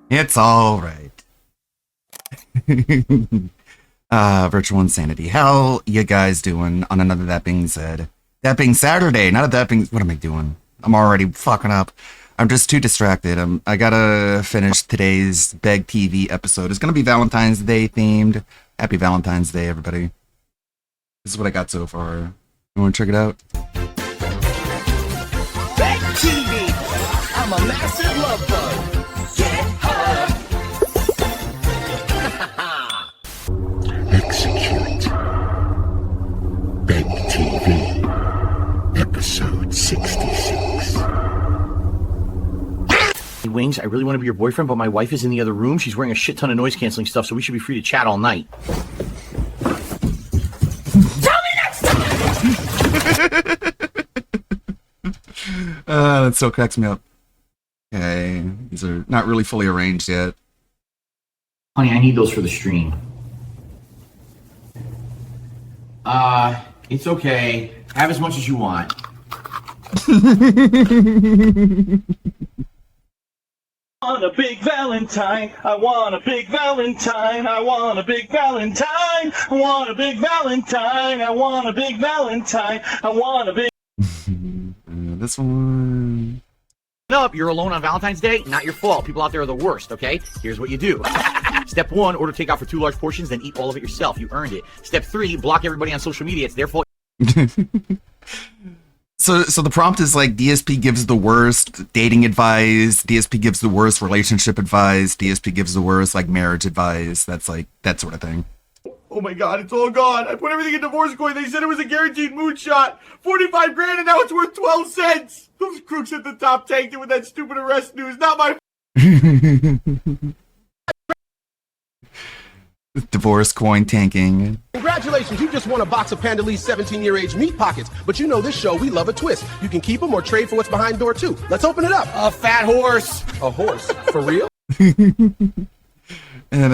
It's all right. Virtual insanity. How you guys doing on another That Being Said? That being Saturday, not a That Being... What am I doing? I'm already fucking up. I'm just too distracted. I gotta finish today's Beg TV episode. It's gonna be Valentine's Day themed. Happy Valentine's Day, everybody. This is what I got so far. You wanna check it out? Beg TV. I'm a massive love bug. Get her. Execute. Beg TV. Episode 66. Wings, I really want to be your boyfriend, but my wife is in the other room. She's wearing a shit ton of noise canceling stuff, so we should be free to chat all night. Tell me next time. That still cracks me up. Okay, these are not really fully arranged yet. Honey, I need those for the stream. It's okay. Have as much as you want. I want a big Valentine. I want a big Valentine. I want a big Valentine. I want a big Valentine. I want a big Valentine. I want a big. This one. Up, you're alone on Valentine's Day? Not your fault. People out there are the worst, okay? Here's what you do. Step 1, order takeout for 2 large portions, then eat all of it yourself. You earned it. Step 3, block everybody on social media. It's their fault. So the prompt is like DSP gives the worst dating advice, DSP gives the worst relationship advice, DSP gives the worst like marriage advice. That's like that sort of thing. Oh my god, it's all gone. I put everything in divorce coin. They said it was a guaranteed moonshot. 45 grand and now it's worth 12 cents. Those crooks at the top tanked it with that stupid arrest news. Not my Divorce coin tanking. Congratulations, you just won a box of Pandalee's 17-year-age meat pockets. But you know this show, we love a twist. You can keep them or trade for what's behind door 2. Let's open it up. A fat horse. A horse? For real? And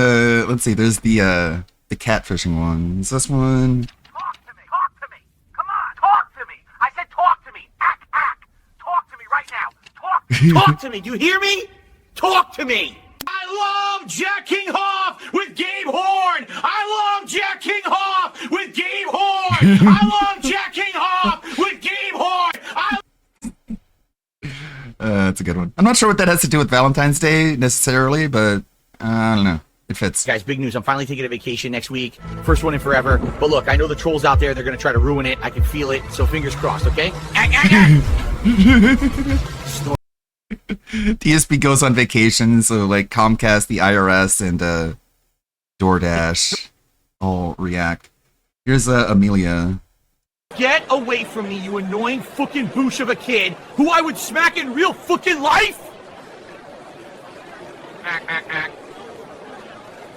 let's see, there's the catfishing one. Is this one? Talk to me. Talk to me. Come on, talk to me. I said talk to me. Act. Talk to me right now. Talk to me. Do you hear me? Talk to me. I love jacking off with Gabe Horn. I love jacking off with Gabe Horn. I love jacking off with Gabe Horn. That's a good one. I'm not sure what that has to do with Valentine's Day necessarily, but I don't know. It fits. Guys, big news. I'm finally taking a vacation next week. First one in forever. But look, I know the trolls out there. They're going to try to ruin it. I can feel it. So fingers crossed, okay? DSP goes on vacation, so like Comcast, the IRS, and DoorDash all react. Here's Amelia. Get away from me, you annoying fucking boosh of a kid who I would smack in real fucking life!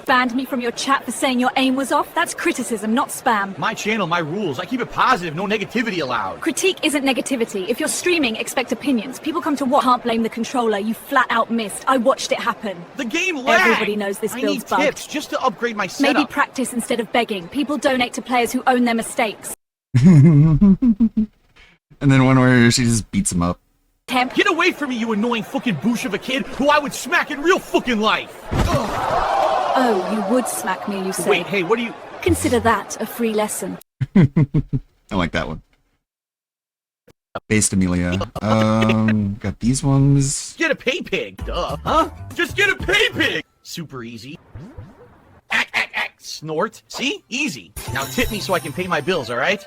Banned me from your chat for saying your aim was off? That's criticism, not spam. My channel, my rules. I keep it positive, no negativity allowed. Critique isn't negativity. If you're streaming, expect opinions. People come to watch. Can't blame the controller. You flat out missed. I watched it happen. The game lagged. Everybody knows this I build's need bugged. tips just to upgrade my setup. Maybe practice instead of begging. People donate to players who own their mistakes. And then one where she just beats him up. Get away from me, you annoying fucking boosh of a kid who I would smack in real fucking life! Oh, you would smack me, you say? Wait, hey, what do you... Consider that a free lesson. I like that one. Based Amelia. Got these ones. Get a pay pig, duh. Huh? Just get a pay pig! Super easy. Snort. See? Easy. Now tip me so I can pay my bills, alright?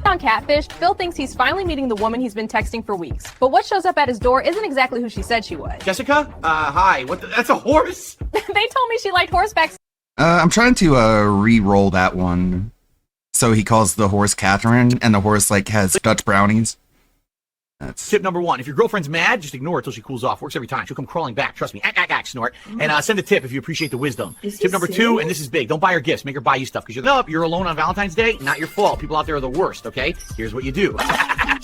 On Catfish, Phil thinks he's finally meeting the woman he's been texting for weeks. But what shows up at his door isn't exactly who she said she was. Jessica? Hi. What the... That's a horse? They told me she liked horsebacks. I'm trying to re-roll that one. So he calls the horse Catherine, and the horse like has Dutch brownies. That's... Tip number 1. If your girlfriend's mad, just ignore her till she cools off. Works every time. She'll come crawling back. Trust me. Snort. And send a tip if you appreciate the wisdom. Tip number 2, and this is big. Don't buy her gifts. Make her buy you stuff. Because you're alone on Valentine's Day. Not your fault. People out there are the worst, okay? Here's what you do.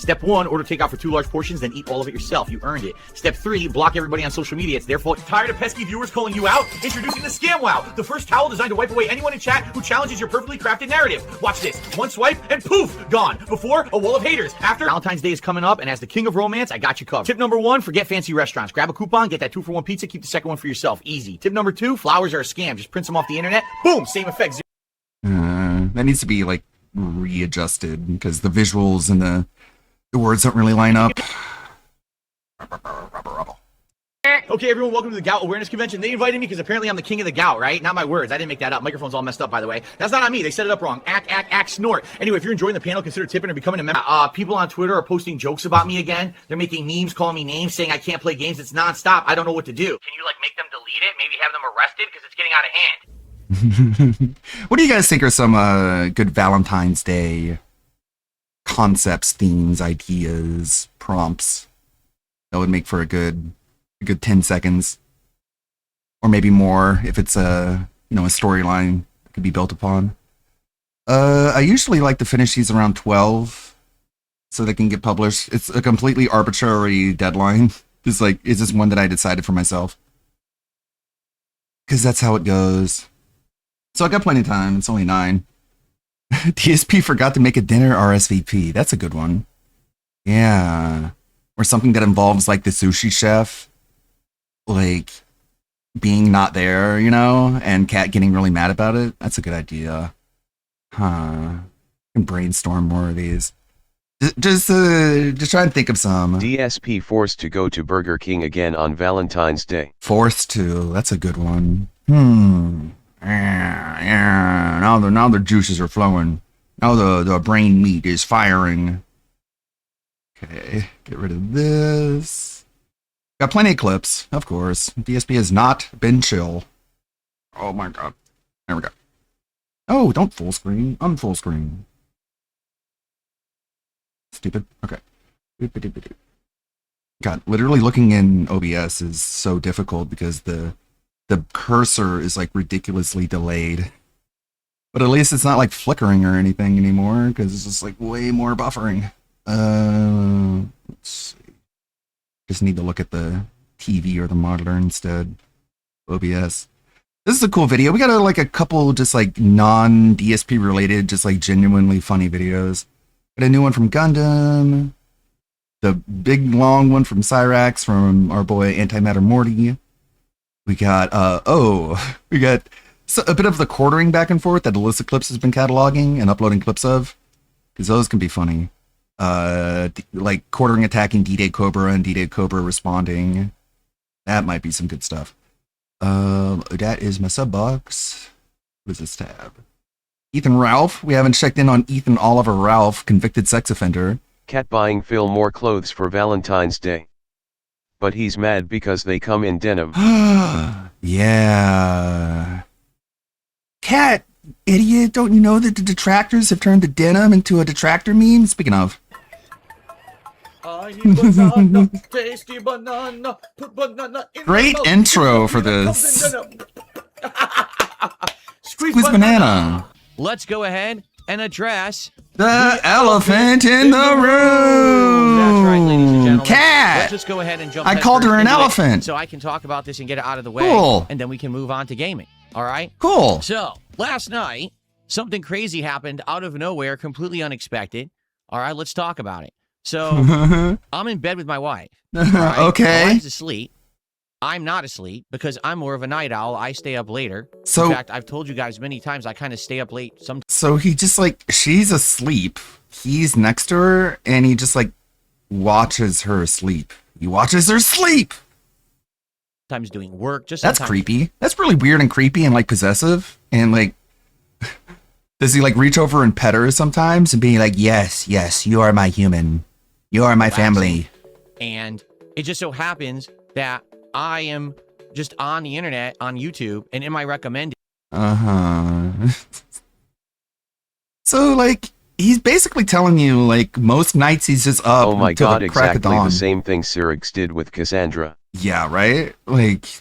Step 1, order takeout for 2 large portions, then eat all of it yourself. You earned it. Step 3, block everybody on social media. It's their fault. Tired of pesky viewers calling you out? Introducing the Scam Wow, the first towel designed to wipe away anyone in chat who challenges your perfectly crafted narrative. Watch this. One swipe and poof, gone. Before, a wall of haters. After, Valentine's Day is coming up, and as the king of romance, I got you covered. Tip number 1, forget fancy restaurants. Grab a coupon, get that 2-for-1 pizza, keep the second one for yourself. Easy. Tip number 2, flowers are a scam. Just print them off the internet. Boom, same effect. That needs to be like readjusted because the visuals and the words don't really line up. Okay, everyone, welcome to the Gout Awareness Convention. They invited me because apparently I'm the king of the gout, right? Not my words. I didn't make that up. Microphone's all messed up, by the way. That's not on me. They set it up wrong. Act, snort. Anyway, if you're enjoying the panel, consider tipping or becoming a member. People on Twitter are posting jokes about me again. They're making memes, calling me names, saying I can't play games. It's nonstop. I don't know what to do. Can you, like, make them delete it? Maybe have them arrested? Because it's getting out of hand. What do you guys think are some good Valentine's Day concepts, themes, ideas, prompts that would make for a good 10 seconds or maybe more if it's a storyline that could be built upon? I usually like to finish these around 12 so they can get published. It's a completely arbitrary deadline. It's just one that I decided for myself because that's how it goes. So I got plenty of time. It's only 9. DSP forgot to make a dinner RSVP. That's a good one. Yeah. Or something that involves like the sushi chef, like being not there, and Kat getting really mad about it. That's a good idea. Huh. I can brainstorm more of these. Just try and think of some. DSP forced to go to Burger King again on Valentine's Day. Forced to. That's a good one. Now the juices are flowing. Now the brain meat is firing. Okay, get rid of this. Got plenty of clips, of course. DSP has not been chill. Oh my god. There we go. Oh, don't full screen. Unfull screen. Stupid. Okay. God, literally looking in OBS is so difficult because the cursor is like ridiculously delayed. But at least it's not like flickering or anything anymore because it's just like way more buffering. Let's see. Just need to look at the TV or the monitor instead. OBS. This is a cool video. We got a couple just like non-DSP related, just like genuinely funny videos. Got a new one from Gundam. The big long one from Cyrax from our boy Antimatter Morty. We got we got a bit of the quartering back and forth that Alyssa Clips has been cataloging and uploading clips of, because those can be funny. Like quartering attacking D-Day Cobra and D-Day Cobra responding. That might be some good stuff. That is my sub box. What is this tab? Ethan Ralph. We haven't checked in on Ethan Oliver Ralph, convicted sex offender. Cat buying Phil more clothes for Valentine's Day. But he's mad because they come in denim. Yeah. Cat, idiot, don't you know that the detractors have turned the denim into a detractor meme? Speaking of. I need banana, tasty banana, put banana in Great intro for this. Squeeze banana. Let's go ahead and address the elephant in the room. That's right, ladies and gentlemen. Cat. Let's just go ahead and jump. I called her an elephant. So I can talk about this and get it out of the way. Cool. And then we can move on to gaming. All right? Cool. So last night, something crazy happened out of nowhere, completely unexpected. All right, let's talk about it. So I'm in bed with my wife. Right? Okay. My wife's asleep. I'm not asleep because I'm more of a night owl. I stay up later. So, in fact, I've told you guys many times I kind of stay up late. So he just she's asleep. He's next to her and he just watches her sleep. He watches her sleep. Sometimes doing work. That's creepy. That's really weird and creepy and possessive. And does he reach over and pet her sometimes and be like, yes, you are my human. You are my family. And it just so happens that I am just on the internet, on YouTube, and in my recommended. So, he's basically telling you, most nights he's just up oh my until god, the crack exactly of dawn. the same thing Cyrix did with Cassandra. Yeah, right?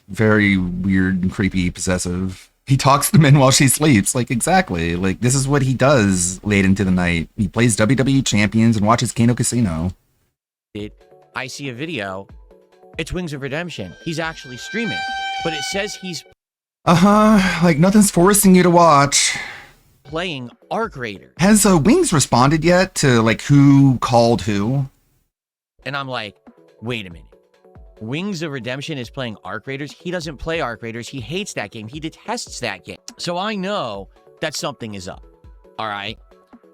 Very weird and creepy, possessive. He talks to men while she sleeps. Like, exactly. Like, this is what he does late into the night. He plays WWE Champions and watches Kano Casino. I see a video. It's Wings of Redemption. He's actually streaming, but it says he's Like, nothing's forcing you to watch. playing Arc Raiders. Has Wings responded yet to, like, who called who? And I'm like, wait a minute. Wings of Redemption is playing Arc Raiders. He doesn't play Arc Raiders. He hates that game. He detests that game. So I know that something is up. All right.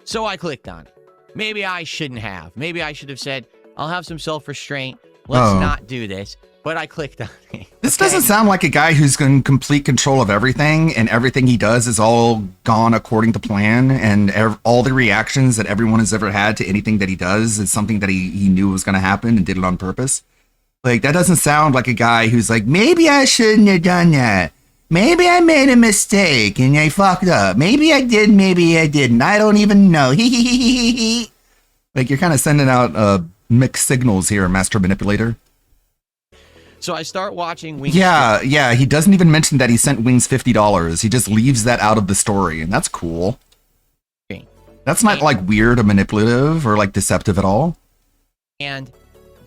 So I clicked on it. Maybe I shouldn't have. Maybe I should have said, I'll have some self-restraint. Let's not do this. But I clicked on it. This doesn't sound like a guy who's in complete control of everything, and everything he does is all gone according to plan, and all the reactions that everyone has ever had to anything that he does is something that he knew was going to happen and did it on purpose. Like, that doesn't sound like a guy who's like, maybe I shouldn't have done that. Maybe I made a mistake and I fucked up. Maybe I did, maybe I didn't. I don't even know. Like, you're kind of sending out mixed signals here, Master Manipulator. So I start watching Wings. Yeah, he doesn't even mention that he sent Wings $50. He just leaves that out of the story, and that's cool. That's not, like, weird or manipulative or, like, deceptive at all. And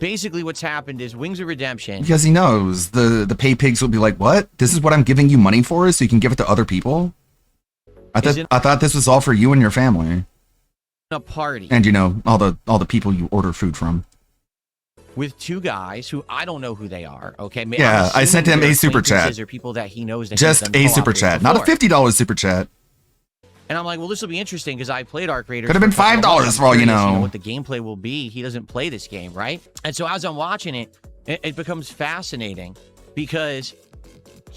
basically what's happened is Wings of Redemption. Because he knows the pay pigs will be like, what? This is what I'm giving you money for, so you can give it to other people? I thought this was all for you and your family. A party. And, you know, all the people you order food from. With two guys who I don't know who they are, okay? Yeah, I sent him a super chat. Or people that he knows that just a super chat, not a $50 super chat. And I'm like, well, this will be interesting because I played Arc Raiders. Could have been $5 for all you know. What the gameplay will be. He doesn't play this game, right? And so as I'm watching it, it becomes fascinating because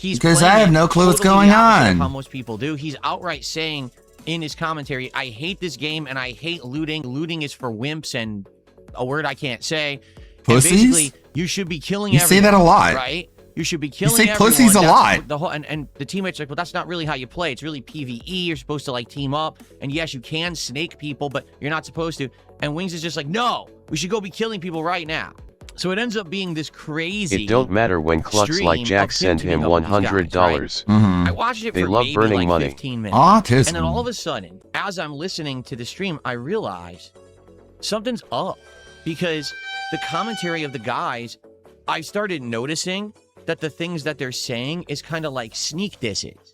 I have no clue what's going on. How most people do. He's outright saying in his commentary, I hate this game and I hate looting. Looting is for wimps and a word I can't say. Pussies? And basically, you should be killing everyone. You say that a lot. Right? You should be killing everyone. You say everyone. pussies a lot. The whole, and the teammates are like, well, that's not really how you play. It's really PvE. You're supposed to, like, team up. And yes, you can snake people, but you're not supposed to. And Wings is just like, no, we should go be killing people right now. So it ends up being this crazy. It don't matter when clucks like Jack send him $100. Guys, right? I watched it They for love maybe burning like money. 15 minutes. Autism. And then all of a sudden, as I'm listening to the stream, I realize something's up. Because the commentary of the guys, I started noticing that the things that they're saying is kind of like sneak disses.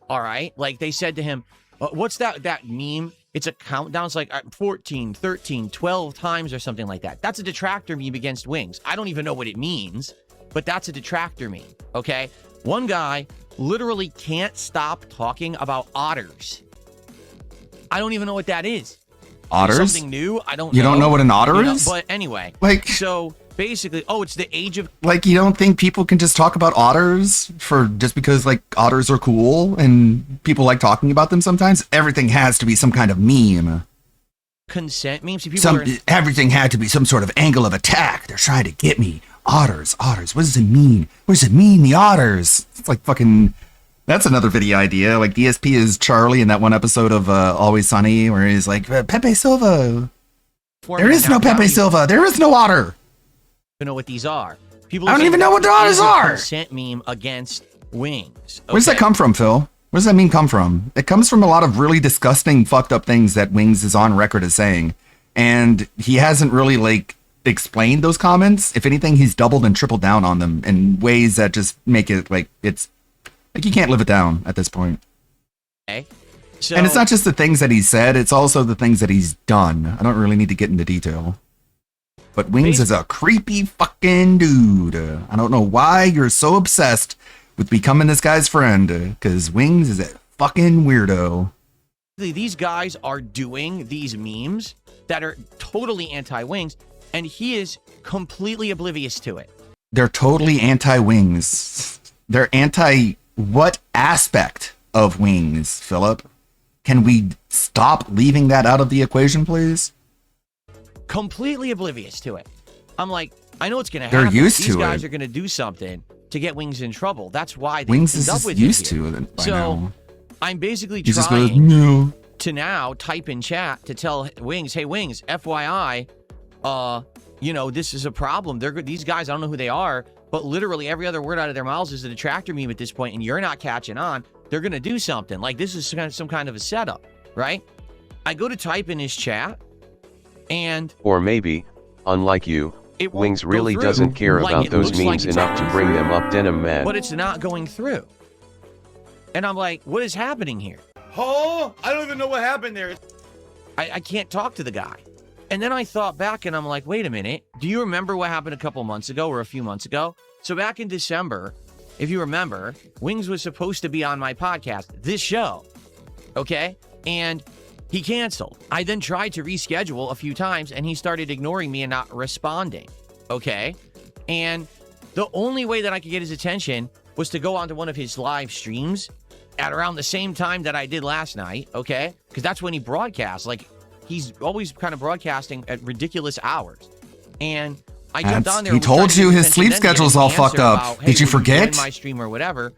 All right? Like they said to him, what's that meme? It's a countdown. It's like 14, 13, 12 times or something like that. That's a detractor meme against Wings. I don't even know what it means, but that's a detractor meme, okay? One guy literally can't stop talking about otters. I don't even know what that is. Otters? Something new? I don't know. You don't know what an otter is? But anyway. Like, so basically, it's the age of... Like, you don't think people can just talk about otters just because, like, otters are cool and people like talking about them sometimes? Everything has to be some kind of meme. Consent memes? People everything had to be some sort of angle of attack. They're trying to get me. Otters. What does it mean? What does it mean, the otters? It's like fucking... That's another video idea. Like, DSP is Charlie in that one episode of Always Sunny where he's like, Pepe Silva. There is no Pepe Silva. There is no otter. I don't know what these are. I don't even know what the otters are. Consent meme against Wings. Okay? Where does that come from, Phil? Where does that meme come from? It comes from a lot of really disgusting, fucked up things that Wings is on record as saying. And he hasn't really, like, explained those comments. If anything, he's doubled and tripled down on them in ways that just make it, like, it's... Like, you can't live it down at this point. Okay. So, and it's not just the things that he said, it's also the things that he's done. I don't really need to get into detail. But Wings is a creepy fucking dude. I don't know why you're so obsessed with becoming this guy's friend, because Wings is a fucking weirdo. These guys are doing these memes that are totally anti-Wings, and he is completely oblivious to it. They're totally anti-Wings. They're anti... What aspect of Wings, Philip? Can we stop leaving that out of the equation, please? Completely oblivious to it. I'm like, I know it's going to happen. They're used to it. These guys are going to do something to get Wings in trouble. That's why they Wings is up with used to it by now. I'm basically He trying to now type in chat to tell Wings, hey, Wings, FYI, this is a problem. These guys, I don't know who they are, but literally every other word out of their mouths is a detractor meme at this point, and you're not catching on. they're going to do something. Like, this is some kind of a setup, right? I go to type in his chat, and... Or maybe, unlike you, it won't Wings go really through. doesn't care Like, about it those looks like memes it's enough to going bring through, them up denim mad. but it's not going through. And I'm like, what is happening here? Oh, I don't even know what happened there. I can't talk to the guy. And then I thought back, and I'm like, wait a minute. Do you remember what happened a couple months ago or a few months ago? So back in December, if you remember, Wings was supposed to be on my podcast, this show, okay? And he canceled. I then tried to reschedule a few times, and he started ignoring me and not responding, okay? And the only way that I could get his attention was to go onto one of his live streams at around the same time that I did last night, okay? Because that's when he broadcasts. Like, he's always kind of broadcasting at ridiculous hours. And I jumped on there. He and we told tried to you get his attention, sleep then he had schedule's an all answer fucked up. about, hey, Did you will forget? join my stream or whatever.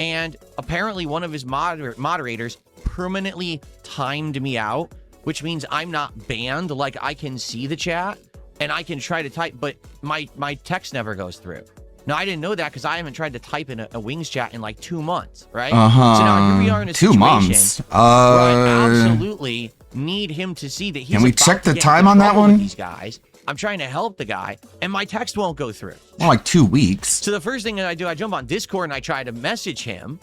And apparently one of his moderators permanently timed me out, which means I'm not banned. Like, I can see the chat and I can try to type, but my text never goes through. Now, I didn't know that because I haven't tried to type in a Wings chat in like 2 months, right? Uh-huh. So now here we are in a 2 situation months. where I absolutely need him to see that he's Can we about check to the get time into on that trouble with one? These guys. I'm trying to help the guy, and my text won't go through. More like 2 weeks. So the first thing that I do, I jump on Discord and I try to message him,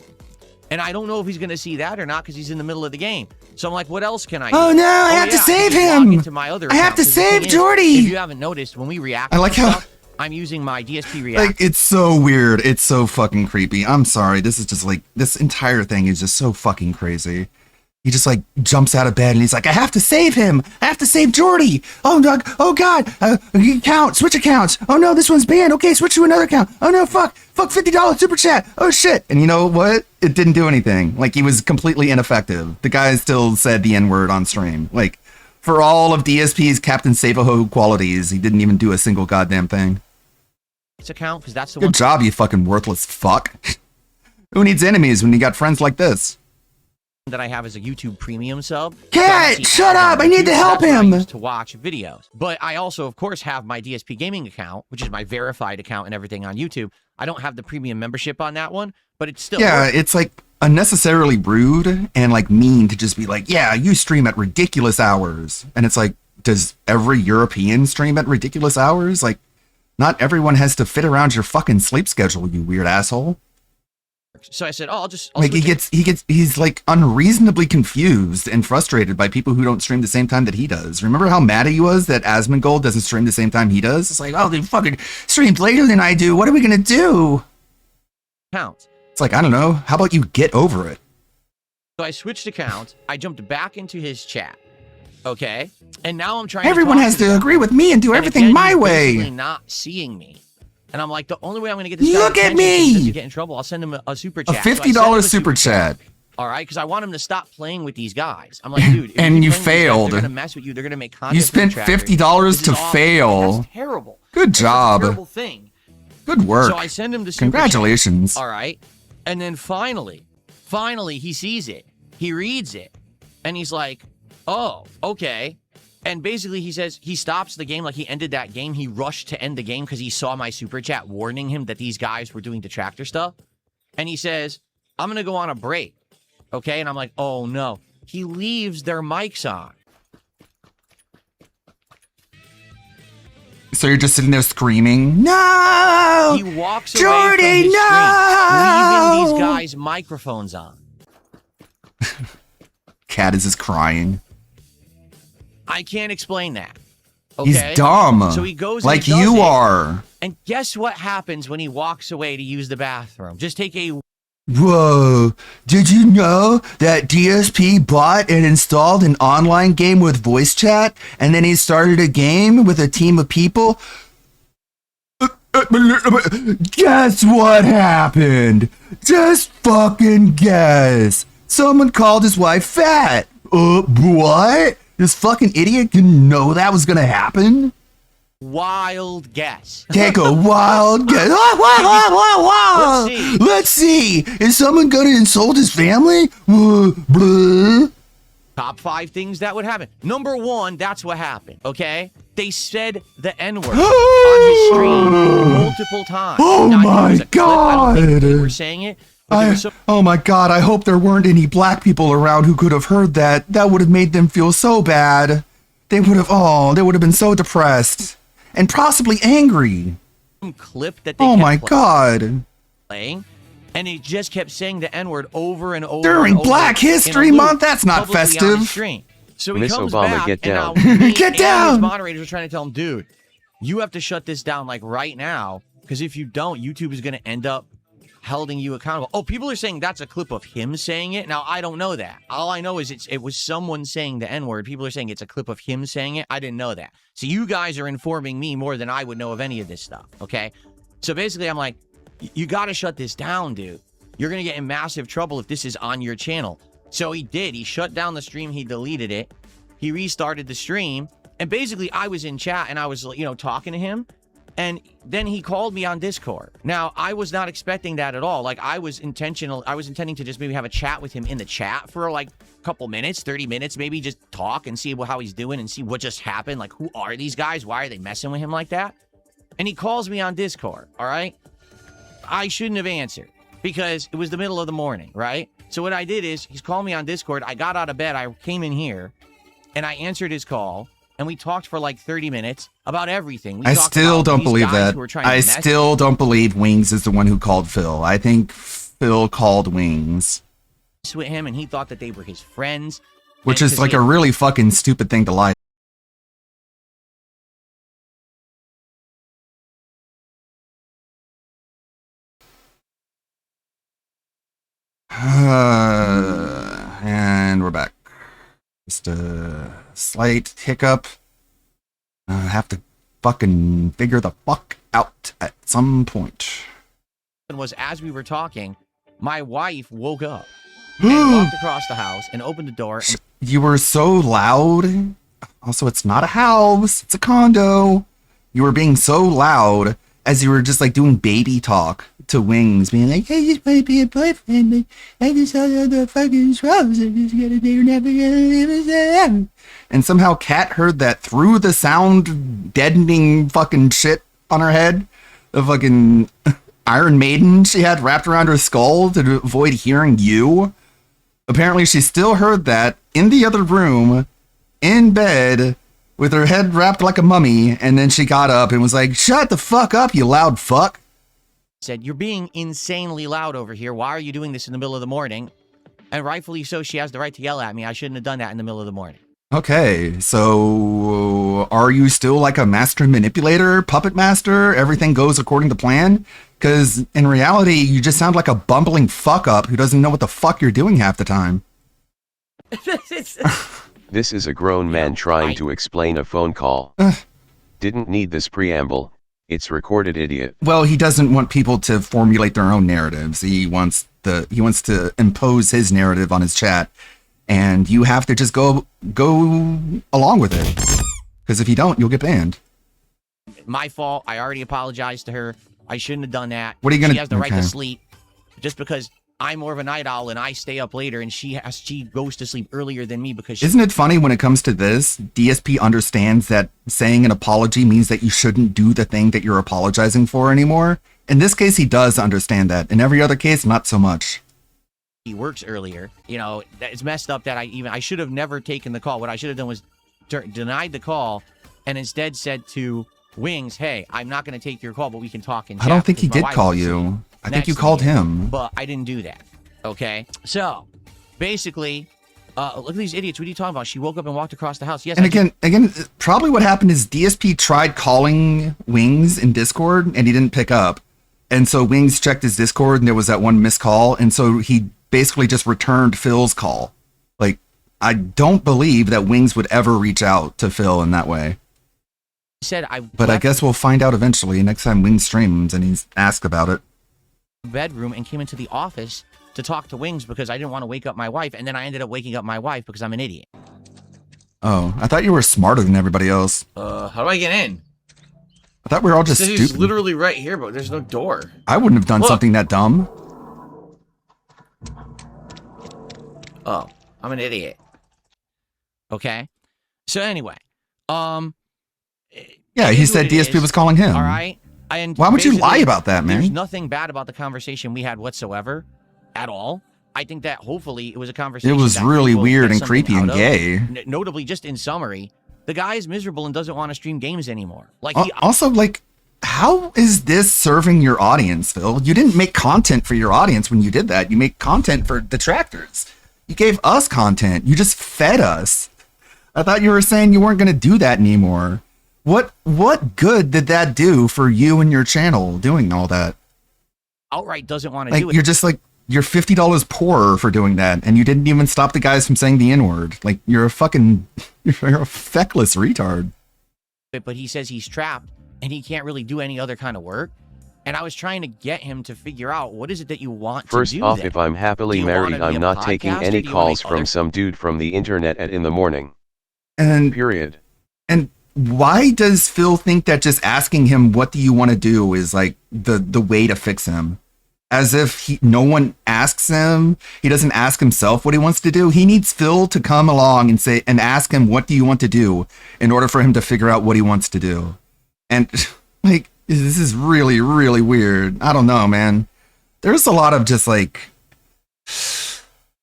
and I don't know if he's going to see that or not because he's in the middle of the game. So I'm like, what else can I do? Oh, no, I have to save can just log him. into my other I have account, to 'cause the save thing is, Jordy. If you haven't noticed, when we react I like to how- stuff, I'm using my DSP React. Like, it's so weird. It's so fucking creepy. I'm sorry. This is just like, this entire thing is just so fucking crazy. He just like jumps out of bed and he's like, I have to save him. I have to save Jordy. Oh, Doug. Oh, God. Account. Switch accounts. Oh, no, this one's banned. Okay, switch to another account. Oh, no, fuck. Fuck, $50 super chat. Oh, shit. And you know what? It didn't do anything. Like, he was completely ineffective. The guy still said the N-word on stream. Like, for all of DSP's Captain Save-A-Ho qualities, he didn't even do a single goddamn thing. account because that's the one. Good job, you fucking worthless fuck. Who needs enemies when you got friends like this? That I have as a YouTube premium sub. Cat, So shut up! I need to that's help what I him! use to watch videos. But I also, of course, have my DSP Gaming account, which is my verified account and everything on YouTube. I don't have the premium membership on that one, but it's still Yeah, worth it. it's like unnecessarily rude and like mean to just be like, yeah, you stream at ridiculous hours. And it's like, does every European stream at ridiculous hours? Like, not everyone has to fit around your fucking sleep schedule, you weird asshole. So I said, oh, I'll Like switch it. he's like unreasonably confused and frustrated by people who don't stream the same time that he does. Remember how mad he was that Asmongold doesn't stream the same time he does? It's like, oh, they fucking streamed later than I do. What are we gonna do? Account. It's like, I don't know. How about you get over it? So I switched accounts. I jumped back into his chat. Okay, and now I'm trying. Everyone to has to agree with me and do everything again, my he's way. basically not seeing me, and I'm like, the only way I'm going to get this. Look guy's at attention is me! to get in trouble. I'll send him a super A chat. So I sent him $50 a super chat. All right, because I want him to stop playing with these guys. I'm like, dude, if And keep you playing with these guys, failed. They're going to mess with you. They're going to make content. You for spent detractors. $50 This is to awful. fail. That's terrible. Good That's job. a terrible thing. Good work. So I send him the super Congratulations. chat. All right, and then finally, he sees it. He reads it, and he's like, oh, okay. And basically, he says he stops the game, like he ended that game. He rushed to end the game because he saw my super chat warning him that these guys were doing detractor stuff. And he says, I'm going to go on a break. Okay. And I'm like, oh no. He leaves their mics on. So you're just sitting there screaming, no! He walks Jordy, away from his no! stream, leaving these guys' microphones on. Cat is just crying. I can't explain that. Okay? He's dumb. So he goes like and he does you it. are. And guess what happens when he walks away to use the bathroom? Just take a Whoa, did you know that DSP bought and installed an online game with voice chat and then he started a game with a team of people? Guess what happened? Just fucking guess. Someone called his wife fat. What? This fucking idiot didn't know that was gonna happen? wild guess. Take a wild guess. Let's see. Is someone going to insult his family? Top 5 things that would happen. Number 1, that's what happened, okay? They said the N-word on his stream multiple times. Oh Now, my there was a clip, I don't think God. they were saying it, But there was so- Oh my god, I hope there weren't any black people around who could have heard that. That would have made them feel so bad. They would have been so depressed. And possibly angry. clip that they Oh kept my god. playing, and he just kept saying the N-word over and over. During and over Black History in a loop, Month? That's not publicly on festive. the screen. So he Miss comes Obama, back, get and down. now me Get and down. his moderators are trying to tell him, dude, you have to shut this down like right now, because if you don't, YouTube is going to end up holding you accountable. Oh, people are saying that's a clip of him saying it. Now, I don't know that. All I know is it was someone saying the N-word. People are saying it's a clip of him saying it. I didn't know that. So you guys are informing me more than I would know of any of this stuff, okay? So basically, I'm like, you got to shut this down, dude. You're going to get in massive trouble if this is on your channel. So he did. He shut down the stream. He deleted it. He restarted the stream. And basically, I was in chat and I was, talking to him. And then he called me on Discord. Now, I was not expecting that at all. Like, I was intending to just maybe have a chat with him in the chat for like a couple minutes, 30 minutes, maybe just talk and see how he's doing and see what just happened. Like, who are these guys? Why are they messing with him like that? And he calls me on Discord, all right? I shouldn't have answered because it was the middle of the morning, right? So what I did is he's calling me on Discord. I got out of bed. I came in here and I answered his call. And we talked for like 30 minutes about everything. I still don't believe that. I still don't believe Wings is the one who called Phil. I think Phil called Wings. With him, and he thought that they were his friends. Which is like a really fucking stupid thing to lie. And we're back. Just a slight hiccup. I have to fucking figure the fuck out at some point. Was as we were talking, my wife woke up and walked across the house and opened the door. And You were so loud. Also, it's not a house, it's a condo. You were being so loud as you were just like doing baby talk to Wings, being like, I just want to be a boyfriend, but I just saw the fucking shrubs. I just gotta do never gonna leave us alone. And somehow Kat heard that through the sound deadening fucking shit on her head. The fucking Iron Maiden she had wrapped around her skull to avoid hearing you. Apparently she still heard that in the other room, in bed, with her head wrapped like a mummy, and then she got up and was like, shut the fuck up, you loud fuck. said, you're being insanely loud over here. Why are you doing this in the middle of the morning? And rightfully so, she has the right to yell at me. I shouldn't have done that in the middle of the morning. Okay, so are you still like a master manipulator, puppet master? Everything goes according to plan? Because in reality, you just sound like a bumbling fuck up who doesn't know what the fuck you're doing half the time. This is a grown man trying to explain a phone call. Didn't need this preamble. It's recorded, idiot. Well, he doesn't want people to formulate their own narratives. He wants to impose his narrative on his chat, and you have to just go along with it. Because if you don't, you'll get banned. My fault. I already apologized to her. I shouldn't have done that. What are you gonna? She has the right okay. to sleep. Just because I'm more of a night owl and I stay up later, and she goes to sleep earlier than me because she. Isn't it funny when it comes to this? DSP understands that saying an apology means that you shouldn't do the thing that you're apologizing for anymore. In this case, he does understand that. In every other case, not so much. He works earlier. You know, it's messed up that I should have never taken the call. What I should have done was denied the call and instead said to Wings, hey, I'm not going to take your call, but we can talk in chat. I don't think he did call you. I think you called him. But I didn't do that. Okay? So, basically, look at these idiots. What are you talking about? She woke up and walked across the house. Yes. And again, probably what happened is DSP tried calling Wings in Discord and he didn't pick up. And so Wings checked his Discord and there was that one missed call. And so he basically just returned Phil's call. Like, I don't believe that Wings would ever reach out to Phil in that way. But I guess we'll find out eventually next time Wings streams and he's asked about it. Bedroom and came into the office to talk to Wings because I didn't want to wake up my wife, and then I ended up waking up my wife because I'm an idiot. Oh, I thought you were smarter than everybody else. How do I get in? I thought we were all just He's stupid. literally right here, but there's no door. I wouldn't have done something that dumb. Oh, I'm an idiot. Okay. So anyway, yeah, he said DSP was calling him. All right. And why would you lie basically, about that, man? There's nothing bad about the conversation we had whatsoever. at all. I think that hopefully it was a conversation. It was that really people weird get and something creepy and out of. gay. Notably, just in summary, the guy is miserable and doesn't want to stream games anymore. Like Also, like, how is this serving your audience, Phil? You didn't make content for your audience when you did that. You make content for detractors. You gave us content. You just fed us. I thought you were saying you weren't going to do that anymore. What good did that do for you and your channel doing all that? outright doesn't want to Like, do it. you're just like, you're $50 poorer for doing that, and you didn't even stop the guys from saying the N-word. Like, you're a feckless retard. But he says he's trapped and he can't really do any other kind of work. And I was trying to get him to figure out, what is it that you want First to do off, then? if I'm happily Do you married, wanna be I'm a not taking podcaster? any Do you wanna calls make from other- some dude from the internet at in the morning. And period. And why does Phil think that just asking him, what do you want to do, is like the way to fix him? As if no one asks him. He doesn't ask himself what he wants to do. He needs Phil to come along and say, and ask him, what do you want to do, in order for him to figure out what he wants to do. And like, this is really, really weird. I don't know, man. There's a lot of just like,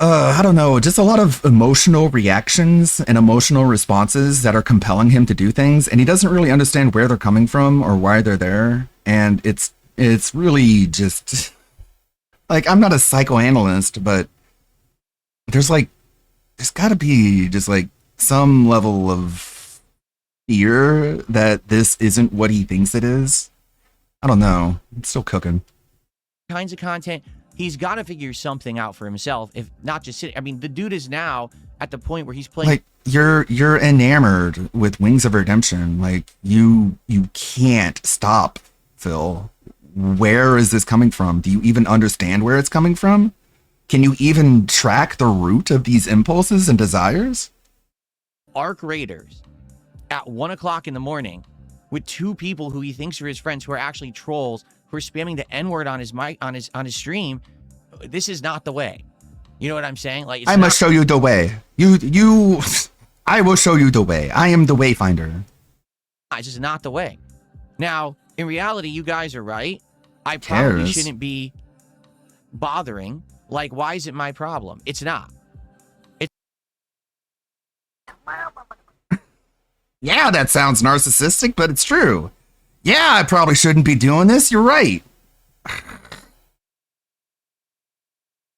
I don't know, just a lot of emotional reactions and emotional responses that are compelling him to do things, and he doesn't really understand where they're coming from or why they're there. And it's really just like, I'm not a psychoanalyst, but there's got to be just like some level of fear that this isn't what he thinks it is. I don't know. I'm still cooking. Kinds of content. He's got to figure something out for himself, if not just sitting. I mean, the dude is now at the point where he's playing. Like, you're enamored with Wings of Redemption. Like, you can't stop, Phil. Where is this coming from? Do you even understand where it's coming from? Can you even track the root of these impulses and desires? Arc Raiders at 1 o'clock in the morning with two people who he thinks are his friends, who are actually trolls, who are spamming the N-word on his mic, on his stream. This is not the way. You know what I'm saying? Like, I must show you the way. I will show you the way. I am the wayfinder. It's just not the way. Now, in reality, you guys are right. I probably Cares? shouldn't be bothering. Like, why is it my problem? It's not. Yeah, that sounds narcissistic, but it's true. Yeah, I probably shouldn't be doing this. You're right.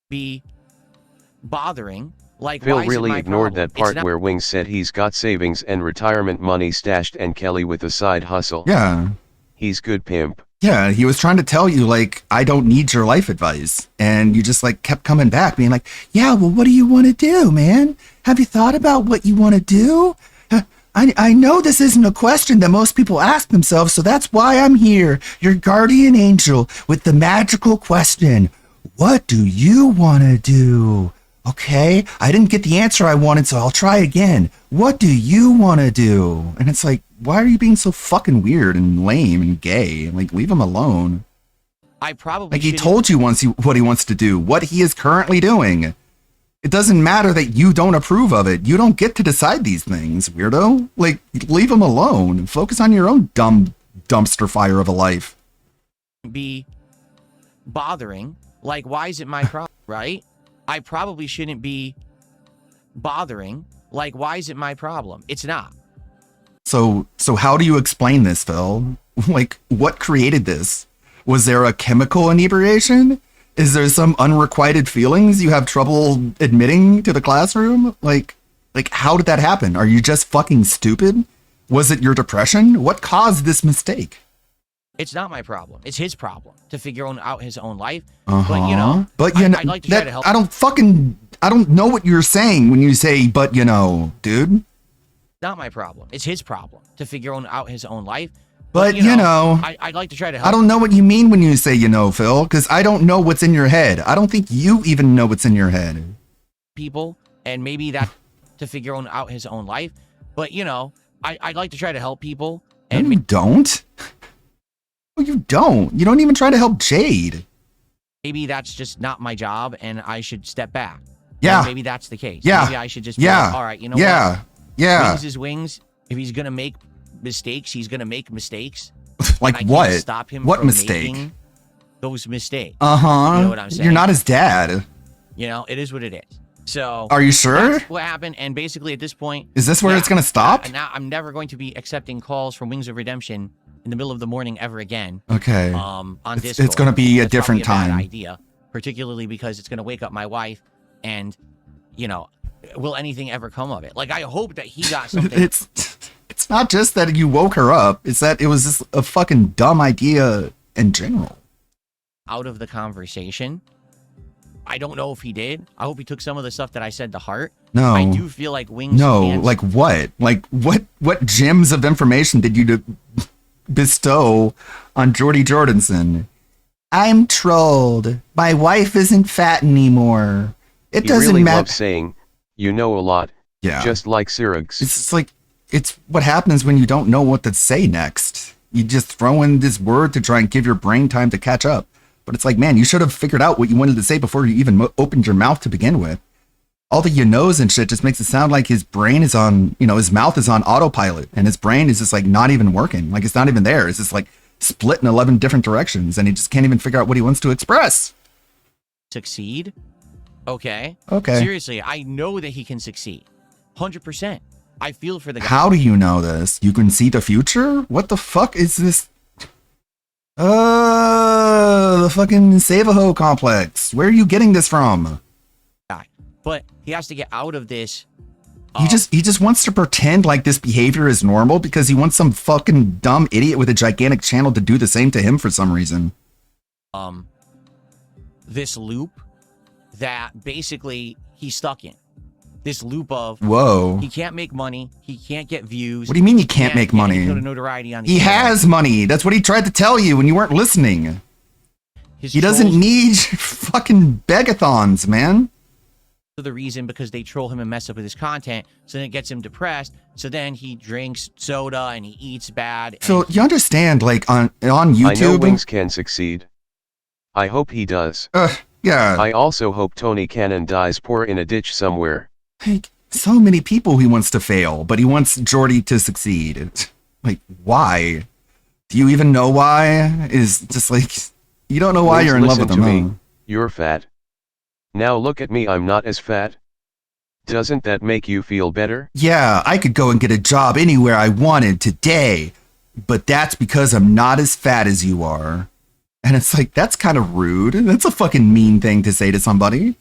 Be bothering. Like, Phil why is really it my ignored problem? that part It's not- where Wings said he's got savings and retirement money stashed and Kelly with a side hustle. Yeah. He's good pimp. Yeah, he was trying to tell you, like, I don't need your life advice. And you just, like, kept coming back, being like, yeah, well, what do you want to do, man? Have you thought about what you want to do? I know this isn't a question that most people ask themselves, so that's why I'm here, your guardian angel, with the magical question. What do you want to do? Okay, I didn't get the answer I wanted, so I'll try again. What do you want to do? And it's like, why are you being so fucking weird and lame and gay? Like, leave him alone. I probably Like, he shouldn't- told you once what he wants to do, what he is currently doing. It doesn't matter that you don't approve of it. You don't get to decide these things, weirdo. Like, leave him alone. Focus on your own dumb dumpster fire of a life. be bothering. Like, why is it my problem, right? I probably shouldn't be bothering. Like, why is it my problem? It's not. So how do you explain this, Phil? Like, what created this? Was there a chemical inebriation? Is there some unrequited feelings you have trouble admitting to the classroom? Like, how did that happen? Are you just fucking stupid? Was it your depression? What caused this mistake? It's not my problem. It's his problem to figure out his own life. But, you know, Uh-huh. But you know, I'd like to try to help. I don't know what you're saying when you say, but you know, dude. Not my problem. It's his problem to figure out his own life. But you know, I'd like to try to help I don't know what you mean when you say, you know, Phil, because I don't know what's in your head. I don't think you even know what's in your head. people, and maybe that to figure out his own life. But, you know, I'd like to try to help people. No, And you don't. No, you don't. You don't even try to help Jade. maybe that's just not my job, and I should step back. Yeah. And maybe that's the case. Yeah. Maybe I should just be Yeah. like, all right, you know Yeah. what? Yeah. Wings is wings. If he's going to make mistakes, he's going to make mistakes. Like And I can't what? Stop him What from mistake? making those mistakes. Uh-huh. You know what I'm saying? You're not his dad. You know, it is what it is. So Are you sure? That's what happened. And basically, at this point, Is this where it's gonna stop? Now I'm never going to be accepting calls from Wings of Redemption in the middle of the morning ever again. Okay. On It's Discord. gonna be a That's different probably a bad time. idea, particularly because it's gonna wake up my wife, and you know, will anything ever come of it? Like, I hope that he got something. It's not just that you woke her up. It's that it was just a fucking dumb idea in general. Out of the conversation. I don't know if he did. I hope he took some of the stuff that I said to heart. No. I do feel like Wings. No, can't- like what? Like what gems of information did you bestow on Jordy Jordanson? I'm trolled. My wife isn't fat anymore. It He doesn't really matter. loves saying, you know a lot. Yeah. Just like Sirigs. It's just like, it's what happens when you don't know what to say next. You just throw in this word to try and give your brain time to catch up. But it's like, man, you should have figured out what you wanted to say before you even opened your mouth to begin with. All the you knows and shit just makes it sound like his brain is on, his mouth is on autopilot and his brain is just like not even working. Like it's not even there. It's just like split in 11 different directions and he just can't even figure out what he wants to express. succeed. Okay. Okay. Seriously, I know that he can succeed. 100%. I feel for the guy. How do you know this? You can see the future? What the fuck is this? The fucking Savaho complex. Where are you getting this from? But he has to get out of this. He just wants to pretend like this behavior is normal because he wants some fucking dumb idiot with a gigantic channel to do the same to him for some reason. This loop that basically he's stuck in. This loop of Whoa. he can't make money, he can't get views. What do you mean you can't make money? Get notoriety on the He internet. has money. That's what he tried to tell you when you weren't listening. He doesn't trolls- need fucking begathons, man. For the reason because they troll him and mess up with his content, so then it gets him depressed. So then he drinks soda and he eats bad. Phil, you understand, like on YouTube. I know Wings can succeed. I hope he does. Yeah. I also hope Tony Cannon dies poor in a ditch somewhere. Like, so many people he wants to fail, but he wants Jordy to succeed. Like, why? Do you even know why? Is just like, you don't know why Wings, you're in love listen with to him, me. huh? You're fat. Now look at me, I'm not as fat. Doesn't that make you feel better? Yeah, I could go and get a job anywhere I wanted today, but that's because I'm not as fat as you are. And it's like, that's kind of rude. That's a fucking mean thing to say to somebody.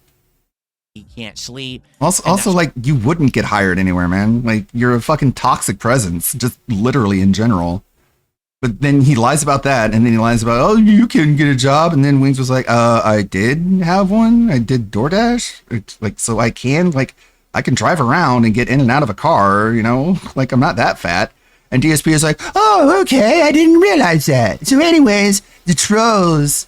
He can't sleep. Also, like, you wouldn't get hired anywhere, man. Like, you're a fucking toxic presence, just literally in general. But then he lies about that, and then he lies about, oh, you can get a job. And then Wings was like, I did have one. I did DoorDash. It's like, so I can drive around and get in and out of a car, like I'm not that fat. And DSP is like, oh, okay, I didn't realize that. So anyways, the trolls.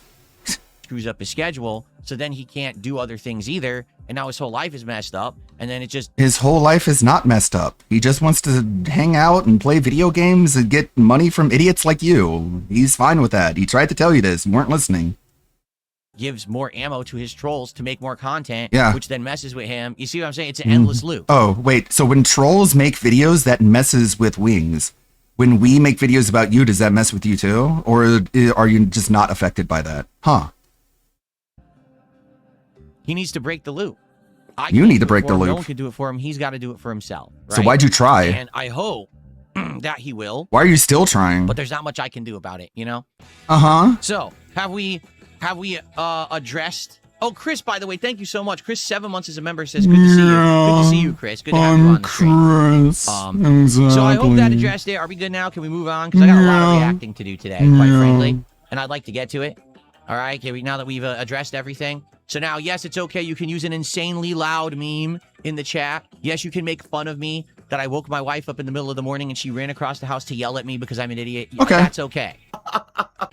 Screws up his schedule, so then he can't do other things either. And now his whole life is messed up. And then it just His whole life is not messed up. He just wants to hang out and play video games and get money from idiots like you. He's fine with that. He tried to tell you this. You weren't listening. gives more ammo to his trolls to make more content, Yeah. which then messes with him. You see what I'm saying? It's an endless loop. Oh, wait. So when trolls make videos, that messes with Wings. When we make videos about you, does that mess with you too? Or are you just not affected by that? Huh. He needs to break the loop. You can't need to do it break for the him. loop. No one can do it for him. He's got to do it for himself. So right? why'd you try? And I hope that he will. Why are you still trying? But there's not much I can do about it, you know? Uh-huh. So, have we addressed... Oh, Chris, by the way, thank you so much. Chris, 7 months as a member, says, good to see you. Good to see you, Chris. Good to have you on the stream. Chris. So I hope that addressed it. Are we good now? Can we move on? Because I got a lot of reacting to do today, quite frankly. And I'd like to get to it. All right, now that we've addressed everything. So now, yes, it's okay. You can use an insanely loud meme in the chat. Yes, you can make fun of me that I woke my wife up in the middle of the morning and she ran across the house to yell at me because I'm an idiot. Okay. That's okay.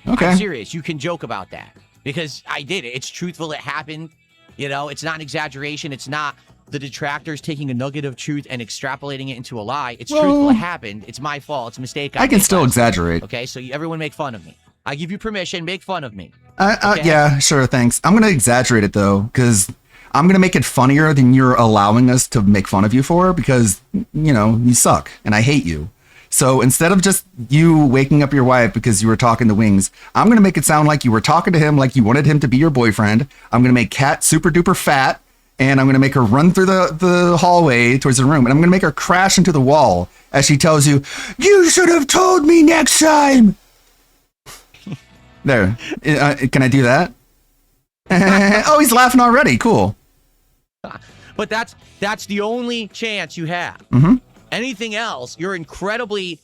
Okay. I'm serious. You can joke about that because I did it. It's truthful. It happened. You know, it's not an exaggeration. It's not the detractors taking a nugget of truth and extrapolating it into a lie. It's truthful. It happened. It's my fault. It's a mistake. I can made still last night. exaggerate. Okay, so everyone make fun of me. I give you permission. Make fun of me. Okay? Yeah, sure, thanks. I'm going to exaggerate it, though, because I'm going to make it funnier than you're allowing us to make fun of you for, because, you know, you suck, and I hate you. So instead of just you waking up your wife because you were talking to Wings, I'm going to make it sound like you were talking to him like you wanted him to be your boyfriend. I'm going to make Kat super duper fat, and I'm going to make her run through the hallway towards the room, and I'm going to make her crash into the wall as she tells you, "You should have told me next time." There. Can I do that? Oh, he's laughing already. Cool. But that's the only chance you have. Mm-hmm. Anything else, you're incredibly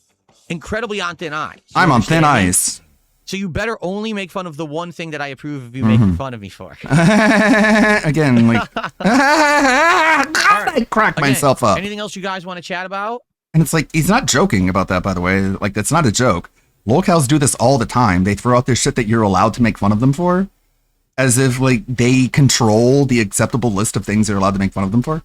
on thin ice. You I'm on thin understand me? ice. So you better only make fun of the one thing that I approve of you making fun of me for. Again, like, I crack myself up. Anything else you guys want to chat about? And it's like, he's not joking about that, by the way. Like, that's not a joke. Lolcows do this all the time. They throw out this shit that you're allowed to make fun of them for, as if, like, they control the acceptable list of things they're allowed to make fun of them for.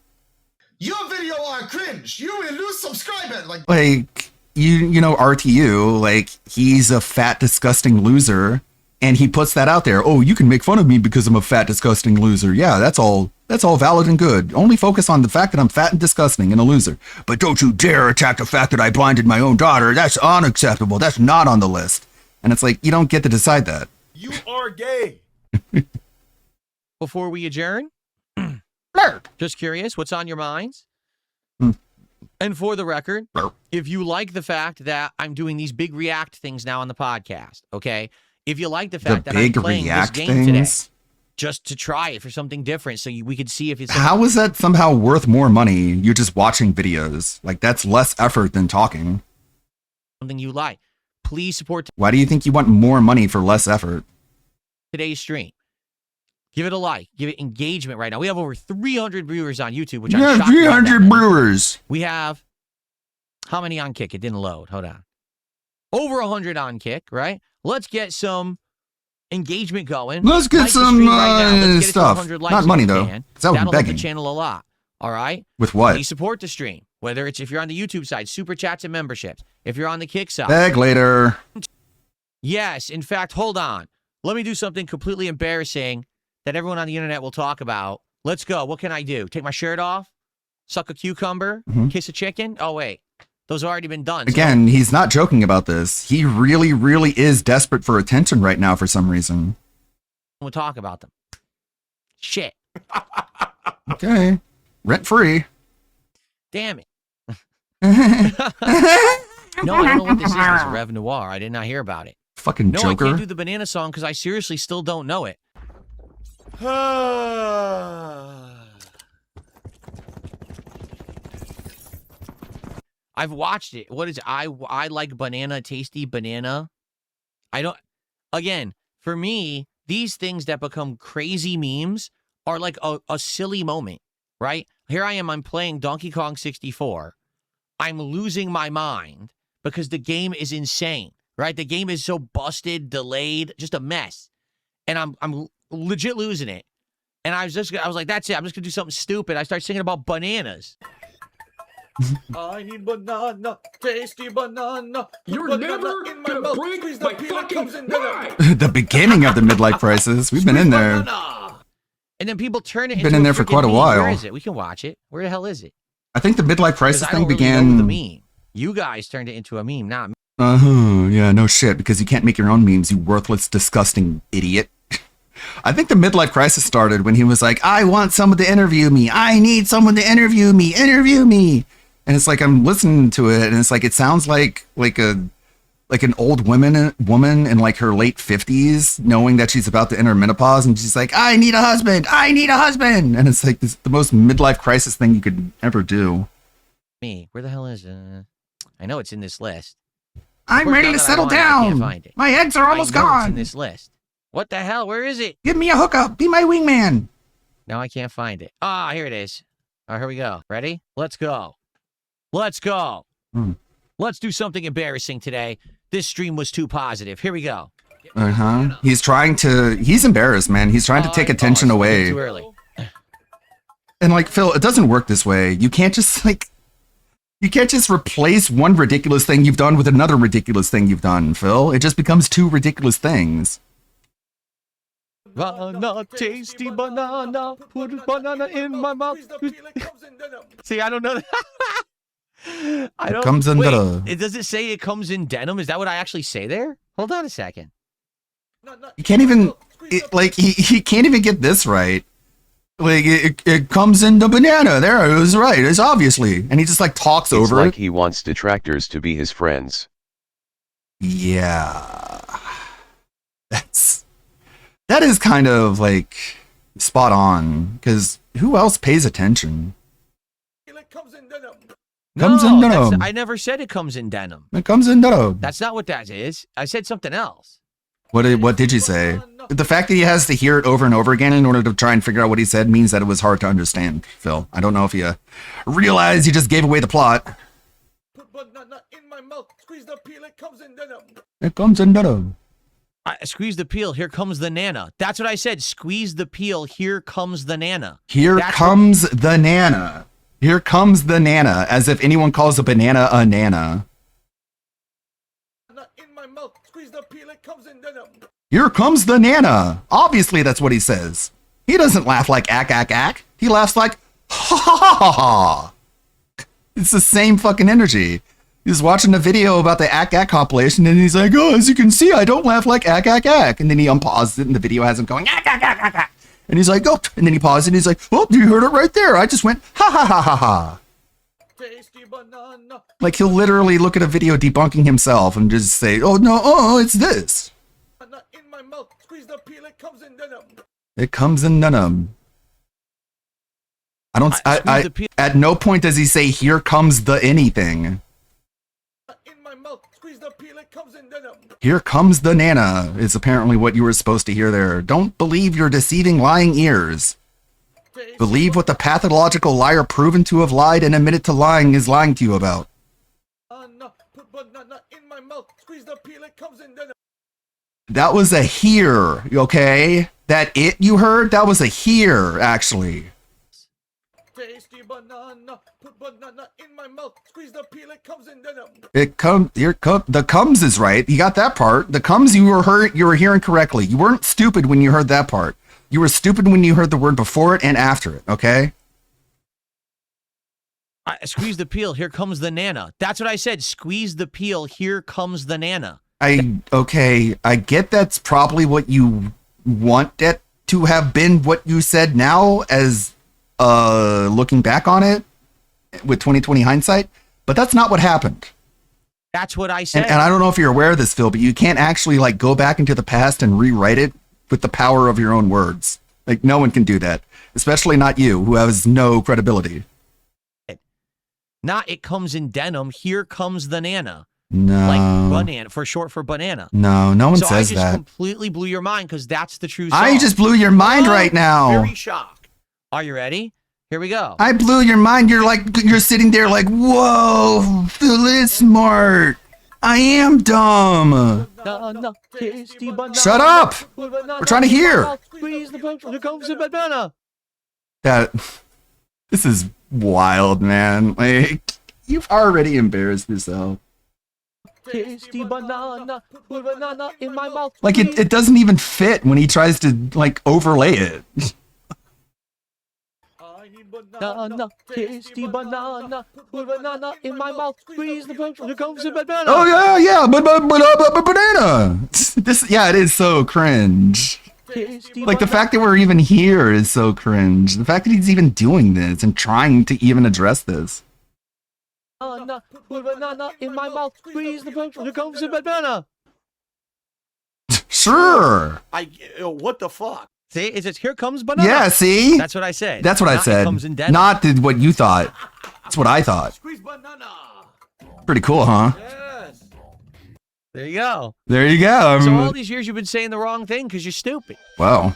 Your video are cringe. You will lose subscribers. Like, you know, RTU, like, he's a fat, disgusting loser, and he puts that out there. Oh, you can make fun of me because I'm a fat, disgusting loser. Yeah, that's all valid and good. Only focus on the fact that I'm fat and disgusting and a loser. But don't you dare attack the fact that I blinded my own daughter. That's unacceptable. That's not on the list. And it's like, you don't get to decide that. You are gay. Before we adjourn, just curious, what's on your minds? And for the record, if you like the fact that I'm doing these big react things now on the podcast, okay? If you like the fact that I'm playing this game today, just to try it for something different, so we could see if it's... How is that somehow worth more money? You're just watching videos. Like, that's less effort than talking. Something you like. Please support Why do you think you want more money for less effort? today's stream. Give it a like. Give it engagement right now. We have over 300 viewers on YouTube, which Yeah, I'm shocked 300 brewers. We have how many on Kick? It didn't load. Hold on. Over 100 on Kick, right? Let's get some engagement going. Let's get Like the some stream right now. Let's get it to stuff. 100 likes Not if money, we though. can. 'Cause that would be That'll help begging. the channel a lot. All right? With what? Please support the stream. Whether it's if you're on the YouTube side, super chats and memberships. If you're on the Kick side. Beg later. Yes. In fact, hold on. Let me do something completely embarrassing that everyone on the internet will talk about. Let's go. What can I do? Take my shirt off? Suck a cucumber? Kiss a chicken? Oh, wait. Those have already been done. Again, he's not joking about this. He really, really is desperate for attention right now for some reason. We'll talk about them. Shit. Okay. Rent free. Damn it. No, I don't know what this is. It's Rev Noir. I did not hear about it. Fucking No, I Joker. can't do the banana song because I seriously still don't know it. I've watched it. What is it? I like banana, tasty banana. I don't. Again, for me, these things that become crazy memes are like a silly moment, right? Here I am. I'm playing Donkey Kong 64. I'm losing my mind because the game is insane, right? The game is so busted, delayed, just a mess, and I'm legit losing it. And I was like, that's it. I'm just gonna do something stupid. I start singing about bananas. I need banana, tasty banana. You're banana never in my gonna mouth. break Squeeze my the peanut fucking comes in there. mind. The beginning of the midlife crisis. We've been in there. And then people turn it into Been in there for freaking quite a meme. while. Where is it? We can watch it. Where the hell is it? I think the midlife 'Cause crisis I thing don't really began. know the meme. You guys turned it into a meme, not me. Yeah, no shit, because you can't make your own memes, you worthless, disgusting idiot. I think the midlife crisis started when he was like, I want someone to interview me. I need someone to interview me. Interview me. And it's like, I'm listening to it, and it's like, it sounds like an old woman in like her late 50s, knowing that she's about to enter menopause, and she's like, I need a husband. I need a husband. And it's like the most midlife crisis thing you could ever do. Me. Where the hell is it? I know it's in this list. I'm Of course, ready now to that I settle want it, I can't down. find it. My eggs are almost I know It's gone. in this list. What the hell? Where is it? Give me a hookup. Be my wingman. Now I can't find it. Ah, here it is. All right, here we go. Ready? Let's go. Let's go. Let's do something embarrassing today. This stream was too positive. Here we go. He's embarrassed, man. He's trying to take attention away. Too early. And like, Phil, it doesn't work this way. You can't just replace one ridiculous thing you've done with another ridiculous thing you've done, Phil. It just becomes two ridiculous things. Banana, tasty banana. Put a banana in my mouth. See, I don't know. I don't. comes in wait, the- Does it say it comes in denim? Is that what I actually say there? Hold on a second. You can't even he can't even get this right. Like it comes in the banana. There, it was right. It's obviously, and he just like talks It's over like it. he wants detractors to be his friends. Yeah, that is kind of like spot on. Because who else pays attention? Comes in denim. Comes in denim. I never said it comes in denim. It comes in denim. That's not what that is. I said something else. What did you say? The fact that he has to hear it over and over again in order to try and figure out what he said means that it was hard to understand, Phil. I don't know if you realized you just gave away the plot. Put banana in my mouth. Squeeze the peel. It comes in denim. It comes in denim. Squeeze the peel. Here comes the nana. That's what I said. Squeeze the peel. Here comes the nana. Here comes the nana. Here comes the nana, as if anyone calls a banana a nana. In my mouth. Squeeze the peel. It comes in denim. Here comes the nana. Obviously, that's what he says. He doesn't laugh like ack. He laughs like ha ha ha ha ha. It's the same fucking energy. He's watching a video about the ack compilation, and he's like, "Oh, as you can see, I don't laugh like ack." And then he unpauses it, and the video has him going ack. And he's like, "Oh," and then he pauses, and he's like, "Oh, you heard it right there. I just went ha ha ha ha ha." Tasty banana. Like he'll literally look at a video debunking himself and just say, "Oh no, it's this." In my mouth. Squeeze the peel. It comes in denim. It comes in denim. I don't. I at no point does he say, "Here comes the anything." In my mouth. Squeeze the peel. It comes in denim. Here comes the nana is apparently what you were supposed to hear there. Don't believe your deceiving, lying ears. Believe what the pathological liar proven to have lied and admitted to lying is lying to you about. Put banana in my mouth. Squeeze the peel. It comes in denim. That was a here, okay? That it you heard, that was a here, actually. Tasty banana. Put banana in my mouth. Squeeze the peel. It comes in denim. The comes is right. You got that part. The comes you were hearing correctly. You weren't stupid when you heard that part. You were stupid when you heard the word before it and after it, okay? Squeeze the peel. Here comes the nana. That's what I said. Squeeze the peel. Here comes the nana. I get that's probably what you want it to have been what you said now as looking back on it with 2020 hindsight, but that's not what happened. That's what I said. And I don't know if you're aware of this, Phil, but you can't actually like go back into the past and rewrite it with the power of your own words. Like no one can do that, especially not you, who has no credibility. Not it comes in denim. Here comes the nana. No. Like banana, for short for banana. No one so says I just that. completely blew your mind because that's the true song. I just blew your mind right now. Very shocked. Are you ready? Here we go. I blew your mind. You're sitting there like, whoa, Phil is smart. I am dumb. Shut up. We're trying to hear. This is wild, man. Like, you've already embarrassed yourself. Tasty banana, put banana in my mouth. Like it doesn't even fit when he tries to like overlay it. Banana, tasty banana, put banana in my mouth. Squeeze the punch. Here comes the banana. Oh yeah, but banana. It is so cringe. Like the fact that we're even here is so cringe. The fact that he's even doing this and trying to even address this. Put banana in my mouth. Squeeze the punch. Here comes the banana. Sure. What the fuck? See, it's here comes banana. Yeah, see? That's what I said. That's what I said. Not what you thought. That's what I thought. Squeeze banana. Pretty cool, huh? Yes. There you go. There you go. So all these years you've been saying the wrong thing because you're stupid. Wow.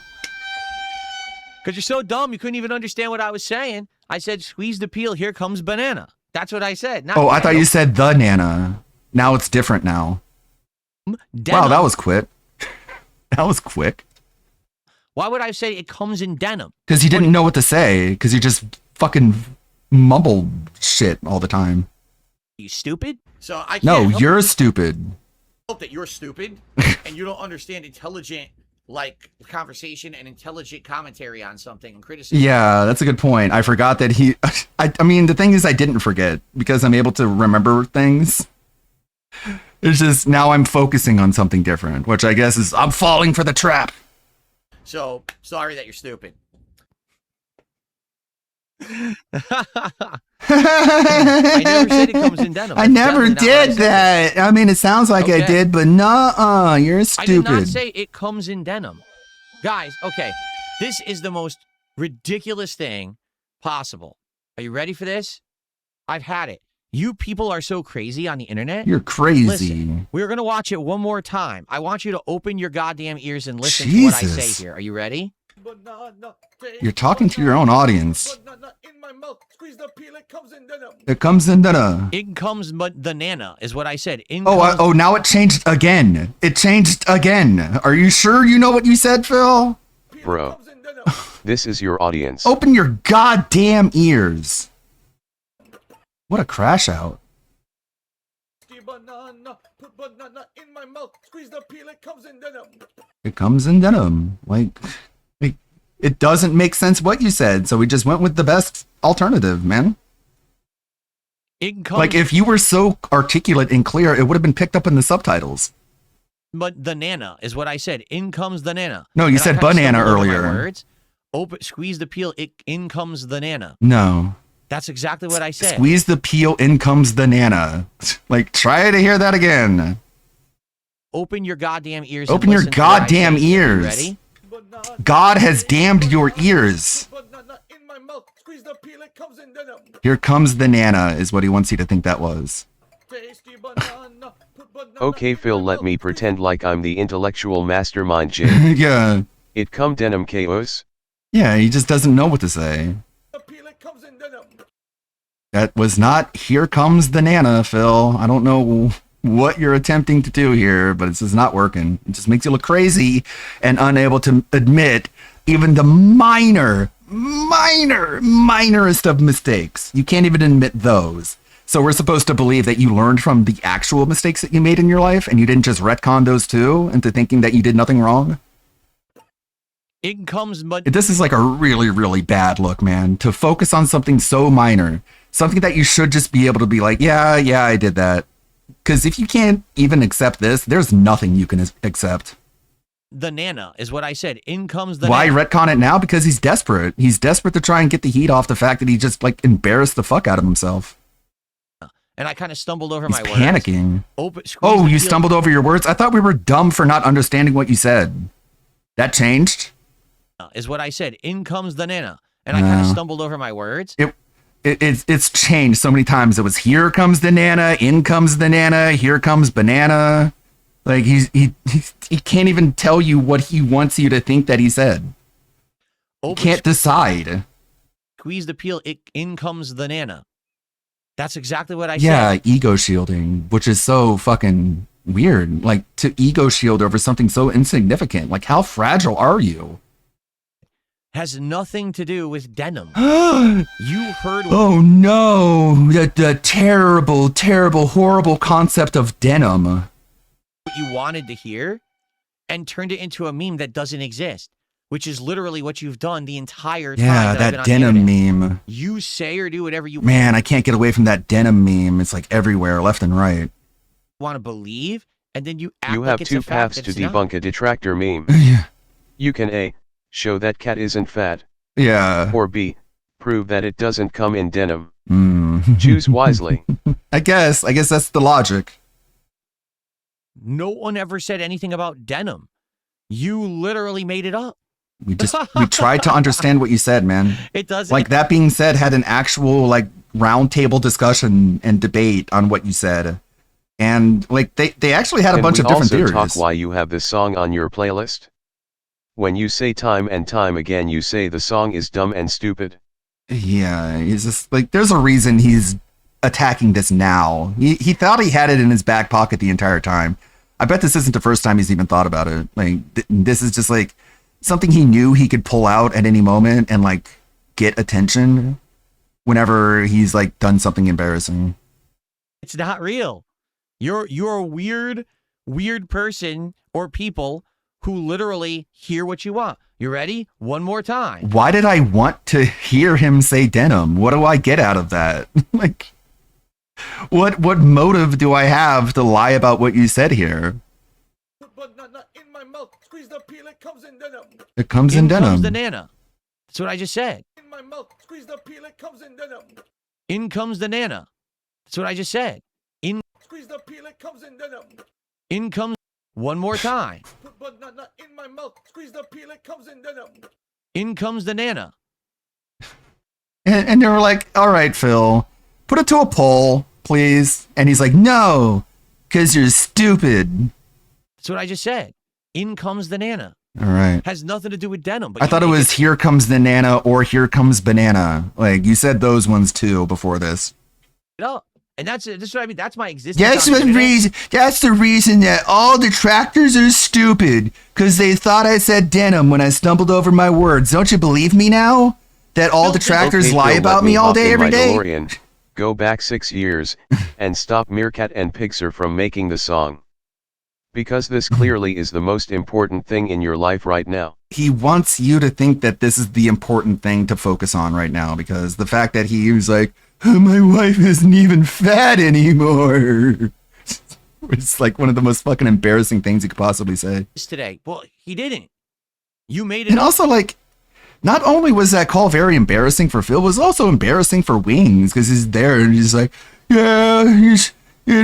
Because you're so dumb you couldn't even understand what I was saying. I said, squeeze the peel, here comes banana. That's what I said. Oh, I thought you said the nana. Now it's different now. Denim. Wow, that was quick. That was quick. Why would I say it comes in denim? Because you didn't know what to say. Because you just fucking mumble shit all the time. You stupid? So I can't No, help you're stupid. that you're stupid and you don't understand intelligent like conversation and intelligent commentary on something and criticism. Yeah, that's a good point. I forgot that he. I mean, the thing is, I didn't forget because I'm able to remember things. It's just now I'm focusing on something different, which I guess is I'm falling for the trap. So sorry that you're stupid. I never said it comes in denim. I never did that. I mean, it sounds like I did, but nah, you're stupid. I did not say it comes in denim. Guys, okay, this is the most ridiculous thing possible. Are you ready for this? I've had it. You people are so crazy on the internet. You're crazy. Listen, we're going to watch it one more time. I want you to open your goddamn ears and listen to what I say here. Are you ready? You're talking to your own audience. In my mouth, squeeze the peel, it comes in denim. It comes in denim. In comes the nana is what I said. Oh, now it changed again. It changed again. Are you sure you know what you said, Phil? Bro, this is your audience. Open your goddamn ears. What a crash out. Banana, put banana in my mouth, squeeze the peel, it comes in denim. It comes in denim. Like, it doesn't make sense what you said, so we just went with the best alternative, man. Like, if you were so articulate and clear, it would have been picked up in the subtitles. But the nana is what I said. In comes the nana. No, you said banana earlier. Words. Open, squeeze the peel. In comes the nana. No. That's exactly what I said. Squeeze the peel. In comes the nana. Like, try to hear that again. Open your goddamn ears. Open your goddamn ears. Ready? God has damned your ears. Here comes the nana is what he wants you to think that was. Okay, Phil, let me pretend like I'm the intellectual mastermind Jin. Yeah. It come denim chaos? Yeah, he just doesn't know what to say. That was not here comes the nana, Phil. I don't know what you're attempting to do here, but it's just not working. It just makes you look crazy and unable to admit even the minorest of mistakes. You can't even admit those. So we're supposed to believe that you learned from the actual mistakes that you made in your life and you didn't just retcon those too into thinking that you did nothing wrong? In comes This is like a really, really bad look, man. To focus on something so minor, something that you should just be able to be like, yeah, I did that. Because if you can't even accept this, there's nothing you can accept. The nana is what I said. In comes the Why nana. retcon it now? Because he's desperate. He's desperate to try and get the heat off the fact that he just like embarrassed the fuck out of himself. And I kind of stumbled over He's my panicking. words. Oh, you stumbled over your words? I thought we were dumb for not understanding what you said. That changed? Is what I said. In comes the nana. And I kind of stumbled over my words. It's changed so many times. It was here comes the nana, in comes the nana, here comes banana. Like he can't even tell you what he wants you to think that he said. He can't decide. Squeeze the peel. In comes the nana. That's exactly what I said. Yeah, ego shielding, which is so fucking weird. Like to ego shield over something so insignificant. Like how fragile are you? Has nothing to do with denim. You heard. Oh no, the terrible, terrible, horrible concept of denim. What you wanted to hear and turned it into a meme that doesn't exist, which is literally what you've done the entire time. Yeah, that denim meme. You say or do whatever you Man, I can't get away from that denim meme. It's like everywhere, left and right. want to believe, and then you act You like have it's two a fact paths that to it's not. debunk a detractor meme. You can A. Show that cat isn't fat. Yeah. Or B. Prove that it doesn't come in denim. Choose wisely. I guess that's the logic. No one ever said anything about denim. You literally made it up. We tried to understand what you said, man. It doesn't. Like that being said, had an actual like roundtable discussion and debate on what you said. And like they actually had a bunch of different theories. Talk why you have this song on your playlist? When you say time and time again you say the song is dumb and stupid. Yeah, he's just like there's a reason he's attacking this now. He thought he had it in his back pocket the entire time. I bet this isn't the first time he's even thought about it. Like this is just like something he knew he could pull out at any moment and like get attention whenever he's like done something embarrassing. It's not real. You're a weird person or people who literally hear what you want. You ready? One more time. Why did I want to hear him say denim? What do I get out of that? Like, what motive do I have to lie about what you said here? Put banana in my mouth, squeeze the peel, it comes in denim. It comes in denim. Comes the nana. That's what I just said. In my mouth, squeeze the peel, it comes in denim. In comes the nana. That's what I just said. In Squeeze the peel, it comes in denim. in comes one more time. Put banana in my mouth, squeeze the peel, it comes in denim. In comes the nana. And they were like, all right, Phil, put it to a poll, please. And he's like, no, because you're stupid. That's what I just said. In comes the nana. All right. Has nothing to do with denim. But I you thought it make was here comes the nana or here comes banana. Like, you said those ones too before this. it up. And that's what I mean. That's my existence. That's on the the internet. reason. That's the reason that all detractors are stupid, because they thought I said denim when I stumbled over my words. Don't you believe me now? That all detractors Okay, lie Phil, about let me all hop day, in every my day. DeLorean, go back 6 years, and stop Meerkat and Pixar from making the song. Because this clearly is the most important thing in your life right now. He wants you to think that this is the important thing to focus on right now, because the fact that he was like, oh, my wife isn't even fat anymore. It's like one of the most fucking embarrassing things you could possibly say. Today. Well, he didn't. You made it And up. also, like, not only was that call very embarrassing for Phil, it was also embarrassing for Wings, because he's there and he's like, yeah, it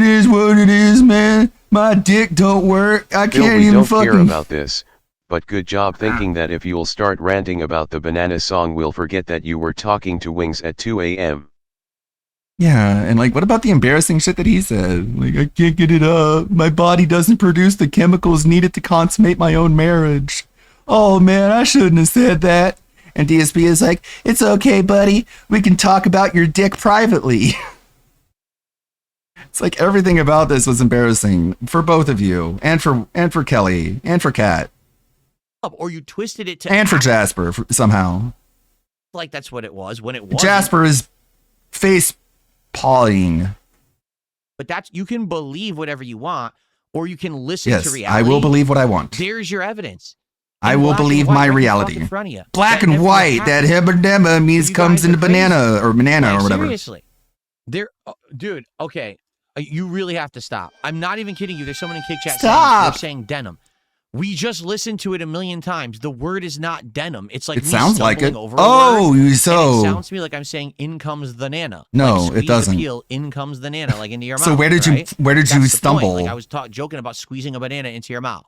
is what it is, man. My dick don't work. I Phil, can't we even don't fucking... care about this, but good job thinking that if you'll start ranting about the banana song we'll forget that you were talking to Wings at 2 a.m. Yeah, and like, what about the embarrassing shit that he said? Like, I can't get it up. My body doesn't produce the chemicals needed to consummate my own marriage. Oh man, I shouldn't have said that. And DSP is like, it's okay, buddy. We can talk about your dick privately. It's like everything about this was embarrassing for both of you, and for Kelly, and for Kat, Or you twisted it to and for act Jasper somehow. like that's what it was when it was. Jasper is face pawing. But that's, you can believe whatever you want, or you can listen to Yes, reality. I will believe what I want. There's your evidence. I In will black and believe white, my right in reality. front of you. Black That and never white. That happened. hebba means You comes guys into are crazy. banana or banana Like, or whatever. Seriously. There, dude, okay. You really have to stop. I'm not even kidding you. There's someone in Kick Chat Stop. saying denim. We just listened to it a million times. The word is not denim. It's like It me sounds like stumbling it. over Oh, a word, you and so. it sounds to me like I'm saying "in comes the nana." No, Like, it squeeze the doesn't. peel, in comes the nana, like into your mouth. So where did you right? you That's the point. stumble? Like I was joking about squeezing a banana into your mouth.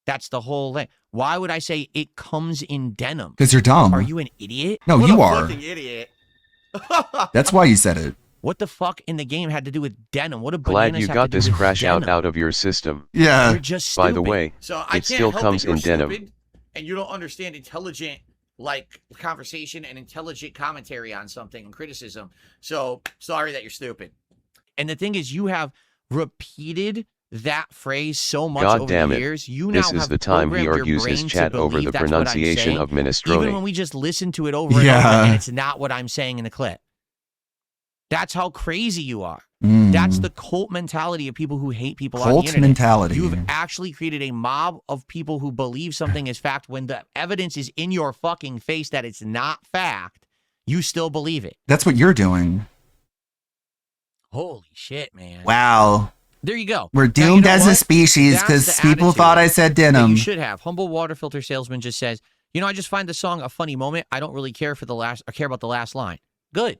That's the whole thing. Why would I say it comes in denim? Because you're dumb. Are you an idiot? No, What you a are. fucking idiot. That's why you said it. What the fuck in the game had to do with denim? What a Glad bananas you have got to do this with crash denim? out of your system. Yeah. You're just By the stupid. way, So I it can't still help comes that you're in denim. stupid and you don't understand intelligent like conversation and intelligent commentary on something and criticism. So sorry that you're stupid. And the thing is, you have repeated that phrase so much God over damn the it. years. You This now is have the time he programmed your argues his brain to chat over believe the that's what I'm pronunciation saying, of even minestrone. when we just listen to it over and over, Yeah. and it's not what I'm saying in the clip. That's how crazy you are. Mm. That's the cult mentality of people who hate people on the Cult internet. mentality. You've actually created a mob of people who believe something is fact when the evidence is in your fucking face that it's not fact. You still believe it. That's what you're doing. Holy shit, man. Wow. There you go. We're Now, you doomed know as a what? species That's because the people attitude thought I said that denim. You should have. Humble water filter salesman just says, you know, I just find the song a funny moment. I don't really care about the last line. Good.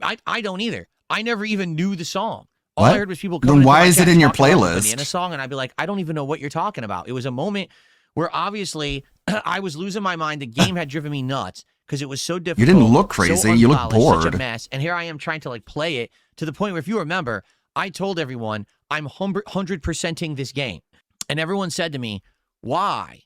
I don't either. I never even knew the song. All What? I heard was people Then coming into why my is it chat in your talking about the playlist? banana song, and I'd be like, I don't even know what you're talking about. It was a moment where obviously I was losing my mind. The game had driven me nuts because it was so difficult. didn't look so crazy. You looked unpolished, Such a bored. mess. And here I am trying to like play it to the point where, if you remember, I told everyone I'm 100%ing this game, and everyone said to me, "Why?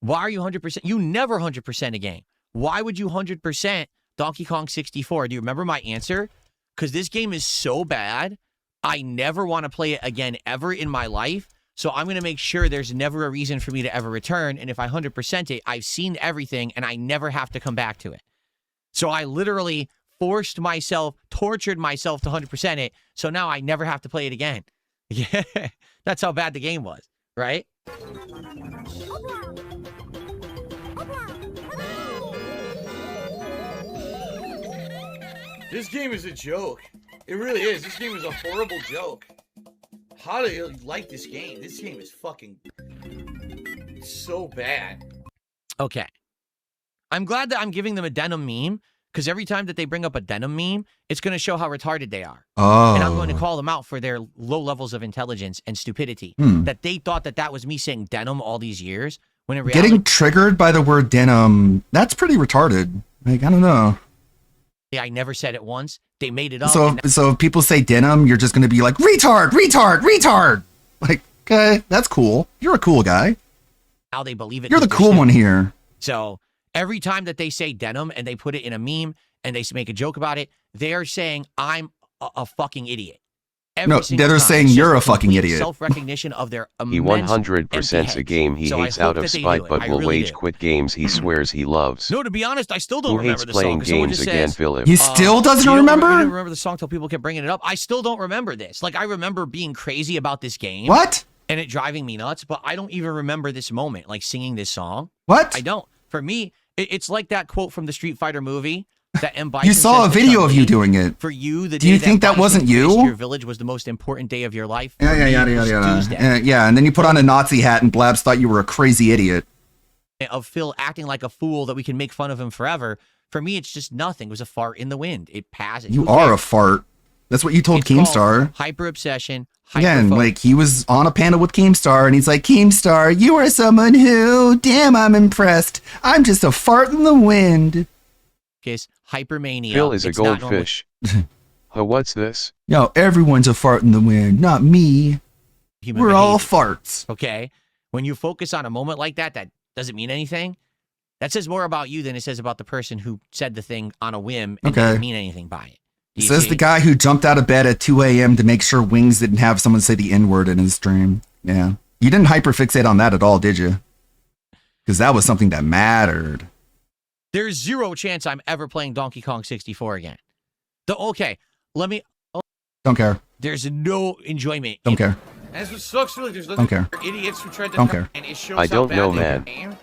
Why are you 100%? You never 100% a game. Why would you 100% Donkey Kong 64?" Do you remember my answer? Because this game is so bad, I never want to play it again ever in my life. So I'm going to make sure there's never a reason for me to ever return. And if I 100% it, I've seen everything and I never have to come back to it. So I literally forced myself, tortured myself to 100% it. So now I never have to play it again. Yeah, that's how bad the game was, right? This game is a joke. It really is. This game is a horrible joke. How do you like this game? This game is fucking so bad. Okay. I'm glad that I'm giving them a denim meme, because every time that they bring up a denim meme, it's going to show how retarded they are. Oh. And I'm going to call them out for their low levels of intelligence and stupidity. That they thought that that was me saying denim all these years, when in reality... Getting triggered by the word denim, that's pretty retarded. Like, I don't know. I never said it once. They made it up. So if people say denim, you're just going to be like, retard, retard, retard. Like, okay, that's cool. You're a cool guy. Now they believe it. You're the cool one here. So every time that they say denim and they put it in a meme and they make a joke about it, they're saying I'm a fucking idiot. No, they're saying you're a fucking idiot. Self-recognition of their He immense 100% a game he hates out of spite but will wage quit games he swears he loves. No, to be honest, I still don't Who remember hates the playing song. Someone games just again, says, Philip? He still doesn't remember? You don't remember the song till people kept bringing it up. I still don't remember this. Like, I remember being crazy about this game. What? And it driving me nuts, but I don't even remember this moment, like singing this song. What? I don't. For me, it's like that quote from the Street Fighter movie that M. Bison You saw a says to video of you Chun-Li. doing it. For you, the Do you day think that Bison wasn't faced you? Your village was the most important day of your life. Yeah, For yeah, me, yada, it was yada, Tuesday. yada. Yeah, and then you put on a Nazi hat and Blabs thought you were a crazy idiot. Of Phil acting like a fool that we can make fun of him forever. For me, it's just nothing. It was a fart in the wind. It passes. You are a fart. That's what you told Keemstar. Hyper obsession. Again, like he was on a panel with Keemstar and he's like, Keemstar, you are someone who, damn, I'm impressed. I'm just a fart in the wind. Hypermania. Phil is a It's not normal. goldfish. Huh, what's this? No, everyone's a fart in the wind, not me. Human We're all behavior. farts. Okay? When you focus on a moment like that, that doesn't mean anything. That says more about you than it says about the person who said the thing on a whim and Okay. didn't mean anything by it. Do you Says see? the guy who jumped out of bed at 2 a.m. to make sure Wings didn't have someone say the N-word in his dream. Yeah. You didn't hyperfixate on that at all, did you? Because that was something that mattered. There's zero chance I'm ever playing Donkey Kong 64 again. Don't care. There's no enjoyment. Don't care. That's what sucks, really. There's Don't care. idiots who tried to Don't care. and it shows I how don't bad know, they man. game.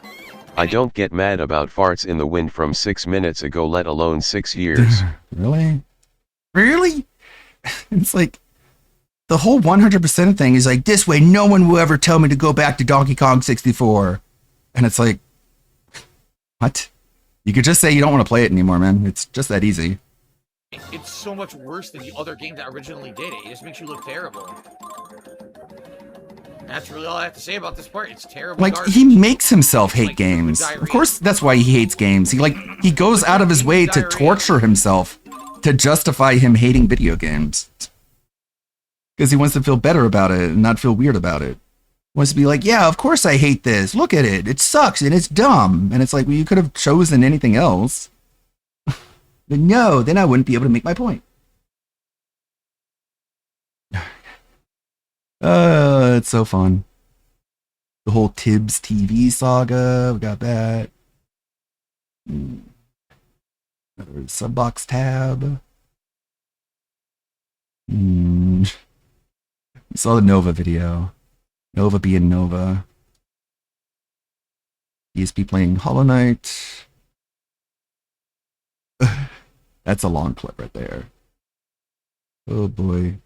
I don't get mad about farts in the wind from 6 minutes ago, let alone 6 years. Really? Really? It's like the whole 100% thing is like, this way no one will ever tell me to go back to Donkey Kong 64. And it's like, what? You could just say you don't want to play it anymore, man. It's just that easy. It's so much worse than the other game that originally did it. It just makes you look terrible. That's really all I have to say about this part. It's terrible. Like, garbage. he makes himself hate Like, games. diarrhea. Of course, that's why he hates games. He goes out of his way to torture himself to justify him hating video games. Because he wants to feel better about it and not feel weird about it. Wants to be like, yeah, of course I hate this. Look at it. It sucks and it's dumb. And it's like, well, you could have chosen anything else. But no, then I wouldn't be able to make my point. It's so fun. The whole Tibbs TV saga, we got that. Another Subbox tab. You saw the Nova video. Nova being Nova. ESP playing Hollow Knight. That's a long clip right there. Oh boy.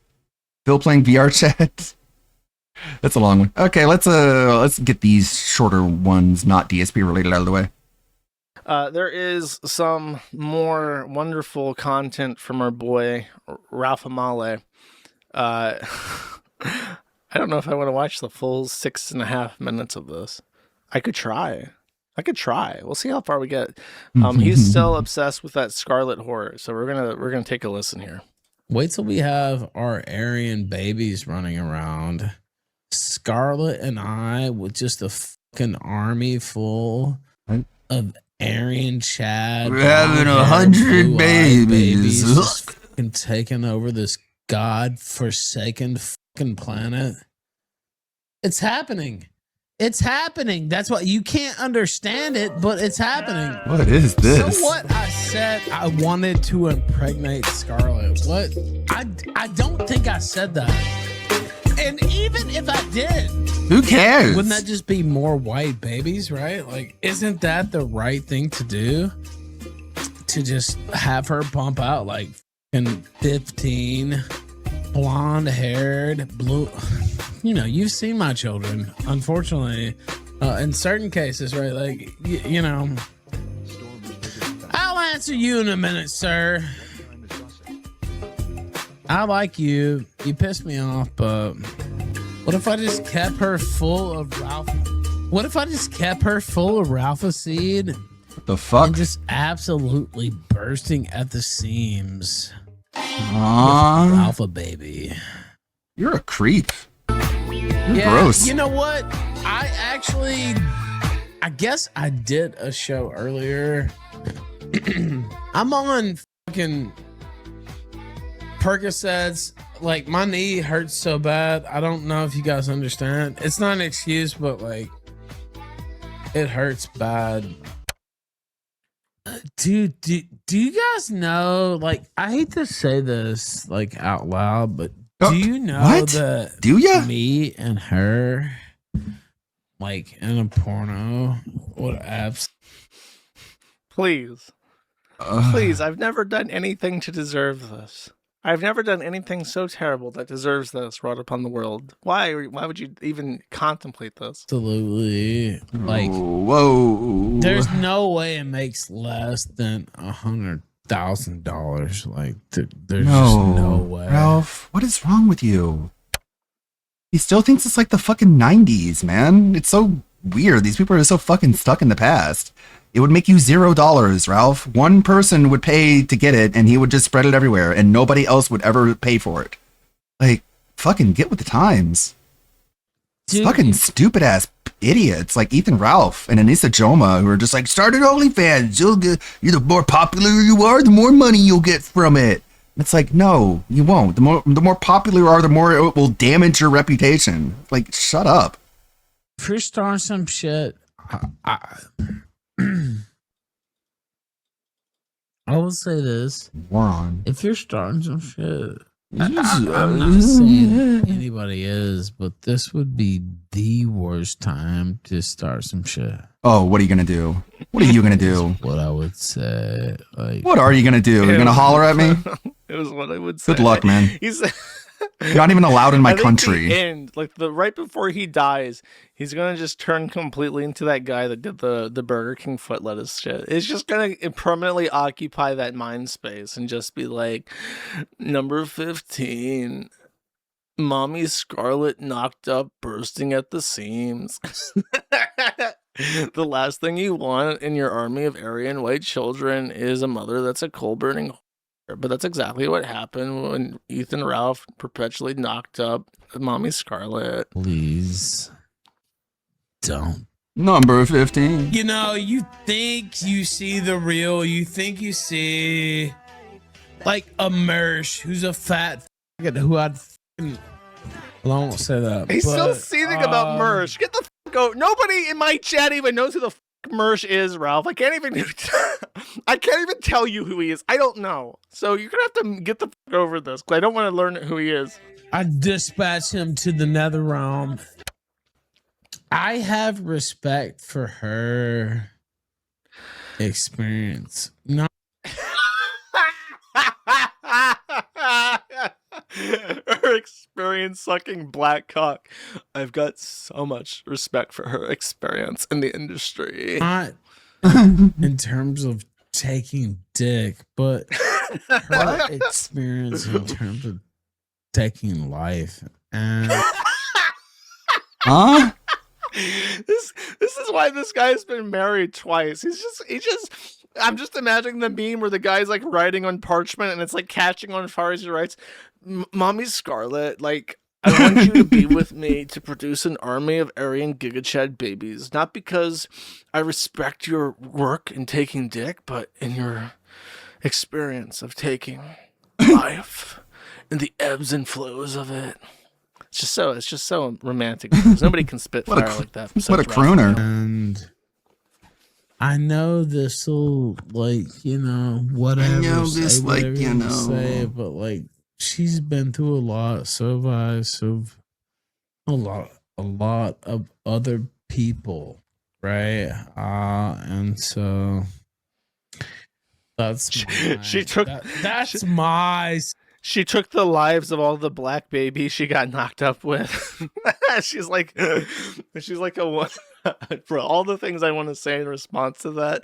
Phil playing VR chat. That's a long one. Okay, let's get these shorter ones, not DSP related, out of the way. There is some more wonderful content from our boy Ralph Amale. I don't know if I want to watch the full 6.5 minutes of this. I could try. We'll see how far we get. He's still obsessed with that Scarlet horror, so we're gonna take a listen here. Wait till we have our Aryan babies running around. Scarlet and I with just a fucking army full of Aryan Chad. We're having 100 babies. Just fucking taking over this godforsaken fucking planet. It's happening. It's happening. That's what you can't understand it, but it's happening. What is this? So what? I said I wanted to impregnate Scarlet. What? I don't think I said that. And even even if I did, Who cares? wouldn't that just be more white babies, right? Like, isn't that the right thing to do? To just have her pump out like fucking 15 blonde-haired, blue. You know, you've seen my children. Unfortunately, in certain cases, right? Like, you know, I'll answer you in a minute, sir. I like you. You pissed me off, but what if I just kept her full of Ralph? What if I just kept her full of Ralpha seed? What the fuck? And just absolutely bursting at the seams. Aww. Alpha baby. You're a creep. You're Yeah, gross. you know what? I guess I did a show earlier. I'm on fucking Percocets. Like, my knee hurts so bad. I don't know if you guys understand. It's not an excuse, but like, it hurts bad. Dude, do you guys know, like, I hate to say this like out loud, but do you know what? that Do ya? me and her, like, in a porno would abs? Please. Please, I've never done anything to deserve this. I've never done anything so terrible that deserves this brought upon the world. Why would you even contemplate this? Absolutely. Like, whoa. There's no way it makes less than $100,000. Like, there's just no way. Ralph, what is wrong with you? He still thinks it's like the fucking 90s, man. It's so weird. These people are so fucking stuck in the past. It would make you $0, Ralph. One person would pay to get it, and he would just spread it everywhere, and nobody else would ever pay for it. Like, fucking get with the times. Dude. Fucking stupid ass idiots like Ethan Ralph and Anissa Joma who are just like, start an OnlyFans. You're the more popular you are, the more money you'll get from it. It's like, no, you won't. The more popular you are, the more it will damage your reputation. Like, shut up. If you're starting some shit, I will say this. Moron. If you're starting some shit, I'm not saying anybody is, but this would be the worst time to start some shit. Oh, what are you gonna do? What are you gonna do? What I would say. Like, What are you gonna do? You're gonna holler at me? It was what I would say. Good luck, man. He's You're not even allowed in my I think country. The end, like right before he dies, he's gonna just turn completely into that guy that did the Burger King foot lettuce shit. It's just gonna permanently occupy that mind space and just be like, number 15, Mommy Scarlet knocked up, bursting at the seams. The last thing you want in your army of Aryan white children is a mother that's a coal-burning. But that's exactly what happened when Ethan Ralph perpetually knocked up Mommy Scarlet. Please don't. Number 15. You know, you think you see the real, you think you see like a Mersh who's a fat who I'd fucking, well, I won't say that. He's still but, seething about Mersh. Get the fuck out. Nobody in my chat even knows who the fuck Mersh is, Ralph. I can't even tell you who he is. I don't know. So you're gonna have to get the fuck over this, because I don't want to learn who he is. I dispatch him to the nether realm. I have respect for her experience. No. Her experience sucking black cock. I've got so much respect for her experience in the industry. Not in terms of taking dick, but her experience in terms of taking life. And huh? This is why this guy's been married twice. He just I'm just imagining the meme where the guy's like writing on parchment and it's like catching on fire as he writes, Mommy Scarlet, like, I want you to be with me to produce an army of Aryan Giga Chad babies, not because I respect your work in taking dick, but in your experience of taking life and the ebbs and flows of it. It's just so romantic. Nobody can spit fire like that. What a crooner. And I know this will, like, you know, whatever. I know this, say like, whatever you know. say, but like, she's been through a lot. So have I. So have a lot of other people, right? And so that's She took that's my. She took the lives of all the black babies she got knocked up with. she's like a one. For all the things I want to say in response to that,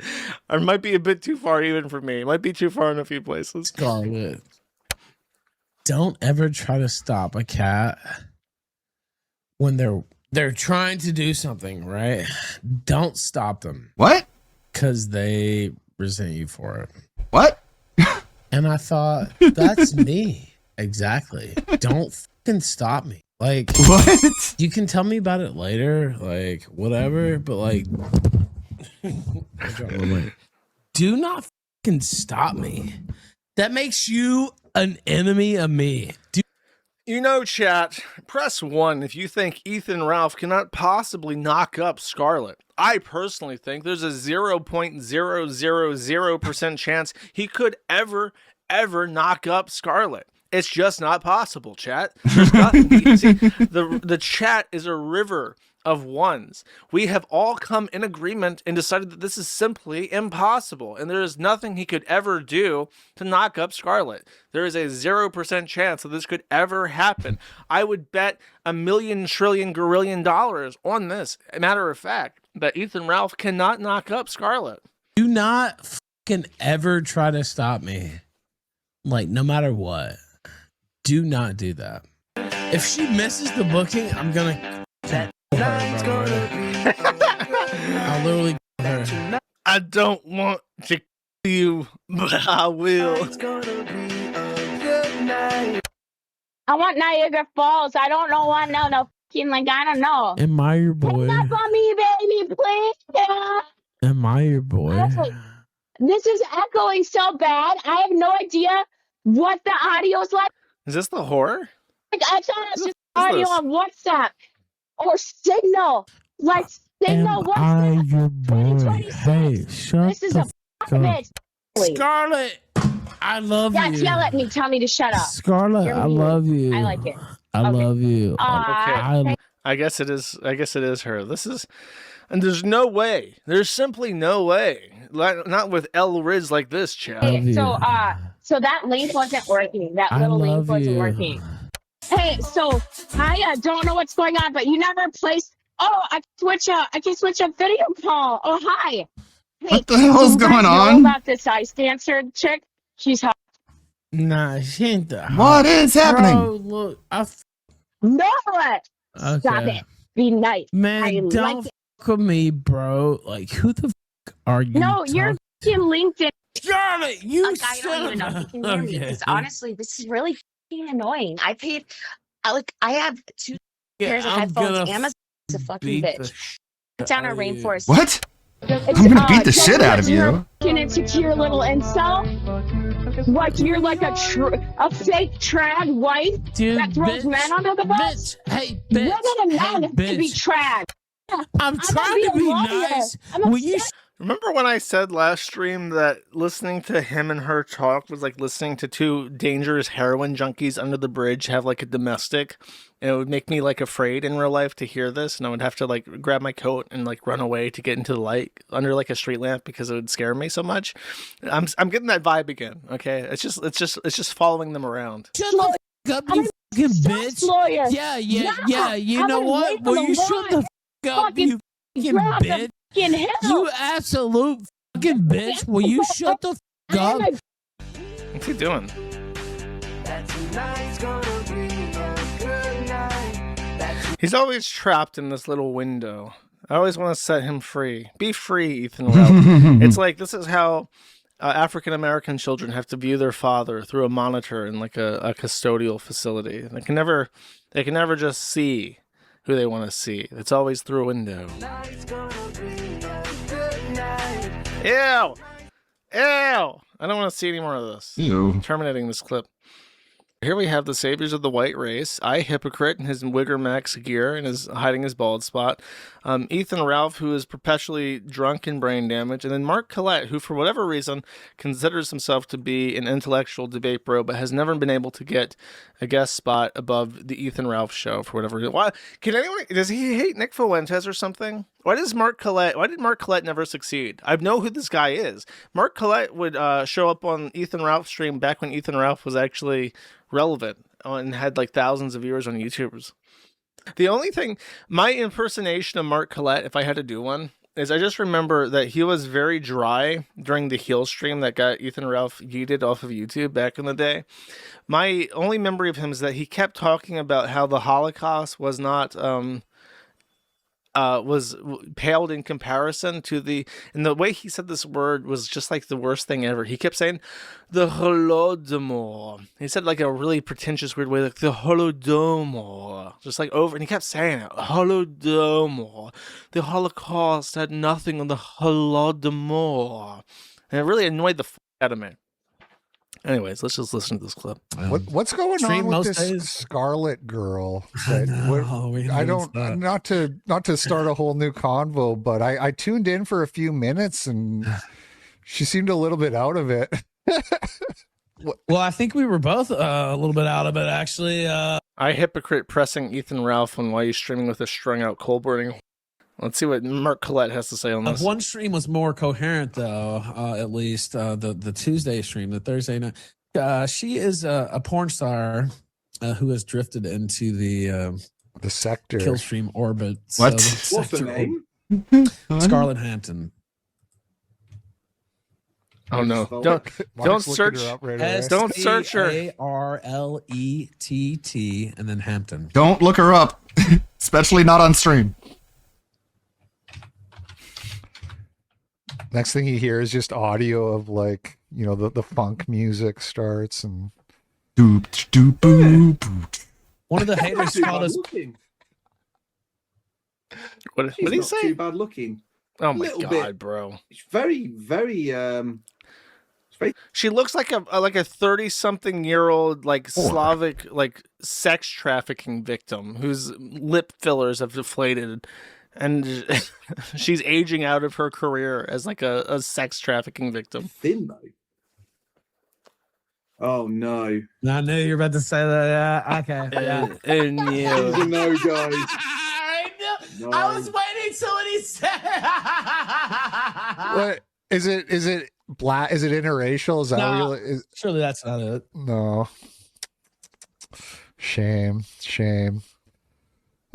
it might be a bit too far even for me. It might be too far in a few places. Scarlet, don't ever try to stop a cat when they're trying to do something, right? Don't stop them. What? Because they resent you for it. What? And I thought, that's me. Exactly. Don't fucking stop me. Like, what? You can tell me about it later, like, whatever, but like, do not fucking stop me. That makes you an enemy of me. You know, chat, press 1 if you think Ethan Ralph cannot possibly knock up Scarlet. I personally think there's a 0.000% chance he could ever knock up Scarlet. It's just not possible, chat. There's nothing. See, the chat is a river of ones. We have all come in agreement and decided that this is simply impossible, and there is nothing he could ever do to knock up Scarlet. There is a 0% chance that this could ever happen. I would bet $1 million trillion gorillion on this. Matter of fact, that Ethan Ralph cannot knock up Scarlet. Do not fucking ever try to stop me. Like, no matter what. Do not do that. If she misses the booking, I'm gonna kill her, bro. I'll literally kill her. I don't want to kill you, but I will. I want Niagara Falls. I don't know what no fucking like I don't know. Am I your boy? Hang up on me, baby, please. Am I your boy? Honestly, this is echoing so bad. I have no idea what the audio's like. Is this the horror? Like, I thought it was just audio on WhatsApp or Signal. Like Signal. Am I your boy? Hey, shut This is the a fuck up. bitch. Scarlet, I love you. Yell at me. Tell me to shut up. Scarlet, I love you. I like it. I love you. Okay. I guess it is her. And there's no way. There's simply no way. Not with L Riz like this, chat. Hey, so that link wasn't working. That little link wasn't working. Hey, so I don't know what's going on, but you never placed. Oh, I can switch a video call. Oh, hi. Hey, What the hell's do you guys going know on? about this ice dancer chick? She's hot. Nah, she ain't the. What is happening? Bro, look, No, what? Stop Okay. it. Be nice. Man, I don't like it. fuck with me, bro. Like, who the fuck are you? No, you're in LinkedIn. Scarlet, you Like, I don't even know if you can hear me because honestly, this is really fucking annoying. I have 2 pairs of headphones. Amazon's a fucking bitch. Down our rainforest. What? I'm gonna beat the shit out of you. Fucking insecure little incel. Like you're like a fake trad wife Dude, that throws men under the bus. Hey, bitch. Women and men Hey, to be bitch. trad. I'm trying to be nice. Will you Remember when I said last stream that listening to him and her talk was like listening to 2 dangerous heroin junkies under the bridge have like a domestic, and it would make me like afraid in real life to hear this, and I would have to like grab my coat and like run away to get into the light under like a street lamp because it would scare me so much. I'm getting that vibe again. Okay, it's just following them around. shut the fuck up, you fucking bitch? Lawyer. Yeah. You know what? Will you shut the fuck up, you fucking Grab the bitch? fucking hill. You absolute fucking bitch. Will you shut the fuck up? What's he doing? He's always trapped in this little window. I always want to set him free. Be free, Ethan Ralph. It's like this is how African American children have to view their father through a monitor in like a custodial facility. They can never just see who they want to see. It's always through a window. Ew! I don't want to see any more of this. Ew. I'm terminating this clip. Here we have the saviors of the white race. I, Hypocrite, in his Wigger Max gear and is hiding his bald spot. Ethan Ralph, who is perpetually drunk and brain damaged. And then Mark Collette, who for whatever reason considers himself to be an intellectual debate bro, but has never been able to get a guest spot above the Ethan Ralph show for whatever reason. Why, does he hate Nick Fuentes or something? Why did Mark Collette never succeed? I know who this guy is. Mark Collette would show up on Ethan Ralph's stream back when Ethan Ralph was actually relevant and had like thousands of viewers on YouTubers. The only thing, my impersonation of Mark Collette, if I had to do one, is I just remember that he was very dry during the heel stream that got Ethan Ralph yeeted off of YouTube back in the day. My only memory of him is that he kept talking about how the Holocaust was not was paled in comparison to and the way he said this word was just like the worst thing ever. He kept saying the Holodomor. He said like a really pretentious weird way, like the Holodomor, just like over, and he kept saying it, Holodomor. The Holocaust had nothing on the Holodomor, and it really annoyed the fuck out of me. Anyways, let's just listen to this clip. What's going on with this Scarlet girl? I don't, not to start a whole new convo, but I tuned in for a few minutes and she seemed a little bit out of it. Well, I think we were both a little bit out of it, actually. I, Hypocrite, pressing Ethan Ralph on why he's streaming with a strung out coal burning. Let's see what Mark Collette has to say on this. One stream was more coherent, though, at least the Tuesday stream, the Thursday night. She is a porn star who has drifted into the sector kill stream orbit. What? So What's the name? Scarlett Hampton. Oh no! Don't search. Don't search her. Scarlett and then Hampton. Don't look her up, especially not on stream. Next thing you hear is just audio of like, you know, the funk music starts and One of the haters called us. What did he say? Too bad looking. Oh my Little god, bit. bro! It's very. She looks like a 30-something-year-old like Slavic like sex trafficking victim whose lip fillers have deflated, and she's aging out of her career as like a sex trafficking victim. Thin though. Oh no! I knew you were about to say that. Yeah. Okay. Yeah. She's a no, guys. No. I was waiting till what he said. what is it? Is it black? Is it interracial? Is that No, real? surely that's not it. No. Shame.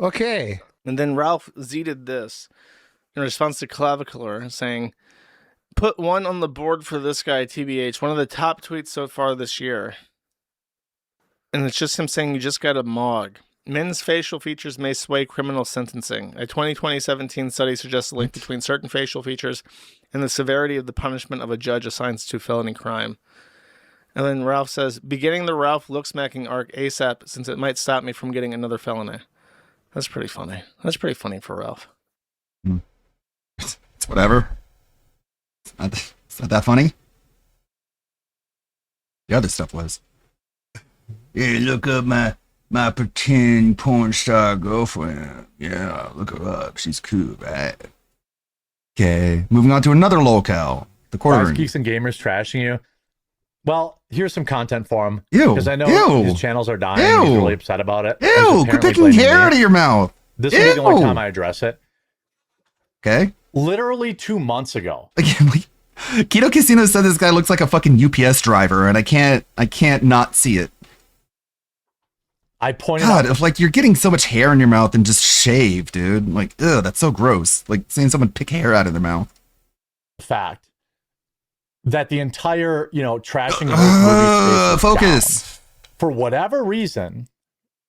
Okay. And then Ralph zeeted this in response to Clavicular, saying, "Put one on the board for this guy, TBH. One of the top tweets so far this year." And it's just him saying, "You just got a mog. Men's facial features may sway criminal sentencing. A 2017 study suggests a link between certain facial features and the severity of the punishment of a judge assigns to felony crime." And then Ralph says, "Beginning the Ralph look-smacking arc ASAP since it might stop me from getting another felony." That's pretty funny. That's pretty funny for Ralph. It's whatever. It's not that funny. The other stuff was. Yeah, look up my pretend porn star girlfriend. Yeah, look her up. She's cool, right? Okay, moving on to another locale. The quarter. Geeks and Gamers trashing you. Well, here's some content for him. Ew. Because I know Ew. his channels are dying. Ew. He's really upset about it. Ew, He's quit apparently taking blaming hair me. out of your mouth. This will be the only Ew. time I address it. Okay. Literally 2 months ago. Keto Casino said this guy looks like a fucking UPS driver, and I can't not see it. I pointed God, out. if like you're getting so much hair in your mouth and just shave, dude. Like, ugh, that's so gross. Like seeing someone pick hair out of their mouth. Fact that the entire, trashing of this movie space focus. Down. For whatever reason,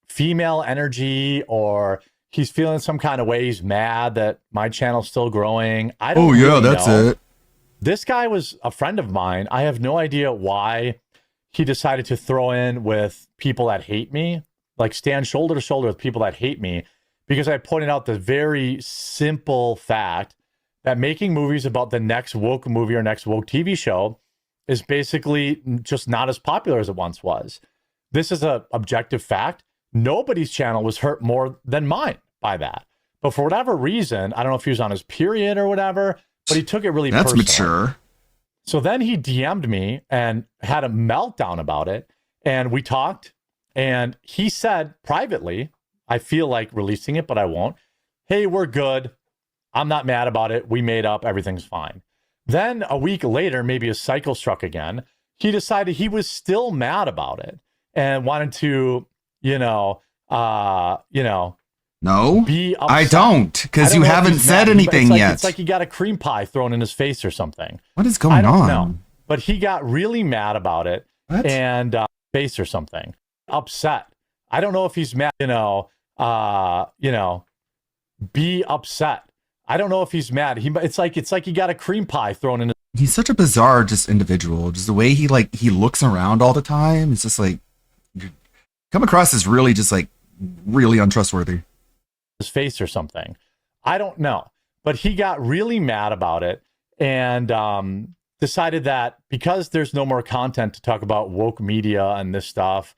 female energy, or he's feeling some kind of way. He's mad that my channel's still growing. I don't really know. it. This guy was a friend of mine. I have no idea why he decided to throw in with people that hate me, like stand shoulder to shoulder with people that hate me, because I pointed out the very simple fact that making movies about the next woke movie or next woke TV show is basically just not as popular as it once was. this is a objective fact. Nobody's channel was hurt more than mine by that. But for whatever reason, I don't know if he was on his period or whatever, but he took it really That's personal. mature. So then he DM'd me and had a meltdown about it. And we talked, and he said privately, I feel like releasing it, but I won't. Hey, we're good. I'm not mad about it. We made up. Everything's fine. Then a week later, maybe a cycle struck again. He decided he was still mad about it and wanted to, No, be upset. I don't, because I you don't know if haven't he's said mad. anything yet. It's like he got a cream pie thrown in his face or something. What is going I don't on? know. But he got really mad about it and face or something. Upset. I don't know if he's mad, be upset. I don't know if he's mad. It's like he got a cream pie thrown in his He's such a bizarre just individual. Just the way he looks around all the time. It's just like you come across as really just like really untrustworthy. face or something. I don't know. But he got really mad about it and decided that because there's no more content to talk about woke media and this stuff,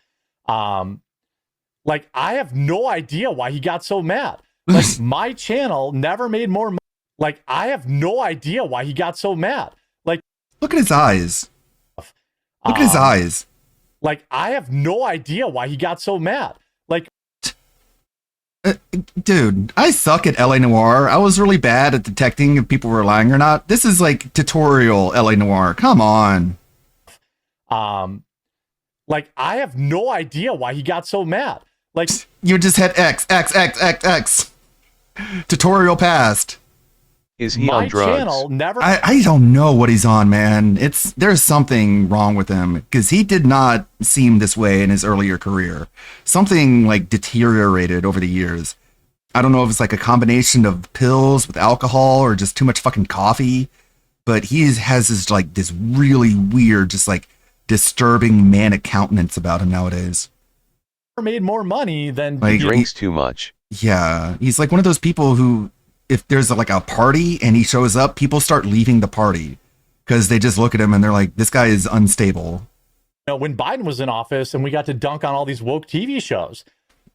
like I have no idea why he got so mad. Like my channel never made more money. Like I have no idea why he got so mad. Like look at his eyes. Look at his eyes. Like I have no idea why he got so mad. Like dude, I suck at LA Noire. I was really bad at detecting if people were lying or not. This is like tutorial LA Noire. Come on. Like I have no idea why he got so mad. Like you just hit X. Tutorial passed. Is he on drugs? Channel never. I don't know what he's on, man. There's something wrong with him because he did not seem this way in his earlier career. Something like deteriorated over the years. I don't know if it's like a combination of pills with alcohol or just too much fucking coffee, but he has this really weird, just like disturbing manic countenance about him nowadays. Made more money than he drinks too much. Yeah, he's like one of those people who, if there's like a party and he shows up, people start leaving the party because they just look at him and they're like, this guy is unstable. When Biden was in office and we got to dunk on all these woke TV shows,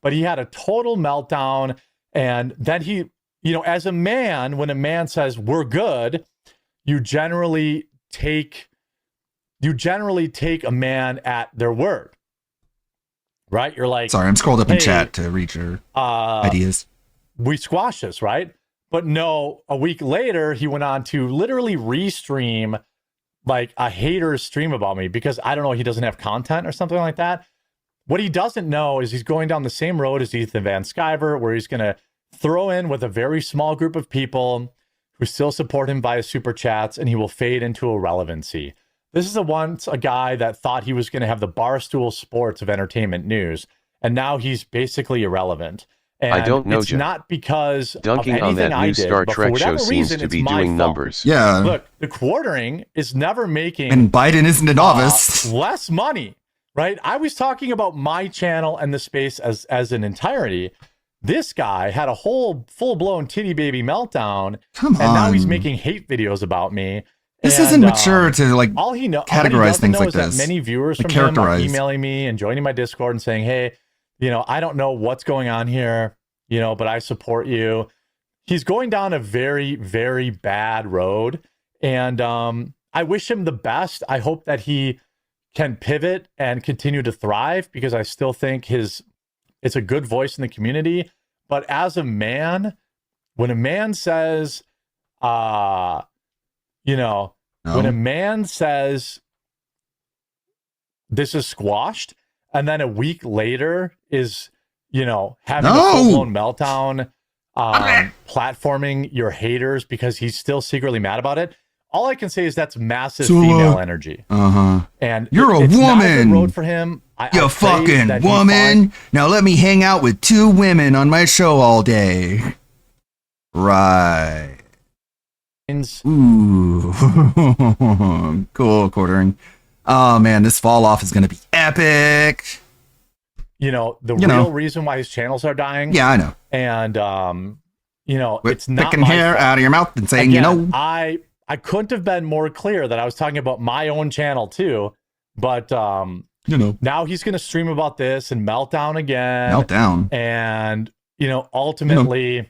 but he had a total meltdown. And then he, as a man, when a man says we're good, you generally take a man at their word, right? You're like, sorry, I'm scrolled up in chat to read your ideas. We squash this, right? But no, a week later, he went on to literally restream like a hater's stream about me because I don't know, he doesn't have content or something like that. What he doesn't know is he's going down the same road as Ethan Van Sciver, where he's going to throw in with a very small group of people who still support him via super chats, and he will fade into irrelevancy. This is once a guy that thought he was going to have the Barstool Sports of entertainment news, and now he's basically irrelevant. And I don't know, it's not because dunking of on that anything new I did, Star but for Trek show whatever seems reason, to it's be my doing fault. numbers. Yeah. Look, the quartering is never making And Biden isn't in office. less money, right? I was talking about my channel and the space as an entirety. This guy had a whole full-blown titty baby meltdown, Come and now he's on. making hate videos about me. This And, isn't mature to like all he categorize things like is that this. many viewers Like, from him are characterize. emailing me and joining my Discord and saying, "Hey, I don't know what's going on here, but I support you." He's going down a very, very bad road, and I wish him the best. I hope that he can pivot and continue to thrive because I still think it's a good voice in the community. But as a man, when a man says, when a man says this is squashed, and then a week later is, having a full-blown meltdown, platforming your haters because he's still secretly mad about it. All I can say is that's massive female energy. And You're a it's not good woman. road for him. You I pray fucking that he woman. Now let me hang out with 2 women on my show all day. Right. Ooh. Cool, quartering. Oh man, this fall off is gonna be epic. The real reason why his channels are dying. Yeah, I know. And it's not Picking my hair fault. out of your mouth and saying, Again, I couldn't have been more clear that I was talking about my own channel too, but You know. Now he's going to stream about this and meltdown again. Meltdown. And, ultimately,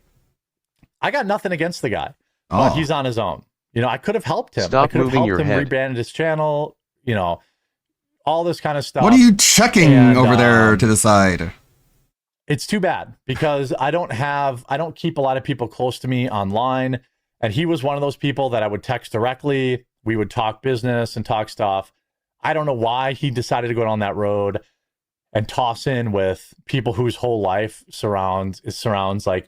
I got nothing against the guy, but he's on his own. I could have helped him. Stop I could have moving helped your him head. rebrand his channel, all this kind of stuff. What are you checking over there to the side? It's too bad because I don't keep a lot of people close to me online. And he was one of those people that I would text directly. We would talk business and talk stuff. I don't know why he decided to go down that road and toss in with people whose whole life surrounds like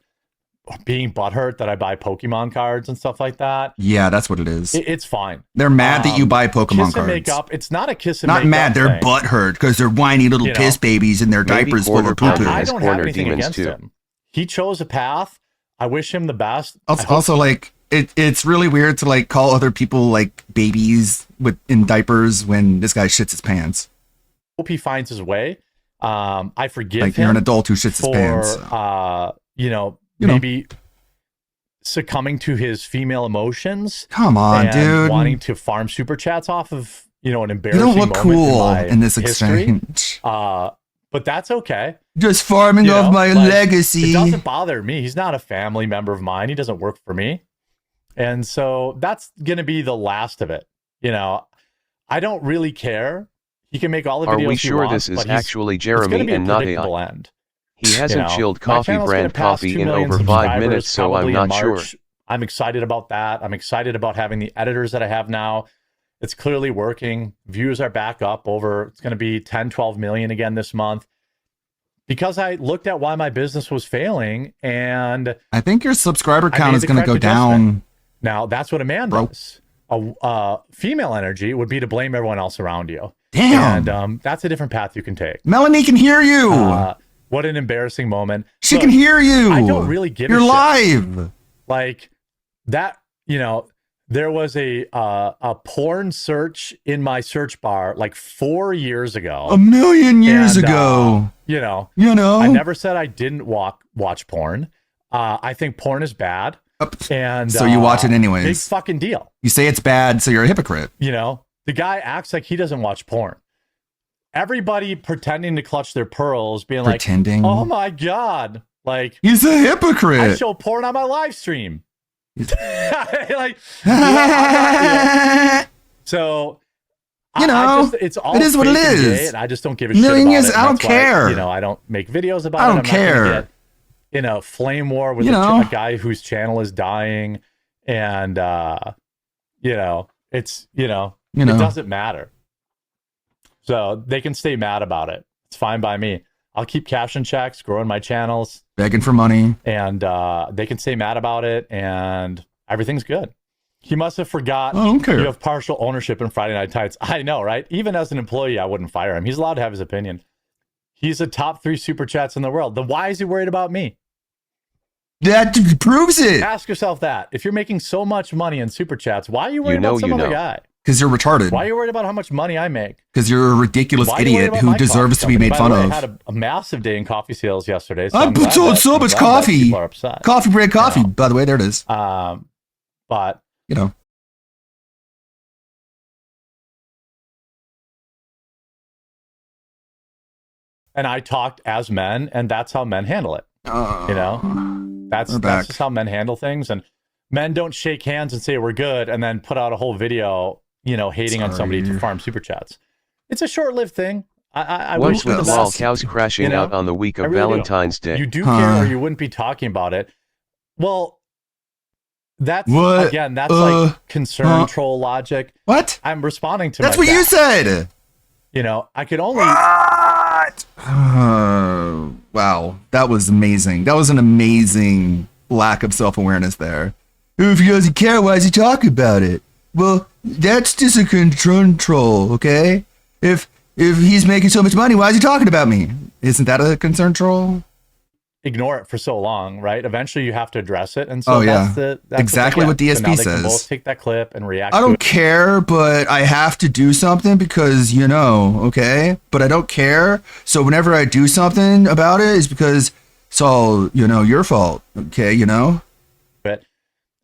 being butthurt that I buy Pokemon cards and stuff like that. Yeah, that's what it is. It's fine. They're mad that you buy Pokemon kiss and cards. makeup. It's not a kiss and Not makeup mad, they're thing. butthurt because they're whiny little piss babies and their Maybe diapers full of Quarter poo-poo. Pounder I has don't have corner anything demons against too. him. He chose a path. I wish him the best. Also, like it's really weird to like call other people like babies in diapers when this guy shits his pants. Hope he finds his way. I forgive Like him. you're an adult who shits his for, pants. Maybe succumbing to his female emotions. Come on, and dude. wanting to farm super chats off of an You embarrassing don't look moment cool my in this history. exchange. But that's okay. Just farming off my legacy. It doesn't bother me. He's not a family member of mine. He doesn't work for me. And so that's going to be the last of it. I don't really care. He can make all the videos Are we he sure wants, this is but he's- actually it's gonna Jeremy be a and not predictable AI? end. He hasn't chilled my coffee channel's gonna brand pass coffee 2 in million over 5 subscribers minutes, so I'm probably in not sure. March. I'm excited about that. I'm excited about having the editors that I have now. It's clearly working. Views are back up over, it's going to be 10, 12 million again this month. Because I looked at why my business was failing and I think your subscriber I count made is the going to correct go adjustment. down. Now, that's what a man does. A female energy would be to blame everyone else around you. Damn. And that's a different path you can take. Melanie can hear you. What an embarrassing moment. She Look, can hear you. I don't really give You're a shit. live. Like that, there was a porn search in my search bar like 4 years ago. A million years And, ago. I never said I didn't watch porn. I think porn is bad. And So you watch it anyways. Big fucking deal. You say it's bad, so you're a hypocrite. The guy acts like he doesn't watch porn. Everybody pretending to clutch their pearls, being Pretending? like, "Oh my god!" Like He's a hypocrite. I show porn on my live stream. So it's all it is what it fake and is. gay, and I just don't give a Million shit about years, it. I don't That's why, care. I don't make videos about I don't it. I'm not gonna care. get in a flame war with a guy whose channel is dying, and it's it doesn't matter. So they can stay mad about it. It's fine by me. I'll keep cashing checks, growing my channels, Begging for money. and they can stay mad about it, and everything's good. He must have forgot I don't care. you have partial ownership in Friday Night Tights. I know, right? Even as an employee, I wouldn't fire him. He's allowed to have his opinion. He's a top 3 super chats in the world. Then why is he worried about me? That proves it. Ask yourself that. If you're making so much money in super chats, why are you worried about some other guy? Because you're retarded. Why are you worried about how much money I make? Because you're a ridiculous Why are you worried idiot about who my deserves to coffee be made company? fun By the way, of. I had a massive day in coffee sales yesterday. So I I'm glad sold that- so I'm much glad that coffee. people are upset. Coffee break coffee. By the way, there it is. But and I talked as men, and that's how men handle it. That's just how men handle things. And men don't shake hands and say we're good, and then put out a whole video, hating on somebody to farm super chats. It's a short-lived thing. I What's wish you with the lol best. cows crashing out on the week I of really do. Valentine's Day? You do care, or you wouldn't be talking about it. Well, that's What? again, that's like concern troll logic. What? I'm responding to. That's my what you dad. said. I could only. Wow, that was amazing. That was an amazing lack of self-awareness there. If he doesn't care, why is he talking about it? Well, that's just a control, okay? If he's making so much money, why is he talking about me? Isn't that a concern troll? Ignore it for so long, right? Eventually, you have to address it, and so yeah. that's Exactly what DSP so now they says. can both take that clip and react. I to don't it. care, but I have to do something because, okay? But I don't care. So whenever I do something about it, it's because it's all, your fault, okay, It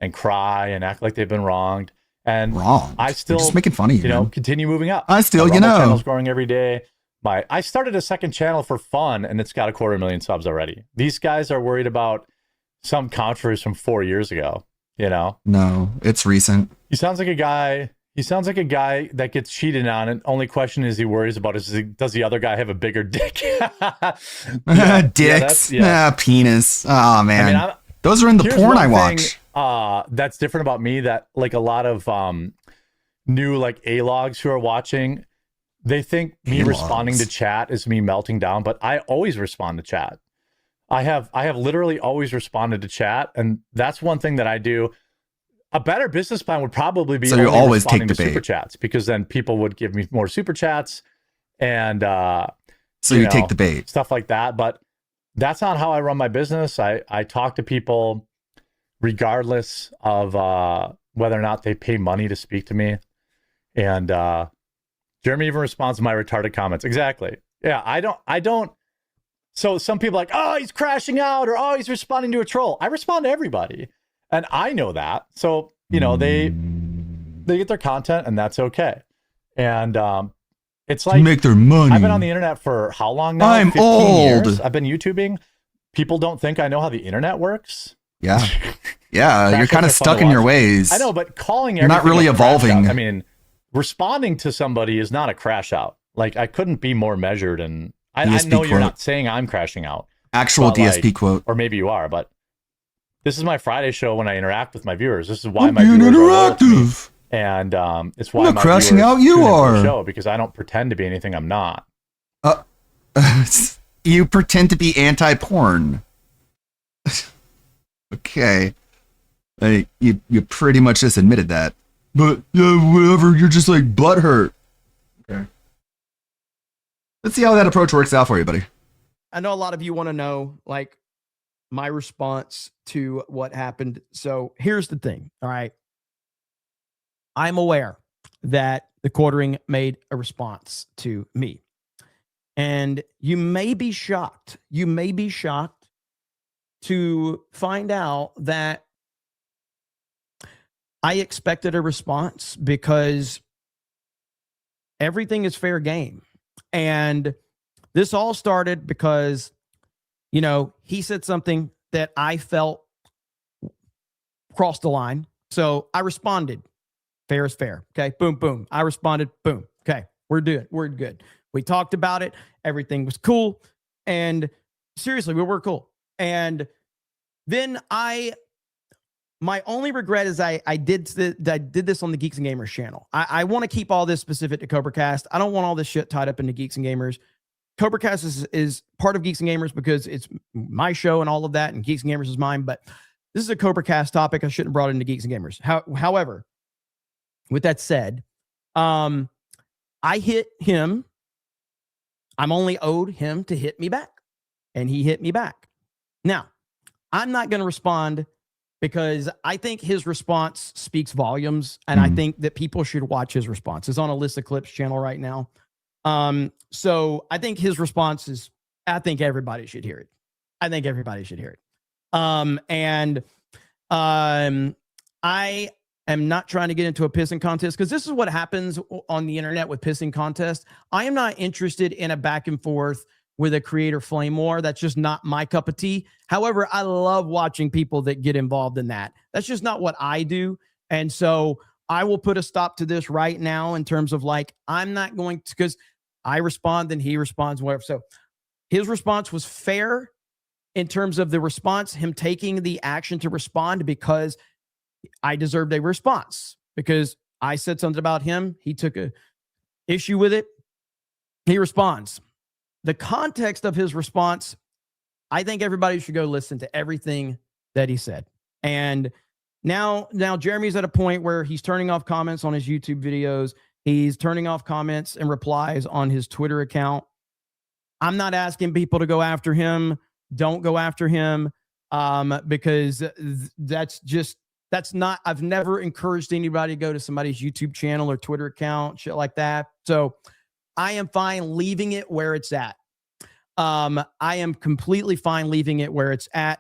and cry and act like they've been wronged. And Wrong. I still just making fun of you, man. continue moving up. I still, My Rumble channel's growing every day. I started a second channel for fun, and it's got 250,000 subs already. These guys are worried about some controversy from 4 years ago. You know? No, it's recent. He sounds like a guy. He sounds like a guy that gets cheated on, and only question is he worries about does the other guy have a bigger dick? Dicks, penis. Oh man, I mean, those are in the here's porn I one watch. thing, that's different about me. That like a lot of new like A-logs who are watching, they think me responding to chat is me melting down, but I always respond to chat. I have literally always responded to chat, and that's one thing that I do. A better business plan would probably be so you only always take responding the to super bait. chats, because then people would give me more super chats, and so you take the bait, stuff like that. But that's not how I run my business. I talk to people regardless of whether or not they pay money to speak to me. And Jeremy even responds to my retarded comments. Exactly. Yeah, I don't. So some people are like, oh, he's crashing out, or oh, he's responding to a troll. I respond to everybody, and I know that. So you know they get their content, and that's okay. And it's like make their money. I've been on the internet for how long now? I'm 15 old. years. I've been YouTubing. People don't think I know how the internet works. Yeah, yeah. You're kind of stuck in your ways. I know, but calling you're not really everything a crash evolving. out, I mean, responding to somebody is not a crash out. Like I couldn't be more measured, and I know you're not saying I'm crashing out. Actual DSP quote, or maybe you are, but this is my Friday show when I interact with my viewers. This is why I'm my being viewers are loyal to me. interactive. And it's why I'm not my crashing viewers out, you tune into the are. show, because I don't pretend to be anything I'm not. You pretend to be anti-porn. Okay. You pretty much just admitted that. But yeah, whatever. You're just like butthurt. Okay. Let's see how that approach works out for you, buddy. I know a lot of you want to know, like, my response to what happened. So here's the thing. All right. I'm aware that the Quartering made a response to me. And you may be shocked. You may be shocked to find out that I expected a response, because everything is fair game. And this all started because, you know, he said something that I felt crossed the line. So I responded. Fair is fair. Okay. Boom, boom. I responded. Boom. Okay. We're good. We talked about it. Everything was cool. And seriously, we were cool. And then my only regret is I did this on the Geeks and Gamers channel. I want to keep all this specific to CobraCast. I don't want all this shit tied up into Geeks and Gamers. CobraCast is part of Geeks and Gamers because it's my show and all of that, and Geeks and Gamers is mine. But this is a CobraCast topic. I shouldn't have brought it into Geeks and Gamers. However, with that said, I hit him. I'm only owed him to hit me back, and he hit me back. Now, I'm not going to respond, because I think his response speaks volumes, and I think that people should watch his response. It's on Alyssa Clips channel right now. So I think his response I think everybody should hear it. I am not trying to get into a pissing contest, because this is what happens on the internet with pissing contests. I am not interested in a back and forth with a creator flame war. That's just not my cup of tea. However, I love watching people that get involved in that. That's just not what I do. And so I will put a stop to this right now, in terms of, like, I'm not going to, because I respond, then he responds, whatever. So his response was fair in terms of the response, him taking the action to respond, because I deserved a response, because I said something about him. He took a issue with it. He responds. The context of his response, I think everybody should go listen to everything that he said. And now Jeremy's at a point where he's turning off comments on his YouTube videos. He's turning off comments and replies on his Twitter account. I'm not asking people to go after him. Don't go after him, because that's not, I've never encouraged anybody to go to somebody's YouTube channel or Twitter account, shit like that. So I am fine leaving it where it's at. I am completely fine leaving it where it's at,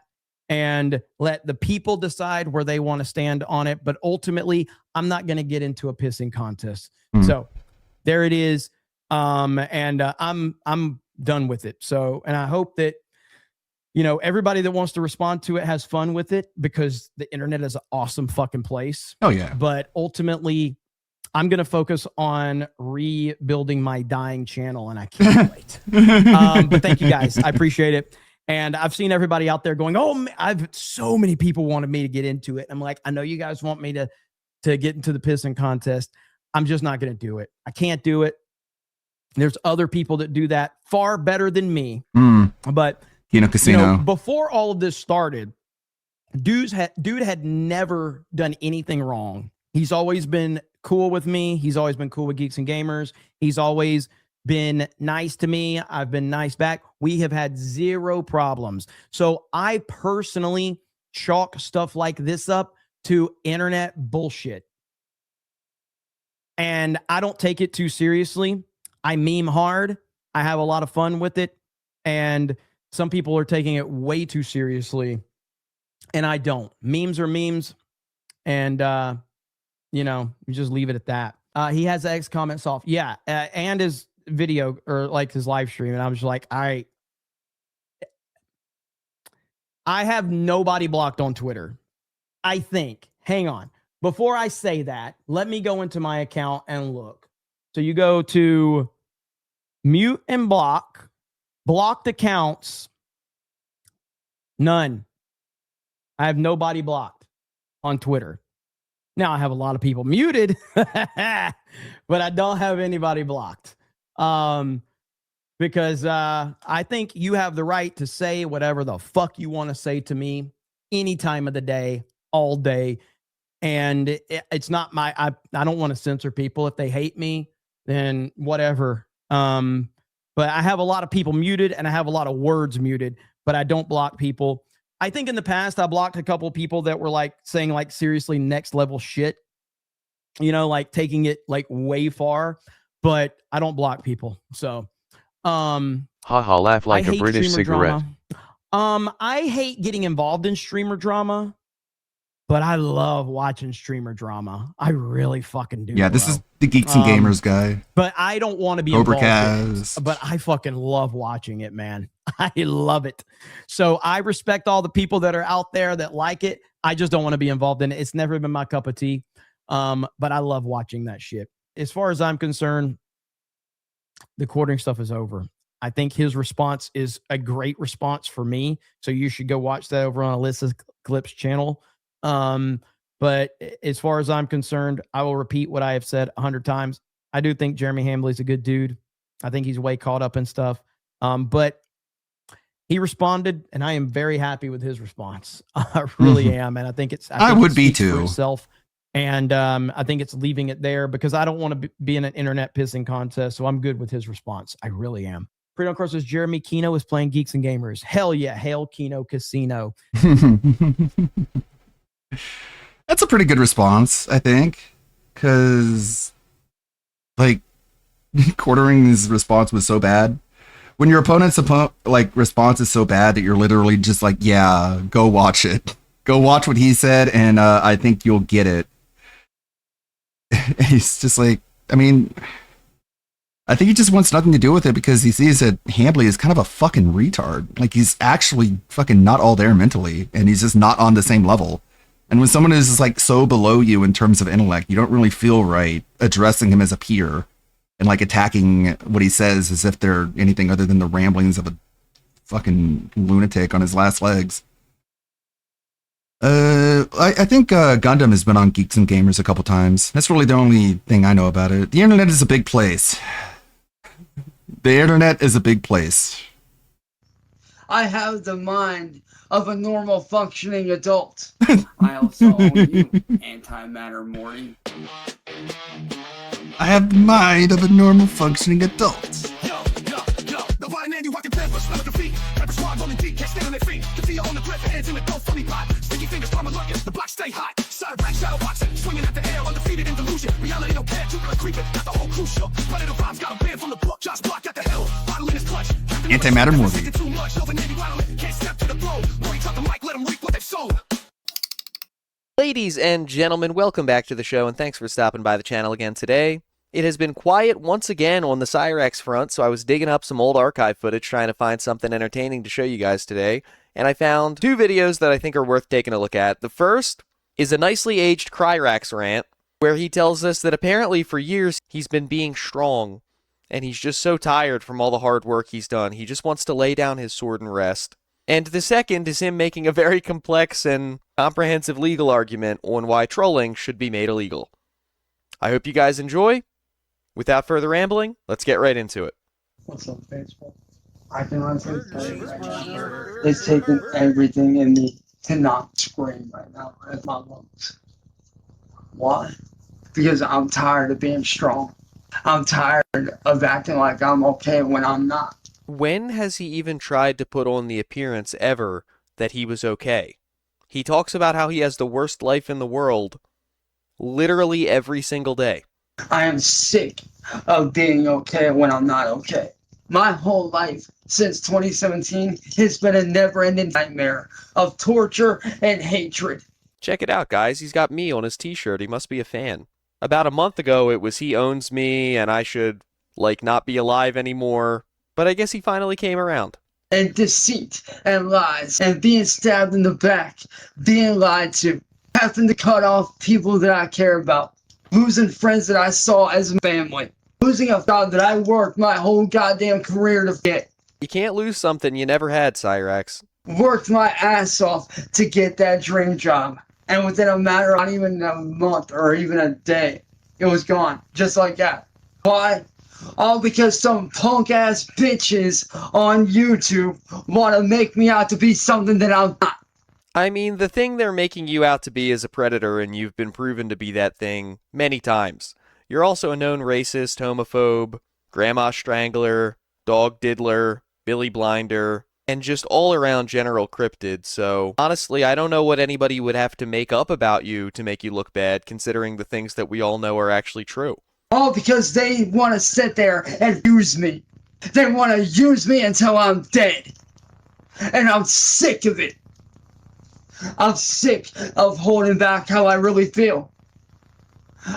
and let the people decide where they want to stand on it. But ultimately, I'm not going to get into a pissing contest. So there it is. And I'm done with it. So, and I hope that, you know, everybody that wants to respond to it has fun with it, because the internet is an awesome fucking place. Oh yeah. But ultimately, I'm going to focus on rebuilding my dying channel, and I can't wait. But thank you guys. I appreciate it. And I've seen everybody out there going, oh, so many people wanted me to get into it. I'm like, I know you guys want me to get into the pissing contest. I'm just not going to do it. I can't do it. There's other people that do that far better than me. But Kino Casino. You know, before all of this started, dude had never done anything wrong. He's always been cool with me. He's always been cool with Geeks and Gamers. He's always been nice to me. I've been nice back. We have had zero problems. So I personally chalk stuff like this up to internet bullshit. And I don't take it too seriously. I meme hard. I have a lot of fun with it. And some people are taking it way too seriously. And I don't. Memes are memes. And, you know, you just leave it at that. He has X comments off. Yeah. And his video, or like his live stream. And I was like, I have nobody blocked on Twitter. I think. Hang on. Before I say that, let me go into my account and look. So you go to mute and block, blocked accounts. None. I have nobody blocked on Twitter. Now I have a lot of people muted, but I don't have anybody blocked. Because I think you have the right to say whatever the fuck you want to say to me any time of the day, all day. And it's not my, I don't want to censor people. If they hate me, then whatever. But I have a lot of people muted, and I have a lot of words muted, but I don't block people. I think in the past I blocked a couple of people that were like saying like seriously next level shit, you know, like taking it like way far, but I don't block people. So, haha, laugh like a British cigarette. Drama. I hate getting involved in streamer drama, but I love watching streamer drama. I really fucking do. Yeah, this is the Geeks and Gamers guy. But I don't want to be involved in it, but I fucking love watching it, man. I love it. So I respect all the people that are out there that like it. I just don't want to be involved in it. It's never been my cup of tea. But I love watching that shit. As far as I'm concerned, the quartering stuff is over. I think his response is a great response for me. So you should go watch that over on Alyssa's Clips channel. But as far as I'm concerned, I will repeat what I have said 100 times. I do think Jeremy Hambley's a good dude. I think he's way caught up in stuff. But he responded, and I am very happy with his response. I really am. And I think I would be too. Itself. And I think it's leaving it there because I don't want to be in an internet pissing contest. So I'm good with his response. I really am. Freedom Cross says Jeremy Kino is playing Geeks and Gamers. Hell yeah. Hail Kino Casino. That's a pretty good response, I think. Because, like, Quartering's response was so bad. When your opponent's response is so bad that you're literally just like, yeah, go watch it. Go watch what he said, and I think you'll get it. He's just like, I mean, I think he just wants nothing to do with it because he sees that Hambley is kind of a fucking retard. Like, he's actually fucking not all there mentally, and he's just not on the same level. And when someone is just like so below you in terms of intellect, you don't really feel right addressing him as a peer and like attacking what he says as if they're anything other than the ramblings of a fucking lunatic on his last legs. I think Gundam has been on Geeks and Gamers a couple times. That's really the only thing I know about it. The internet is a big place. The internet is a big place. I have the mind of a normal functioning adult. I also own you, antimatter Morty. I have the mind of a normal functioning adult. Antimatter Morty. Ladies and gentlemen, welcome back to the show, and thanks for stopping by the channel again today. It has been quiet once again on the Cyrax front, so I was digging up some old archive footage trying to find something entertaining to show you guys today, and I found 2 videos that I think are worth taking a look at. The first is a nicely aged Cryrax rant, where he tells us that apparently for years he's been being strong, and he's just so tired from all the hard work he's done. He just wants to lay down his sword and rest. And the second is him making a very complex and comprehensive legal argument on why trolling should be made illegal. I hope you guys enjoy. Without further rambling, let's get right into it. What's up, Facebook? I can honestly tell you right now, it's taken everything in me to not scream right now at my lungs. Why? Because I'm tired of being strong. I'm tired of acting like I'm okay when I'm not. When has he even tried to put on the appearance ever that he was okay? He talks about how he has the worst life in the world literally every single day. I am sick of being okay when I'm not okay. My whole life since 2017 has been a never-ending nightmare of torture and hatred. Check it out, guys. He's got me on his t-shirt. He must be a fan. About a month ago, it was he owns me and I should, not be alive anymore. But I guess he finally came around. And deceit and lies and being stabbed in the back, being lied to, having to cut off people that I care about, losing friends that I saw as a family, losing a job that I worked my whole goddamn career to get. You can't lose something you never had, Cyrax. Worked my ass off to get that dream job. And within a matter of not even a month or even a day, it was gone. Just like that. Why? All because some punk-ass bitches on YouTube want to make me out to be something that I'm not. I mean, the thing they're making you out to be is a predator, and you've been proven to be that thing many times. You're also a known racist, homophobe, grandma strangler, dog diddler, Billy Blinder, and just all-around general cryptid, so honestly, I don't know what anybody would have to make up about you to make you look bad, considering the things that we all know are actually true. All because they want to sit there and use me. They want to use me until I'm dead. And I'm sick of it. I'm sick of holding back how I really feel.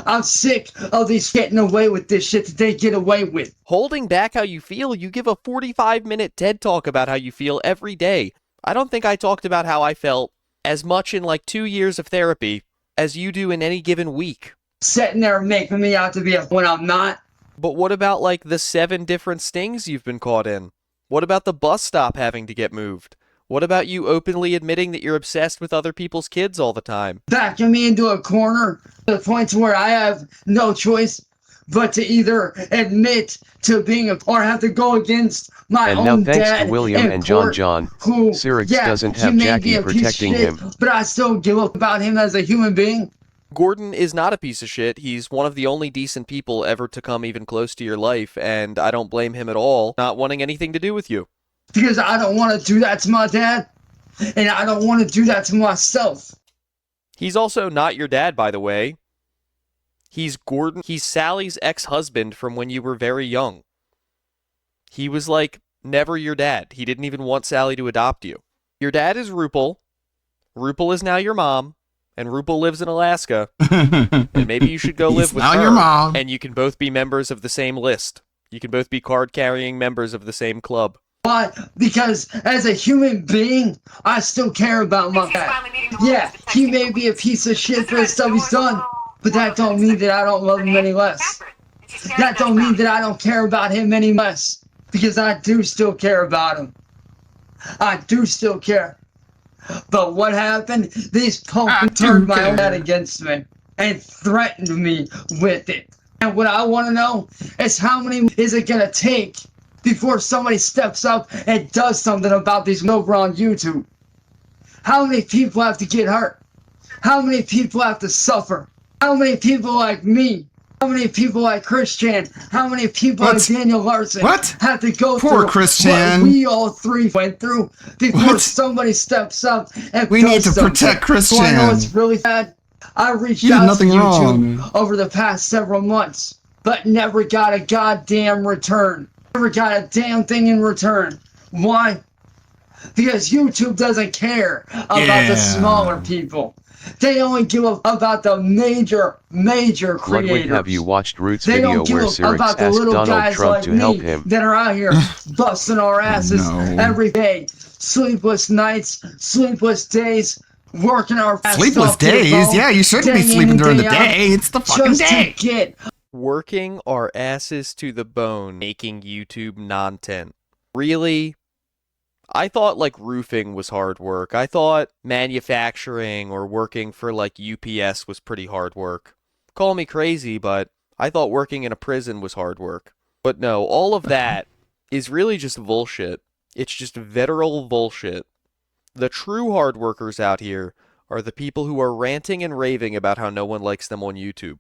I'm sick of these getting away with this shit that they get away with. Holding back how you feel? You give a 45-minute TED Talk about how you feel every day. I don't think I talked about how I felt as much in 2 years of therapy as you do in any given week. Sitting there making me out to be when I'm not. But what about the 7 different stings you've been caught in? What about the bus stop having to get moved? What about you openly admitting that you're obsessed with other people's kids all the time? Backing me into a corner to the point to where I have no choice but to either admit to being or have to go against my and own now thanks dad to William and John, who, Cyrix yeah, doesn't he have may Jackie be a piece of protecting shit, him. but I still give up about him as a human being. Gordon is not a piece of shit. He's one of the only decent people ever to come even close to your life, and I don't blame him at all not wanting anything to do with you. Because I don't want to do that to my dad, and I don't want to do that to myself. He's also not your dad, by the way. He's Sally's ex-husband from when you were very young. He was never your dad. He didn't even want Sally to adopt you. Your dad is Rupel. Rupel is now your mom. And Rupel lives in Alaska, and maybe you should go live with her, your mom. And you can both be members of the same list. You can both be card-carrying members of the same club. Why? Because as a human being, I still care about my dad. Yeah, he may be a piece of shit for the stuff he's done, but that don't mean that I don't love him any less. That don't mean that I don't care about him any less, because I do still care about him. I do still care. But what happened? These punks turned my own dad against me and threatened me with it. And what I want to know is how many is it going to take before somebody steps up and does something about these over on YouTube? How many people have to get hurt? How many people have to suffer? How many people like me? How many people like Christian? How many people like Daniel Larson have to go through Christian. what we all 3 went through before somebody steps up and we need to something? protect Christian. So I know it's really bad. I reached You did out to nothing YouTube wrong. over the past several months, but never got a goddamn return. Never got a damn thing in return. Why? Because YouTube doesn't care about Yeah. the smaller people. They only give a about the major Ludwig, creators. have you watched Root's They video don't give where a Cyrix about the asked little Donald guys Trump like to help me him? that are out here busting our asses no. every day. Sleepless nights, sleepless days, working our ass Sleepless off to the days? bone, Yeah, you shouldn't be day in sleeping and during the day out, day. It's the fucking just day. to get Working our asses to the bone, making YouTube content. Really? I thought like roofing was hard work. I thought manufacturing or working for like UPS was pretty hard work. Call me crazy, but I thought working in a prison was hard work. But no, all of that is really just bullshit. It's just literal bullshit. The true hard workers out here are the people who are ranting and raving about how no one likes them on YouTube.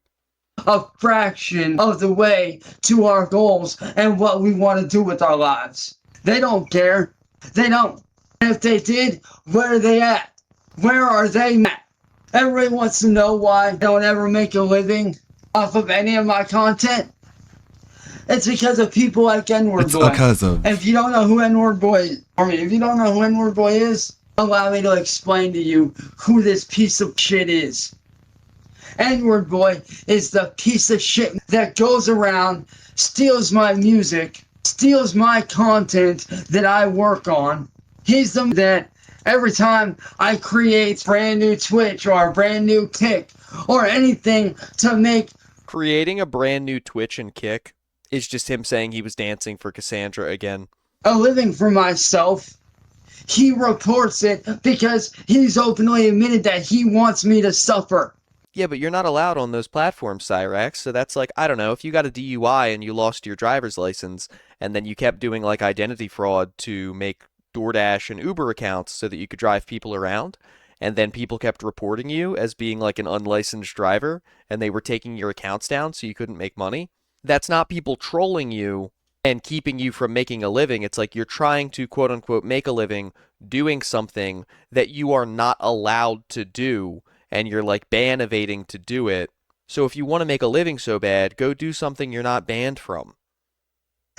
a fraction of the way to our goals and what we want to do with our lives. They don't care. They don't. And if they did, where are they at? Where are they at? Everybody wants to know why I don't ever make a living off of any of my content. It's because of people like N-Word It's Boy. because of- And if you don't know who N-Word Boy is, if you don't know who N-Word Boy is, allow me to explain to you who this piece of shit is. N-Word Boy is the piece of shit that goes around, steals my music, steals my content that I work on. He's the that every time I create brand new Twitch or a brand new Kick or anything to make Creating a brand new Twitch and Kick is just him saying he was dancing for Cassandra again. a living for myself, he reports it because he's openly admitted that he wants me to suffer. Yeah, but you're not allowed on those platforms, Cyrax. So that's like, I don't know, if you got a DUI and you lost your driver's license and then you kept doing like identity fraud to make DoorDash and Uber accounts so that you could drive people around, and then people kept reporting you as being like an unlicensed driver and they were taking your accounts down so you couldn't make money. That's not people trolling you and keeping you from making a living. It's like you're trying to quote unquote make a living doing something that you are not allowed to do, and you're like ban evading to do it. So if you want to make a living so bad, go do something you're not banned from.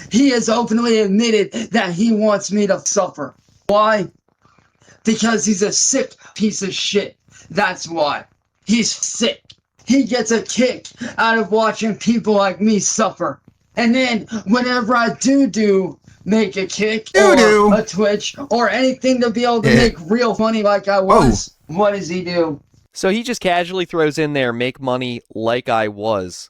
He has openly admitted that he wants me to suffer. Why? Because he's a sick piece of shit. That's why. He's sick. He gets a kick out of watching people like me suffer. And then whenever I do make a kick or a Twitch or anything to be able to make real money like I was, what does he do? So he just casually throws in there, make money like I was.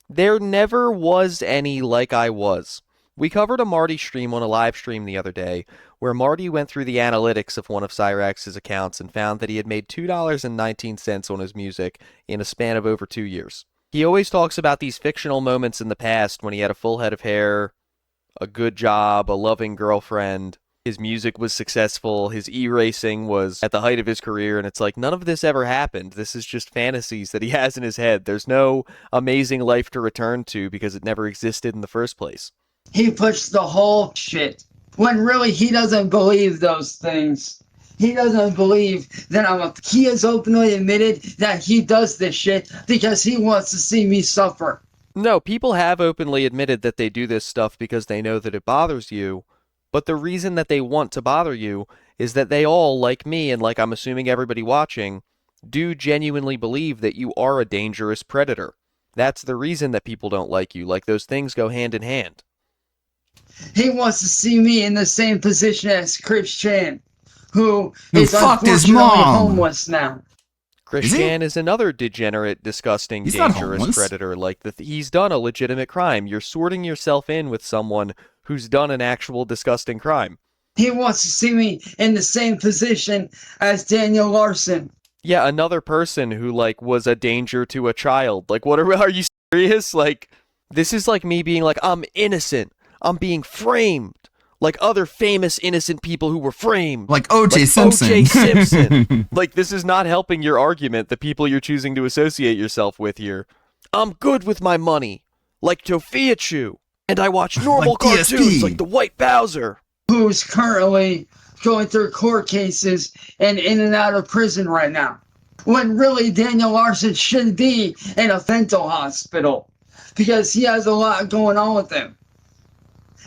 There never was any like I was. We covered a Marty stream on a live stream the other day, where Marty went through the analytics of one of Cyrax's accounts and found that he had made $2.19 on his music in a span of over 2 years. He always talks about these fictional moments in the past when he had a full head of hair, a good job, a loving girlfriend, his music was successful, his e-racing was at the height of his career, and it's like none of this ever happened. This is just fantasies that he has in his head. There's no amazing life to return to because it never existed in the first place. He pushed the whole shit when really he doesn't believe those things. He doesn't believe that he has openly admitted that he does this shit because he wants to see me suffer. No, people have openly admitted that they do this stuff because they know that it bothers you, but the reason that they want to bother you is that they all, like me and like I'm assuming everybody watching, do genuinely believe that you are a dangerous predator. That's the reason that people don't like you. Like, those things go hand in hand. He wants to see me in the same position as Chris Chan, who is fucked his unfortunately mom. homeless now. Christian is another degenerate, disgusting, He's not dangerous homeless. predator. Like, he's done a legitimate crime. You're sorting yourself in with someone who's done an actual disgusting crime. He wants to see me in the same position as Daniel Larson. Yeah, another person who, like, was a danger to a child. Like, what are you serious? Like, this is like me being like, I'm innocent. I'm being framed. Like other famous innocent people who were framed. Like O.J. Simpson. O.J. Simpson. Like, this is not helping your argument, the people you're choosing to associate yourself with here. I'm good with my money. Like Tofiachu. And I watch normal Like cartoons DSP. like the White Bowser. Who's currently going through court cases and in and out of prison right now. When really Daniel Larson should be in a mental hospital because he has a lot going on with him.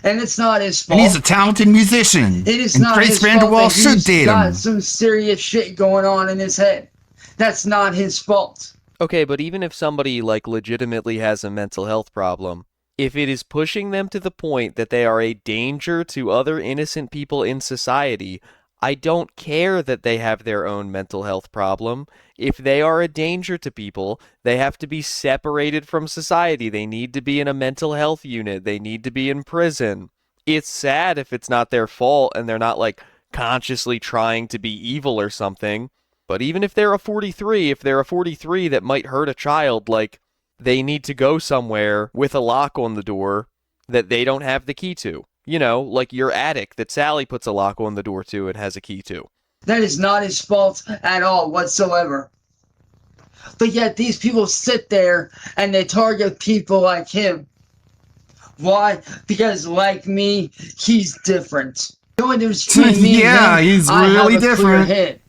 And it's not his fault. And he's a talented musician. It is and not Grace his fault Vanderwall that should he's date got him. some serious shit going on in his head. That's not his fault. Okay, but even if somebody like legitimately has a mental health problem, if it is pushing them to the point that they are a danger to other innocent people in society, I don't care that they have their own mental health problem. If they are a danger to people, they have to be separated from society. They need to be in a mental health unit. They need to be in prison. It's sad if it's not their fault and they're not like consciously trying to be evil or something. But even if they're a 43, if they're a 43 that might hurt a child, like, they need to go somewhere with a lock on the door that they don't have the key to. You know, like your attic that Sally puts a lock on the door to and has a key to. That is not his fault at all whatsoever. But yet these people sit there and they target people like him. Why? Because like me, he's different. The only difference between me Yeah, and him, he's I really have a clear different. head.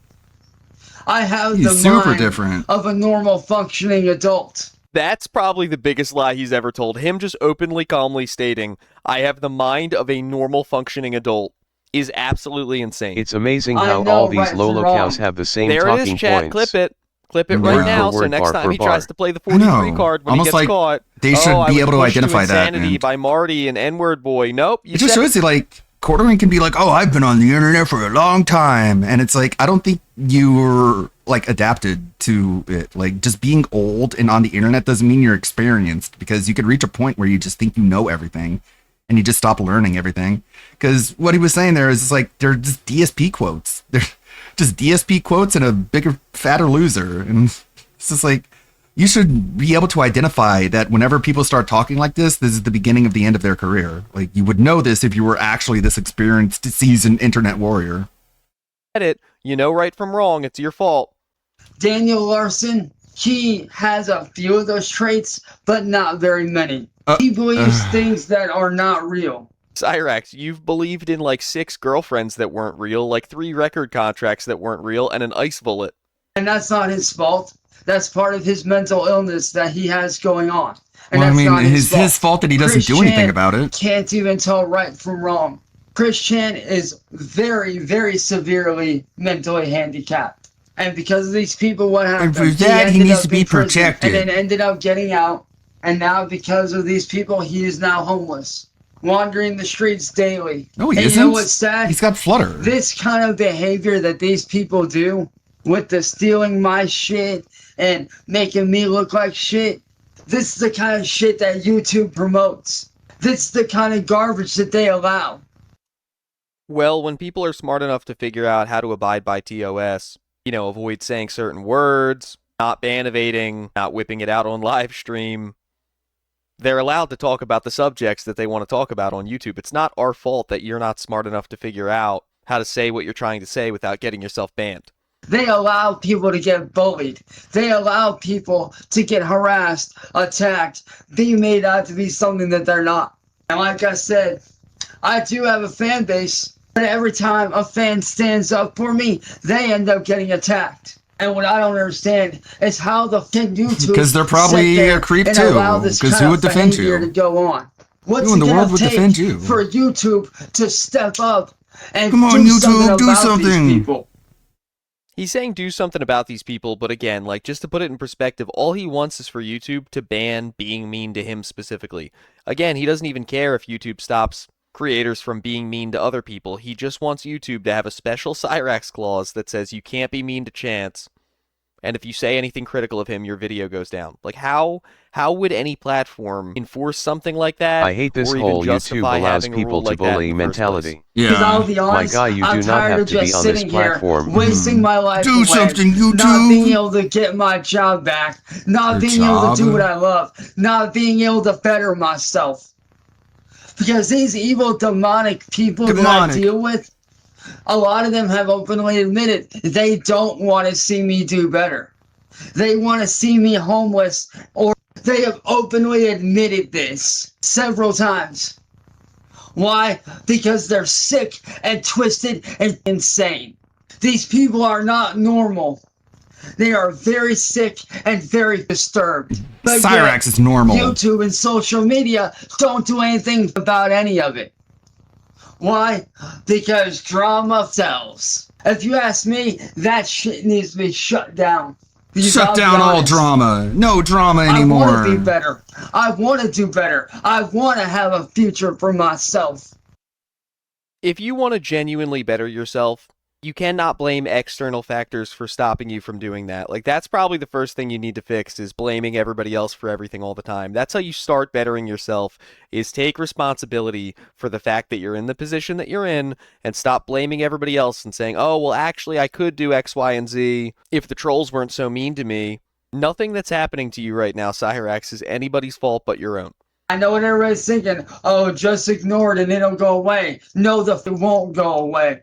I have He's the super mind different. of a normal functioning adult. That's probably the biggest lie he's ever told. Him just openly, calmly stating, I have the mind of a normal functioning adult is absolutely insane. It's amazing I how know all these right from Lolo wrong. cows have the same There it talking is, chat. points. Clip it. Clip it Word right for now, so word, next bar time for he bar. tries to play the I 43 know. card when Almost he gets like caught. they should I be was able to pushed identify that, insanity man. by Marty and N-word boy. Nope. You It just said shows you, like, quartering can be like, oh, I've been on the internet for a long time. And it's like, I don't think you were, like, adapted to it. Like, just being old and on the internet doesn't mean you're experienced, because you could reach a point where you just think you know everything and you just stop learning everything. Because what he was saying there is just like, they're just DSP quotes. They're just DSP quotes and a bigger, fatter loser. And it's just like, you should be able to identify that whenever people start talking like this is the beginning of the end of their career. Like, you would know this if you were actually this experienced, seasoned internet warrior. it. You know right from wrong. It's your fault. Daniel Larson, he has a few of those traits, but not very many. He believes things that are not real. Cyrax, you've believed in like 6 girlfriends that weren't real, like 3 record contracts that weren't real, and an ice bullet. And that's not his fault. That's part of his mental illness that he has going on. And Well, I that's mean, not it's his fault that he doesn't Chris do anything Chan about it. Can't even tell right from wrong. Chris Chan is very, very severely mentally handicapped. And because of these people, what happened? for that, he ended needs up to be in prison protected. And then ended up getting out. And now because of these people, he is now homeless, wandering the streets daily. No, he and isn't. You know what's sad? He's got flutter. This kind of behavior that these people do with the stealing my shit and making me look like shit, this is the kind of shit that YouTube promotes. This is the kind of garbage that they allow. Well, when people are smart enough to figure out how to abide by TOS, you know, avoid saying certain words, not ban-evading, not whipping it out on live stream, they're allowed to talk about the subjects that they want to talk about on YouTube. It's not our fault that you're not smart enough to figure out how to say what you're trying to say without getting yourself banned. They allow people to get bullied. They allow people to get harassed, attacked, being made out to be something that they're not. And like I said, I do have a fan base, but every time a fan stands up for me, they end up getting attacked. And what I don't understand is how the YouTube Because they're probably sit there a creep and too, allow this 'cause kind who of would defend you? behavior to go on. What's Who in it the gonna world would take defend you? for YouTube to step up and Come on, do YouTube, something do about something. these people? He's saying do something about these people, but again, like, just to put it in perspective, all he wants is for YouTube to ban being mean to him specifically. Again, he doesn't even care if YouTube stops creators from being mean to other people. He just wants YouTube to have a special Cyrax clause that says you can't be mean to Chance, and if you say anything critical of him, your video goes down. Like, how would any platform enforce something like that? I hate this or even whole YouTube justify allows having a people rule to like that in bully the first mentality. place? Because I'll be My honest, guy, you I'm do not tired have of to be just on this sitting here platform. wasting my life Do away, something, not YouTube. being able to get my job back, not Your being able to do job? what I love, not being able to better myself. Because these evil demonic people that I Demonic. deal with, a lot of them have openly admitted they don't want to see me do better. They want to see me homeless, or they have openly admitted this several times. Why? Because they're sick and twisted and insane. These people are not normal. They are very sick and very disturbed. But Cyrax yet, is normal. YouTube and social media don't do anything about any of it. Why? Because drama sells. If you ask me, that shit needs to be shut down. Because Shut I'll be down all honest, drama. No drama I anymore. want to be better. I want to do better. I want to have a future for myself. If you want to genuinely better yourself, you cannot blame external factors for stopping you from doing that. Like, that's probably the first thing you need to fix, is blaming everybody else for everything all the time. That's how you start bettering yourself, is take responsibility for the fact that you're in the position that you're in, and stop blaming everybody else and saying, oh, well, actually, I could do X, Y, and Z if the trolls weren't so mean to me. Nothing that's happening to you right now, Cyrax, is anybody's fault but your own. I know what everybody's thinking. Oh, just ignore it and it'll go away. No, it won't go away.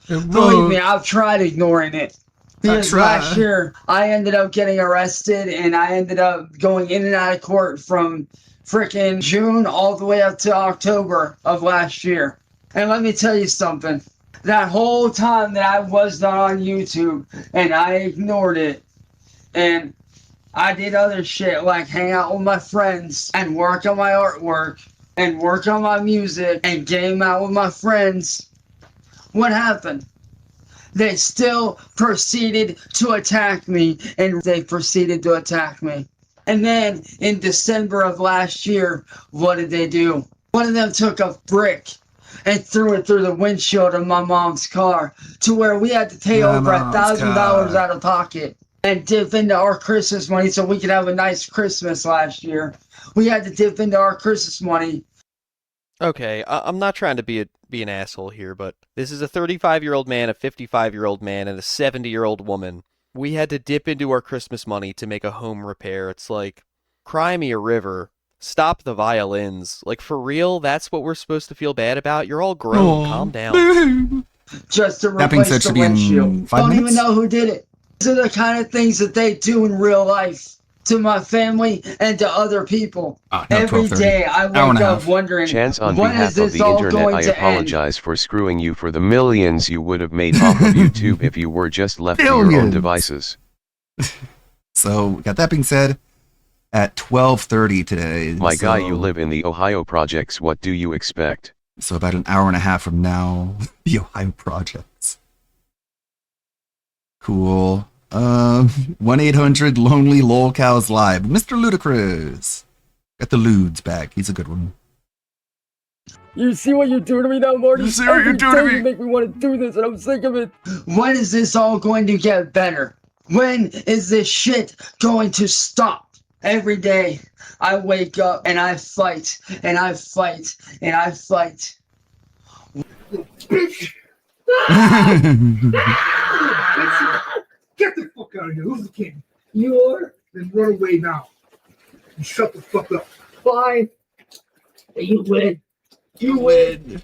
Believe me, I've tried ignoring it. Because last year, I ended up getting arrested and I ended up going in and out of court from freaking June all the way up to October of last year. And let me tell you something. That whole time that I was not on YouTube and I ignored it and I did other shit like hang out with my friends and work on my artwork and work on my music and game out with my friends. What happened? They still proceeded to attack me, and they proceeded to attack me. And then in December of last year, what did they do? One of them took a brick and threw it through the windshield of my mom's car to where we had to pay over $1,000 out of pocket and dip into our Christmas money so we could have a nice Christmas last year. We had to dip into our Christmas money. Okay, I'm not trying to be an asshole here, but this is a 35-year-old man, a 55-year-old man, and a 70-year-old woman. We had to dip into our Christmas money to make a home repair. It's like, cry me a river. Stop the violins. Like, for real? That's what we're supposed to feel bad about? You're all grown. Calm down. Just to That being replace said, the should be in windshield. 5 Don't minutes? even know who did it. These are the kind of things that they do in real life to my family and to other people. Every 12:30. day I wake up wondering, Chance, on when is behalf of this the all internet, going I to end? apologize for screwing you for the millions you would have made off of YouTube if you were just left to your own Billions. devices. So, got that being said, at 12:30 today. My guy, so- you live in the Ohio projects, what do you expect? So about an hour and a half from now, the Ohio projects. Cool. 1-800 Lonely Cows Live. Mr. Ludacris. Got the Ludes back. He's a good one. You see what you're doing to me now, Marty? You see what you're doing to me? You make me want to do this, and I'm sick of it. When is this all going to get better? When is this shit going to stop? Every day, I wake up and I fight, and I fight, and I fight. Bitch! Get the fuck out of here. Who's the king? You are? Then run away now. And shut the fuck up. Fine. You win. You win.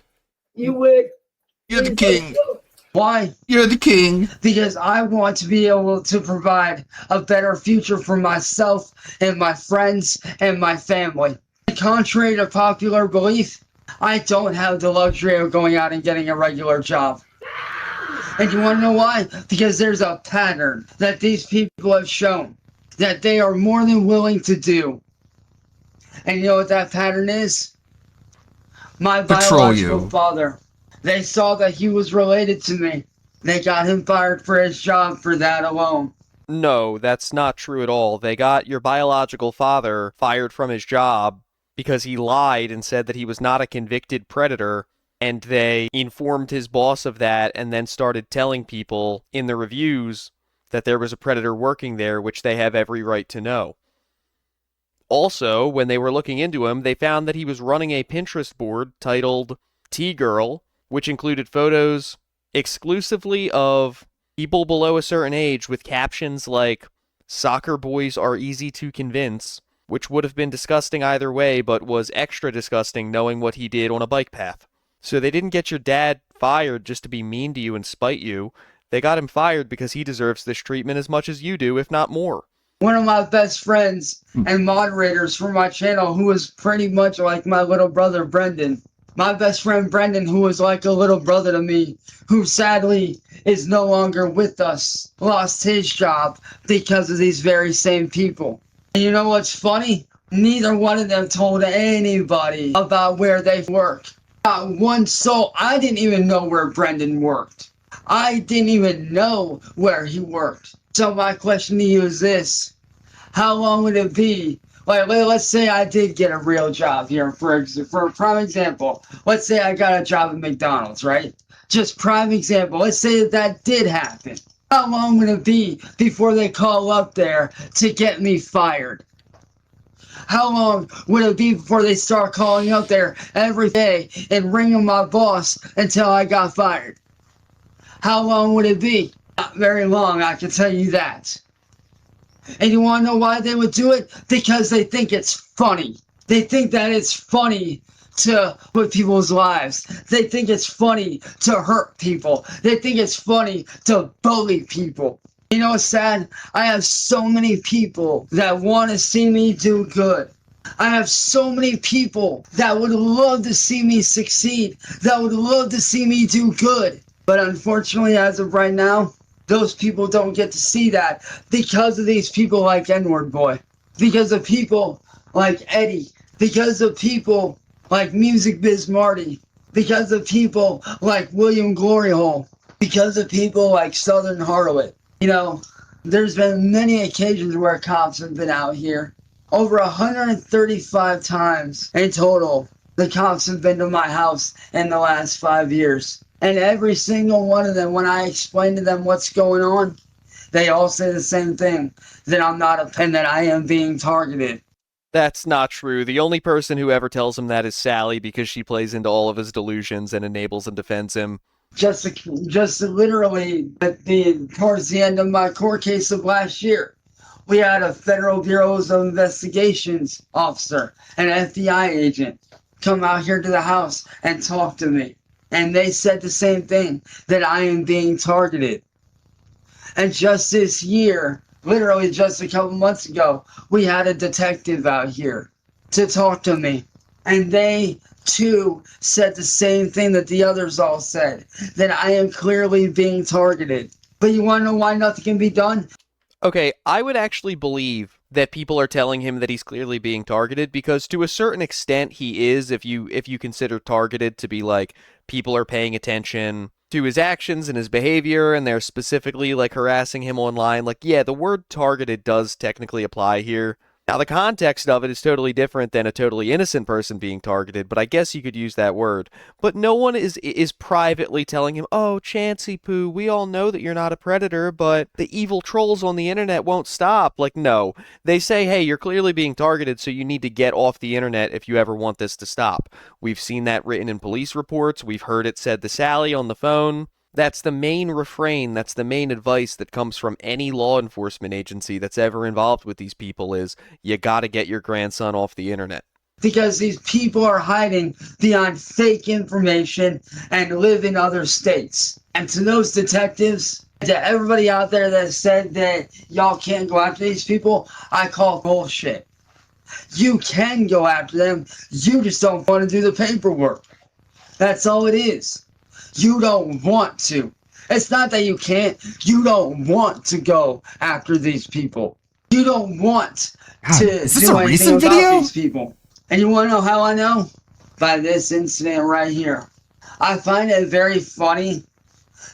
You win. You're the king. Why? You're the king. Because I want to be able to provide a better future for myself and my friends and my family. Contrary to popular belief, I don't have the luxury of going out and getting a regular job. And you want to know why? Because there's a pattern that these people have shown that they are more than willing to do. And you know what that pattern is? My Patrol biological you. father. They saw that he was related to me. They got him fired for his job for that alone. No, that's not true at all. They got your biological father fired from his job because he lied and said that he was not a convicted predator, and they informed his boss of that and then started telling people in the reviews that there was a predator working there, which they have every right to know. Also, when they were looking into him, they found that he was running a Pinterest board titled T-Girl, which included photos exclusively of people below a certain age with captions like, "Soccer boys are easy to convince," which would have been disgusting either way, but was extra disgusting knowing what he did on a bike path. So they didn't get your dad fired just to be mean to you and spite you. They got him fired because he deserves this treatment as much as you do, if not more. One of my best friends and moderators for my channel, who was pretty much like my little brother Brendan. My best friend Brendan, who was like a little brother to me, who sadly is no longer with us, lost his job because of these very same people. And you know what's funny? Neither one of them told anybody about where they work. Not one soul. I didn't even know where Brendan worked. I didn't even know where he worked. So my question to you is this. How long would it be? Like, let's say I did get a real job here, for a prime example. Let's say I got a job at McDonald's, right? Just prime example. Let's say that did happen. How long would it be before they call up there to get me fired? How long would it be before they start calling up there every day and ringing my boss until I got fired? How long would it be? Not very long, I can tell you that. And you want to know why they would do it? Because they think it's funny. They think that it's funny to put people's lives. They think it's funny to hurt people. They think it's funny to bully people. You know what's sad? I have so many people that want to see me do good. I have so many people that would love to see me succeed, that would love to see me do good. But unfortunately, as of right now, those people don't get to see that because of these people like N-Word Boy, because of people like Eddie, because of people like Music Biz Marty, because of people like William Glory Hole, because of people like Southern Harlot. You know, there's been many occasions where cops have been out here. Over 135 times in total, the cops have been to my house in the last 5 years. And every single one of them, when I explain to them what's going on, they all say the same thing, that I'm not and that I am being targeted. That's not true. The only person who ever tells him that is Sally, because she plays into all of his delusions and enables and defends him. Just literally towards the end of my court case of last year, we had a Federal Bureau of Investigations officer, an FBI agent, come out here to the house and talk to me. And they said the same thing, that I am being targeted. And just this year, literally just a couple months ago, we had a detective out here to talk to me. And they, too, said the same thing that the others all said, that I am clearly being targeted. But you want to know why nothing can be done? Okay, I would actually believe that people are telling him that he's clearly being targeted, because to a certain extent he is, if you consider targeted to be like people are paying attention to his actions and his behavior and they're specifically like harassing him online. Like, yeah, the word targeted does technically apply here. Now, the context of it is totally different than a totally innocent person being targeted, but I guess you could use that word. But no one is privately telling him, oh, Chansey Poo, we all know that you're not a predator, but the evil trolls on the internet won't stop. Like, no. They say, hey, you're clearly being targeted, so you need to get off the internet if you ever want this to stop. We've seen that written in police reports. We've heard it said to Sally on the phone. That's the main refrain, that's the main advice that comes from any law enforcement agency that's ever involved with these people is, you gotta get your grandson off the internet. Because these people are hiding behind fake information and live in other states. And to those detectives, to everybody out there that said that y'all can't go after these people, I call bullshit. You can go after them, you just don't want to do the paperwork. That's all it is. You don't want to. It's not that you can't. You don't want to go after these people. You don't want to is this do a anything recent about video? these people. And you want to know how I know? By this incident right here. I find it very funny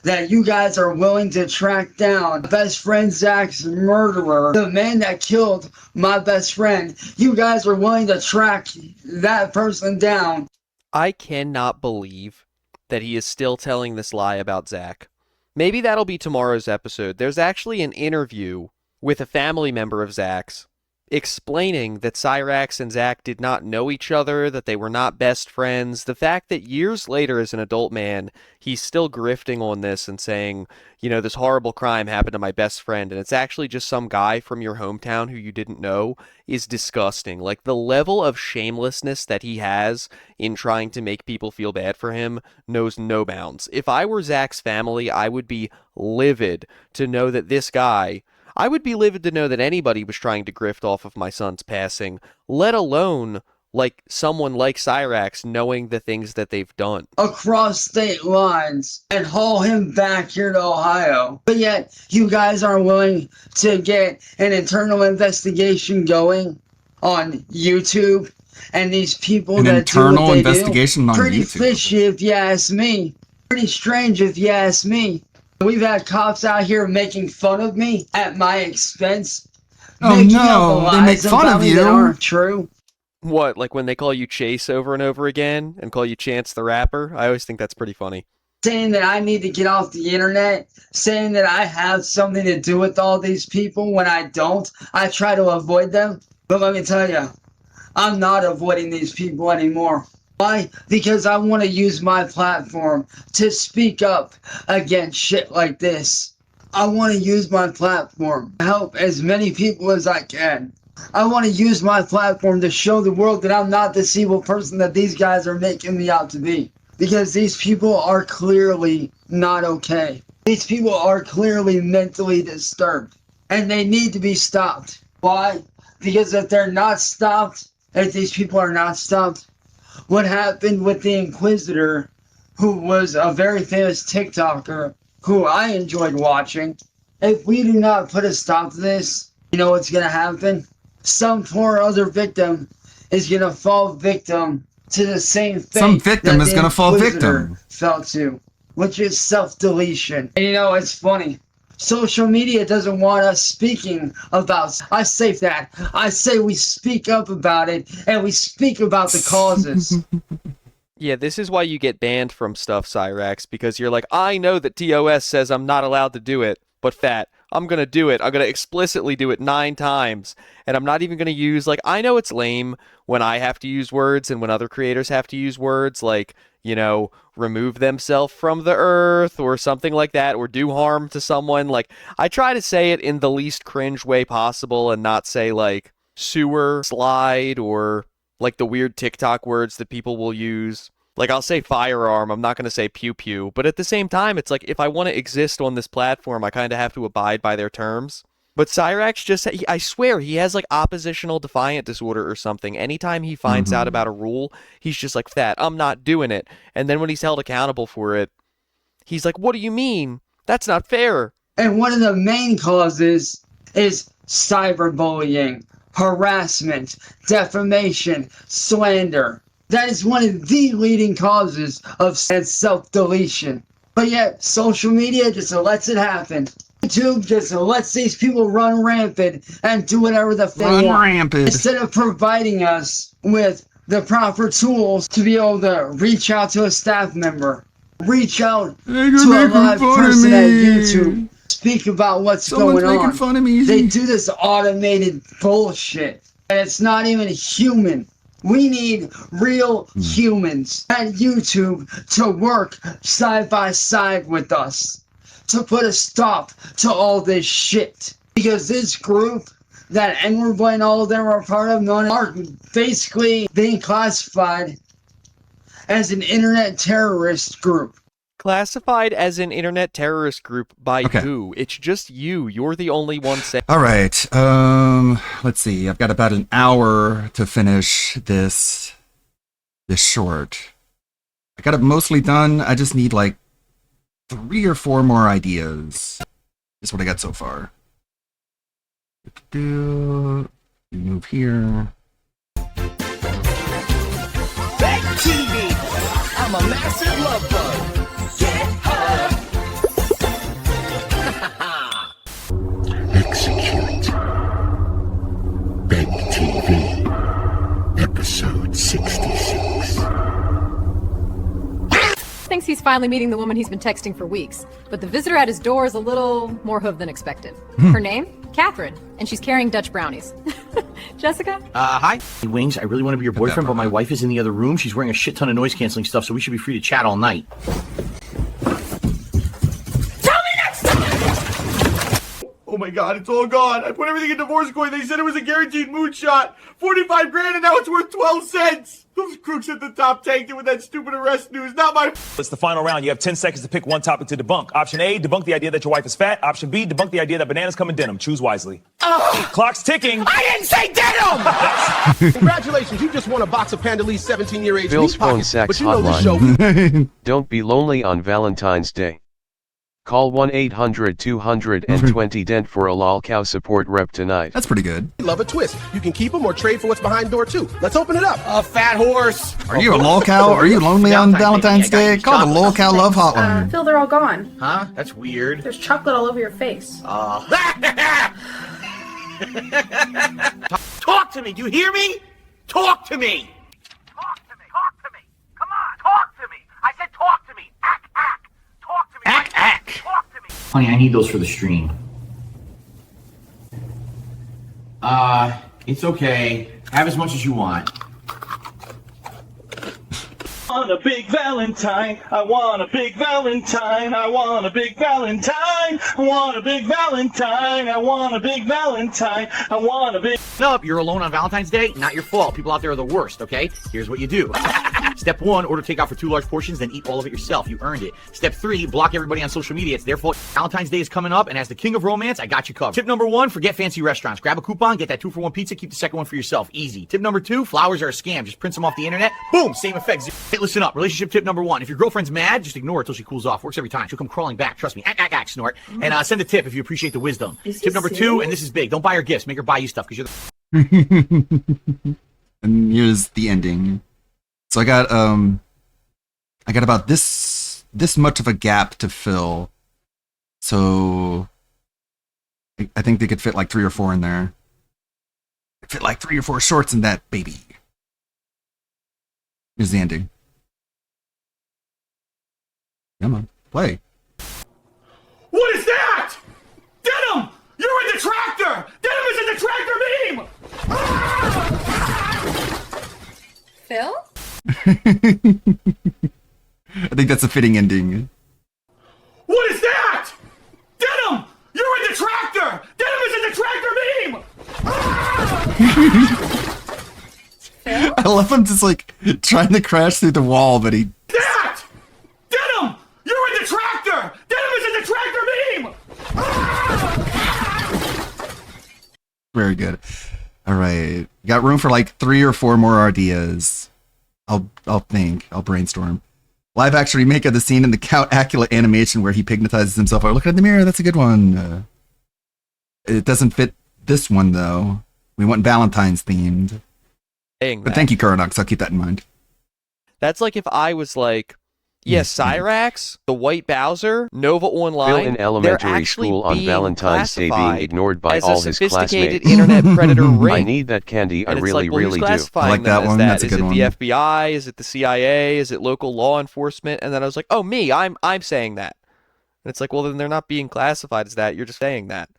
that you guys are willing to track down best friend Zach's murderer, the man that killed my best friend. You guys are willing to track that person down. I cannot believe that he is still telling this lie about Zach. Maybe that'll be tomorrow's episode. There's actually an interview with a family member of Zach's explaining that Cyrax and Zach did not know each other, that they were not best friends. The fact that years later as an adult man, he's still grifting on this and saying, you know, this horrible crime happened to my best friend, and it's actually just some guy from your hometown who you didn't know, is disgusting. Like, the level of shamelessness that he has in trying to make people feel bad for him knows no bounds. If I were Zach's family, I would be livid to know that this guy... I would be livid to know that anybody was trying to grift off of my son's passing, let alone, like, someone like Cyrax knowing the things that they've done. Across state lines and haul him back here to Ohio. But yet, you guys aren't willing to get an internal investigation going on YouTube And these people An that internal do what they investigation do, on pretty YouTube. fishy if you ask me. Pretty strange if you ask me. We've had cops out here making fun of me at my expense. Oh making up no, they make lies fun about of me that you. aren't true. What, like when they call you Chase over and over again and call you Chance the Rapper? I always think that's pretty funny. Saying that I need to get off the internet, saying that I have something to do with all these people when I don't. I try to avoid them. But let me tell you, I'm not avoiding these people anymore. Why? Because I want to use my platform to speak up against shit like this. I want to use my platform to help as many people as I can. I want to use my platform to show the world that I'm not this evil person that these guys are making me out to be. Because these people are clearly not okay. These people are clearly mentally disturbed. And they need to be stopped. Why? Because if they're not stopped, if these people are not stopped, what happened with the Inquisitor, who was a very famous TikToker, who I enjoyed watching, if we do not put a stop to this, you know what's going to happen? Some poor other victim is going to fall victim to the same fate. Some victim that is the going to fall Inquisitor victim. fell to, which is self-deletion. And you know, it's funny. Social media doesn't want us speaking about. I say that. I say we speak up about it and we speak about the causes. Yeah, this is why you get banned from stuff, Cyrax, because you're like, I know that TOS says I'm not allowed to do it, but fat, I'm going to do it. I'm going to explicitly do it 9 times, and I'm not even going to use, like, I know it's lame when I have to use words and when other creators have to use words, like, you know, remove themselves from the earth or something like that, or do harm to someone. Like, I try to say it in the least cringe way possible and not say, like, sewer slide or like the weird TikTok words that people will use. Like, I'll say firearm, I'm not going to say pew pew, but at the same time, it's like, if I want to exist on this platform, I kind of have to abide by their terms. But Cyrax just, I swear, he has like oppositional defiant disorder or something. Anytime he finds out about a rule, he's just like, fat, I'm not doing it. And then when he's held accountable for it, he's like, what do you mean? That's not fair. And one of the main causes is cyberbullying, harassment, defamation, slander. That is one of the leading causes of self-deletion. But yet, social media just lets it happen. YouTube just lets these people run rampant and do whatever the fuck they want. Rampant. Instead of providing us with the proper tools to be able to reach out to a staff member, reach out to a live person at YouTube, speak about what's Someone's going on. making fun of me. They do this automated bullshit, and it's not even human. We need real humans at YouTube to work side by side with us to put a stop to all this shit. Because this group that N-Word and all of them are part of are basically being classified as an internet terrorist group. Classified as an internet terrorist group by who? It's just you. You're the only one saying. All right. Let's see. I've got about an hour to finish this short. I got it mostly done. I just need like 3 or 4 more ideas. Is what I got so far. Move here. Back TV. I'm a massive love bug. Get her. Execute. Beg TV. Episode 66. Thinks he's finally meeting the woman he's been texting for weeks, but the visitor at his door is a little more hooved than expected. Her name? Catherine, and she's carrying Dutch brownies. Jessica? Hi. Hey, Wings, I really want to be your boyfriend, but my wife is in the other room. She's wearing a shit ton of noise-canceling stuff, so we should be free to chat all night. Oh my god, it's all gone. I put everything in divorce coin. They said it was a guaranteed moonshot. 45 grand and now it's worth 12 cents. Those crooks at the top tanked it with that stupid arrest news. Not my It's the final round. You have 10 seconds to pick one topic to debunk. Option A, debunk the idea that your wife is fat. Option B, debunk the idea that bananas come in denim. Choose wisely. Clock's ticking. I didn't say denim! Congratulations, you just won a box of Pandalee's 17-year-age Bill's meat phone pockets. sex But you know this show... hotline. Don't be lonely on Valentine's Day. Call 1-800-220-DENT for a lolcow support rep tonight. That's pretty good. Love a twist. You can keep them or trade for what's behind door two. Let's open it up. A fat horse. Are you a lolcow? Are you lonely on Valentine's Day? Call the lolcow love hotline. Phil, they're all gone. Huh? That's weird. There's chocolate all over your face. Talk to me. Do you hear me? Talk to me. Talk to me. Talk to me. Come on. Talk to me. I said talk to me. Ack. Talk to me. Ack. Talk to me. Honey, I need those for the stream. It's okay. Have as much as you want. I want a big Valentine. I want a big Valentine. I want a big Valentine. I want a big Valentine. I want a big Valentine. I want a big. Up, you're alone on Valentine's Day. Not your fault. People out there are the worst. Okay. Here's what you do. Step 1, order takeout for 2 large portions, then eat all of it yourself. You earned it. Step 3, block everybody on social media. It's their fault. Valentine's Day is coming up, and as the king of romance, I got you covered. Tip number 1, forget fancy restaurants. Grab a coupon, get that 2-for-1 pizza, keep the second one for yourself. Easy. Tip number 2, flowers are a scam. Just print them off the internet. Boom, same effect. Hey, listen up. Relationship tip number 1. If your girlfriend's mad, just ignore her till she cools off. Works every time. She'll come crawling back. Trust me. Ack, snort. And send a tip if you appreciate the wisdom. Tip number 2, and this is big. Don't buy her gifts. Make her buy you stuff because you're the... And here's the ending. So I got about this much of a gap to fill. So I think they could fit like 3 or 4 in there. Fit like 3 or 4 shorts in that baby. Here's the ending. Come on, play. What is that? Denim! You're a detractor! Denim is a detractor meme! Phil? I think that's a fitting ending. What is that? Denim! You're a detractor! Denim is a detractor meme! I love him just like trying to crash through the wall, but he. That! Denim! You're a detractor! Denim is a detractor meme! Very good. All right, got room for like 3 or 4 more ideas. I'll brainstorm. Live action remake of the scene in the Count Acula animation where he hypnotizes himself. I look at the mirror. That's a good one. It doesn't fit this one though. We want Valentine's themed. But thank you, Kuronux. I'll keep that in mind. That's like if I was like, yeah, Cyrax, the White Bowser, Nova Online. Phil in elementary school on Valentine's Day being ignored by all his sophisticated classmates. internet predator ring. I need that candy. I And it's really, like, well, who's really do. classifying I like them that as one. that? That's a Is good it one. the FBI? Is it the CIA? Is it local law enforcement? And then I was like, oh, me, I'm saying that. And it's like, well, then they're not being classified as that. You're just saying that.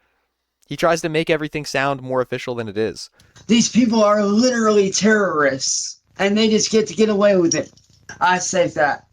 He tries to make everything sound more official than it is. These people are literally terrorists, and they just get to get away with it. I say that.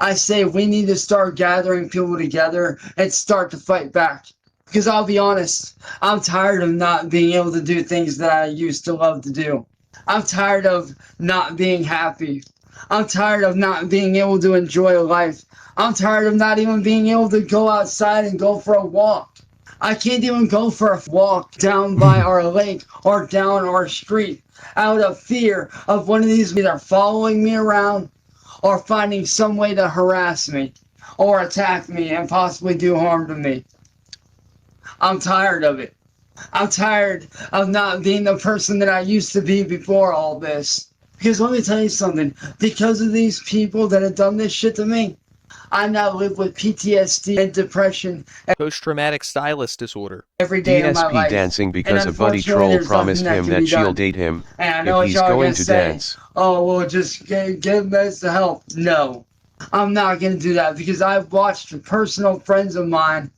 I say we need to start gathering people together and start to fight back. Because I'll be honest, I'm tired of not being able to do things that I used to love to do. I'm tired of not being happy. I'm tired of not being able to enjoy life. I'm tired of not even being able to go outside and go for a walk. I can't even go for a walk down by our lake or down our street out of fear of one of these either following me around or finding some way to harass me or attack me and possibly do harm to me. I'm tired of it. I'm tired of not being the person that I used to be before all this. Because let me tell you something, because of these people that have done this shit to me, I now live with PTSD and depression Post-traumatic stylist disorder. every day of my DSP life. dancing because And a buddy unfortunately, troll there's promised nothing him can that be she'll done. date him And I know if what he's y'all are going gonna to say. dance. Oh, well, just give Mez the help. No, I'm not going to do that because I've watched personal friends of mine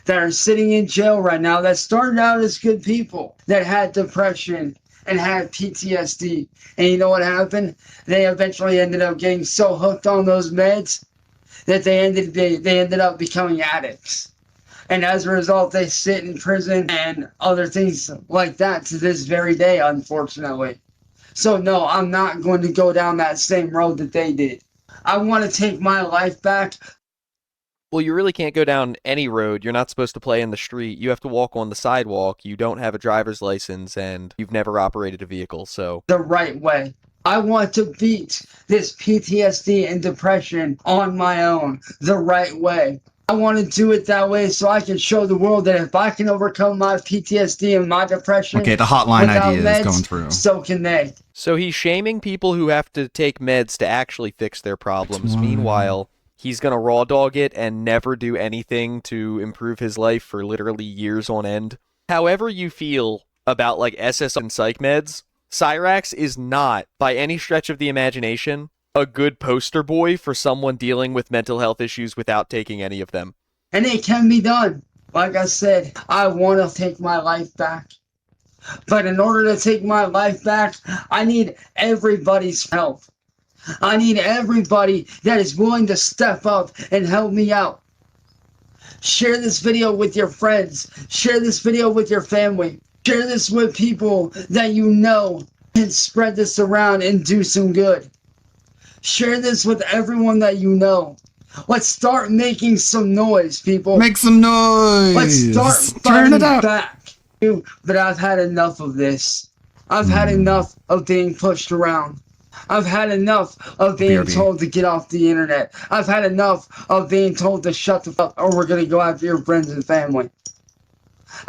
that are sitting in jail right now that started out as good people that had depression and had PTSD. And you know what happened? They eventually ended up getting so hooked on those meds that they ended up becoming addicts. And as a result, they sit in prison and other things like that to this very day, unfortunately. So no, I'm not going to go down that same road that they did. I want to take my life back. Well, you really can't go down any road. You're not supposed to play in the street. You have to walk on the sidewalk. You don't have a driver's license, and you've never operated a vehicle, so... The right way. I want to beat this PTSD and depression on my own, the right way. I want to do it that way so I can show the world that if I can overcome my PTSD and my depression, Okay, the hotline without idea meds, is going through. so can they. So he's shaming people who have to take meds to actually fix their problems. Meanwhile, he's going to raw dog it and never do anything to improve his life for literally years on end. However you feel about like SS and psych meds, Cyrax is not, by any stretch of the imagination, a good poster boy for someone dealing with mental health issues without taking any of them. And it can be done. Like I said, I want to take my life back. But in order to take my life back, I need everybody's help. I need everybody that is willing to step up and help me out. Share this video with your friends. Share this video with your family. Share this with people that you know, and spread this around and do some good. Share this with everyone that you know. Let's start making some noise, people. Make some noise. Let's start Turn it fighting up. back. But I've had enough of this. I've had enough of being pushed around. I've had enough of being told to get off the internet. I've had enough of being told to shut the fuck up or we're going to go after your friends and family.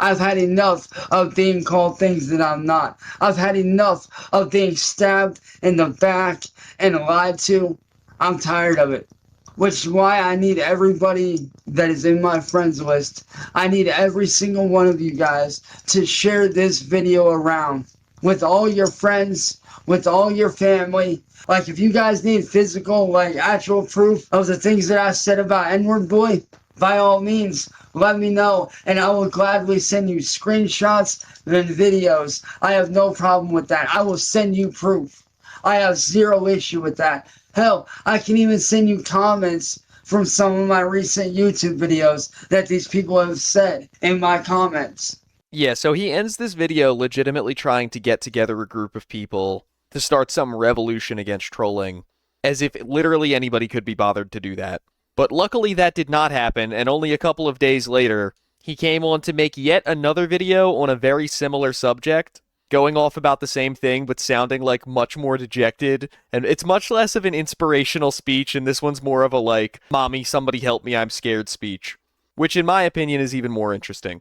I've had enough of being called things that I'm not. I've had enough of being stabbed in the back and lied to. I'm tired of it. Which is why I need everybody that is in my friends list. I need every single one of you guys to share this video around with all your friends, with all your family. Like if you guys need physical, like actual proof of the things that I said about N-word boy, by all means, let me know, and I will gladly send you screenshots and videos. I have no problem with that. I will send you proof. I have zero issue with that. Hell, I can even send you comments from some of my recent YouTube videos that these people have said in my comments. Yeah, so he ends this video legitimately trying to get together a group of people to start some revolution against trolling, as if literally anybody could be bothered to do that. But luckily that did not happen, and only a couple of days later, he came on to make yet another video on a very similar subject, going off about the same thing, but sounding like much more dejected, and it's much less of an inspirational speech, and this one's more of a like, "Mommy, somebody help me, I'm scared" speech, which in my opinion is even more interesting,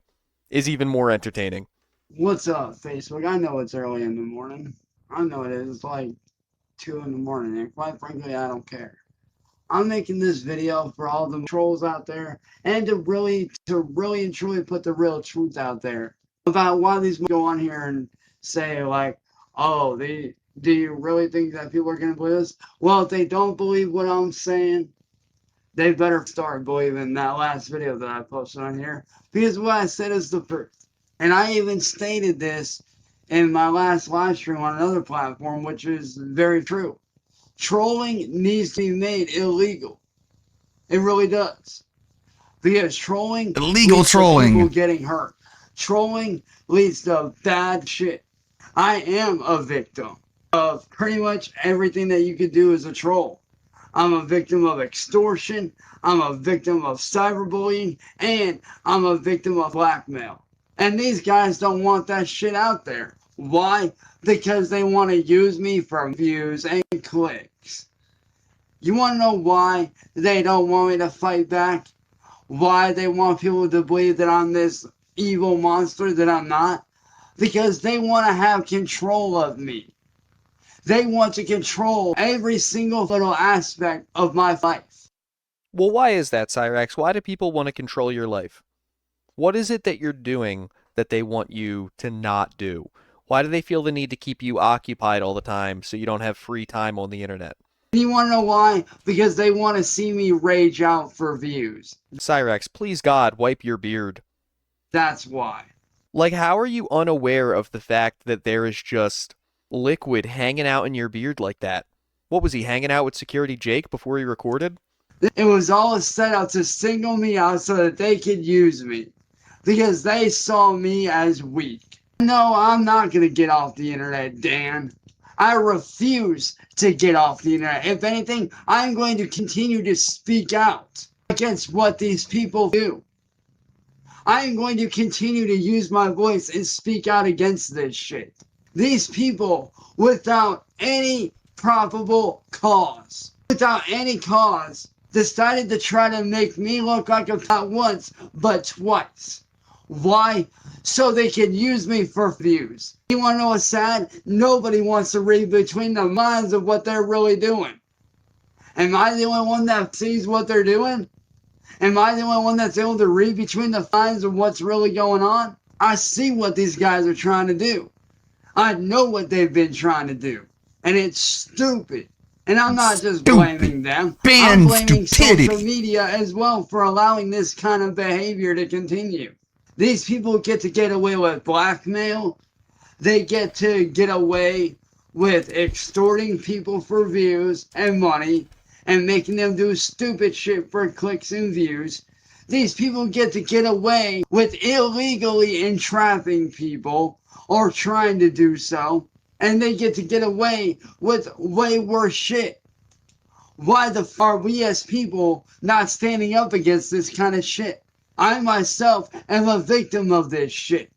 is even more entertaining. What's up, Facebook? I know it's early in the morning. I know it is. It's like 2 in the morning, and quite frankly, I don't care. I'm making this video for all the trolls out there and to really and truly put the real truth out there about why these go on here and say like, oh, do you really think that people are going to believe this? Well, if they don't believe what I'm saying, they better start believing that last video that I posted on here, because what I said is the truth. And I even stated this in my last live stream on another platform, which is very true. Trolling needs to be made illegal. It really does. Because trolling Illegal leads to trolling. people getting hurt. Trolling leads to bad shit. I am a victim of pretty much everything that you could do as a troll. I'm a victim of extortion. I'm a victim of cyberbullying. And I'm a victim of blackmail. And these guys don't want that shit out there. Why? Because they want to use me for views and clicks. You want to know why they don't want me to fight back? Why they want people to believe that I'm this evil monster that I'm not? Because they want to have control of me. They want to control every single little aspect of my life. Well, why is that, Cyrax? Why do people want to control your life? What is it that you're doing that they want you to not do? Why do they feel the need to keep you occupied all the time so you don't have free time on the internet? You want to know why? Because they want to see me rage out for views. Cyrax, please God, wipe your beard. That's why. Like, how are you unaware of the fact that there is just liquid hanging out in your beard like that? What was he, hanging out with Security Jake before he recorded? It was all set up to single me out so that they could use me. Because they saw me as weak. No, I'm not going to get off the internet, Dan. I refuse to get off the internet. If anything, I'm going to continue to speak out against what these people do. I am going to continue to use my voice and speak out against this shit. These people, without any probable cause, decided to try to make me look like a not once, but twice. Why? So they can use me for views. You want to know what's sad? Nobody wants to read between the lines of what they're really doing. Am I the only one that sees what they're doing? Am I the only one that's able to read between the lines of what's really going on? I see what these guys are trying to do. I know what they've been trying to do. And it's stupid. And I'm not just blaming them. I'm blaming social media as well for allowing this kind of behavior to continue. These people get to get away with blackmail. They get to get away with extorting people for views and money and making them do stupid shit for clicks and views. These people get to get away with illegally entrapping people or trying to do so. And they get to get away with way worse shit. Why the f are we as people not standing up against this kind of shit? I myself am a victim of this shit.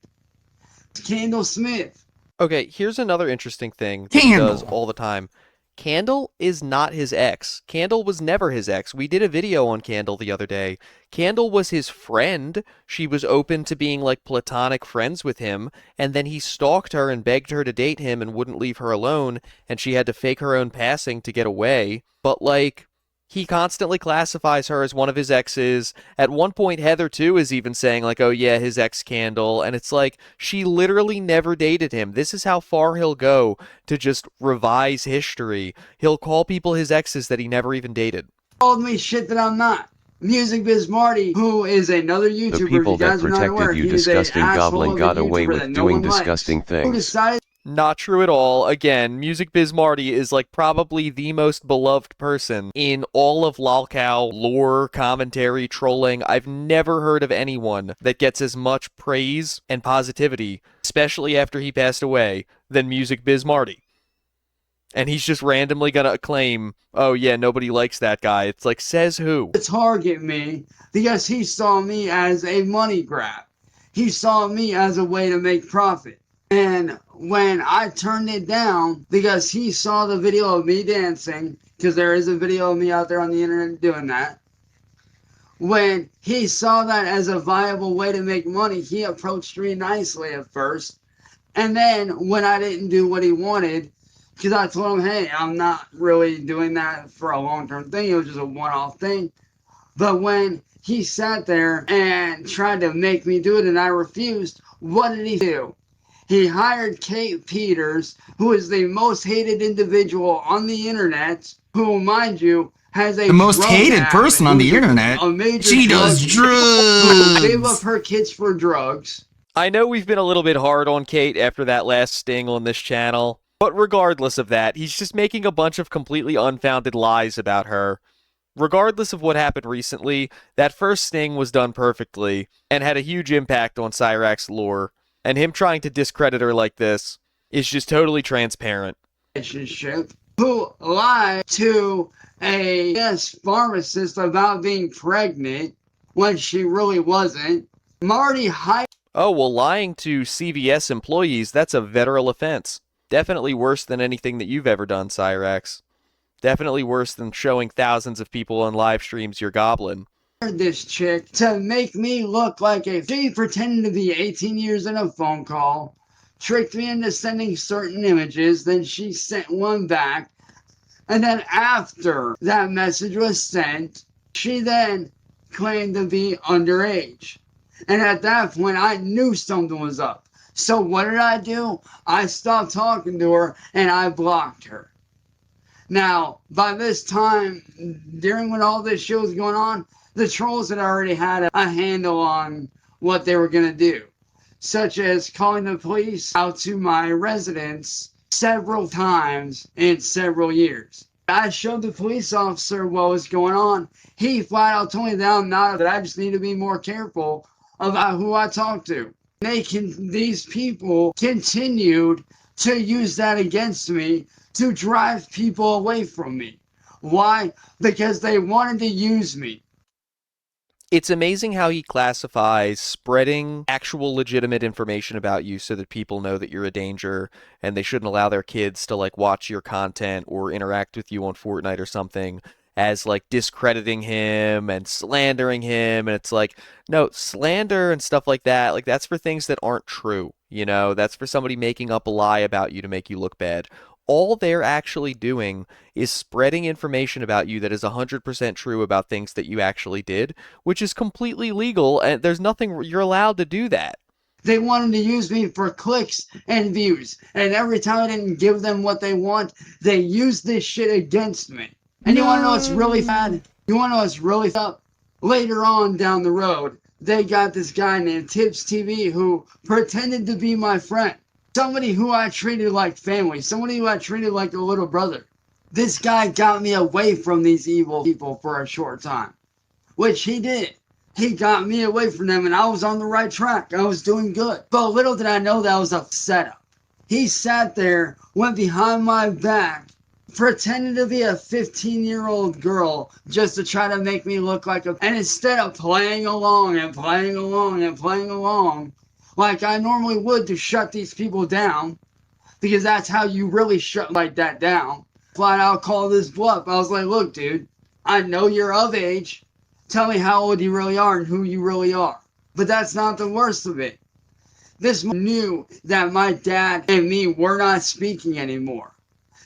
Candle Smith. Okay, here's another interesting thing that he does all the time. Candle is not his ex. Candle was never his ex. We did a video on Candle the other day. Candle was his friend. She was open to being like platonic friends with him, and then he stalked her and begged her to date him and wouldn't leave her alone, and she had to fake her own passing to get away. But like, he constantly classifies her as one of his exes. At one point, Heather, too, is even saying, like, oh, yeah, his ex Candle. And it's like, she literally never dated him. This is how far he'll go to just revise history. He'll call people his exes that he never even dated. Told me shit that I'm not. Music Biz Marty, who is another YouTuber. The people if you guys that are not aware, protected you, he's disgusting an asshole goblin, of a got away YouTuber with that no doing one likes. disgusting Who things. decided Not true at all. Again, Music Biz Marty is like probably the most beloved person in all of lolcow lore, commentary, trolling. I've never heard of anyone that gets as much praise and positivity, especially after he passed away, than Music Biz Marty. And he's just randomly gonna claim, oh yeah, nobody likes that guy. It's like, says who? to target me because he saw me as a money grab. He saw me as a way to make profit. And when I turned it down because he saw the video of me dancing, because there is a video of me out there on the internet doing that, when he saw that as a viable way to make money, he approached me nicely at first. And then when I didn't do what he wanted, because I told him, hey, I'm not really doing that for a long-term thing. It was just a one-off thing. But when he sat there and tried to make me do it and I refused, what did he do? He hired Kate Peters, who is the most hated individual on the internet, who, mind you, has a The most drug hated addict person on the who's internet. a major She does drug who gave drugs. up her kids for drugs. I know we've been a little bit hard on Kate after that last sting on this channel, but regardless of that, he's just making a bunch of completely unfounded lies about her. Regardless of what happened recently, that first sting was done perfectly and had a huge impact on Cyrax's lore, and him trying to discredit her like this is just totally transparent. Relationship who lied to a pharmacist about being pregnant when she really wasn't. Marty hired. Oh, well, lying to CVS employees, that's a federal offense. Definitely worse than anything that you've ever done, Cyrax. Definitely worse than showing thousands of people on live streams your goblin. This chick to make me look like she pretended to be 18 years in a phone call, tricked me into sending certain images, then she sent one back, and then after that message was sent, she then claimed to be underage. And at that point, I knew something was up. So what did I do? I stopped talking to her and I blocked her. Now, by this time, during when all this shit was going on, the trolls had already had a handle on what they were going to do, such as calling the police out to my residence several times in several years. I showed the police officer what was going on. He flat out told me that I just need to be more careful about who I talk to. These people continued to use that against me to drive people away from me. Why? Because they wanted to use me. It's amazing how he classifies spreading actual legitimate information about you so that people know that you're a danger and they shouldn't allow their kids to like watch your content or interact with you on Fortnite or something as like discrediting him and slandering him. And it's like, no, slander and stuff like that, like that's for things that aren't true. You know, that's for somebody making up a lie about you to make you look bad. All they're actually doing is spreading information about you that is 100% true about things that you actually did, which is completely legal, and there's nothing, you're allowed to do that. They wanted to use me for clicks and views. And every time I didn't give them what they want, they used this shit against me. And you want to know what's really bad? You want to know what's really up? Later on down the road, they got this guy named Tips TV who pretended to be my friend. Somebody who I treated like family. Somebody who I treated like a little brother. This guy got me away from these evil people for a short time. Which he did. He got me away from them and I was on the right track. I was doing good. But little did I know that was a setup. He sat there, went behind my back, pretended to be a 15-year-old girl just to try to make me look like a... And instead of playing along and playing along and playing along, like I normally would to shut these people down, because that's how you really shut like that down, flat out call this bluff. I was like, look, dude, I know you're of age. Tell me how old you really are and who you really are. But that's not the worst of it. This man knew that my dad and me were not speaking anymore.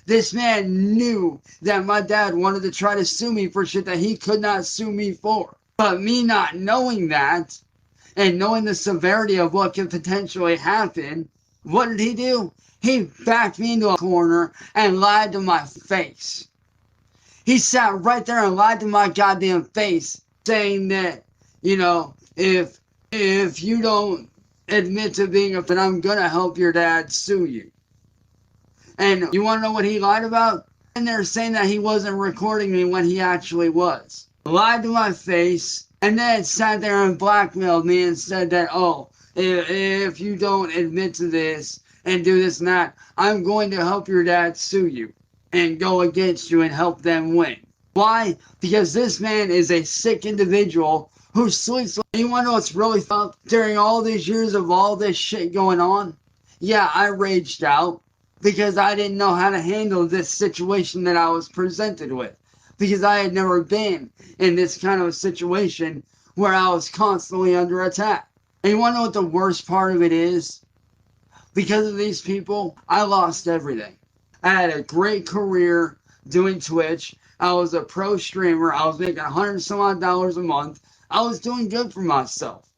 This man knew that my dad wanted to try to sue me for shit that he could not sue me for. But me not knowing that, and knowing the severity of what could potentially happen, what did he do? He backed me into a corner and lied to my face. He sat right there and lied to my goddamn face, saying that, you know, if you don't admit to being then I'm gonna help your dad sue you. And you wanna know what he lied about? And they're saying that he wasn't recording me when he actually was. Lied to my face, and then sat there and blackmailed me and said that, oh, if you don't admit to this and do this and that, I'm going to help your dad sue you and go against you and help them win. Why? Because this man is a sick individual who sleeps. You want to know what's really fun? During all these years of all this shit going on, yeah, I raged out because I didn't know how to handle this situation that I was presented with. Because I had never been in this kind of a situation where I was constantly under attack. And you want to know what the worst part of it is? Because of these people, I lost everything. I had a great career doing Twitch. I was a pro streamer. I was making $100-some odd a month. I was doing good for myself.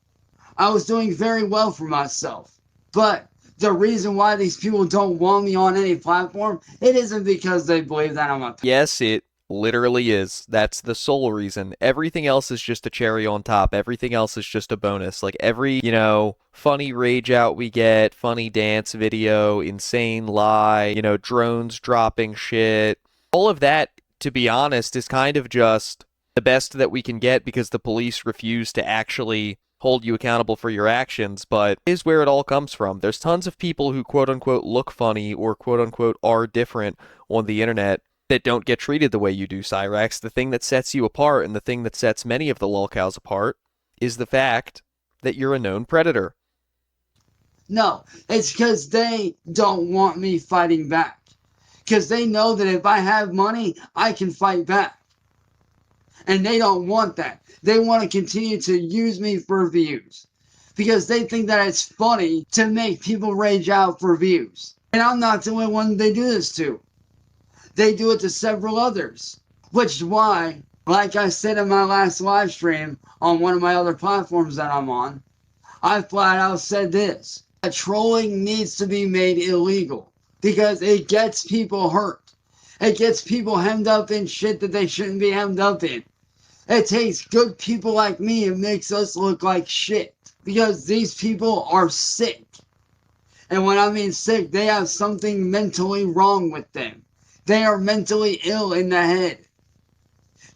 I was doing very well for myself. But the reason why these people don't want me on any platform, it isn't because they believe that I'm a... Yes, it literally is. That's the sole reason. Everything else is just a cherry on top. Everything else is just a bonus. Like every, you know, funny rage out we get, funny dance video, insane lie, you know, drones dropping shit. All of that, to be honest, is kind of just the best that we can get because the police refuse to actually hold you accountable for your actions, but is where it all comes from. There's tons of people who quote-unquote look funny or quote-unquote are different on the internet that don't get treated the way you do, Cyrax. The thing that sets you apart and the thing that sets many of the lolcows apart is the fact that you're a known predator. No, it's because they don't want me fighting back. Because they know that if I have money, I can fight back. And they don't want that. They want to continue to use me for views. Because they think that it's funny to make people rage out for views. And I'm not the only one they do this to. They do it to several others. Which is why, like I said in my last live stream on one of my other platforms that I'm on, I flat out said this. Trolling needs to be made illegal. Because it gets people hurt. It gets people hemmed up in shit that they shouldn't be hemmed up in. It takes good people like me and makes us look like shit. Because these people are sick. And when I mean sick, they have something mentally wrong with them. They are mentally ill in the head.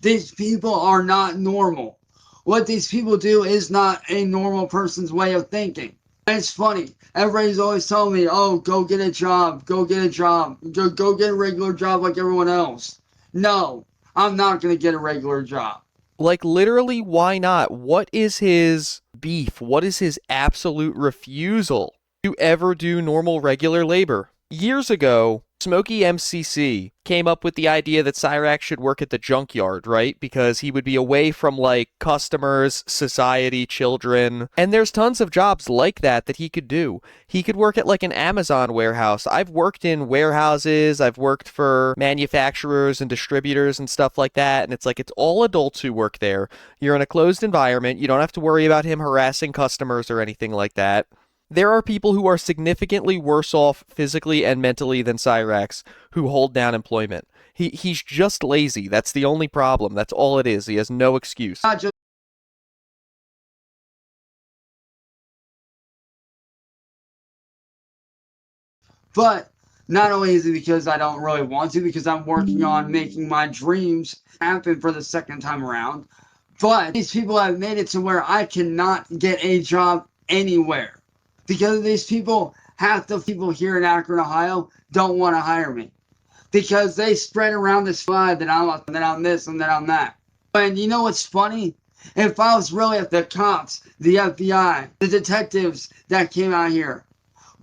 These people are not normal. What these people do is not a normal person's way of thinking. And it's funny. Everybody's always telling me, oh, go get a job. Go get a job. Go get a regular job like everyone else. No, I'm not going to get a regular job. Like, literally, why not? What is his beef? What is his absolute refusal to ever do normal, regular labor? Years ago, Smokey MCC came up with the idea that Cyrax should work at the junkyard, right? Because he would be away from, like, customers, society, children. And there's tons of jobs like that he could do. He could work at, like, an Amazon warehouse. I've worked in warehouses. I've worked for manufacturers and distributors and stuff like that. And it's like, it's all adults who work there. You're in a closed environment. You don't have to worry about him harassing customers or anything like that. There are people who are significantly worse off physically and mentally than Cyrax who hold down employment. He's just lazy. That's the only problem. That's all it is. He has no excuse. But not only is it because I don't really want to, because I'm working on making my dreams happen for the second time around, but these people have made it to where I cannot get a job anywhere. Because these people, half the people here in Akron, Ohio, don't want to hire me. Because they spread around this slide that I'm this and that I'm that. And you know what's funny? If I was really at the cops, the FBI, the detectives that came out here,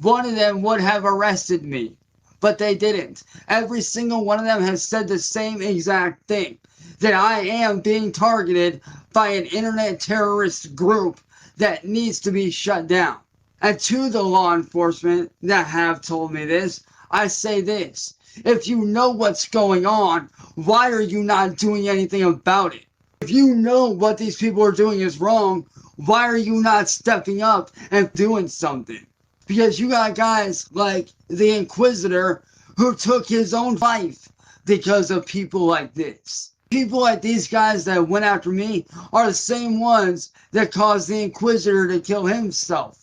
one of them would have arrested me. But they didn't. Every single one of them has said the same exact thing. That I am being targeted by an internet terrorist group that needs to be shut down. And to the law enforcement that have told me this, I say this. If you know what's going on, why are you not doing anything about it? If you know what these people are doing is wrong, why are you not stepping up and doing something? Because you got guys like the Inquisitor who took his own life because of people like this. People like these guys that went after me are the same ones that caused the Inquisitor to kill himself.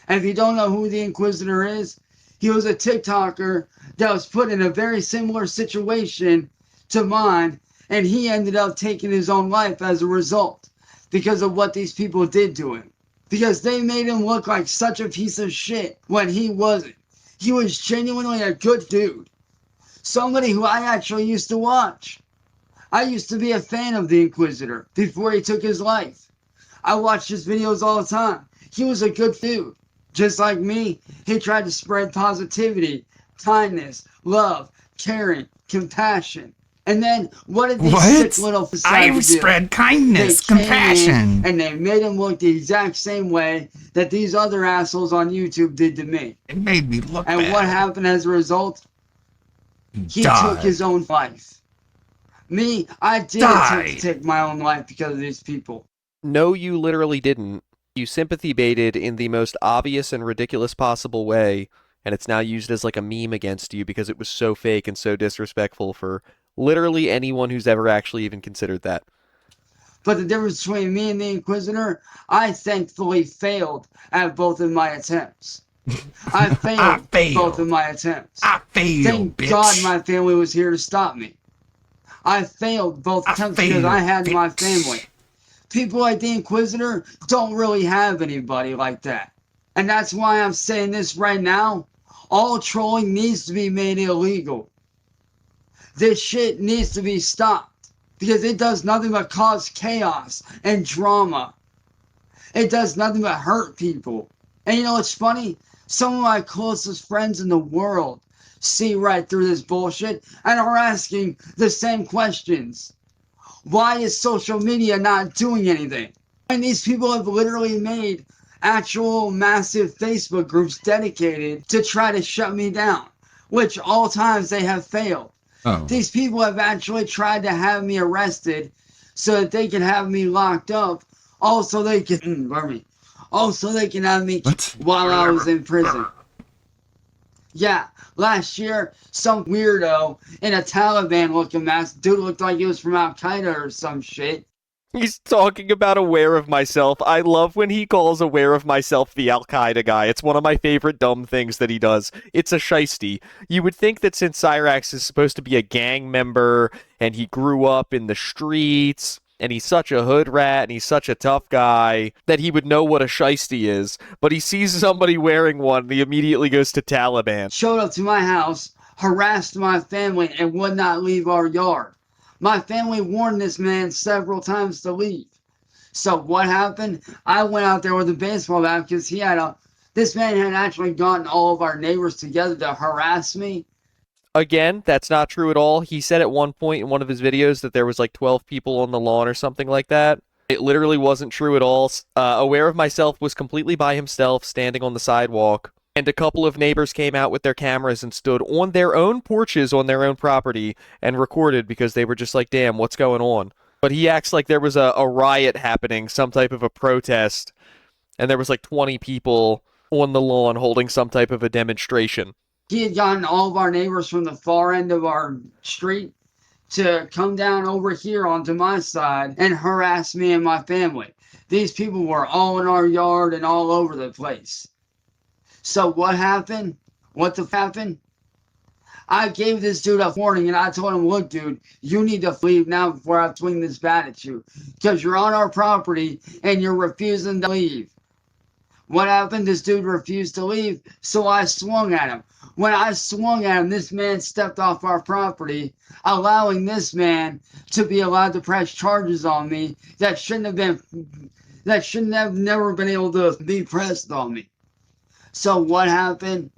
And if you don't know who the Inquisitor is, he was a TikToker that was put in a very similar situation to mine, and he ended up taking his own life as a result because of what these people did to him. Because they made him look like such a piece of shit when he wasn't. He was genuinely a good dude. Somebody who I actually used to watch. I used to be a fan of the Inquisitor before he took his life. I watched his videos all the time. He was a good dude. Just like me, he tried to spread positivity, kindness, love, caring, compassion. And then, what did these sick little facades do? I spread kindness, They came compassion. in and they made him look the exact same way that these other assholes on YouTube did to me. It made me look And bad. what happened as a result? He died. took his own life. Me, I did attempt to take my own life because of these people. No, you literally didn't. You sympathy baited in the most obvious and ridiculous possible way, and it's now used as like a meme against you because it was so fake and so disrespectful for literally anyone who's ever actually even considered that. But the difference between me and the Inquisitor, I thankfully failed at both of my attempts. I failed both of my attempts. I failed, Thank bitch. God my family was here to stop me. I failed both attempts because I had my family. People like the Inquisitor don't really have anybody like that. And that's why I'm saying this right now. All trolling needs to be made illegal. This shit needs to be stopped. Because it does nothing but cause chaos and drama. It does nothing but hurt people. And you know what's funny? Some of my closest friends in the world see right through this bullshit and are asking the same questions. Why is social media not doing anything? And these people have literally made actual massive Facebook groups dedicated to try to shut me down, which all times they have failed. Oh. These people have actually tried to have me arrested so that they can have me locked up. Also, they can, also they can have me while I was in prison. Yeah, last year, some weirdo in a Taliban-looking mask, dude looked like he was from Al-Qaeda or some shit. He's talking about Aware of Myself. I love when he calls Aware of Myself the Al-Qaeda guy. It's one of my favorite dumb things that he does. It's a shiesty. You would think that since Cyrax is supposed to be a gang member, and he grew up in the streets, and he's such a hood rat, and he's such a tough guy, that he would know what a shiesty is. But he sees somebody wearing one, and he immediately goes to Taliban. Showed up to my house, harassed my family, and would not leave our yard. My family warned this man several times to leave. So what happened? I went out there with a baseball bat because this man had actually gotten all of our neighbors together to harass me. Again, that's not true at all. He said at one point in one of his videos that there was like 12 people on the lawn or something like that. It literally wasn't true at all. Aware of Myself was completely by himself, standing on the sidewalk, and a couple of neighbors came out with their cameras and stood on their own porches on their own property and recorded because they were just like, damn, what's going on? But he acts like there was a riot happening, some type of a protest, and there was like 20 people on the lawn holding some type of a demonstration. He had gotten all of our neighbors from the far end of our street to come down over here onto my side and harass me and my family. These people were all in our yard and all over the place. So what happened? What the happened? I gave this dude a warning and I told him, look, dude, you need to leave now before I swing this bat at you. Because you're on our property and you're refusing to leave. What happened? This dude refused to leave, so I swung at him. When I swung at him, this man stepped off our property, allowing this man to be allowed to press charges on me that shouldn't have never been able to be pressed on me. So what happened?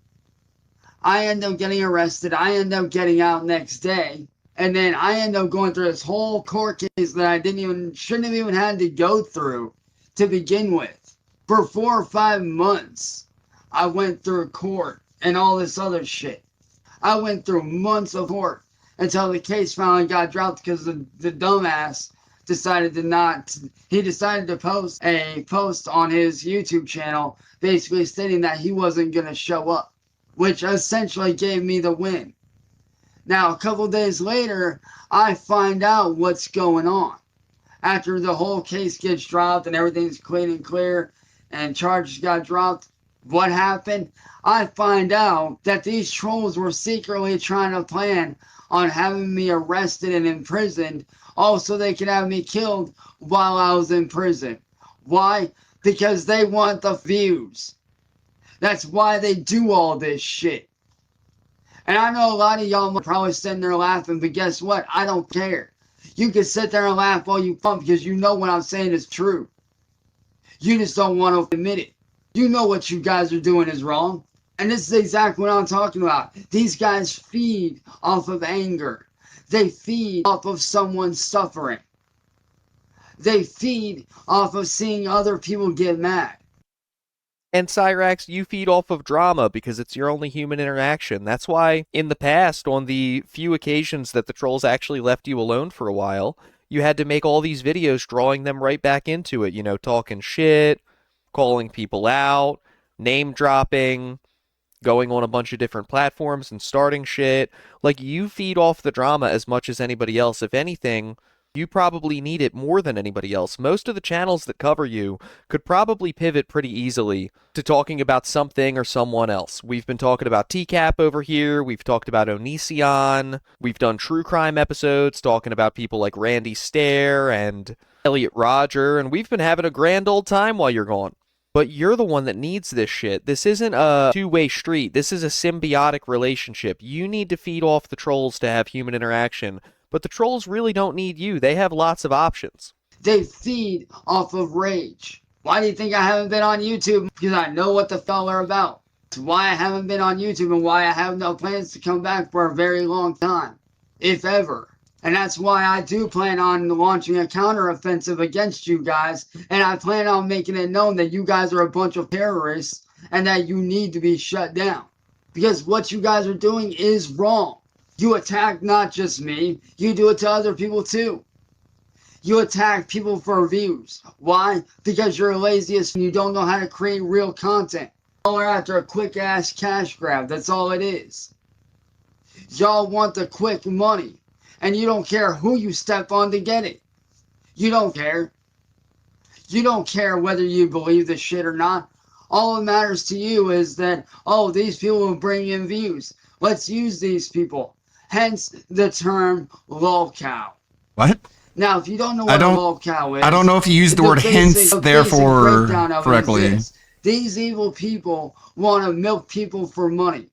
I end up getting arrested. I end up getting out next day. And then I end up going through this whole court case that I shouldn't have even had to go through to begin with. For 4 or 5 months, I went through court and all this other shit. I went through months of court until the case finally got dropped because the dumbass decided to post a post on his YouTube channel basically stating that he wasn't going to show up, which essentially gave me the win. Now, a couple days later, I find out what's going on. After the whole case gets dropped and everything's clean and clear and charges got dropped, what happened? I find out that these trolls were secretly trying to plan on having me arrested and imprisoned, also they could have me killed while I was in prison. Why? Because they want the views. That's why they do all this shit. And I know a lot of y'all are probably sitting there laughing, but guess what? I don't care. You can sit there and laugh all you want because you know what I'm saying is true. You just don't want to admit it. You know what you guys are doing is wrong. And this is exactly what I'm talking about. These guys feed off of anger. They feed off of someone suffering. They feed off of seeing other people get mad. And Cyrax, you feed off of drama because it's your only human interaction. That's why, in the past, on the few occasions that the trolls actually left you alone for a while, you had to make all these videos drawing them right back into it. You know, talking shit, calling people out, name dropping, going on a bunch of different platforms and starting shit. Like, you feed off the drama as much as anybody else. If anything, you probably need it more than anybody else. Most of the channels that cover you could probably pivot pretty easily to talking about something or someone else. We've been talking about TCAP over here. We've talked about Onision. We've done true crime episodes talking about people like Randy Stair and Elliot Rodger, and we've been having a grand old time while you're gone. But you're the one that needs this shit. This isn't a two-way street. This is a symbiotic relationship. You need to feed off the trolls to have human interaction. But the trolls really don't need you. They have lots of options. They feed off of rage. Why do you think I haven't been on YouTube? Because I know what the fell are about. It's why I haven't been on YouTube and why I have no plans to come back for a very long time, if ever. And that's why I do plan on launching a counteroffensive against you guys. And I plan on making it known that you guys are a bunch of terrorists and that you need to be shut down. Because what you guys are doing is wrong. You attack not just me, you do it to other people too. You attack people for views. Why? Because you're laziest and you don't know how to create real content. Y'all are after a quick ass cash grab, that's all it is. Y'all want the quick money, and you don't care who you step on to get it. You don't care. You don't care whether you believe this shit or not. All that matters to you is that, oh, these people will bring in views. Let's use these people. Hence the term lolcow. What? Now, if you don't know what a lolcow is, I don't know if you used the word hence, therefore, correctly. These evil people want to milk people for money.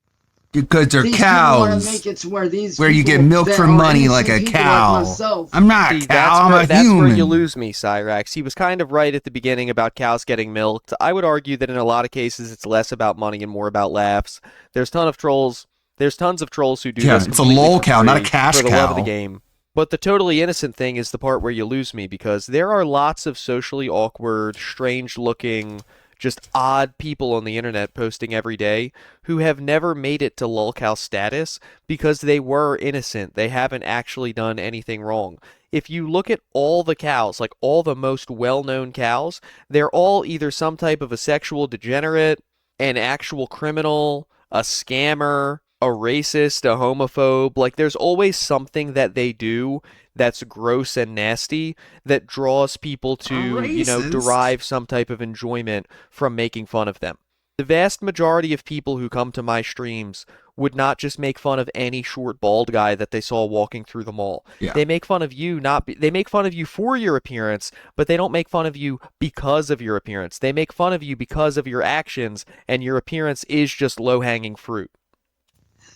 Because they're these cows. Make it to where these you get milk for money like a cow. Like I'm not a cow, I'm a that's human. where you lose me, Cyrax. He was kind of right at the beginning about cows getting milked. I would argue that in a lot of cases it's less about money and more about laughs. There's a ton of trolls There's tons of trolls who do Yeah, this. it's a completely lol for cow, not a free cash for the love of the cow. game. But the totally innocent thing is the part where you lose me, because there are lots of socially awkward, strange-looking, just odd people on the internet posting every day who have never made it to lolcow status because they were innocent. They haven't actually done anything wrong. If you look at all the cows, like all the most well-known cows, they're all either some type of a sexual degenerate, an actual criminal, a scammer, a racist, a homophobe. Like, there's always something that they do that's gross and nasty that draws people to, Racist? derive some type of enjoyment from making fun of them. The vast majority of people who come to my streams would not just make fun of any short bald guy that they saw walking through the mall. Yeah. They make fun of you, they make fun of you for your appearance, but they don't make fun of you because of your appearance. They make fun of you because of your actions, and your appearance is just low-hanging fruit.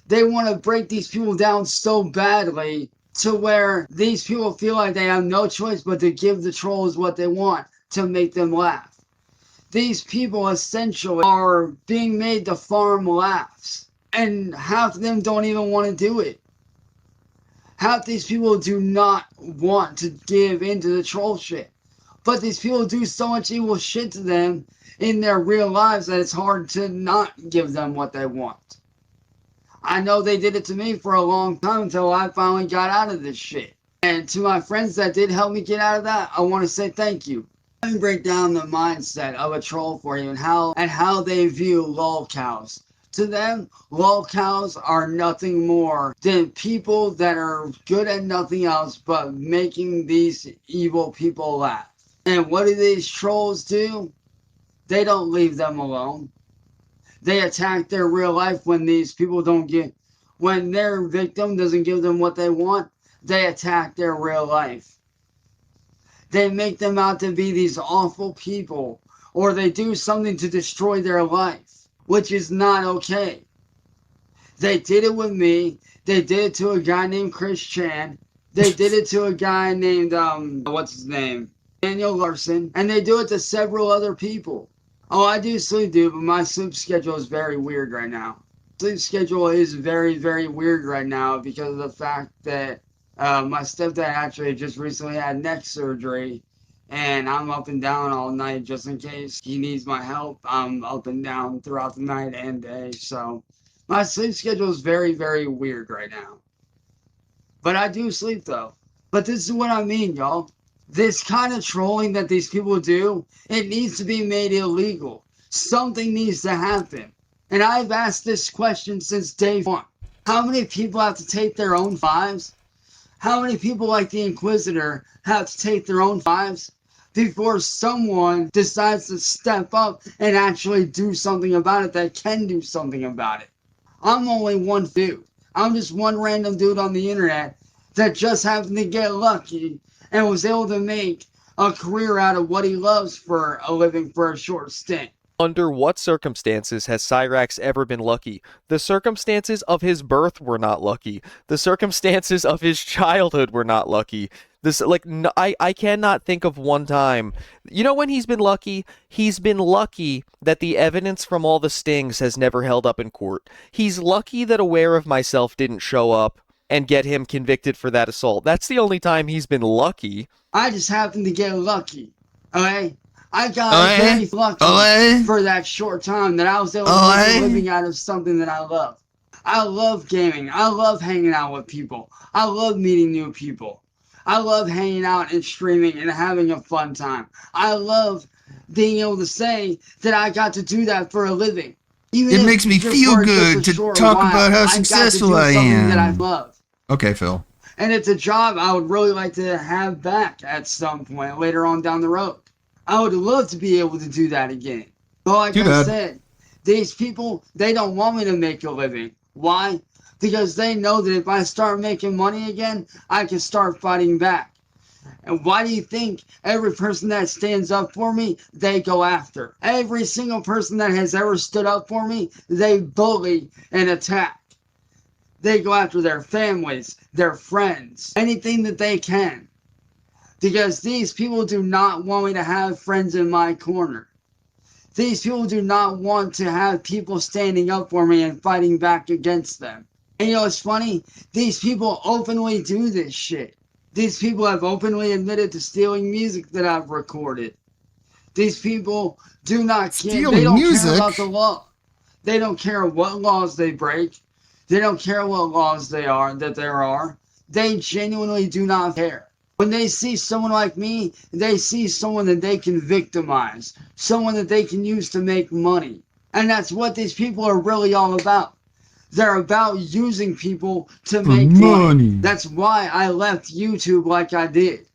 They want to break these people down so badly to where these people feel like they have no choice but to give the trolls what they want to make them laugh. These people essentially are being made to farm laughs, and half of them don't even want to do it. Half these people do not want to give into the troll shit, but these people do so much evil shit to them in their real lives that it's hard to not give them what they want. I know they did it to me for a long time until I finally got out of this shit. And to my friends that did help me get out of that, I want to say thank you. Let me break down the mindset of a troll for you and how they view lolcows. To them, lolcows are nothing more than people that are good at nothing else but making these evil people laugh. And what do these trolls do? They don't leave them alone. They attack their real life when these people when their victim doesn't give them what they want, they attack their real life. They make them out to be these awful people, or they do something to destroy their life, which is not okay. They did it with me. They did it to a guy named Chris Chan. They did it to a guy named, what's his name? Daniel Larson. And they do it to several other people. Oh, I do sleep, dude, but my sleep schedule is very weird right now. Sleep schedule is very, very weird right now because of the fact that my stepdad actually just recently had neck surgery, and I'm up and down all night just in case he needs my help. I'm up and down throughout the night and day, so my sleep schedule is very, very weird right now. But I do sleep, though. But this is what I mean, y'all. This kind of trolling that these people do, it needs to be made illegal. Something needs to happen. And I've asked this question since day one. How many people have to take their own lives? How many people like the Inquisitor have to take their own lives before someone decides to step up and actually do something about it that can do something about it? I'm only one dude. I'm just one random dude on the internet that just happened to get lucky and was able to make a career out of what he loves for a living for a short stint. Under what circumstances has Cyrax ever been lucky? The circumstances of his birth were not lucky. The circumstances of his childhood were not lucky. I cannot think of one time. You know when he's been lucky? He's been lucky that the evidence from all the stings has never held up in court. He's lucky that Aware of Myself didn't show up and get him convicted for that assault. That's the only time he's been lucky. I just happened to get lucky, okay? I got very lucky for that short time that I was able to make a living out of something that I love. I love gaming. I love hanging out with people. I love meeting new people. I love hanging out and streaming and having a fun time. I love being able to say that I got to do that for a living. Even it makes me feel good to talk about how successful I am. That I love. Okay, Phil. And it's a job I would really like to have back at some point later on down the road. I would love to be able to do that again. But like I said, these people, they don't want me to make a living. Why? Because they know that if I start making money again, I can start fighting back. And why do you think every person that stands up for me, they go after? Every single person that has ever stood up for me, they bully and attack. They go after their families, their friends, anything that they can. Because these people do not want me to have friends in my corner. These people do not want to have people standing up for me and fighting back against them. And you know what's funny? These people openly do this shit. These people have openly admitted to stealing music that I've recorded. These people do not care. They don't care about the law. They don't care what laws they break. They don't care what laws there are. They genuinely do not care. When they see someone like me, they see someone that they can victimize, someone that they can use to make money. And that's what these people are really all about. They're about using people to make money. That's why I left YouTube like I did.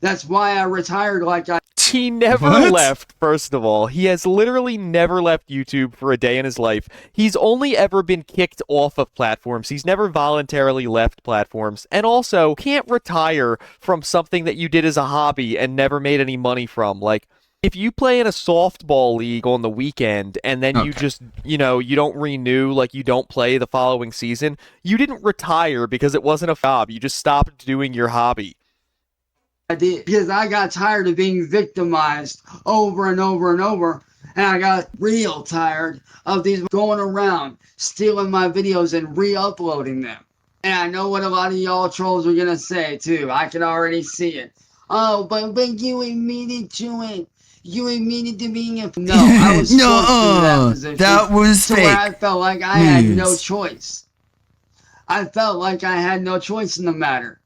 That's why I retired like I did. He never left, first of all. He has literally never left YouTube for a day in his life. He's only ever been kicked off of platforms. He's never voluntarily left platforms. And also, can't retire from something that you did as a hobby and never made any money from. Like, if you play in a softball league on the weekend and then you just, you don't renew, like you don't play the following season, you didn't retire because it wasn't a job. You just stopped doing your hobby. I did because I got tired of being victimized over and over and over, and I got real tired of these going around stealing my videos and re-uploading them. And I know what a lot of y'all trolls are gonna say too. I can already see it. Oh, but you admitted to it. You admitted to being a no. I was forced into that position. That was to fake where I felt like I had no choice. I felt like I had no choice in the matter.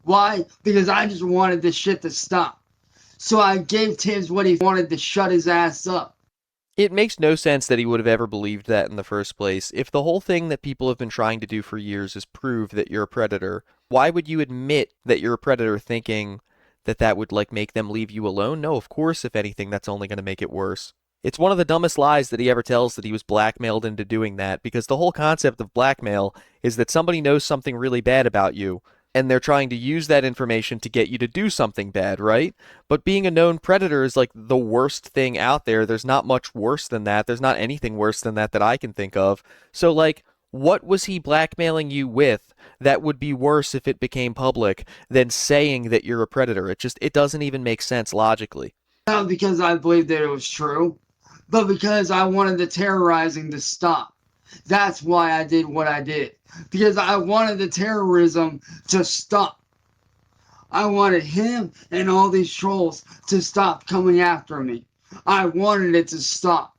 Why? Because I just wanted this shit to stop. So I gave Tibbs what he wanted to shut his ass up. It makes no sense that he would have ever believed that in the first place. If the whole thing that people have been trying to do for years is prove that you're a predator, why would you admit that you're a predator thinking that would make them leave you alone? No, of course, if anything, that's only going to make it worse. It's one of the dumbest lies that he ever tells that he was blackmailed into doing that, because the whole concept of blackmail is that somebody knows something really bad about you, and they're trying to use that information to get you to do something bad, right? But being a known predator is like the worst thing out there. There's not much worse than that. There's not anything worse than that I can think of. So, what was he blackmailing you with that would be worse if it became public than saying that you're a predator? It doesn't even make sense logically. Not because I believed that it was true, but because I wanted the terrorizing to stop. That's why I did what I did. Because I wanted the terrorism to stop. I wanted him and all these trolls to stop coming after me. I wanted it to stop.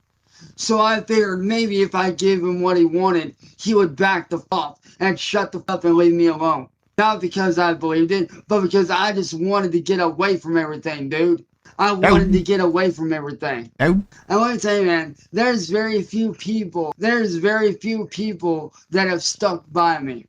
So I figured maybe if I gave him what he wanted, he would back the fuck and shut the fuck and leave me alone. Not because I believed it, but because I just wanted to get away from everything, dude. I wanted to get away from everything. And let me tell you, man, there's very few people that have stuck by me.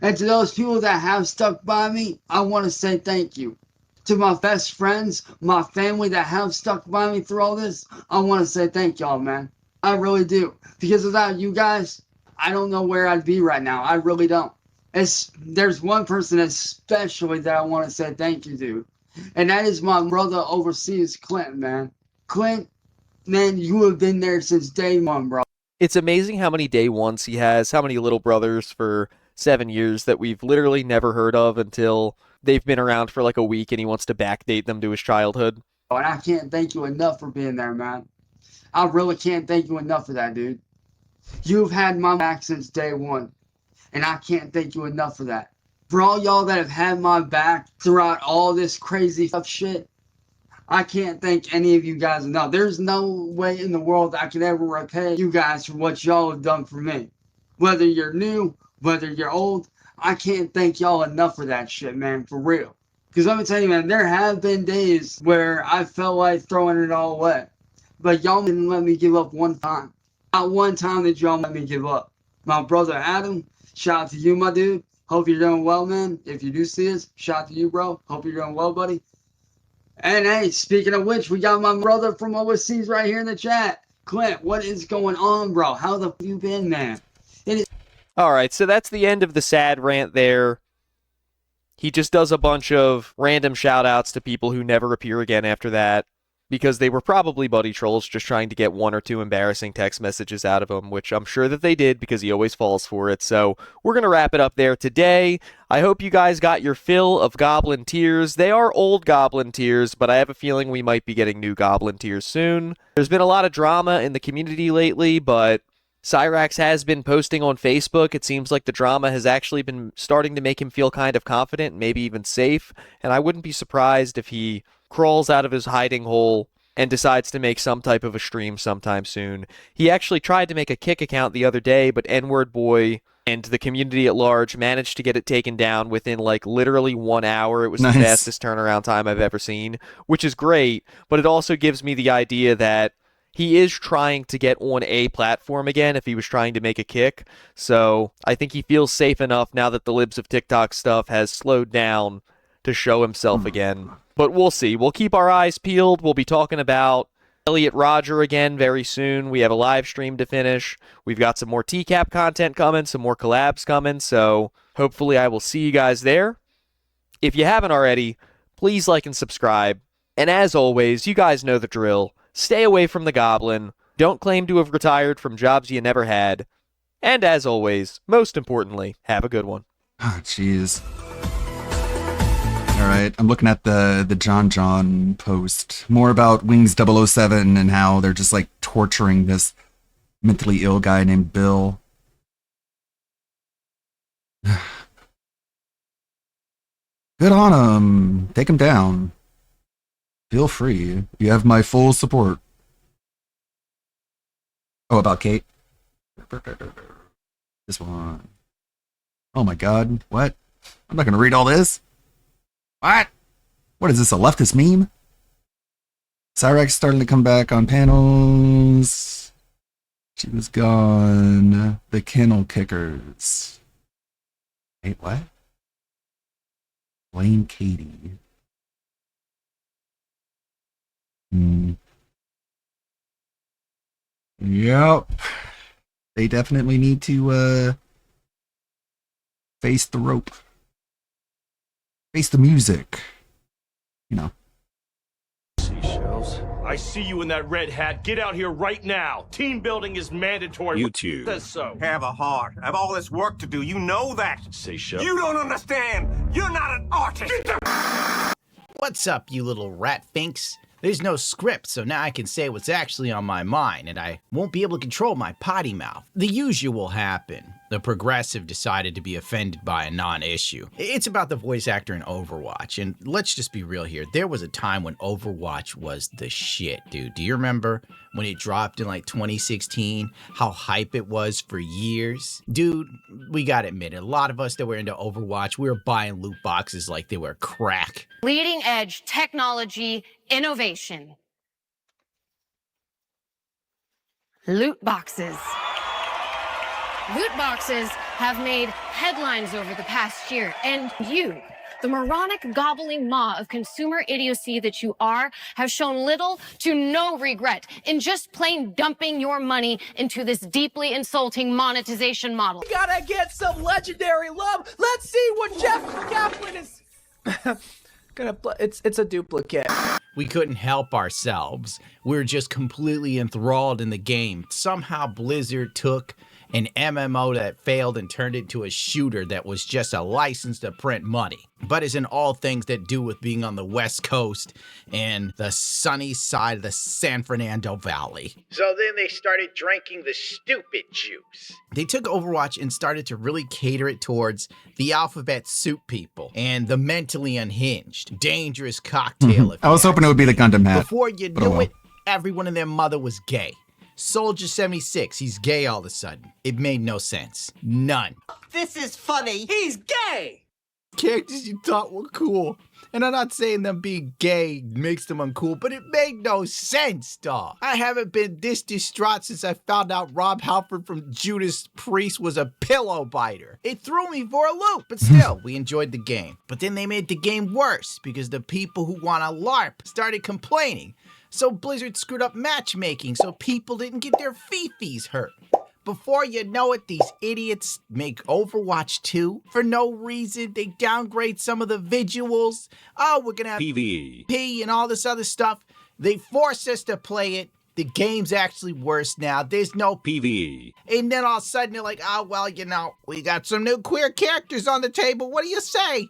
And to those people that have stuck by me, I want to say thank you. To my best friends, my family that have stuck by me through all this, I want to say thank y'all, man. I really do. Because without you guys, I don't know where I'd be right now. I really don't. There's one person especially that I want to say thank you to. And that is my brother overseas, Clint, man. Clint, man, you have been there since day one, bro. It's amazing how many day ones he has, how many little brothers for 7 years that we've literally never heard of until they've been around for a week and he wants to backdate them to his childhood. And I can't thank you enough for being there, man. I really can't thank you enough for that, dude. You've had my back since day one. And I can't thank you enough for that. For all y'all that have had my back throughout all this crazy stuff shit, I can't thank any of you guys enough. There's no way in the world I could ever repay you guys for what y'all have done for me. Whether you're new, whether you're old, I can't thank y'all enough for that shit, man, for real. Because let me tell you, man, there have been days where I felt like throwing it all away. But y'all didn't let me give up one time. Not one time did y'all let me give up. My brother Adam, shout out to you, my dude. Hope you're doing well, man. If you do see us, shout out to you, bro. Hope you're doing well, buddy. And hey, speaking of which, we got my brother from overseas right here in the chat. Clint, what is going on, bro? How the f you been, man? Alright, so that's the end of the sad rant there. He just does a bunch of random shout-outs to people who never appear again after that, because they were probably buddy trolls just trying to get one or two embarrassing text messages out of him, which I'm sure that they did because he always falls for it. So we're going to wrap it up there today. I hope you guys got your fill of goblin tears. They are old goblin tears, but I have a feeling we might be getting new goblin tears soon. There's been a lot of drama in the community lately, but Cyrax has been posting on Facebook. It seems like the drama has actually been starting to make him feel kind of confident, maybe even safe, and I wouldn't be surprised if he crawls out of his hiding hole and decides to make some type of a stream sometime soon. He actually tried to make a Kick account the other day, but N-Word Boy and the community at large managed to get it taken down within like literally 1 hour. It was Nice. the fastest turnaround time I've ever seen, which is great, but it also gives me the idea that he is trying to get on a platform again if he was trying to make a Kick. So I think he feels safe enough now that the Libs of TikTok stuff has slowed down to show himself again. But we'll see. We'll keep our eyes peeled. We'll be talking about Elliot Rodger again very soon. We have a live stream to finish. We've got some more TCAP content coming, some more collabs coming. So hopefully I will see you guys there. If you haven't already, please like and subscribe. And as always, you guys know the drill. Stay away from the goblin. Don't claim to have retired from jobs you never had. And as always, most importantly, have a good one. Ah, jeez. All right, I'm looking at the John post. More about Wings 007 and how they're just like torturing this mentally ill guy named Bill. Good on him. Take him down. Feel free. You have my full support. Oh, about Kate? This one. Oh my god. What? I'm not going to read all this. What? What is this, a leftist meme? Cyrax starting to come back on panels. She was gone. The Kennel Kickers. Wait, what? Blame Katie. Yep. They definitely need to face the rope. Face the music. You know. Seashells. I see you in that red hat. Get out here right now. Team building is mandatory. You two Says so. have a heart. I have all this work to do. You know that. Seashell. You don't understand. You're not an artist. What's up, you little rat finks? There's no script, so now I can say what's actually on my mind, and I won't be able to control my potty mouth. The usual happened. The progressive decided to be offended by a non-issue. It's about the voice actor in Overwatch, and let's just be real here. There was a time when Overwatch was the shit, dude. Do you remember when it dropped in like 2016? How hype it was for years? Dude, we gotta admit it. A lot of us that were into Overwatch, we were buying loot boxes like they were crack. Leading edge technology innovation. Loot boxes. Loot boxes have made headlines over the past year, and you, the moronic gobbling maw of consumer idiocy that you are, have shown little to no regret in just plain dumping your money into this deeply insulting monetization model. We gotta get some legendary love. Let's see what Jeff Kaplan is gonna play. It's a duplicate. We couldn't help ourselves. We were just completely enthralled in the game. Somehow Blizzard took an MMO that failed and turned it into a shooter that was just a license to print money. But as in all things that do with being on the West Coast and the sunny side of the San Fernando Valley. So then they started drinking the stupid juice. They took Overwatch and started to really cater it towards the alphabet soup people and the mentally unhinged, dangerous cocktail. I was hoping it would be the Gundam hat. Before you knew it, everyone and their mother was gay. Soldier 76, he's gay all of a sudden. It made no sense. None. This is funny. He's gay. Characters you thought were cool. And I'm not saying them being gay makes them uncool, but it made no sense, dawg. I haven't been this distraught since I found out Rob Halford from Judas Priest was a pillow biter. It threw me for a loop, but still, we enjoyed the game. But then they made the game worse because the people who want a LARP started complaining. So Blizzard screwed up matchmaking so people didn't get their fifis hurt. Before you know it, these idiots make Overwatch 2 for no reason. They downgrade some of the visuals. Oh, we're gonna have PvE and all this other stuff. They force us to play it. The game's actually worse now. There's no PvE. And then all of a sudden they're like, oh, well, you know, we got some new queer characters on the table. What do you say?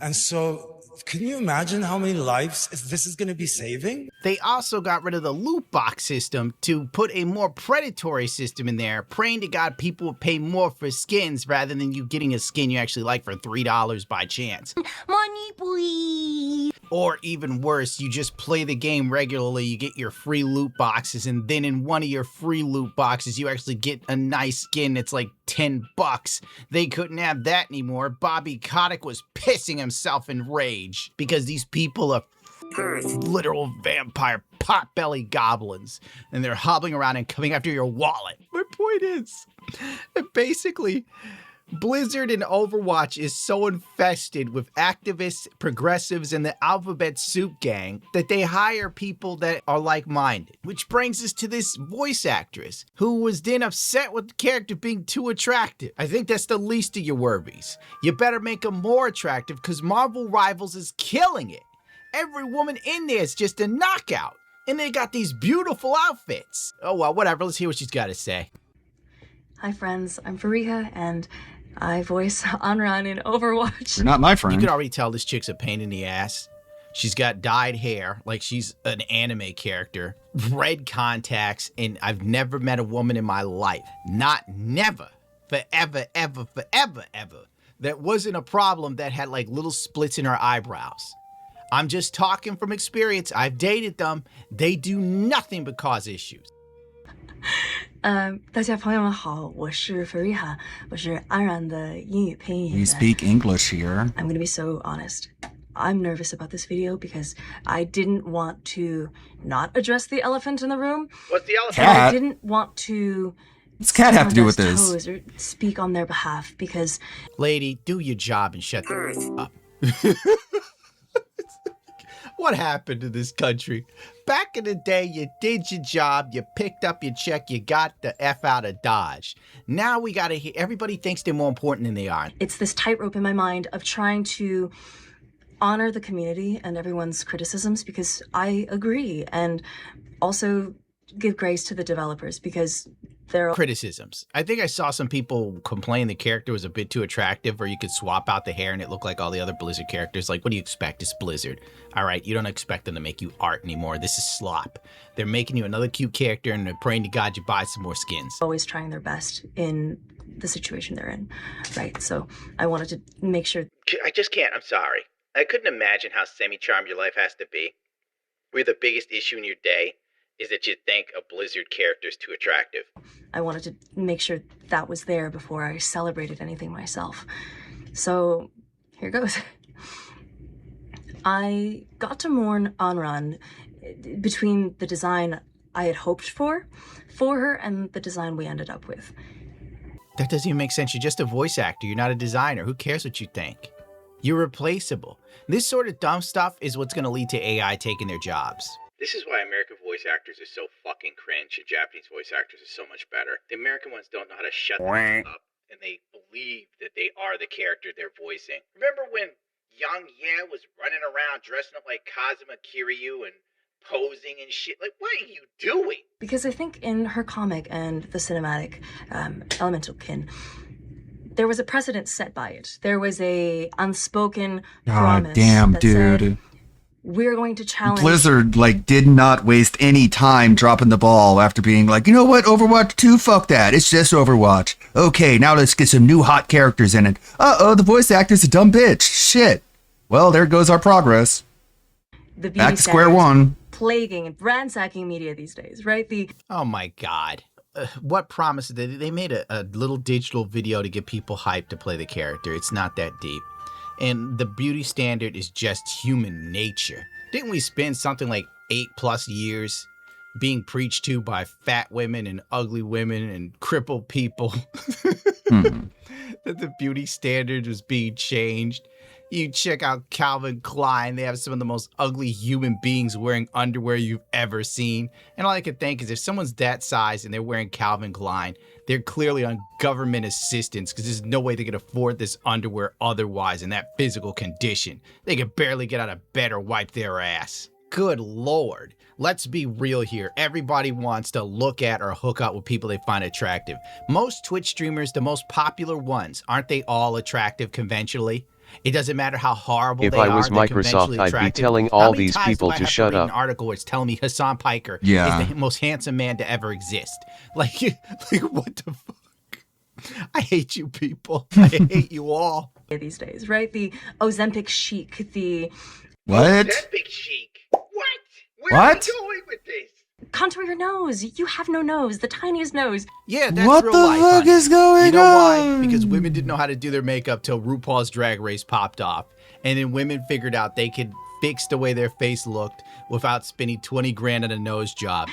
And so Can you imagine how many lives this is going to be saving? They also got rid of the loot box system to put a more predatory system in there, praying to God people would pay more for skins rather than you getting a skin you actually like for $3 by chance. Money, please. Or even worse, you just play the game regularly, you get your free loot boxes, and then in one of your free loot boxes, you actually get a nice skin that's like $10. They couldn't have that anymore. Bobby Kotick was pissing himself in rage because these people are literal vampire potbelly goblins, and they're hobbling around and coming after your wallet. My point is, basically, Blizzard and Overwatch is so infested with activists, progressives, and the alphabet soup gang that they hire people that are like-minded. Which brings us to this voice actress, who was then upset with the character being too attractive. I think that's the least of your worries. You better make them more attractive because Marvel Rivals is killing it. Every woman in there is just a knockout. And they got these beautiful outfits. Oh well, whatever, let's hear what she's got to say. Hi friends, I'm Fariha, and I voice Anran in Overwatch. You're not my friend. You can already tell this chick's a pain in the ass. She's got dyed hair, like she's an anime character, red contacts, and I've never met a woman in my life, never, forever, ever, that wasn't a problem that had like little splits in her eyebrows. I'm just talking from experience. I've dated them. They do nothing but cause issues. 大家朋友们好，我是 Fariha， 我是安然的英语配音演 We 员。 speak English here. I'm gonna be so honest. I'm nervous about this video because I didn't want to not address the elephant in the room. What's the elephant? And I Cat? didn't want to What's cat have to do with step on this? their toes or speak on their behalf because Lady, do your job and shut the up. What happened to this country? Back in the day, you did your job, you picked up your check, you got the F out of Dodge. Now we gotta hear, everybody thinks they're more important than they are. it's this tightrope in my mind of trying to honor the community and everyone's criticisms because I agree, and also give grace to the developers because they're Criticisms. I think I saw some people complain the character was a bit too attractive, or you could swap out the hair and it looked like all the other Blizzard characters. Like, what do you expect? It's Blizzard. All right, you don't expect them to make you art anymore. This is slop. They're making you another cute character and they're praying to God you buy some more skins. always trying their best in the situation they're in, right? So I wanted to make sure. I just can't. I'm sorry. I couldn't imagine how semi-charmed your life has to be, where the biggest issue in your day is that you think a Blizzard character is too attractive. I wanted to make sure that was there before I celebrated anything myself. So here goes. I got to mourn Anran between the design I had hoped for her and the design we ended up with. That doesn't even make sense. You're just a voice actor. You're not a designer. Who cares what you think? You're replaceable. This sort of dumb stuff is what's going to lead to AI taking their jobs. This is why American voice actors are so fucking cringe and Japanese voice actors are so much better. The American ones don't know how to shut the fuck up, and they believe that they are the character they're voicing. Remember when Young Ye was running around dressing up like Kazuma Kiryu and posing and shit? Like, what are you doing? Because I think in her comic and the cinematic Elemental Kin, there was a precedent set by it. There was a unspoken promise damn, that dude. said, we're going to challenge Blizzard, like, did not waste any time dropping the ball after being like, you know what, Overwatch 2, fuck that. It's just Overwatch. Okay, now let's get some new hot characters in it. Uh-oh, the voice actor's a dumb bitch. Shit. Well, there goes our progress. the beauty Back to square standards one. plaguing and ransacking media these days, right? Oh my God. What promise? They made a little digital video to get people hyped to play the character. It's not that deep. And the beauty standard is just human nature. Didn't we spend something like 8+ years being preached to by fat women and ugly women and crippled people? That the beauty standard was being changed. You check out Calvin Klein. They have some of the most ugly human beings wearing underwear you've ever seen. And all I can think is if someone's that size and they're wearing Calvin Klein, they're clearly on government assistance because there's no way they could afford this underwear otherwise in that physical condition. They could barely get out of bed or wipe their ass. Good Lord. Let's be real here. Everybody wants to look at or hook up with people they find attractive. Most Twitch streamers, the most popular ones, aren't they all attractive conventionally? It doesn't matter how horrible If they I are. was they're Microsoft, conventionally I'd be attractive. telling How all many these times people do I to have shut read up. An article where it's telling me Hassan Piker Yeah. is the most handsome man to ever exist. Like what the fuck? I hate you people. I hate you all. These days, right? The Ozempic chic, the What? Big chic. What? Where are we What? going with this? contour your nose. You have no nose, the tiniest nose. Yeah, that's What real the life, fuck honey. is going You know why? on? Because women didn't know how to do their makeup till RuPaul's Drag Race popped off. And then women figured out they could fix the way their face looked without spending 20 grand on a nose job.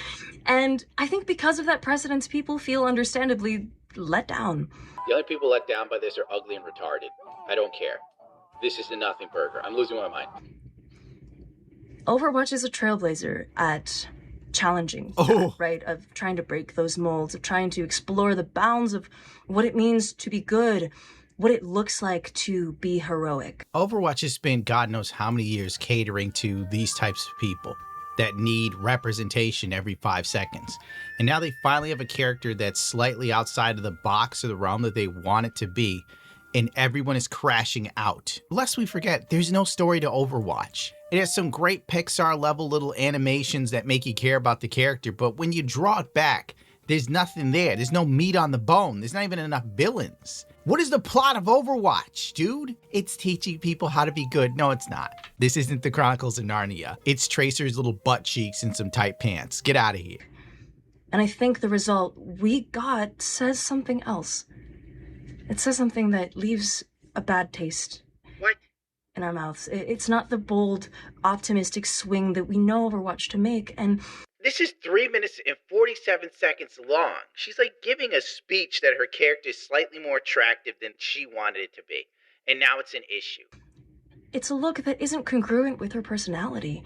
And I think because of that precedence, people feel understandably let down. The only people let down by this are ugly and retarded. I don't care. This is the nothing burger. I'm losing my mind. Overwatch is a trailblazer at challenging that, right? Of trying to break those molds, of trying to explore the bounds of what it means to be good, what it looks like to be heroic. Overwatch has spent God knows how many years catering to these types of people that need representation every 5 seconds. And now they finally have a character that's slightly outside of the box or the realm that they want it to be, and everyone is crashing out. Lest we forget, there's no story to Overwatch. It has some great Pixar level little animations that make you care about the character, but when you draw it back, there's nothing there. There's no meat on the bone. There's not even enough villains. What is the plot of Overwatch, dude? It's teaching people how to be good. No, it's not. This isn't the Chronicles of Narnia. It's Tracer's little butt cheeks and some tight pants. Get out of here. And I think the result we got says something else. It says something that leaves a bad taste. What? In our mouths. It's not the bold, optimistic swing that we know Overwatch to make, and This is 3 minutes and 47 seconds long. She's like giving a speech that her character is slightly more attractive than she wanted it to be. And now it's an issue. it's a look that isn't congruent with her personality,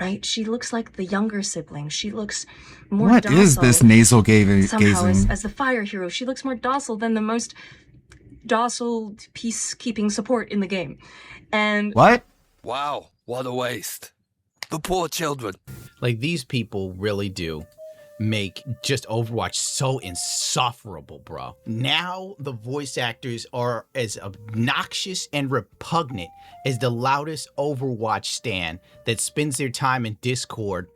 right? She looks like the younger sibling. She looks more What docile. is this nasal Somehow, gazing? as the fire hero, she looks more docile than the most docile peacekeeping support in the game. And What? Wow, what a waste. The poor children. Like, these people really do make just Overwatch so insufferable, bro. Now the voice actors are as obnoxious and repugnant as the loudest Overwatch stan that spends their time in Discord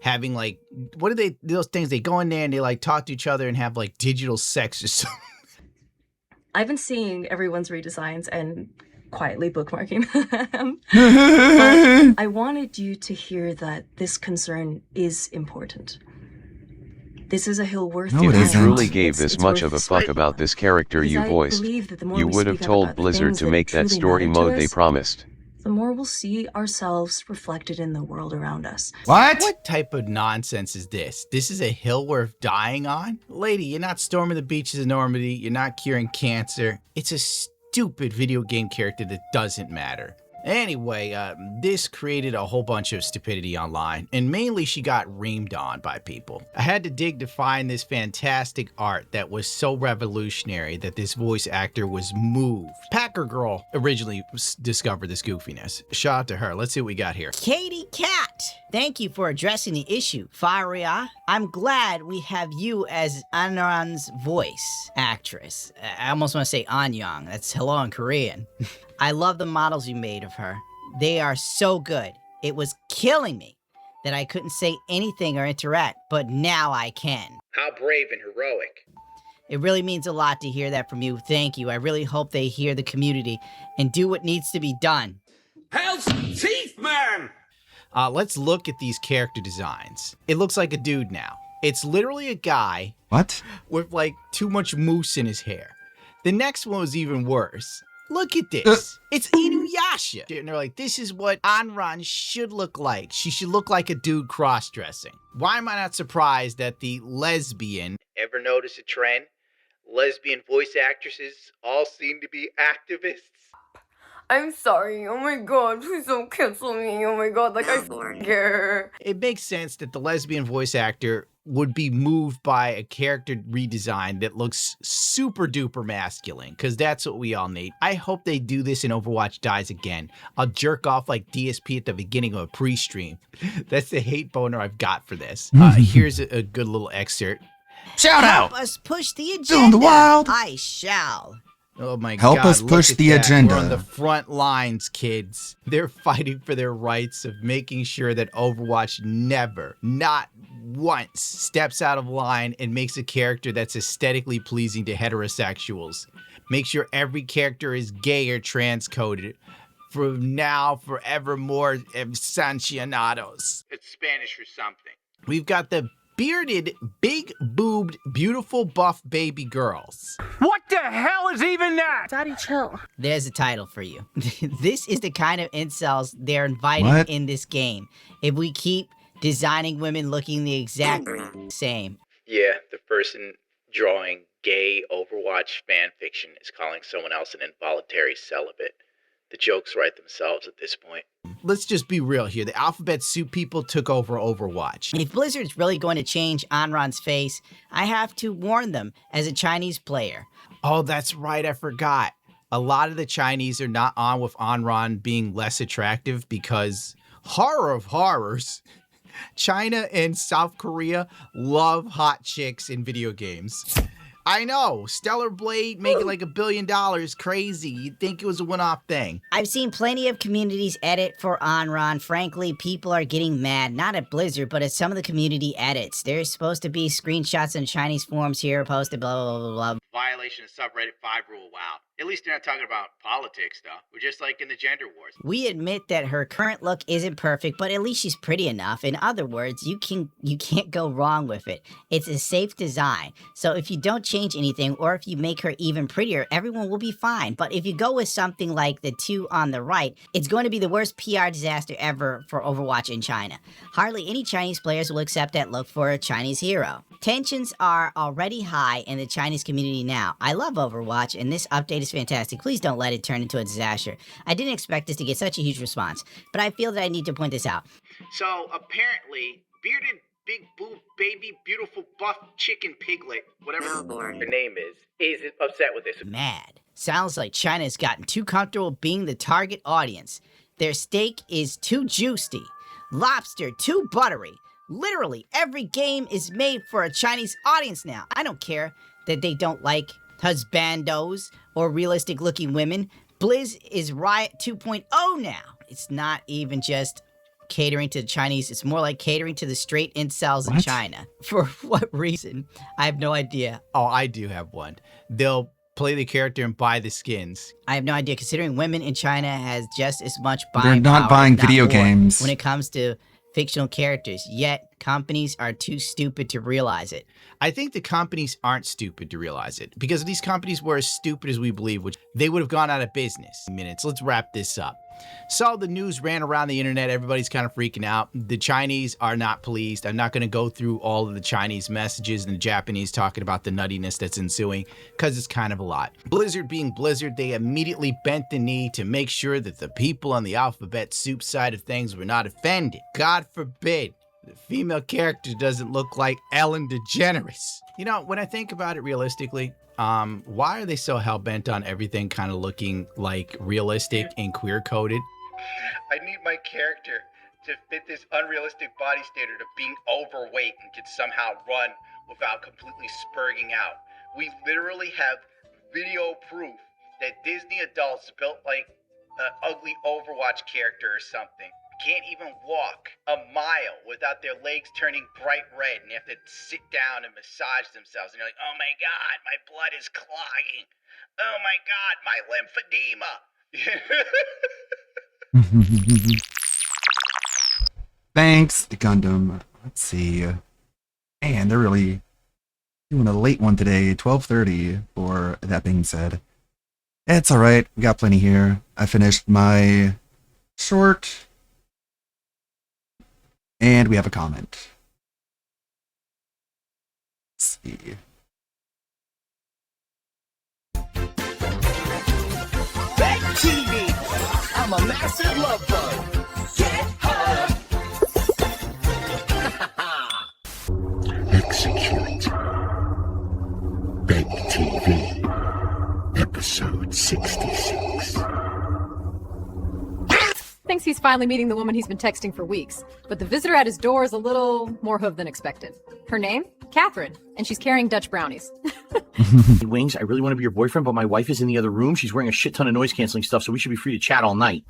having, like, what are they, those things, they go in there and they like talk to each other and have like digital sex or something. I've been seeing everyone's redesigns and quietly bookmarking them. But I wanted you to hear that this concern is important. This is a hill worth If dying you on. truly gave It's this much worth of a the fuck fight. about this character you Because I voiced, believe that the more you we would have speak up told about the Blizzard things to that make that truly story matter to mode they us, promised. the more we'll see ourselves reflected in the world around us. What type of nonsense is this? This is a hill worth dying on? Lady, you're not storming the beaches of Normandy. You're not curing cancer. It's a stupid video game character that doesn't matter. Anyway, this created a whole bunch of stupidity online, and mainly she got reamed on by people. I had to dig to find this fantastic art that was so revolutionary that this voice actor was moved. Packer Girl originally discovered this goofiness. Shout out to her. Let's see what we got here. Katie Cat, thank you for addressing the issue. Faria, I'm glad we have you as Anran's voice actress. I almost want to say Anyang. That's hello in Korean. I love the models you made of her. They are so good. It was killing me that I couldn't say anything or interact, but now I can. How brave and heroic. It really means a lot to hear that from you. Thank you. I really hope they hear the community and do what needs to be done. Hell's teeth, man! Let's look at these character designs. It looks like a dude now. It's literally a guy. What? With like too much mousse in his hair. The next one was even worse. Look at this. It's Inuyasha. And they're like, this is what Anran should look like. She should look like a dude cross-dressing. Why am I not surprised that the lesbian... Ever notice a trend? Lesbian voice actresses all seem to be activists. I'm sorry. Oh my god, please don't cancel me. Oh my god, like I don't care. It makes sense that the lesbian voice actor would be moved by a character redesign that looks super duper masculine, because that's what we all need. I hope they do this in Overwatch Dies again. I'll jerk off like DSP at the beginning of a pre-stream. That's the hate boner I've got for this. Here's a good little excerpt. Shout Help out! us push the agenda. Still in the wild. I shall. Oh my Help God! us look push at the that. agenda. We're on the front lines, kids. They're fighting for their rights of making sure that Overwatch never, not once, steps out of line and makes a character that's aesthetically pleasing to heterosexuals. Make sure every character is gay or transcoded. From now, forevermore, sancionados. It's Spanish for something. We've got the bearded, big-boobed, beautiful, buff baby girls. What the hell is even that? Daddy, chill. There's a title for you. This is the kind of incels they're inviting What? in this game. If we keep designing women looking the exact same. Yeah, the person drawing gay Overwatch fan fiction is calling someone else an involuntary celibate. The jokes write themselves at this point. Let's just be real here. The Alphabet Soup people took over Overwatch. If Blizzard's really going to change Anran's face, I have to warn them as a Chinese player. Oh, that's right. I forgot. A lot of the Chinese are not on with Anran being less attractive because, horror of horrors, China and South Korea love hot chicks in video games. I know, Stellar Blade making like $1 billion, crazy. You'd think it was a one-off thing. I've seen plenty of communities edit for Anran. Frankly, people are getting mad, not at Blizzard, but at some of the community edits. There's supposed to be screenshots in Chinese forums here posted, blah, blah, blah, blah, blah. Violation of subreddit 5 rule, wow. At least they're not talking about politics, though. We're just like in the gender wars. We admit that her current look isn't perfect, but at least she's pretty enough. In other words, you can't go wrong with it. It's a safe design. So if you don't change anything, or if you make her even prettier, everyone will be fine. But if you go with something like the two on the right, it's going to be the worst PR disaster ever for Overwatch in China. Hardly any Chinese players will accept that look for a Chinese hero. Tensions are already high in the Chinese community now. I love Overwatch, and this update is fantastic. Please don't let it turn into a disaster. I didn't expect this to get such a huge response, but I feel that I need to point this out. So, apparently, bearded, big boob, baby, beautiful, buff, chicken piglet, whatever her name is upset with this. Mad. Sounds like China's gotten too comfortable being the target audience. Their steak is too juicy. Lobster too buttery. Literally, every game is made for a Chinese audience now. I don't care that they don't like husbandos or realistic-looking women. Blizz is Riot 2.0 now. It's not even just catering to the Chinese. It's more like catering to the straight incels in China. For what reason? I have no idea. Oh, I do have one. They'll play the character and buy the skins. I have no idea, considering women in China has just as much They're buying not power, buying if not video more, games. when it comes to fictional characters, yet companies are too stupid to realize it. I think the companies aren't stupid to realize it, because if these companies were as stupid as we believe, which they would have gone out of business. Let's wrap this up. So the news ran around the internet. Everybody's kind of freaking out. The Chinese are not pleased. I'm not going to go through all of the Chinese messages and the Japanese talking about the nuttiness that's ensuing, because it's kind of a lot. Blizzard being Blizzard, they immediately bent the knee to make sure that the people on the Alphabet Soup side of things were not offended. God forbid the female character doesn't look like Ellen DeGeneres. You know, when I think about it realistically, why are they so hell-bent on everything kind of looking like realistic and queer-coded? I need my character to fit this unrealistic body standard of being overweight and can somehow run without completely spurging out. We literally have video proof that Disney adults built like an ugly Overwatch character or something. Can't even walk a mile without their legs turning bright red, and they have to sit down and massage themselves. And you're like, oh my God, my blood is clogging. Oh my God, my lymphedema. Thanks, Gundam. Let's see. Man, they're really doing a late one today, 12:30. For that being said, it's all right. We got plenty here. I finished my short. And we have a comment. Let's see. Back TV. I'm a massive love bug. Get her. Execute. Beg TV. Episode 66. Thinks he's finally meeting the woman he's been texting for weeks, but the visitor at his door is a little more hood than expected. Her name? Catherine, and she's carrying Dutch brownies. Wings, I really want to be your boyfriend, but my wife is in the other room. She's wearing a shit ton of noise canceling stuff, so we should be free to chat all night.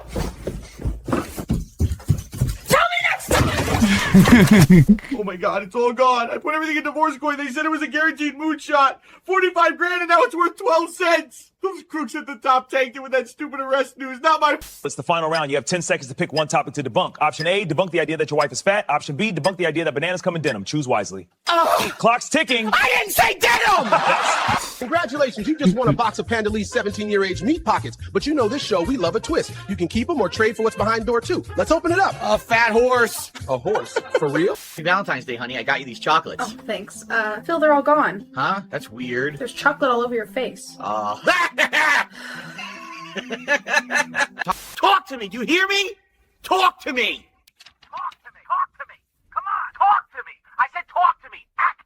Oh my god, it's all gone. I put everything in divorce coin. They said it was a guaranteed moonshot. 45 grand and now it's worth 12 cents. Those crooks at the top tanked it with that stupid arrest news. Not my... It's the final round. You have 10 seconds to pick one topic to debunk. Option A, debunk the idea that your wife is fat. Option B, debunk the idea that bananas come in denim. Choose wisely. Clock's ticking. I didn't say denim! Congratulations, you just won a box of Panda Lee's 17-year-age meat pockets. But you know this show, we love a twist. You can keep them or trade for what's behind door 2. Let's open it up. A fat horse. A horse? For real? Happy Valentine's Day, honey. I got you these chocolates. Oh, thanks. Phil, they're all gone. Huh? That's weird. There's chocolate all over your face. Talk to me. Do you hear me? Talk to me. Talk to me. Talk to me. Come on, talk to me. I said talk to me. Act.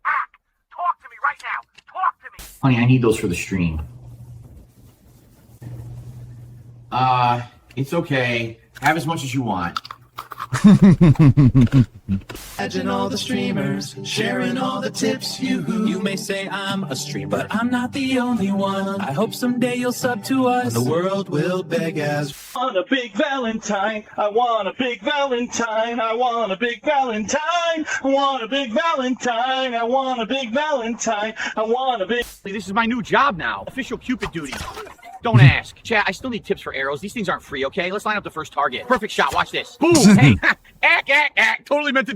Talk to me right now. Talk to me. Honey, I need those for the stream. It's okay. Have as much as you want. Imagine all the streamers sharing all the tips. You may say I'm a streamer, but I'm not the only one. I hope someday you'll sub to us. The world will beg as. I want a big Valentine. I want a big Valentine. I want a big Valentine. I want a big Valentine. I want a big Valentine. I want a big. This is my new job now. Official Cupid duty. Don't ask. Chat, I still need tips for arrows. These things aren't free, okay? Let's line up the first target. Perfect shot. Watch this. Boom. Hey. Act. Totally meant to.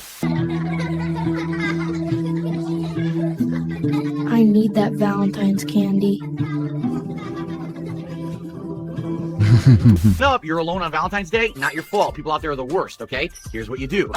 I need that Valentine's candy. Up, you're alone on Valentine's Day? Not your fault. People out there are the worst, okay? Here's what you do.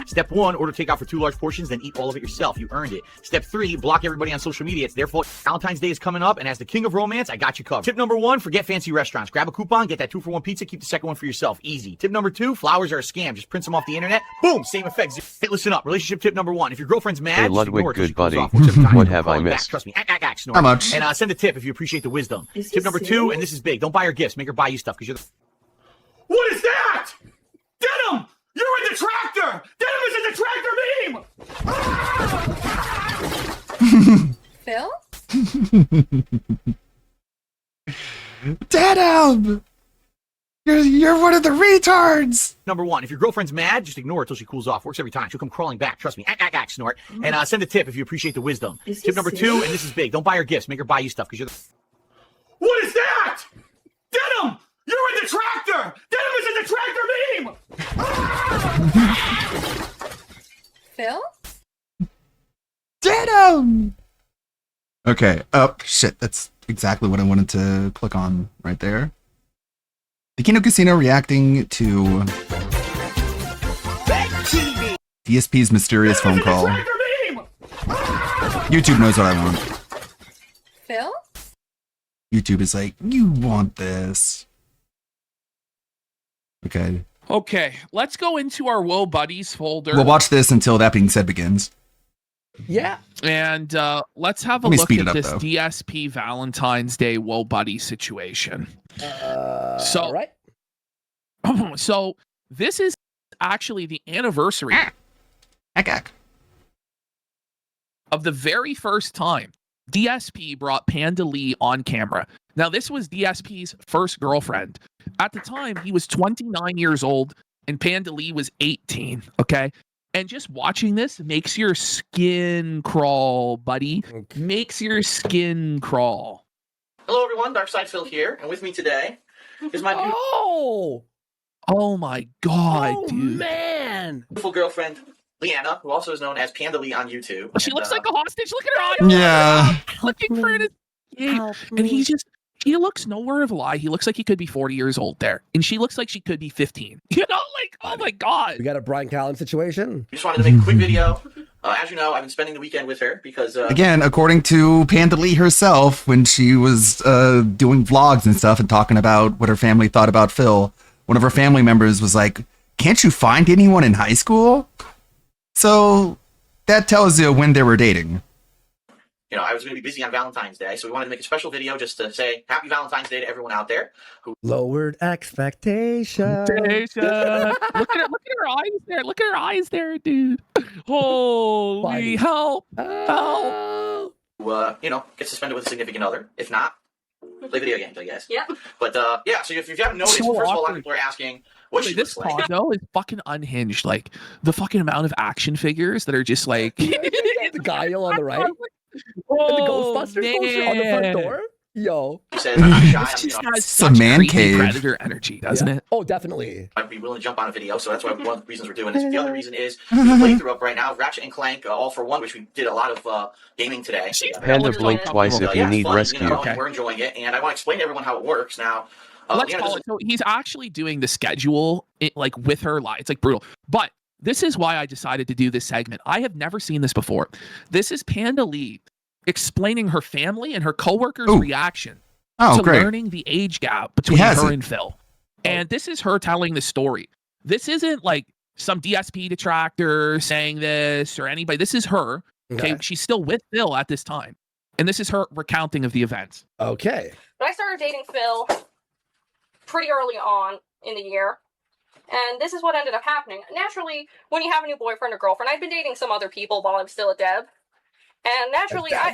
Step 1, order takeout for 2 large portions, then eat all of it yourself. You earned it. Step 3, block everybody on social media. It's their fault. Valentine's Day is coming up, and as the king of romance, I got you covered. Tip number 1, forget fancy restaurants. Grab a coupon, get that 2-for-1 pizza, keep the second one for yourself. Easy. Tip number 2, flowers are a scam. Just print them off the internet. Boom, same effect. Hey, listen up. Relationship tip number 1. If your girlfriend's mad, Hey just ignore Ludwig, it till she good cools buddy. off. Works every time. What have I Call her back. missed? Trust me. Snort. How much? And send a tip if you appreciate the wisdom. Is he Tip number 2, serious? and this is big. Don't buy her gifts. Make her buy you stuff because you're the... What is that? Denim! You're a detractor! Denim is a detractor meme! Phil? Denim! You're one of the retards! Number 1, if your girlfriend's mad, just ignore her till she cools off. Works every time. She'll come crawling back. Trust me. Snort. And send a tip if you appreciate the wisdom. Is he Tip number 2, serious? and this is big. Don't buy her gifts. Make her buy you stuff because you're the... What is that? Denim! You're a detractor! Denim is a detractor meme! Phil? Denim! Okay. Oh, shit. That's exactly what I wanted to click on right there. The Kino Casino reacting to DSP's mysterious phone call. YouTube knows what I want. Phil? YouTube is like, you want this. Okay. Okay, let's go into our Whoa Buddies folder. We'll watch this until That Being Said begins. Yeah. And let's have a Let me look speed at it up, this though. DSP Valentine's Day Whoa Buddy situation. So, right. So this is actually the anniversary of the very first time DSP brought Panda Lee on camera. Now, this was DSP's first girlfriend. At the time, he was 29 years old and Panda Lee was 18, okay? And just watching this makes your skin crawl, buddy. Makes your skin crawl. Hello, everyone. Darkside Phil here. And with me today is my Oh my god, dude. beautiful girlfriend, Leanna, who also is known as Panda Lee on YouTube. She looks like a hostage. Look at her. Yeah. Looking for it. And he looks nowhere of a lie. He looks like he could be 40 years old there. And she looks like she could be 15. You know, like, oh my god. We got a Brian Callen situation. I just wanted to make a quick video. As you know, I've been spending the weekend with her because... Again, according to Panda Lee herself, when she was doing vlogs and stuff and talking about what her family thought about Phil, one of her family members was like, can't you find anyone in high school? So that tells you when they were dating. you know, I was going to be busy on Valentine's Day, so we wanted to make a special video just to say Happy Valentine's Day to everyone out there. Lowered expectations. Look at her eyes there. Look at her eyes there, dude. Holy help! Help! You know, get suspended with a significant other. If not, play video games, I guess. Yeah. But yeah, so if you haven't noticed, So first of all, a lot of awkward. people are asking what she This looks like. condo is fucking unhinged. Like the fucking amount of action figures that are just like the Guile on the right. Oh, and the Ghostbusters poster on the front door. Yo. She says, I'm not shy. I'm, you know, has Some man creepy cave. predator energy, doesn't it? Oh, definitely. I'd be willing to jump on a video, so that's why one of the reasons we're doing this. The other reason is the playthrough up right now, Ratchet and Clank All for One, which we did a lot of gaming today. Panda blink twice if you it's need fun, rescue. You know, and we're enjoying it, and I want to explain to everyone how it works now. Let's call it. So he's actually doing the schedule like with her live. It's like brutal. But this is why I decided to do this segment. I have never seen this before. This is Panda Lee explaining her family and her coworkers' reaction to great. learning the age gap between has her it. and Phil. And this is her telling the story. This isn't like some DSP detractor saying this or anybody. This is her. Okay. She's still with Phil at this time. And this is her recounting of the events. Okay. But I started dating Phil pretty early on in the year. And this is what ended up happening. Naturally, when you have a new boyfriend or girlfriend, I'd been dating some other people while I was still at Deb. And naturally, I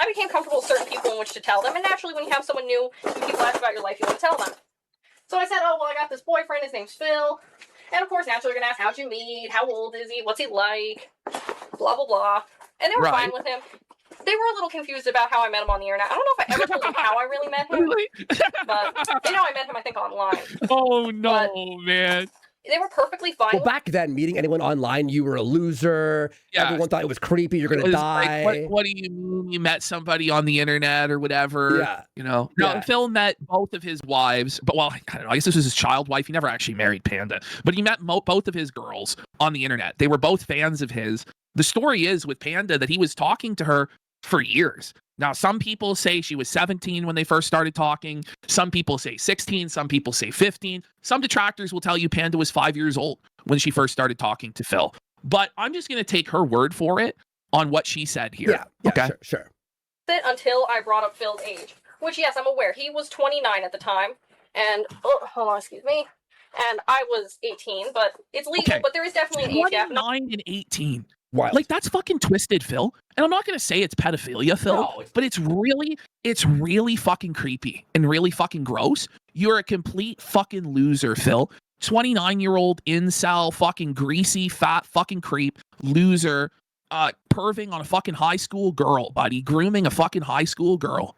became comfortable with certain people in which to tell them. And naturally, when you have someone new and people ask about your life, you want to tell them. So I said, oh, well, I got this boyfriend. His name's Phil. And of course, naturally, they're going to ask, how'd you meet? How old is he? What's he like? Blah, blah, blah. And they were fine with him. They were a little confused about how I met him on the internet. I don't know if I ever told them how I really met him. But they know I met him, I think, online. Oh, no, man. They were perfectly fine. Well, back then, meeting anyone online, you were a loser. Yeah. Everyone thought it was creepy. You're It gonna was die. like, what do you mean you met somebody on the internet or whatever? Yeah. You know, no, Phil met both of his wives, but well, I don't know. I guess this was his child wife. He never actually married Panda, but he met both of his girls on the internet. They were both fans of his. The story is with Panda that he was talking to her for years. Now, some people say she was 17 when they first started talking. Some people say 16. Some people say 15. Some detractors will tell you Panda was 5 years old when she first started talking to Phil. But I'm just going to take her word for it on what she said here. Yeah, okay. Sure. Until I brought up Phil's age, which, yes, I'm aware. He was 29 at the time. And, oh, hold on, excuse me. And I was 18, but it's legal. But there is definitely an age gap. 29 and 18. Wild. Like, that's fucking twisted, Phil. And I'm not going to say it's pedophilia, Phil, but it's really fucking creepy and really fucking gross. You're a complete fucking loser, Phil. 29-year-old incel, fucking greasy, fat fucking creep, loser, perving on a fucking high school girl, buddy, grooming a fucking high school girl.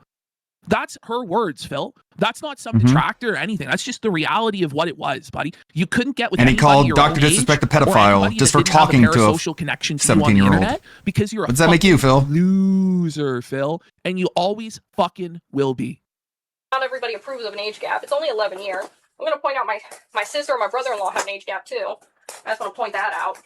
That's her words, Phil. That's not some detractor or anything. That's just the reality of what it was, buddy. You couldn't get with And he anybody called your Dr. own age Disrespect a or pedophile anybody just that for didn't have talking to a parasocial connection to you on the 17-year-old. internet because you're a What does that make you, Phil? loser, Phil, and you always fucking will be. Not everybody approves of an age gap. It's only 11 years. I'm going to point out my sister and my brother-in-law have an age gap, too. I just want to point that out.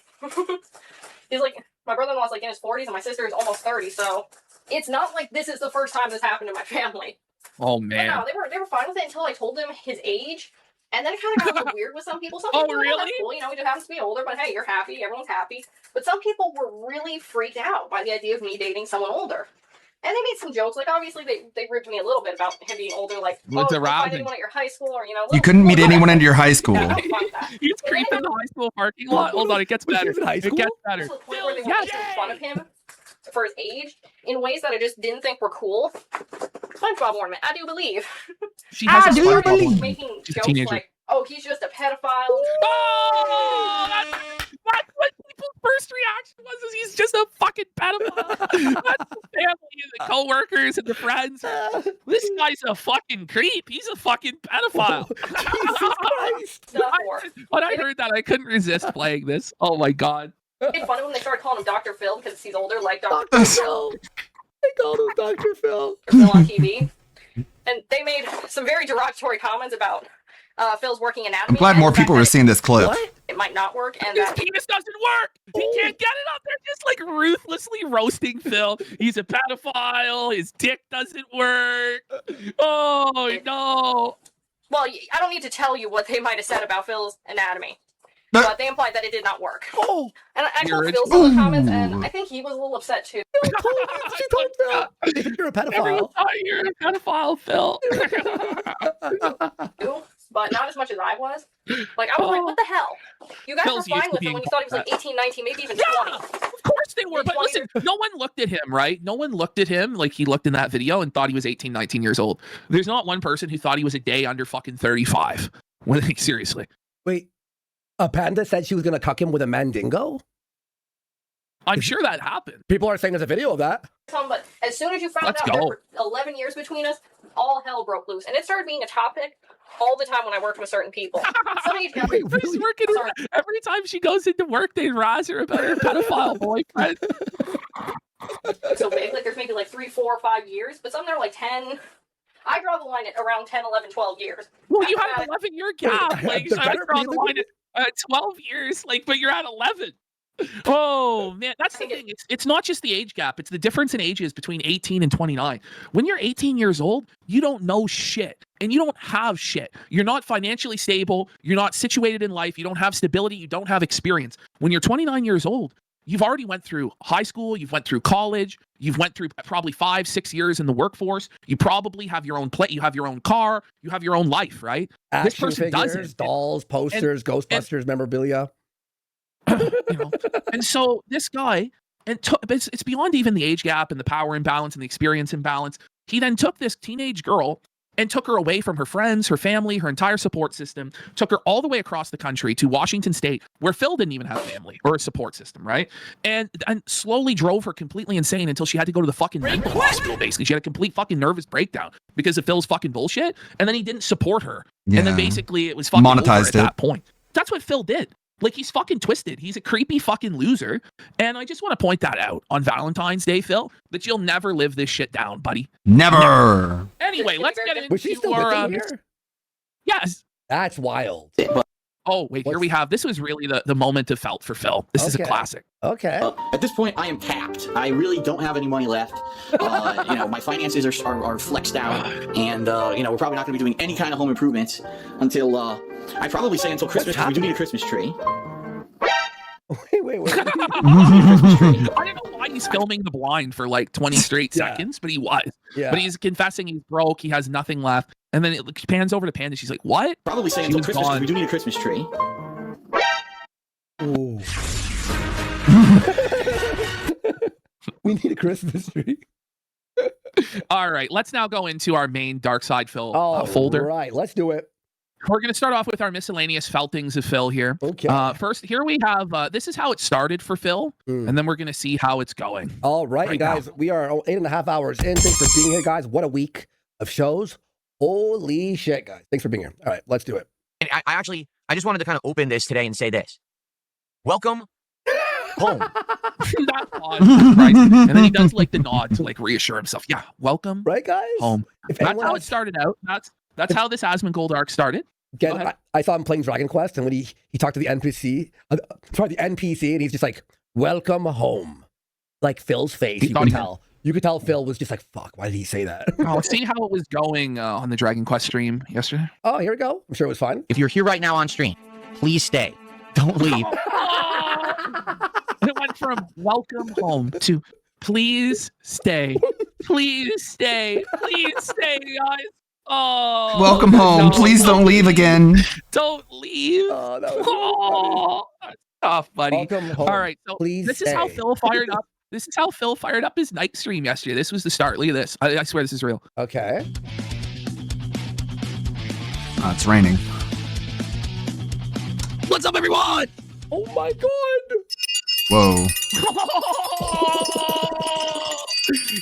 He's like, my brother-in-law's like in his 40s and my sister is almost 30, so it's not like this is the first time this happened in my family. Oh, But man. no, they were fine with it until I told them his age. And then it kind of got a little weird with some people. Some people were like, really? that's cool, you know, he just happens to be older, but hey, you're happy, everyone's happy. But some people were really freaked out by the idea of me dating someone older. And they made some jokes, like obviously they ribbed me a little bit about him being older, like, What's oh, you around find him? anyone at your high school, or, you know. You couldn't meet anyone into your high school. He's creeping in the high school parking lot. Hold on, it gets better. It gets better. To the point where they were making fun of him for his age in ways that I just didn't think were cool. SpongeBob ornament, I do believe. She has a They SpongeBob were ornament. making She's a jokes teenager. like, oh, he's just a pedophile. Oh, that's what people's first reaction was, is he's just a fucking pedophile. That's the family and the coworkers and the friends. This guy's a fucking creep. He's a fucking pedophile. Jesus Christ. When I heard that, I couldn't resist playing this. Oh my god. It's funny when they started calling him Dr. Phil because he's older, like Dr. Dr. Phil. They called him Dr. Phil. Phil on TV. And they made some very derogatory comments about Phil's working anatomy. I'm glad and more the fact people that are seeing this clip. It might not work, and His that penis doesn't work. He can't get it up. They're just like ruthlessly roasting Phil. He's a pedophile. His dick doesn't work. Oh no. Well, I don't need to tell you what they might have said about Phil's anatomy. but they implied that it did not work. Oh, and I told you're Phil some of the comments, and I think he was a little upset too. You're a pedophile. Everyone thought you're a pedophile, Phil. But not as much as I was. Like, I was like, what the hell? You guys Phil's were used fine to with him being when you thought he was like called 18, 19, maybe even 20. Of course they were, but listen, no one looked at him, right? No one looked at him like he looked in that video and thought he was 18, 19 years old. There's not one person who thought he was a day under fucking 35. Seriously. Wait, a panda said she was going to cuck him with a mandingo? I'm sure that happened. People are saying there's a video of that. But as soon as you found Let's out go. there were 11 years between us, all hell broke loose. And it started being a topic all the time when I worked with certain people. Somebody Every time she goes into work, they razz her about her pedophile boyfriend. so big, like there's maybe like 3, 4, 5 years, but some there are like 10. I draw the line at around 10, 11, 12 years. Well, you had an 11-year gap. Like, the so I better draw the line at 12 years, like, but you're at 11. Oh man, that's the thing. It's not just the age gap, it's the difference in ages between 18 and 29. When you're 18 years old, you don't know shit and you don't have shit. You're not financially stable, you're not situated in life, you don't have stability, you don't have experience. When you're 29 years old, you've already went through high school, you've went through college, you've went through probably 5, 6 years in the workforce. You probably have your own plate, you have your own car, you have your own life, right? Action This person figures, doesn't. dolls, posters, Ghostbusters memorabilia. And so this guy, it's beyond even the age gap and the power imbalance and the experience imbalance. He then took this teenage girl and took her away from her friends, her family, her entire support system, took her all the way across the country to Washington State, where Phil didn't even have family or a support system, right? And slowly drove her completely insane until she had to go to the fucking mental hospital, basically. She had a complete fucking nervous breakdown because of Phil's fucking bullshit. And then he didn't support her. And then Yeah. basically it was fucking over Monetized at it. that point. That's what Phil did. Like, he's fucking twisted. He's a creepy fucking loser. And I just want to point that out on Valentine's Day, Phil, that you'll never live this shit down, buddy. Never. Anyway, let's get into Was she still with our... him here? Yes. That's wild. Oh, wait, here we have... This was really the moment of felt for Phil. This is a Okay. classic. Okay. At this point, I am tapped. I really don't have any money left. My finances are flexed out, and we're probably not going to be doing any kind of home improvements until I'd probably say until Christmas. Because we do need a Christmas tree. Wait. I don't know why he's filming the blind for like 20 straight seconds, but he was. Yeah. But he's confessing he's broke, he has nothing left. And then it pans over to Panda. She's like, what? Probably say She until was Christmas. Because gone. we do need a Christmas tree. Ooh. We need a Christmas tree. All right, let's now go into our main Dark Side Phil folder. Right, let's do it. We're going to start off with our miscellaneous feltings of Phil here. Okay. First, here we have, this is how it started for Phil, and then we're going to see how it's going. All right, guys, we are 8.5 hours in. Thanks for being here, guys. What a week of shows. Holy shit, guys. Thanks for being here. All right, let's do it. And I just wanted to kind of open this today and say this. Welcome home. That pause, right? And then he does like the nod to like reassure himself. Yeah, welcome. Right, guys? Home. If That's anyone how it else- started out. That's how this Asmongold arc started. Go Again, ahead. I saw him playing Dragon Quest, and when he talked to the NPC, and he's just like, welcome home. Like Phil's face, you thought could he- tell. You could tell Phil was just like, fuck, why did he say that? Oh, see how it was going on the Dragon Quest stream yesterday? Oh, here we go. I'm sure it was fun. If you're here right now on stream, please stay. Don't leave. It went from welcome home to please stay. Please stay. Please stay, guys. Oh. Welcome home. no. Please don't leave again. Don't leave. Oh, that was Oh, that's tough, buddy. Welcome home. All right. So Please this is how stay. Phil fired up. This is how Phil fired up his night stream yesterday. This was the start. Look at this. I swear this is real. Okay. It's raining. What's up, everyone? Oh my god. Whoa.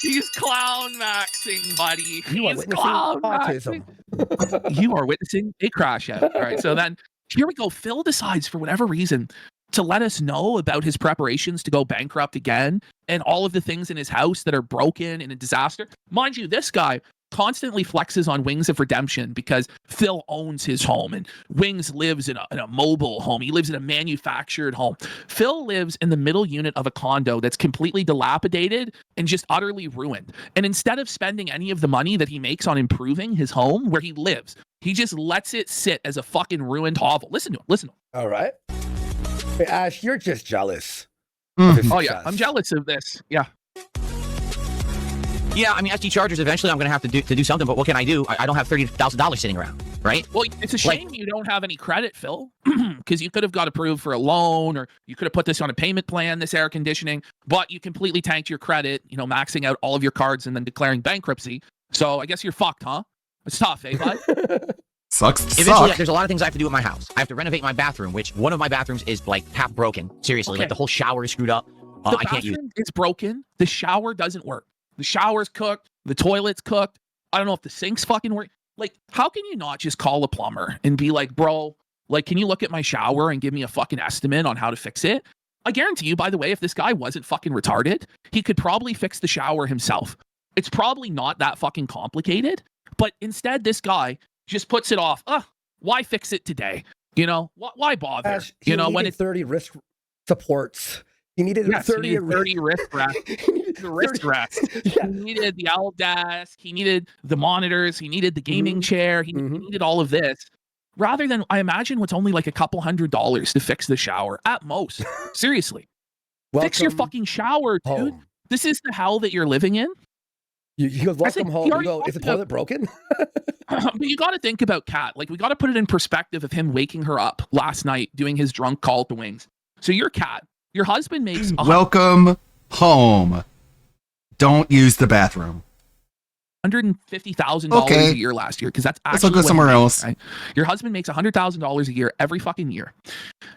He's clown maxing, buddy. You are He's witnessing clown autism. maxing. You are witnessing a crash out. All right. So then here we go. Phil decides for whatever reason to let us know about his preparations to go bankrupt again and all of the things in his house that are broken and a disaster. Mind you, this guy constantly flexes on Wings of Redemption because Phil owns his home and Wings lives in a mobile home. He lives in a manufactured home. Phil lives in the middle unit of a condo that's completely dilapidated and just utterly ruined. And instead of spending any of the money that he makes on improving his home where he lives, he just lets it sit as a fucking ruined hovel. Listen to him. Listen to him. All right. Hey, Ash, you're just jealous. Oh yeah, I'm jealous of this. Yeah. Yeah, I mean, SD Chargers, eventually I'm going to have to do something, but what can I do? I don't have $30,000 sitting around, right? Well, it's a shame you don't have any credit, Phil, because you could have got approved for a loan, or you could have put this on a payment plan, this air conditioning, but you completely tanked your credit, you know, maxing out all of your cards and then declaring bankruptcy. So I guess you're fucked, huh? It's tough, eh, bud? Sucks to Eventually, suck. there's a lot of things I have to do at my house. I have to renovate my bathroom, which one of my bathrooms is like half broken. Seriously, Okay. like the whole shower is screwed up. The I can't use it. bathroom is broken. The shower doesn't work. The shower's cooked. The toilet's cooked. I don't know if the sink's fucking work. Like, how can you not just call a plumber and be like, bro, like, can you look at my shower and give me a fucking estimate on how to fix it? I guarantee you, by the way, if this guy wasn't fucking retarded, he could probably fix the shower himself. It's probably not that fucking complicated, but instead this guy just puts it off. Why fix it today? You know, why bother? Ash, You know, when needed it's 30 wrist supports. He needed Yes, 30, he needed 30 wrist rests. The wrist rests. He needed the owl desk. He needed the monitors. He needed the gaming chair. He needed all of this. Rather than, I imagine, what's only like a couple $100s to fix the shower at most. Seriously. Fix your fucking shower, dude. This is the hell that you're living in. He goes, welcome home. he You already go, is the talked about- toilet broken? But you got to think about Kat. Like, we got to put it in perspective of him waking her up last night doing his drunk call to Wings. So you're Kat. Your husband makes Welcome home. Don't use the bathroom. $150,000 Okay. a year last year, because that's Let's actually go what he somewhere makes, else. right? Your husband makes $100,000 a year every fucking year.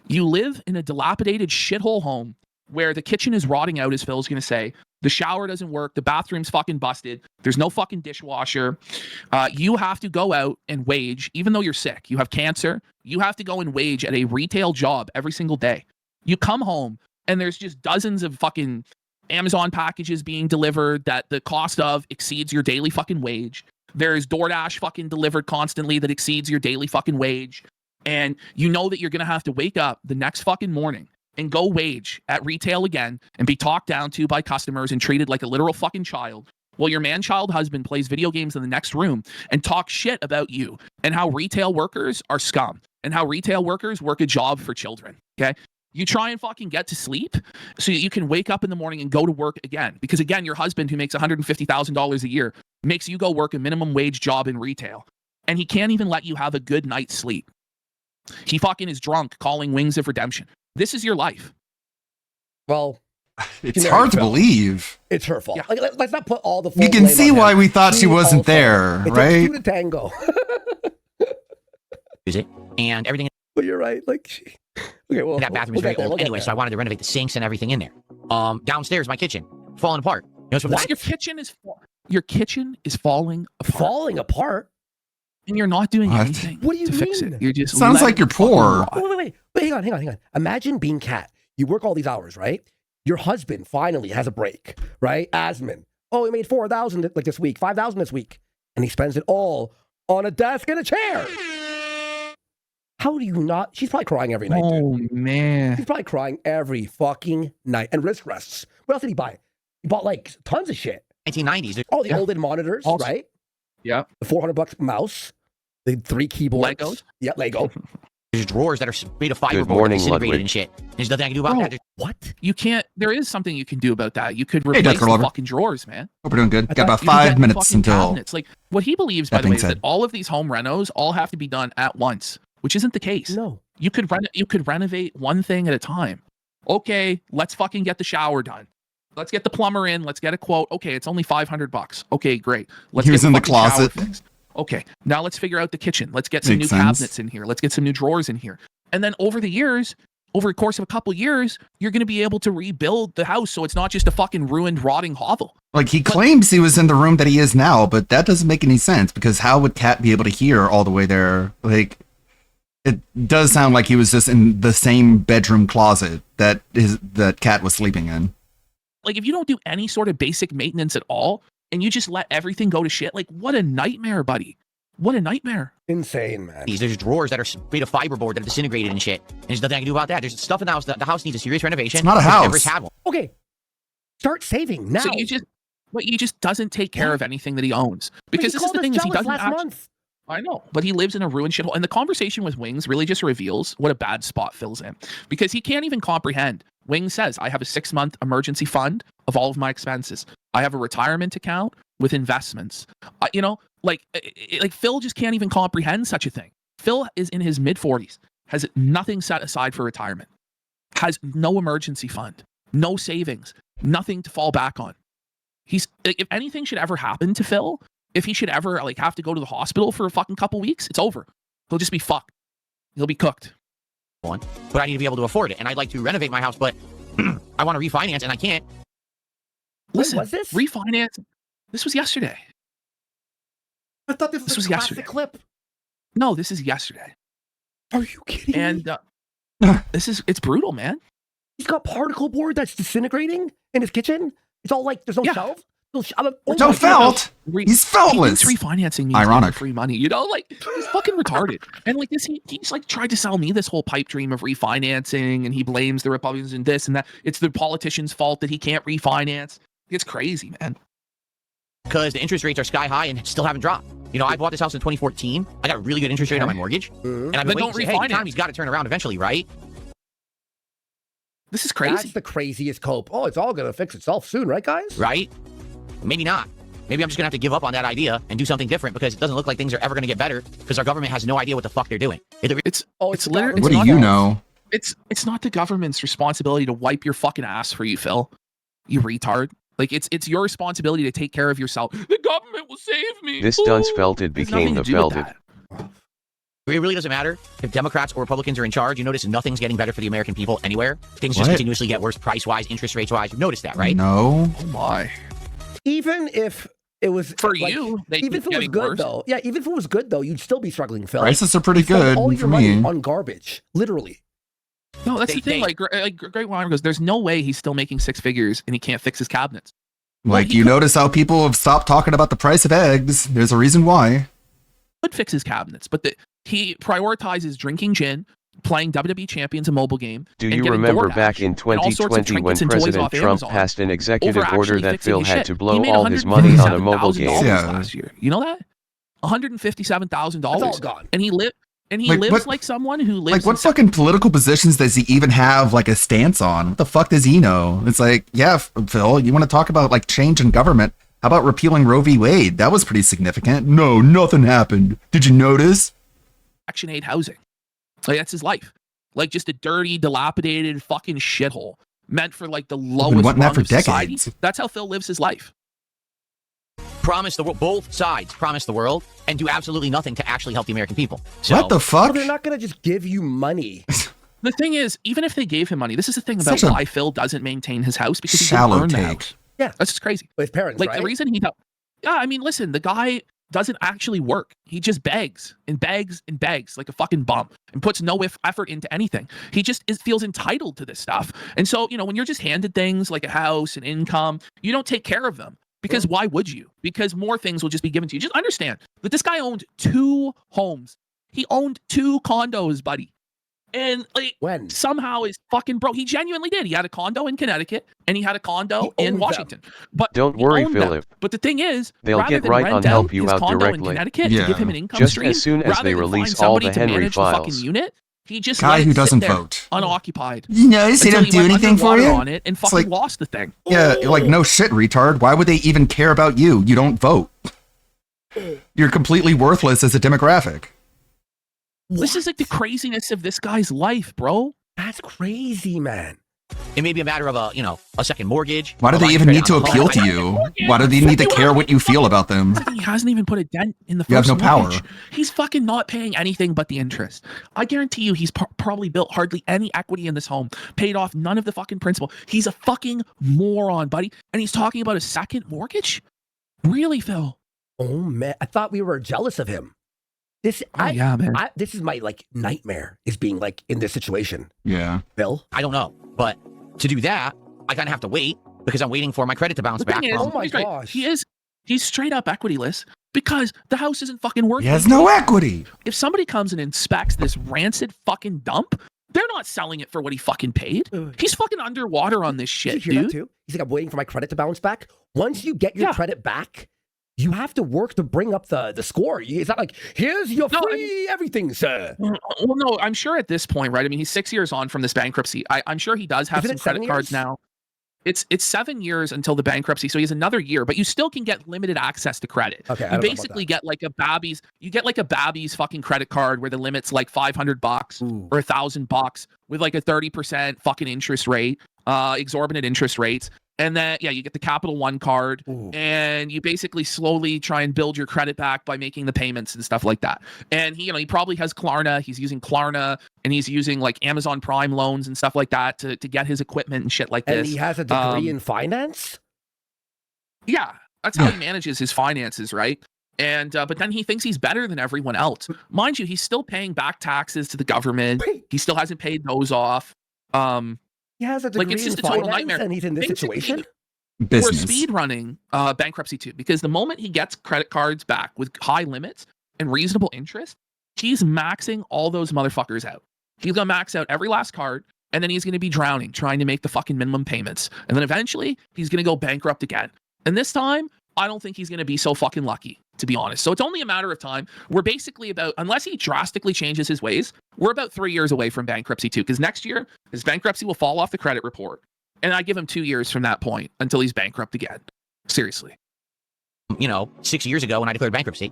You live in a dilapidated shithole home where the kitchen is rotting out, as Phil's gonna say. The shower doesn't work. The bathroom's fucking busted. There's no fucking dishwasher. You have to go out and wage, even though you're sick. You have cancer. You have to go and wage at a retail job every single day. You come home and there's just dozens of fucking Amazon packages being delivered that the cost of exceeds your daily fucking wage. There's DoorDash fucking delivered constantly that exceeds your daily fucking wage. And you know that you're going to have to wake up the next fucking morning and go wage at retail again and be talked down to by customers and treated like a literal fucking child while your man-child husband plays video games in the next room and talks shit about you and how retail workers are scum and how retail workers work a job for children, okay? You try and fucking get to sleep so that you can wake up in the morning and go to work again. Because again, your husband, who makes $150,000 a year, makes you go work a minimum wage job in retail. And he can't even let you have a good night's sleep. He fucking is drunk calling Wings of Redemption. This is your life. Well, It's hard to believe. It's her fault. Like, let's not put all the You full can blame see on why him. we thought she wasn't also- there, it right? Takes two to tango. Use it, and everything. But you're right. Like, okay, well, that bathroom is very old anyway, so I wanted to renovate the sinks and everything in there. Downstairs, my kitchen falling apart. You know what's with that? Your kitchen is falling apart. Falling apart? And you're not doing What? anything What do you to fix mean? it. You're just Sounds letting like you're it fucking poor. rot. Wait. Hang on. Imagine being Kat. You work all these hours, right? Your husband finally has a break, right? Asman. Oh, he made $4,000 like this week, $5,000 this week, and he spends it all on a desk and a chair. How do you not? She's probably crying every night. Oh, dude. man. She's probably crying every fucking night. And wrist rests. What else did he buy? He bought like tons of shit. 1990s. Oh, the old monitors, Also- right? Yeah. The $400 mouse. The 3 keyboards. Legos? Yeah, Lego. There's drawers that are made of Good fiberboard morning, disintegrated Ludwig. and shit. There's nothing I can do about Bro, that. What? You can't. There is something you can do about that. You could Hey, replace Dr. the Lover. fucking drawers, man. Hope we're doing good. I Got thought about You can 5 get minutes fucking until. cabinets. Like, what he believes, by That the way, being is that said. all of these home renos all have to be done at once, which isn't the case. No. You could renovate one thing at a time. Okay, let's fucking get the shower done. Let's get the plumber in. Let's get a quote. Okay, it's only $500. Okay, great. Let's He get was in the fucking shower closet. fixed. Okay, now let's figure out the kitchen. Let's get some Makes new sense. cabinets in here. Let's get some new drawers in here. And then over the course of a couple years, you're going to be able to rebuild the house so it's not just a fucking ruined, rotting hovel. Like, he claims he was in the room that he is now, but that doesn't make any sense because how would Kat be able to hear all the way there? Like, it does sound like he was just in the same bedroom closet that Kat was sleeping in. Like, if you don't do any sort of basic maintenance at all and you just let everything go to shit, like, what a nightmare, buddy. What a nightmare. Insane, man. There's drawers that are made of fiberboard that are disintegrated and shit. And there's nothing I can do about that. There's stuff in the house. The house needs a serious renovation. It's not a If house. Ever's had one. Okay. Start saving now. So he just doesn't take care of anything that he owns. Because he this is called the us thing is he jealous doesn't last actually, month. I know, but he lives in a ruined shithole. And the conversation with Wings really just reveals what a bad spot Phil's in, because he can't even comprehend. Wings says, I have a 6-month emergency fund of all of my expenses. I have a retirement account with investments. Like Phil just can't even comprehend such a thing. Phil is in his mid-40s, has nothing set aside for retirement, has no emergency fund, no savings, nothing to fall back on. If anything should ever happen to Phil, if he should ever have to go to the hospital for a fucking couple weeks, it's over. He'll just be fucked. He'll be cooked. But I need to be able to afford it, and I'd like to renovate my house, but I want to refinance, and I can't. Listen, was this? Refinance. This was yesterday. I thought this was a classic clip. No, this is yesterday. Are you kidding me? It's brutal, man. He's got particle board that's disintegrating in his kitchen. It's all there's no shelf. No felt. He's feltless. He thinks refinancing means Ironic. free money. He's fucking retarded. And he's tried to sell me this whole pipe dream of refinancing, and he blames the Republicans and this and that. It's the politicians' fault that he can't refinance. It's crazy, man. Because the interest rates are sky high and still haven't dropped. I bought this house in 2014. I got a really good interest rate on my mortgage. And I've been waiting to say, hey, the economy's got to turn around eventually, right? This is crazy. That's the craziest cope. Oh, it's all going to fix itself soon, right, guys? Right? Maybe not. Maybe I'm just going to have to give up on that idea and do something different, because it doesn't look like things are ever going to get better, because our government has no idea what the fuck they're doing. It's literally. What do you know? It's not the government's responsibility to wipe your fucking ass for you, Phil. You retard. It's your responsibility to take care of yourself. The government will save me. This dunce felted became the felted. It really doesn't matter if Democrats or Republicans are in charge. You notice nothing's getting better for the American people anywhere. Things just continuously get worse price-wise, interest rates-wise. You've noticed that, right? No. Oh my. Even if it was for you, even if it was good though, even if it was good though, you'd still be struggling, Phil. Prices are pretty good all your for money me. on garbage, literally. No, that's the thing. Great Wine goes, there's no way he's still making 6 figures and he can't fix his cabinets. You notice how people have stopped talking about the price of eggs. There's a reason why. Could fix his cabinets, but he prioritizes drinking gin, playing WWE Champions, a mobile game. Do you remember back in 2020 when President Trump passed an executive order that Phil had to blow all his money on a mobile game? Last year. You know that? $157,000. It's all gone. And he lives like someone who lives. What fucking political positions does he even have a stance on? What the fuck does he know? It's Phil, you want to talk about change in government? How about repealing Roe v. Wade? That was pretty significant. No, nothing happened. Did you notice? Section 8 housing. That's his life. Just a dirty, dilapidated fucking shithole meant for the lowest rung of society. That's how Phil lives his life. Promise the world, both sides promise the world, and do absolutely nothing to actually help the American people. So, what the fuck? Well, they're not going to just give you money. The thing is, even if they gave him money, this is the thing about why Phil doesn't maintain his house, because he shallow didn't earn the take. house. Yeah, that's just crazy. With his parents, right? The reason he don't. Yeah, I mean, listen, the guy doesn't actually work. He just begs and begs and begs like a fucking bum and puts no effort into anything. He just feels entitled to this stuff. And so, when you're just handed things like a house and income, you don't take care of them. Because why would you? Because more things will just be given to you. Just understand that this guy owned 2 homes. He owned 2 condos, buddy. And somehow is fucking broke. He genuinely did. He had a condo in Connecticut and he had a condo in Washington. But don't worry, Philip. But the thing is, they'll get right on help you out directly. To give him an income just stream, as soon as they release all the Henry files. Unit, he just guy who doesn't vote, unoccupied. You notice they don't do anything for you. On it and fucking lost the thing. Yeah, no shit, retard. Why would they even care about you? You don't vote. You're completely worthless as a demographic. This is the craziness of this guy's life, bro. That's crazy, man. It may be a matter of a second mortgage. Why do they even need to appeal to you? Why do they need to care what you feel about them? He hasn't even put a dent in the first You have no mortgage. power. He's fucking not paying anything but the interest. I guarantee you he's probably built hardly any equity in this home, paid off none of the fucking principal. He's a fucking moron, buddy. And he's talking about a second mortgage? Really, Phil? Oh, man. I thought we were jealous of him. This is my nightmare, is being in this situation. Yeah. Bill? I don't know. But to do that, I kind of have to wait because I'm waiting for my credit to bounce back. Oh my gosh. He's straight up equityless because the house isn't fucking worth it. He has no equity. If somebody comes and inspects this rancid fucking dump, they're not selling it for what he fucking paid. He's fucking underwater on this shit, Did you hear dude. that too? He's I'm waiting for my credit to bounce back. Once you get your credit back, you have to work to bring up the score. It's not like, here's your free everything, sir. Well, no, I'm sure at this point, right? I mean, he's 6 years on from this bankruptcy. I'm sure he does have Isn't some it 7 credit cards years? now. It's 7 years until the bankruptcy, so he has another year, but you still can get limited access to credit. Okay, I you don't know about basically get like a Babby's fucking credit card where the limit's like $500 or $1,000 with like a 30% fucking interest rate, exorbitant interest rates. And then, yeah, you get the Capital One card, and you basically slowly try and build your credit back by making the payments and stuff like that. And he probably has Klarna. He's using Klarna, and he's using like Amazon Prime loans and stuff like that to get his equipment and shit like this. And he has a degree in finance? Yeah, that's how he manages his finances, right? And but then he thinks he's better than everyone else. Mind you, he's still paying back taxes to the government. He still hasn't paid those off. He has a degree it's just in a total finance nightmare. and he's in this situation? We're speed running bankruptcy too, because the moment he gets credit cards back with high limits and reasonable interest, he's maxing all those motherfuckers out. He's gonna max out every last card, and then he's gonna be drowning trying to make the fucking minimum payments. And then eventually he's gonna go bankrupt again. And this time, I don't think he's gonna be so fucking lucky, to be honest. So it's only a matter of time. We're basically about, unless he drastically changes his ways, we're about 3 years away from bankruptcy too, because next year his bankruptcy will fall off the credit report. And I give him 2 years from that point until he's bankrupt again. Seriously. 6 years ago when I declared bankruptcy,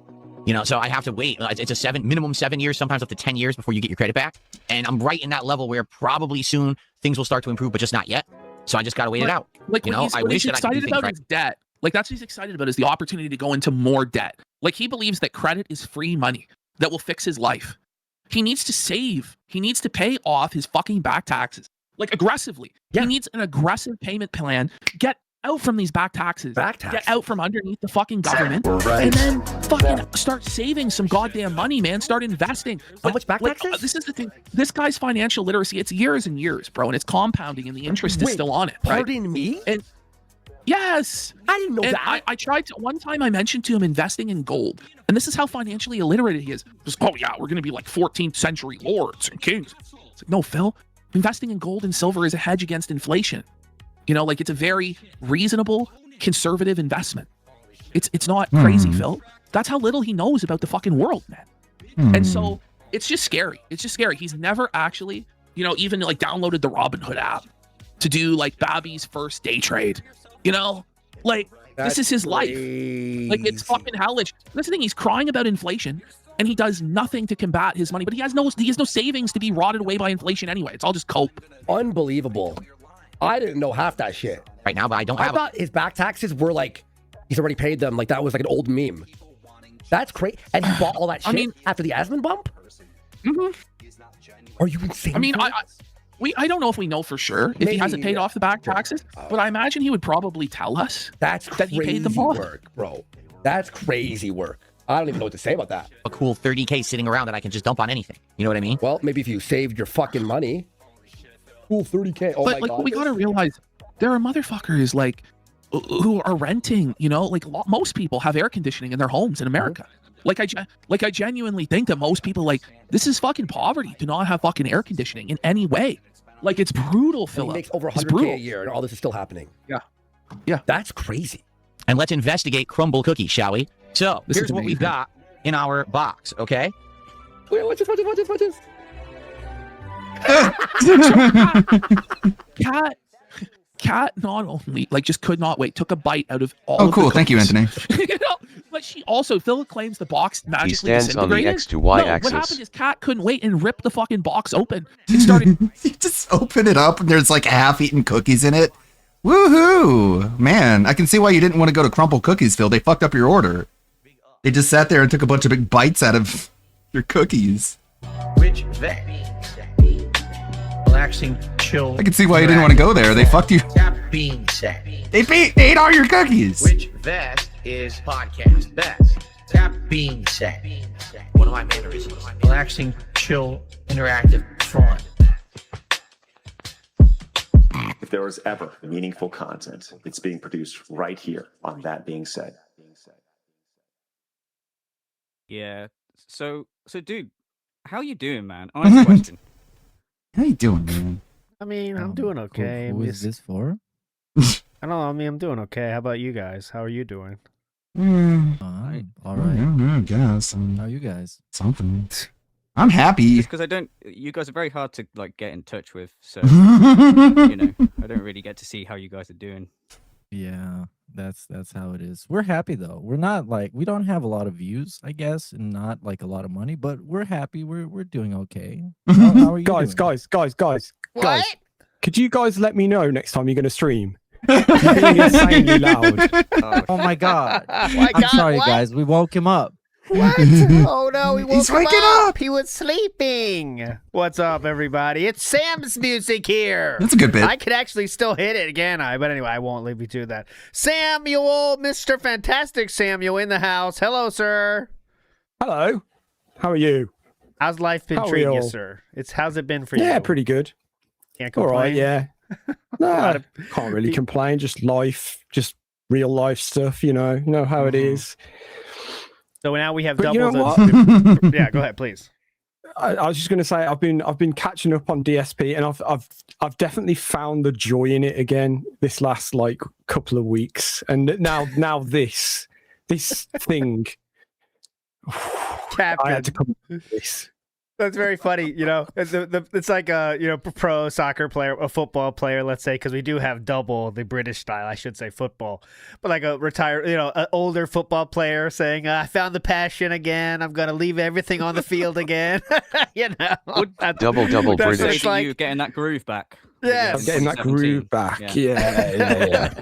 so I have to wait. It's a minimum 7 years, sometimes up to 10 years before you get your credit back. And I'm right in that level where probably soon things will start to improve, but just not yet. So I just got to wait it out. Like, I wish that I could do excited things about right. his debt. Like, that's what he's excited about, is the opportunity to go into more debt. Like, he believes that credit is free money that will fix his life. He needs to save. He needs to pay off his fucking back taxes. Like, aggressively. Yeah. He needs an aggressive payment plan. Get out from these back taxes. Get out from underneath the fucking government. Right. And then fucking start saving some goddamn money, man. Start investing. How much back taxes? This is the thing. This guy's financial literacy, it's years and years, bro. And it's compounding, and the interest is still on it. Right? Pardon me? And yes. I didn't know and that. I tried to, one time I mentioned to him investing in gold. And this is how financially illiterate he is. Just, oh yeah, we're going to be like 14th century lords and kings. It's like, no, Phil, investing in gold and silver is a hedge against inflation. Like, it's a very reasonable, conservative investment. It's not crazy, Phil. That's how little he knows about the fucking world, man. And so it's just scary. It's just scary. He's never actually, even like downloaded the Robinhood app to do like Babby's first day trade. Like, this is his life. Like, it's fucking hellish. That's the thing. He's crying about inflation, and he does nothing to combat his money. But he has no savings to be rotted away by inflation anyway. It's all just cope. Unbelievable. I didn't know half that shit. Right now, but I don't have. I thought his back taxes were like, he's already paid them. Like, that was like an old meme. That's crazy. And he bought all that shit after the Asmund bump? Are you insane? I mean, I don't know if we know for sure if he hasn't paid off the back taxes, but I imagine he would probably tell us that he paid them off. Work, bro. That's crazy work. I don't even know what to say about that. A cool 30K sitting around that I can just dump on anything. You know what I mean? Well, maybe if you saved your fucking money. Cool 30K. Oh, but my God. We gotta realize there are motherfuckers like who are renting. Like most people have air conditioning in their homes in America. Like I genuinely think that most people, like, this is fucking poverty to not have fucking air conditioning in any way. Like, it's brutal, Philip. He makes over 100K a year, and all this is still happening. Yeah. That's crazy. And let's investigate Crumble Cookies, shall we? So here's what we've got in our box. Okay. Wait, watch this. Cat not only just could not wait, took a bite out of all. Oh, cool. Thank you, Anthony. But she also, Phil claims the box magically He stands on the disintegrated. X to Y no, axis. What happened is Cat couldn't wait and ripped the fucking box open. It started. You just open it up and there's like half-eaten cookies in it. Woohoo! Man, I can see why you didn't want to go to Crumple Cookies, Phil. They fucked up your order. They just sat there and took a bunch of big bites out of your cookies. Which vet? Relaxing, chill. I can see why you didn't want to go there. They fucked you. Tap being set. They ate all your cookies. Which vest is podcast best? Tap being set. One of my mannerisms. Relaxing, chill, interactive, fun. If there was ever meaningful content, it's being produced right here on That Being Said. Yeah. So dude, how you doing, man? Honest question. How you doing, man? I mean, I'm doing okay. Who is this for? I don't know. I mean, I'm doing okay. How about you guys? How are you doing? All right. Yeah, I guess. How are you guys? Something. I'm happy. Because I don't. You guys are very hard to like get in touch with, so you know, I don't really get to see how you guys are doing. Yeah, that's how it is. We're happy though. We're not like we don't have a lot of views, I guess, and not like a lot of money, but we're happy. We're doing okay. How are you guys, doing? guys. What? Could you guys let me know next time you're going to stream? You're being insanely loud. Oh my god. my I'm God, sorry, what? guys. We woke him up. What? Oh no, he woke He's him waking up. He was sleeping. What's up, everybody? It's Sam's music here. That's a good bit. I could actually still hit it, can I? But anyway, I won't leave you to that. Samuel, Mr. Fantastic Samuel in the house. Hello, sir. Hello. How are you? How's life been How are treating you, y'all? sir? How's it been for you? Yeah, pretty good. Can't All complain. right, yeah. lot No, of- can't really complain. Just life, just real life stuff. You know how it is. So now we have But you know doubles. what? Yeah, go ahead, please. I was just going to say I've been catching up on DSP, and I've definitely found the joy in it again this last like couple of weeks, and now this thing. Captain. I had to come to this. That's very funny. You know, it's like a pro soccer player, a football player, let's say, because we do have double the British style. I should say football, but like a retired, an older football player saying, "I found the passion again. I'm gonna leave everything on the field again." Double that's British. what it's like. You getting that groove back. Yes. Getting that groove back. Yeah.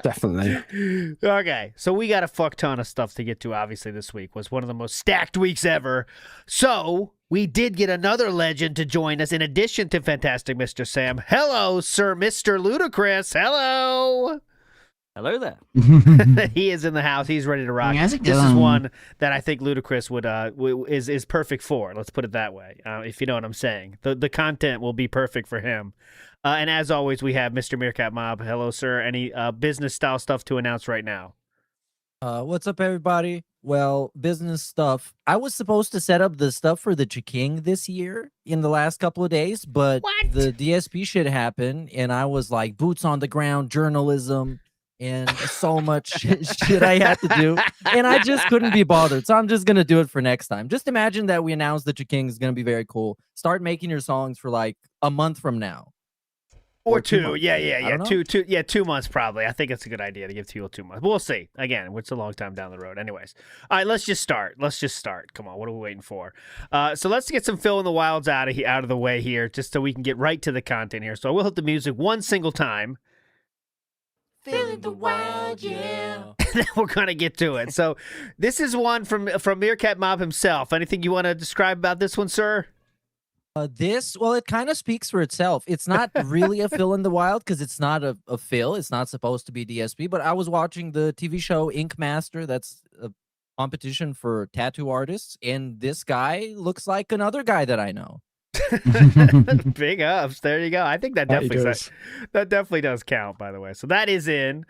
Definitely. Okay, so we got a fuck ton of stuff to get to. Obviously, this week was one of the most stacked weeks ever. So we did get another legend to join us in addition to Fantastic Mr. Sam. Hello, Sir Mr. Ludacris. Hello. Hello there. He is in the house. He's ready to rock. How's it This is going? one that I think Ludacris is perfect for. Let's put it that way. If you know what I'm saying, the content will be perfect for him. And as always, we have Mr. Meerkat Mob. Hello, sir. Any business style stuff to announce right now? What's up, everybody? Well, business stuff. I was supposed to set up the stuff for the Chiking this year in the last couple of days, but the DSP shit happened, and I was like boots on the ground journalism and so much shit I had to do, and I just couldn't be bothered. So I'm just gonna do it for next time. Just imagine that we announced that Chiking is gonna be very cool. Start making your songs for like a month from now. Or 2 two. months. Yeah. I don't know. 2 months probably. I think it's a good idea to give people 2 months. We'll see. Again, it's a long time down the road. Anyways. All right, let's just start. Come on, what are we waiting for? So let's get some Phil in the Wilds out of the way here, just so we can get right to the content here. So I will hit the music one single time. Feeling the wild, yeah. Then we're gonna get to it. So this is one from Meerkat Mob himself. Anything you want to describe about this one, sir? Well, it kind of speaks for itself. It's not really a Phil in the Wild because it's not a Phil. It's not supposed to be DSP, but I was watching the TV show Ink Master. That's a competition for tattoo artists, and this guy looks like another guy that I know. Big ups. There you go. I think that definitely does count, by the way. So that is in.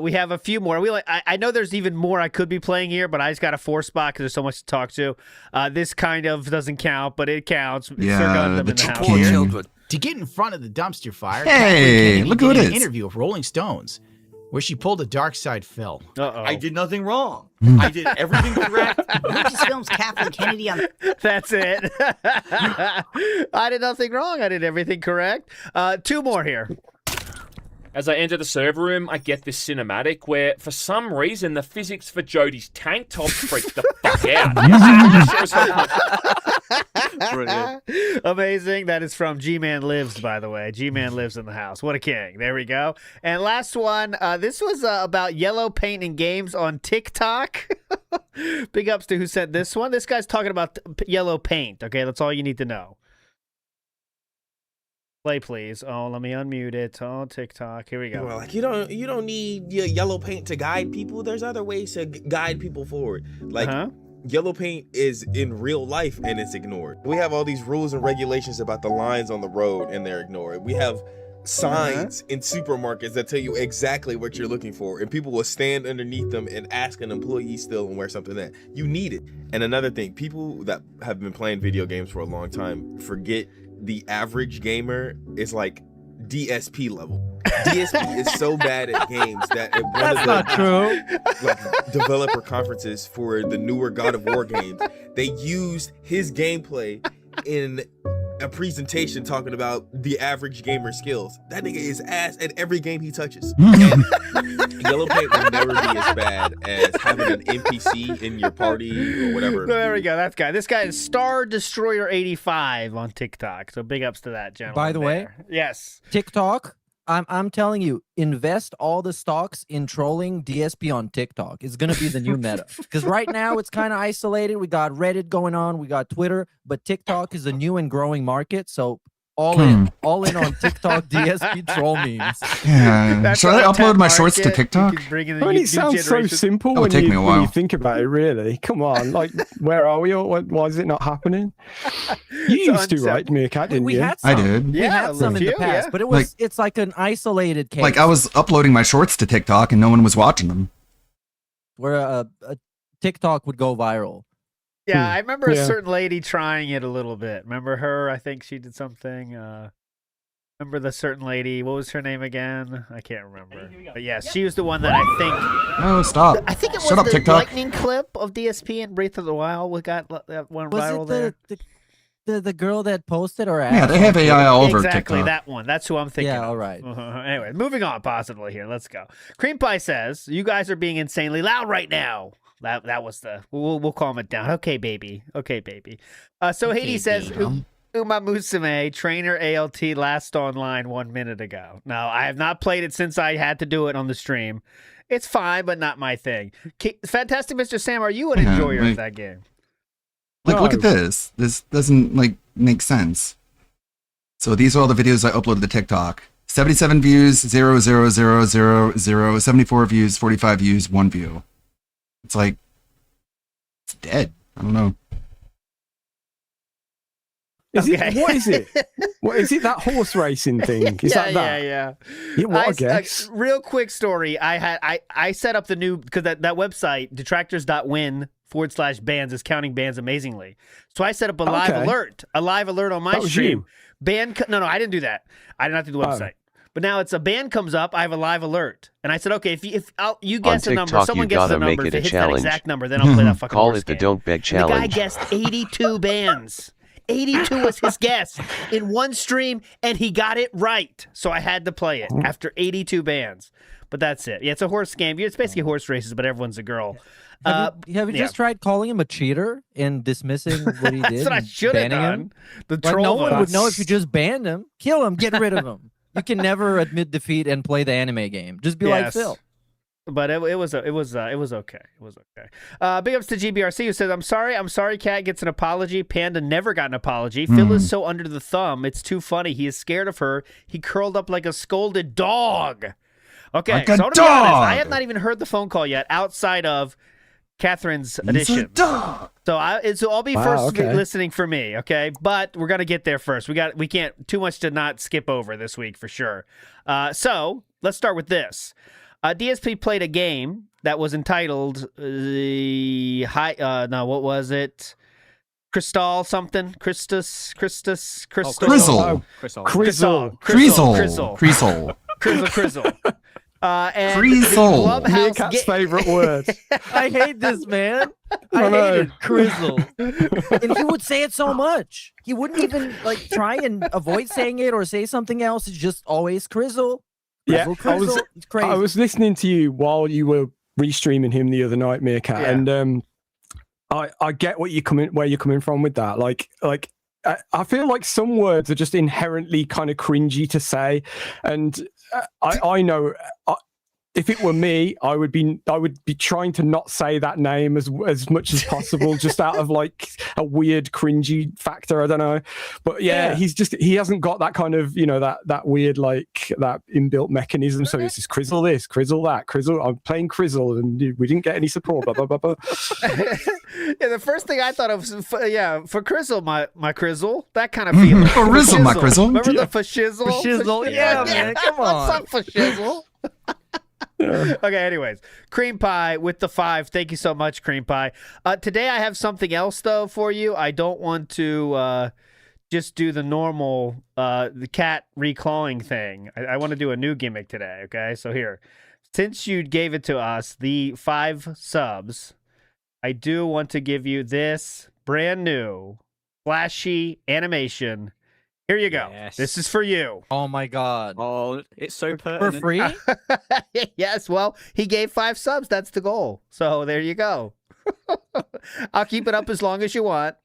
We have a few more. I know there's even more I could be playing here, but I just got a 4 spot because there's so much to talk to. This kind of doesn't count, but it counts. Yeah, Sir Gundam the in the house. Poor children. To get in front of the dumpster fire, Hey, Kathleen Kennedy look who did it an is. interview with Rolling Stones where she pulled a dark side Phil. Uh-oh. I did nothing wrong. I did everything correct. Lucasfilm's Kathleen Kennedy on. That's it. I did nothing wrong. I did everything correct. 2 more here. As I enter the server room, I get this cinematic where, for some reason, the physics for Jodie's tank top freaked the fuck out. Brilliant. Amazing. That is from G-Man Lives, by the way. G-Man Lives in the house. What a king. There we go. And last one. This was about yellow paint in games on TikTok. Big ups to who sent this one. This guy's talking about yellow paint. Okay, that's all you need to know. Play, please. Oh, let me unmute it. Oh, TikTok. Here we go. Well, like you don't need your yellow paint to guide people. There's other ways to guide people forward. Like yellow paint is in real life and it's ignored. We have all these rules and regulations about the lines on the road and they're ignored. We have signs in supermarkets that tell you exactly what you're looking for, and people will stand underneath them and ask an employee still and wear something that you need it. And another thing, people that have been playing video games for a long time forget the average gamer is like DSP level. DSP is so bad at games that at one That's of not true. like developer conferences for the newer God of War games, they used his gameplay in a presentation talking about the average gamer skills. That nigga is ass at every game he touches. Yellow Paint will never be as bad as having an NPC in your party or whatever. There we go. That guy. This guy is Star Destroyer 85 on TikTok. So big ups to that gentleman. By the way, yes, TikTok. I'm telling you, invest all the stocks in trolling DSP on TikTok. It's gonna be the new meta. Because right now it's kind of isolated. We got Reddit going on, we got Twitter, but TikTok is a new and growing market. So all in on TikTok DSP troll memes. Yeah. Should I upload my shorts to TikTok? It sounds so simple That would when take me a when while. you think about it, really. Come on, like, where are we? Or why is it not happening? You used to, right, Meerkat, didn't We you? had some. I did. We had some in the past, but it's like an isolated case. Like I was uploading my shorts to TikTok and no one was watching them. where a TikTok would go viral. Yeah, I remember a certain lady trying it a little bit. Remember her? I think she did something. Remember the certain lady? What was her name again? I can't remember. But yes, she was the one that I think. Oh, stop! I think it was Shut up, the TikTok. lightning clip of DSP and Breath of the Wild. We got that one Was viral it there. the girl that posted or Yeah, they have AI all over exactly TikTok. that one. That's who I'm thinking. Yeah, of. all right. Anyway, moving on positively here. Let's go. Cream Pie says, "You guys are being insanely loud right now." That was the we'll calm it down. Okay, baby. Okay, baby. So Okay, Hades says, baby. Uma Musume, trainer ALT, last online 1 minute ago. Now, I have not played it since I had to do it on the stream. It's fine, but not my thing. Fantastic Mr. Sam, are you an Yeah, enjoyer of like- that game? Like, look at this. This doesn't make sense. So these are all the videos I uploaded to TikTok. 77 views, 0, 0, 0, 0, 0, 74 views, 45 views, 1 view. It's like, it's dead. I don't know. Is it, what is it? What is it? That horse racing thing? Is that that? Yeah. Yeah, well, I guess. Real quick story. I set up the new, because that website, detractors.win/bans is counting bans amazingly. So I set up a live alert on my That was stream. you. No, I didn't do that. I did not do the website. But now it's a ban comes up, I have a live alert. And I said, okay, if you guess a number, TikTok, someone you guesses a gotta make number, it if a it hits challenge. that exact number, then I'll play that fucking Call horse it the game. Don't Beg And the guy Challenge. guessed 82 bans. 82 was his guess in one stream, and he got it right. So I had to play it after 82 bans. But that's it. Yeah, it's a horse game. It's basically horse races, but everyone's a girl. Have you just tried calling him a cheater and dismissing what he did? That's what I and should have banning done. him? The Like, troll no one would votes. know if you just banned him. Kill him. Get rid of him. You can never admit defeat and play the anime game. Just be like Yes. Phil. But it was okay. It was okay. Big ups to GBRC who says, I'm sorry Cat gets an apology. Panda never got an apology. Phil is so under the thumb. It's too funny. He is scared of her. He curled up like a scolded dog. Okay, Like a so I'm gonna be honest, I dog. have not even heard the phone call yet outside of Catherine's He's a edition. dog. So I'll be Wow, first okay. listening for me, okay? But we're gonna get there first. We can't too much to not skip over this week for sure. So let's start with this. DSP played a game that was entitled what was it? Crystal something? Crystal. Crizzle. And Crizzle. Clubhouse Meerkat's favorite word. I hate this, man. I know. hate it. Crizzle. And he would say it so much. He wouldn't even try and avoid saying it or say something else. It's just always Crizzle. Yeah, Crizzle. It's crazy. I was listening to you while you were restreaming him the other night, Meerkat, and I get where you're coming from with that. Like I feel like some words are just inherently kind of cringy to say, and I know. If it were me, I would be trying to not say that name as much as possible, just out of like a weird cringy factor. I don't know, but yeah. he hasn't got that kind of that weird like that inbuilt mechanism. So it's just Crizzle this, Crizzle that, Crizzle. I'm playing Crizzle, and we didn't get any support. Blah blah blah blah. Yeah, the first thing I thought of was, for Crizzle, my Crizzle, that kind of feeling. For Rizzle, my Crizzle. Remember Yeah. the for Shizzle? For Shizzle, yeah, man, come on. What's up for Shizzle? Okay, anyways, Cream Pie with the 5. Thank you so much, Cream Pie. Today I have something else though for you. I don't want to just do the normal the cat reclawing thing. I want to do a new gimmick today. Okay, so here, since you gave it to us, the 5 subs, I do want to give you this brand new flashy animation. Here you go. Yes. This is for you. Oh my god. Oh, it's so For pertinent. free? Yes, well, he gave 5 subs. That's the goal. So there you go. I'll keep it up as long as you want.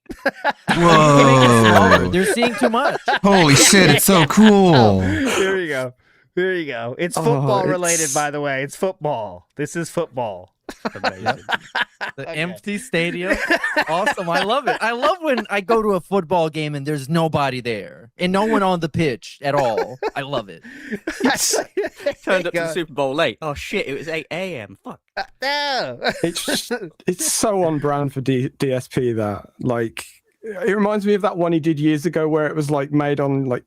Whoa. They're seeing too much. Holy shit, it's so cool. There you go. There you go. It's Oh, football related, it's- by the way. It's football. This is football. The empty stadium. Awesome. I love it. I love when I go to a football game and there's nobody there and no one on the pitch at all. I love it. Turned up to the Super Bowl late. Oh shit, it was 8 a.m. Fuck. No. It's so on brand for DSP that like it reminds me of that one he did years ago where it was like made on like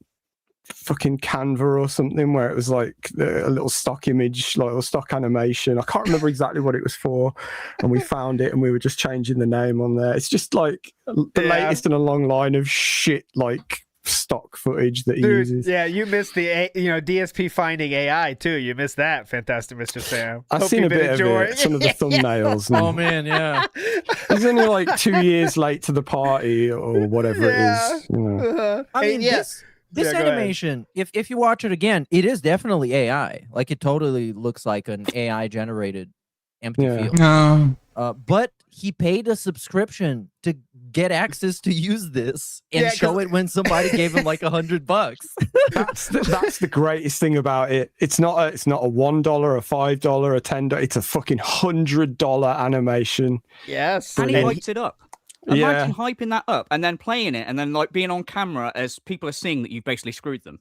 fucking Canva or something, where it was like a little stock image, like a stock animation. I can't remember exactly what it was for, and we found it and we were just changing the name on there. It's just like the latest in a long line of shit like stock footage that he Dude, uses. yeah, you missed the DSP finding AI too. You missed that, fantastic Mr. Sam. I've Hope seen a you've been bit of enjoying it, some of the thumbnails. Oh man, yeah. He's only like 2 years late to the party or whatever it is. You know. I mean, this Yeah, go ahead. animation, if you watch it again, it is definitely AI. Like it totally looks like an AI generated empty Yeah. field. No. But he paid a subscription to get access to use this and Yeah, show 'cause- it when somebody gave him like $100. That's the greatest thing about it. It's not a $1, a $5, a $10. It's a fucking $100 animation. Yes. And he Brilliant. hyped it up. Yeah. Imagine hyping that up and then playing it and then like being on camera as people are seeing that you've basically screwed them.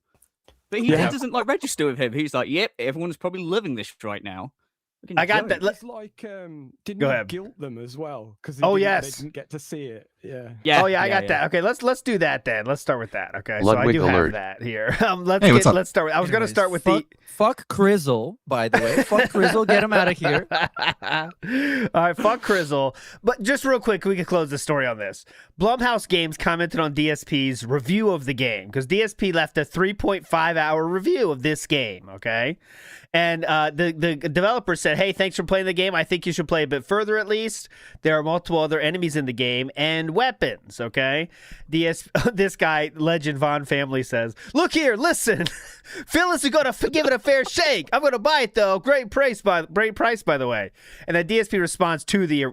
But he Yeah. it doesn't like register with him. He's like, yep, everyone's probably loving this right now. Fucking I got joke. that. It's like didn't Go he ahead. guilt them as well? Because Oh, they yes. didn't get to see it. Yeah. Yeah. Oh yeah, I got that. Okay, let's do that then. Let's start with that. Okay, so I Ludwig do alert. have that here. Hey, what's up? Let's start. I was going to start with the. Fuck Crizzle, by the way. Fuck Crizzle, get him out of here. All right, fuck Crizzle. But just real quick, we can close the story on this. Blumhouse Games commented on DSP's review of the game because DSP left a 3.5-hour review of this game. Okay, and the developer said, "Hey, thanks for playing the game. I think you should play a bit further at least. There are multiple other enemies in the game and weapons." Okay, this guy Legend Von Family says, "Look here, listen. Phyllis is gonna give it a fair shake. I'm gonna buy it though. Great price by the way." And the DSP responds to the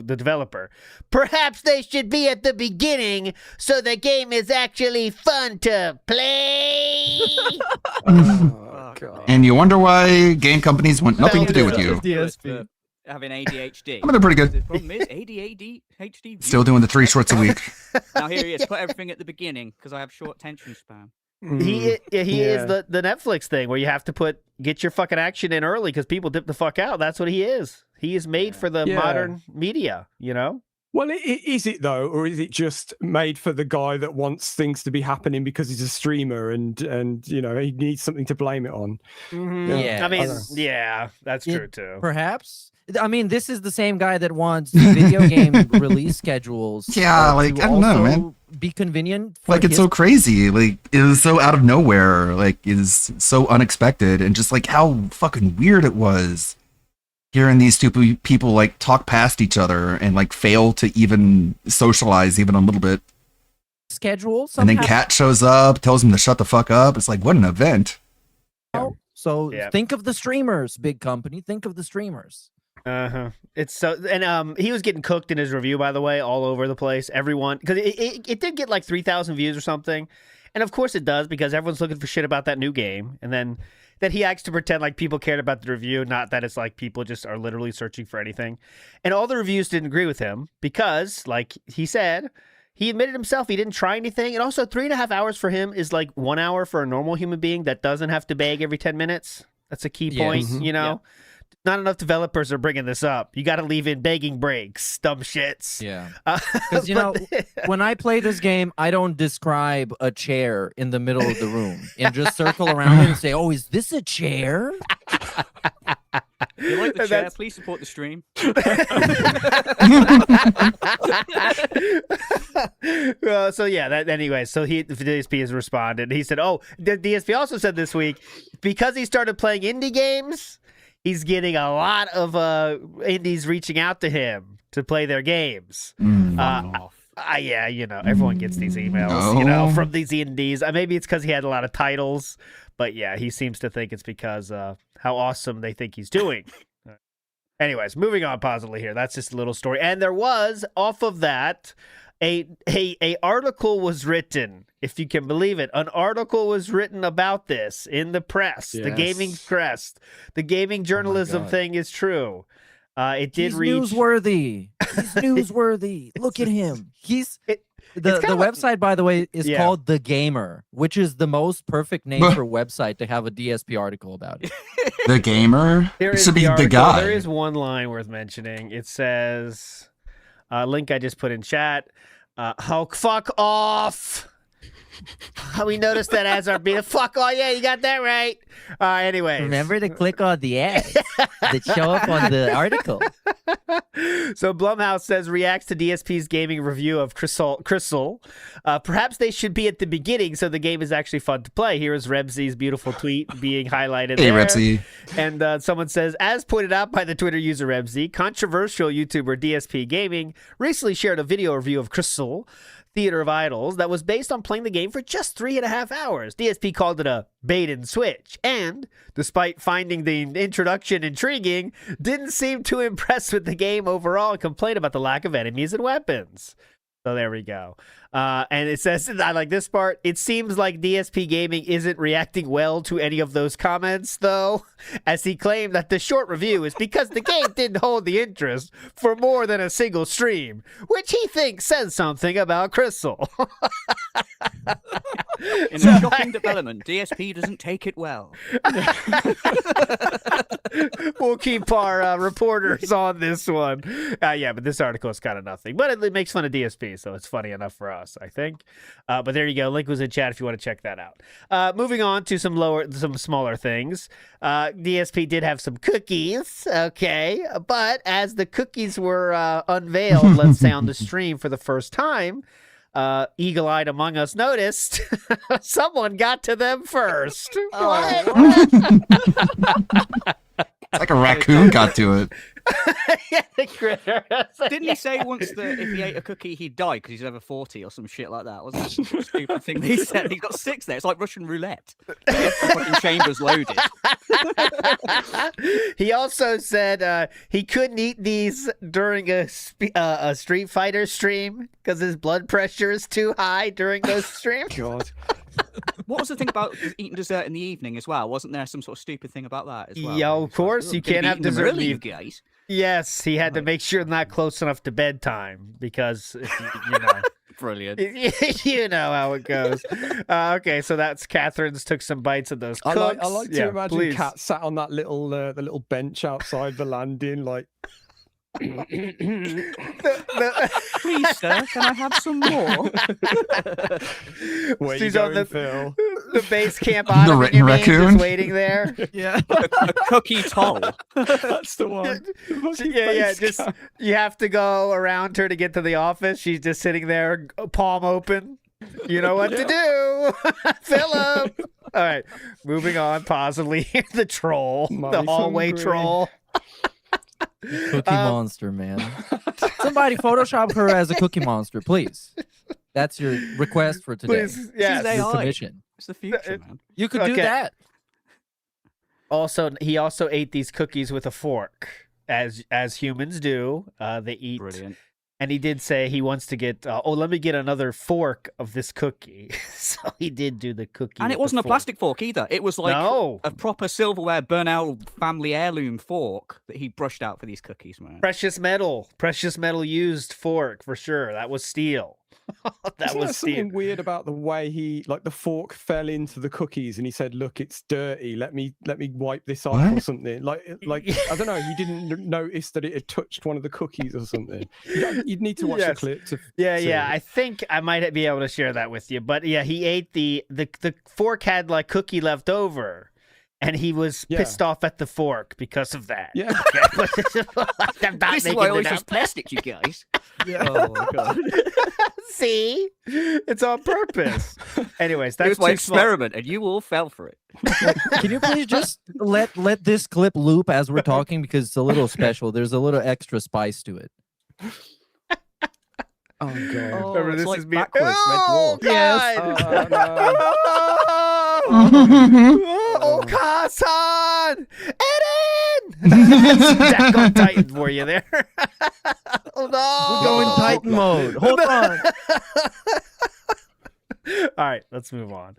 developer, "Perhaps they should be at the beginning so the game is actually fun to play." And you wonder why game companies want nothing to do with you. DSP. Having ADHD. I mean, they're pretty good. The problem is ADHD. Still doing the 3 shorts a week. Now here he is. Put everything at the beginning because I have short attention span. He is the Netflix thing where you have to get your fucking action in early because people dip the fuck out. That's what he is. He is made for the Yeah. modern media, you know? Well, is it though, or is it just made for the guy that wants things to be happening because he's a streamer and you know he needs something to blame it on? Yeah. I mean, don't know. yeah, that's Yeah, true too. Perhaps. I mean, this is the same guy that wants video game release schedules. Yeah, like, to I don't know, also man. Be convenient. For Like, it's his so crazy. Like, it was so out of nowhere. Like, it is so unexpected. And just, like, how fucking weird it was hearing these two people, like, talk past each other and, like, fail to even socialize even a little bit. schedule. And Somehow. then Kat shows up, tells him to shut the fuck up. It's like, what an event. So Yeah. think of the streamers, big company. Think of the streamers. Uh-huh. It's so, and he was getting cooked in his review, by the way, all over the place. Everyone, because it did get like 3,000 views or something, and of course it does because everyone's looking for shit about that new game, and then that he acts to pretend like people cared about the review, not that it's like people just are literally searching for anything, and all the reviews didn't agree with him because, like he said, he admitted himself he didn't try anything, and also 3.5 hours for him is like 1 hour for a normal human being that doesn't have to beg every 10 minutes. That's a key point, Yes. you know. Not enough developers are bringing this up. You got to leave in begging breaks, dumb shits. Yeah. Uh, Because, you know, when I play this game, I don't describe a chair in the middle of the room and just circle around it and say, oh, is this a chair? You like the chair? That's- Please support the stream. So yeah, anyway. So the DSP has responded. He said, "Oh, the DSP also said this week because he started playing indie games, he's getting a lot of indies reaching out to him to play their games." Yeah, everyone gets these emails, from these indies. Maybe it's because he had a lot of titles, but yeah, he seems to think it's because how awesome they think he's doing. Anyways, moving on positively here. That's just a little story. And there was, off of that, a article was written, if you can believe it. An article was written about this in the press, the gaming press. The gaming journalism thing is true. It did He's reach... newsworthy. He's newsworthy. Look at him. The kind of website, by the way, is called The Gamer, which is the most perfect name for a website to have a DSP article about it. The Gamer? Here It is should be the article. guy. There is one line worth mentioning. It says, link I just put in chat, Hulk, fuck off. We noticed that as our beat. Fuck, oh yeah, you got that right. Anyways. Remember to click on the ads that show up on the article. So Blumhouse says reacts to DSP's gaming review of Crystal. Perhaps they should be at the beginning so the game is actually fun to play. Here is Rebsy's beautiful tweet being highlighted Hey, there. Rebsy. And someone says, as pointed out by the Twitter user Rebsy, controversial YouTuber DSP Gaming recently shared a video review of Crystal Theater of Idols that was based on playing the game for just 3.5 hours. DSP called it a bait and switch, and despite finding the introduction intriguing, didn't seem too impressed with the game overall and complained about the lack of enemies and weapons. So there we go. And it says, I like this part, it seems like DSP Gaming isn't reacting well to any of those comments, though, as he claimed that the short review is because the game didn't hold the interest for more than a single stream, which he thinks says something about Crystal. In a shocking development, DSP doesn't take it well. We'll keep our reporters on this one. Yeah, but this article is kind of nothing. But it makes fun of DSP, so it's funny enough for us, I think. But there you go. Link was in chat if you want to check that out. Moving on to some smaller things. DSP did have some cookies, okay. But as the cookies were unveiled, let's say on the stream for the first time, eagle-eyed among us noticed someone got to them first. It's like a raccoon got to it. The critter. Didn't he say once that if he ate a cookie, he'd die because he's over 40 or some shit like that? Wasn't that some stupid thing he said? He's got 6 there. It's like Russian roulette. The fucking chamber's loaded. He also said he couldn't eat these during a Street Fighter stream because his blood pressure is too high during those streams. God. What was the thing about eating dessert in the evening as well? Wasn't there some sort of stupid thing about that as well? Yeah, of course. You can't have dessert early, you in the- guys. Yes, he had to make sure not close enough to bedtime because, if you know. Brilliant. You know how it goes. Okay, so that's Catherine's took some bites of those cooks. I like to imagine Kat sat on that little the little bench outside the landing, like. Please, sir, can I have some more? Where She's you on going, Phil? the base camp autumn, The you mean, raccoon? just waiting there. Yeah, a cookie toll. That's the one. Yeah, just you have to go around her to get to the office. She's just sitting there, palm open. You know what to do, Philip. All right, moving on. Possibly the troll, the Mommy's hallway hungry. troll. Cookie Monster, man. Somebody Photoshop her as a Cookie Monster, please. That's your request for today. Please, yes. Your AI. commission. It's the future, man. You could do Okay. that. Also, he also ate these cookies with a fork, as humans do. They eat. Brilliant. And he did say he wants to get. Let me get another fork of this cookie. So he did do the cookie. And with it the wasn't a fork. plastic fork either. It was like No. a proper silverware Burnell family heirloom fork that he brushed out for these cookies, man. Precious metal used fork for sure. That was steel. That Isn't was there steel. something weird about the way the fork fell into the cookies and he said, "Look, it's dirty. Let me wipe this off," or What? something. Like I don't know. You didn't notice that it had touched one of the cookies or something. You'd need to watch the Yes. clip to. Yeah, see yeah. it. I think I might be able to share that with you. But yeah, he ate the fork had like cookie left over, and he was pissed off at the fork because of that. Yeah. I'm not This is making why I it always up. use plastics, you guys. Yeah. Oh my god. See, it's on purpose. Anyways, It that's was my too small. experiment, and you all fell for it. Can you please just let this clip loop as we're talking because it's a little special. There's a little extra spice to it. Oh god. Remember, it's this like is me. backwards Red Oh, Dwarf. God. Oh, Kazan! Eren! Attack on Titan for you there. Oh, no. We're going Titan mode. Hold on. All right, let's move on.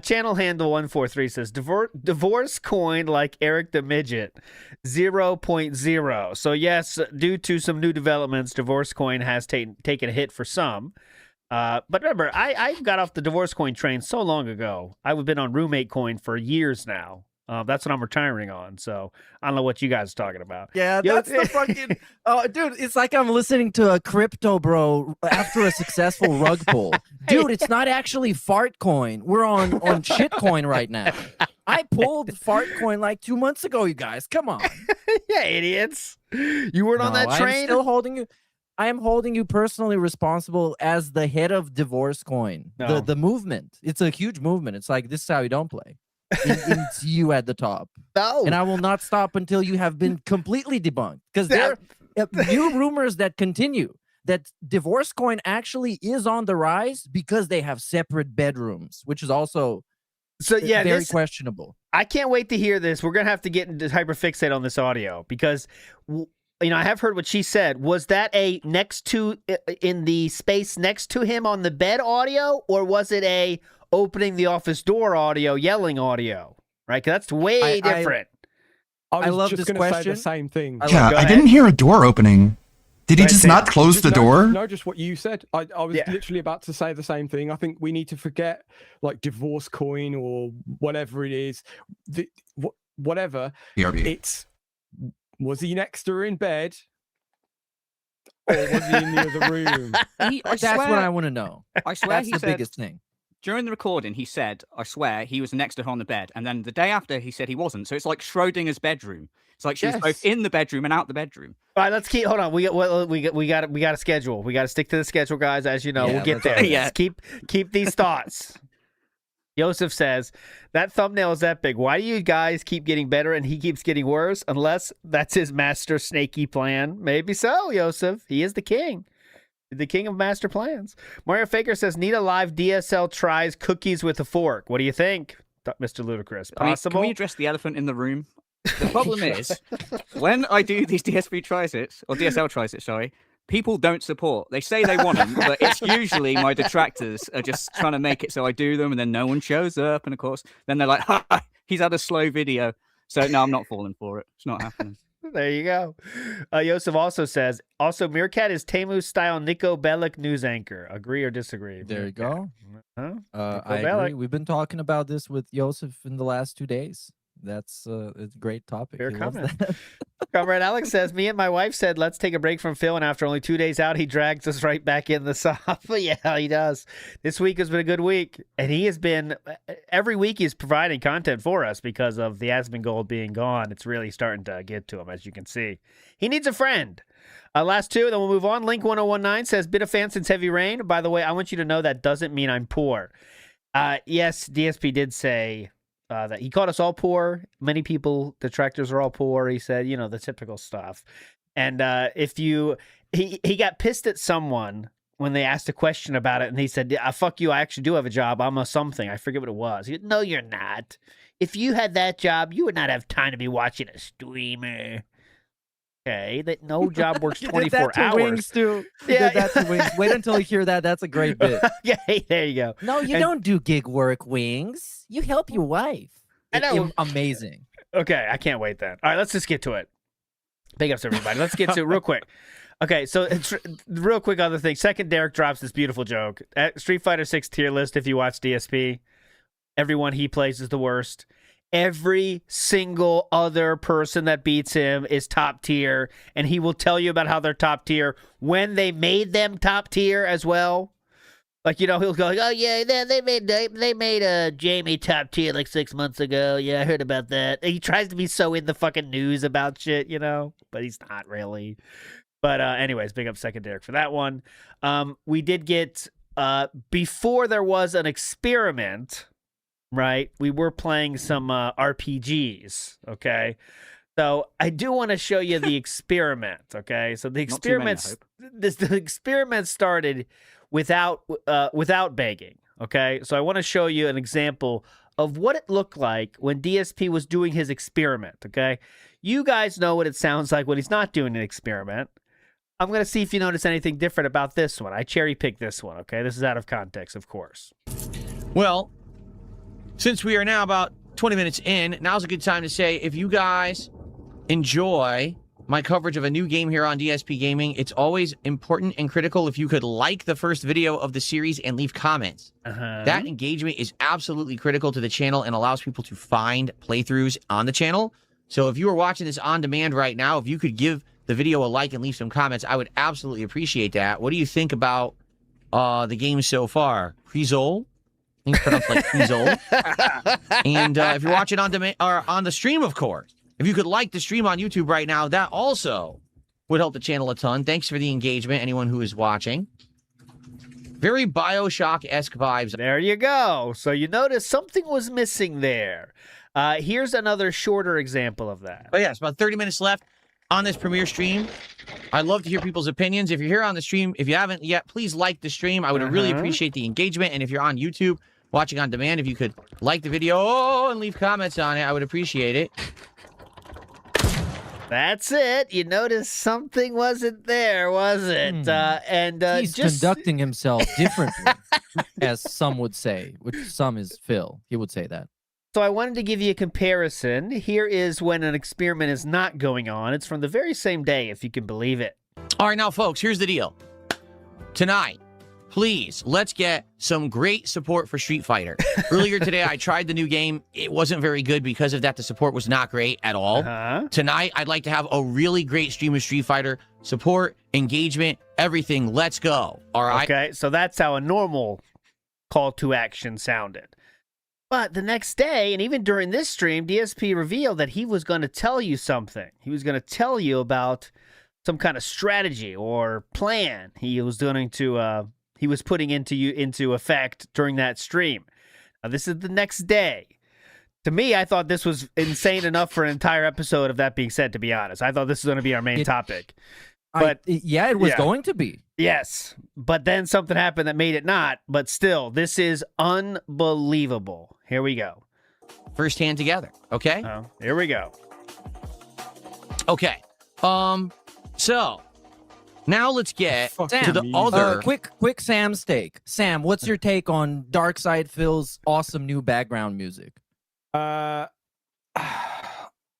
Channel handle 143 says divorce coin like Eric the Midget 0.0. So yes, due to some new developments, divorce coin has taken a hit for some. But remember, I got off the divorce coin train so long ago. I've been on roommate coin for years now. That's what I'm retiring on. So I don't know what you guys are talking about. Yeah, Yo- that's the fucking. Oh, dude, it's like I'm listening to a crypto bro after a successful rug pull. Dude, it's not actually fart coin. We're on shit coin right now. I pulled fart coin like 2 months ago. You guys, come on. Yeah, idiots. You weren't on No, that train. I'm still holding you. I am holding you personally responsible as the head of divorce coin. No. The movement. It's a huge movement. It's like this is how you don't play. It's you at the top. No. And I will not stop until you have been completely debunked. Because there are new rumors that continue that divorce coin actually is on the rise because they have separate bedrooms, which is also very questionable. I can't wait to hear this. We're gonna have to get into hyperfixate on this audio because I have heard what she said. Was that a next to in the space next to him on the bed audio, or was it a opening the office door audio, yelling audio? Right, 'cause that's way different. I was love just this gonna say question. the same thing. Yeah, I didn't hear a door opening. Did he just not close the door? No, just what you said. I was literally about to say the same thing. I think we need to forget like divorce coin or whatever it is. Whatever. BRB. It's was he next to her in bed or was he in the other room? That's what I want to know. I swear That's he the said, biggest thing. During the recording, he said, I swear, he was next to her on the bed. And then the day after, he said he wasn't. So it's like Schrodinger's bedroom. It's like she was both in the bedroom and out the bedroom. All right, let's keep. Hold on, we got a schedule. We got to stick to the schedule, guys. As you know, Yeah, we'll get let's there. go. Yeah. Let's keep these thoughts. Joseph says that thumbnail is that big. Why do you guys keep getting better and he keeps getting worse? Unless that's his master snaky plan. Maybe so, Joseph. He is the king. The king of master plans. Mario Faker says, need a live DSL tries cookies with a fork. What do you think, Mr. Ludacris? Possible? Can we address the elephant in the room? The problem is, when I do these DSP tries it, or DSL tries it, sorry, people don't support. They say they want them, but it's usually my detractors are just trying to make it so I do them, and then no one shows up. And of course, then they're like, ha, he's had a slow video. So no, I'm not falling for it. It's not happening. There you go. Yosef also says, also, Meerkat is Temu-style Nico Bellic news anchor. Agree or disagree? There you go. Huh? I agree. We've been talking about this with Joseph in the last 2 days. That's it's a great topic. Fair He loves comment. that. Comrade Alex says, me and my wife said, let's take a break from Phil, and after only 2 days out, he drags us right back in the soft. Yeah, he does. This week has been a good week, and he has been, every week he's providing content for us because of the Asmongold being gone. It's really starting to get to him, as you can see. He needs a friend. Last two, then we'll move on. Link 1019 says, been a fan since Heavy Rain. By the way, I want you to know that doesn't mean I'm poor. Yes, DSP did say that he called us all poor. Many people, detractors are all poor. He said, the typical stuff. And he got pissed at someone when they asked a question about it, and he said, fuck you, I actually do have a job. I'm a something. I forget what it was. He said, no, you're not. If you had that job, you would not have time to be watching a streamer. Okay, that no job works 24 did that to hours. Wings too. You did that to Wings. Wait until you hear that. That's a great bit. Yeah, there you go. No, you And- don't do gig work, Wings. You help your wife. I know. Amazing. Okay, I can't wait then. All right, let's just get to it. Big ups, everybody. Let's get to it real quick. Okay, so it's real quick other thing. Second, Derek drops this beautiful joke. At Street Fighter 6 tier list, if you watch DSP, everyone he plays is the worst. Every single other person that beats him is top tier, and he will tell you about how they're top tier when they made them top tier as well. Like, you know, he'll go, like, oh, yeah, they made Jamie top tier like 6 months ago. Yeah, I heard about that. And he tries to be so in the fucking news about shit, you know, but he's not really. But anyways, big up Second Derek for that one. We did get, before there was an experiment, right, we were playing some RPGs, okay? So I do want to show you the experiment, okay? So the experiment started without begging, okay? So I want to show you an example of what it looked like when DSP was doing his experiment, okay? You guys know what it sounds like when he's not doing an experiment. I'm going to see if you notice anything different about this one. I cherry-picked this one, okay? This is out of context, of course. Well, since we are now about 20 minutes in, now's a good time to say, if you guys enjoy my coverage of a new game here on DSP Gaming, it's always important and critical if you could like the first video of the series and leave comments. That engagement is absolutely critical to the channel and allows people to find playthroughs on the channel. So if you are watching this on demand right now, if you could give the video a like and leave some comments, I would absolutely appreciate that. What do you think about the game so far? Prizol? I think it's pronounced like Prizol. And if you're watching on demand or on the stream, of course, if you could like the stream on YouTube right now, that also would help the channel a ton. Thanks for the engagement, anyone who is watching. Very Bioshock-esque vibes. There you go. So you notice something was missing there. Here's another shorter example of that. But yeah, it's about 30 minutes left on this premiere stream. I'd love to hear people's opinions. If you're here on the stream, if you haven't yet, please like the stream. I would really appreciate the engagement. And if you're on YouTube, watching on demand, if you could like the video and leave comments on it, I would appreciate it. That's it. You noticed something wasn't there, was it? He's conducting himself differently, as some would say, which some is Phil. He would say that. So I wanted to give you a comparison. Here is when an experiment is not going on. It's from the very same day, if you can believe it. All right, now, folks, here's the deal. Tonight, please, let's get some great support for Street Fighter. Earlier today, I tried the new game. It wasn't very good because of that. The support was not great at all. Tonight, I'd like to have a really great stream of Street Fighter. Support, engagement, everything. Let's go. All right? Okay, so that's how a normal call to action sounded. But the next day, and even during this stream, DSP revealed that he was going to tell you something. He was going to tell you about some kind of strategy or plan he was going to he was putting into effect during that stream. Now, this is the next day. To me, I thought this was insane enough for an entire episode of That Being Said, to be honest. I thought this was going to be our main topic. But it was going to be. Yes, but then something happened that made it not. But still, this is unbelievable. Here we go. First hand together, okay? Here we go. Okay. So now let's get to the other quick Sam's take. Sam, what's your take on Darkside Phil's awesome new background music? I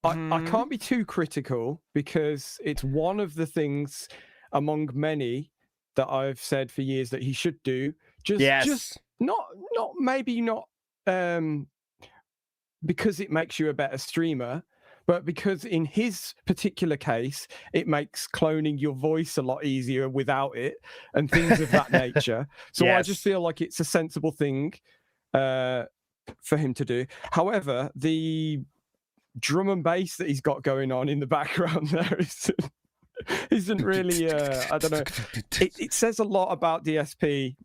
can't be too critical because it's one of the things among many that I've said for years that he should do. Just not because it makes you a better streamer, but because in his particular case, it makes cloning your voice a lot easier without it and things of that nature. So I just feel like it's a sensible thing for him to do. However, the drum and bass that he's got going on in the background there isn't really I don't know. It says a lot about DSP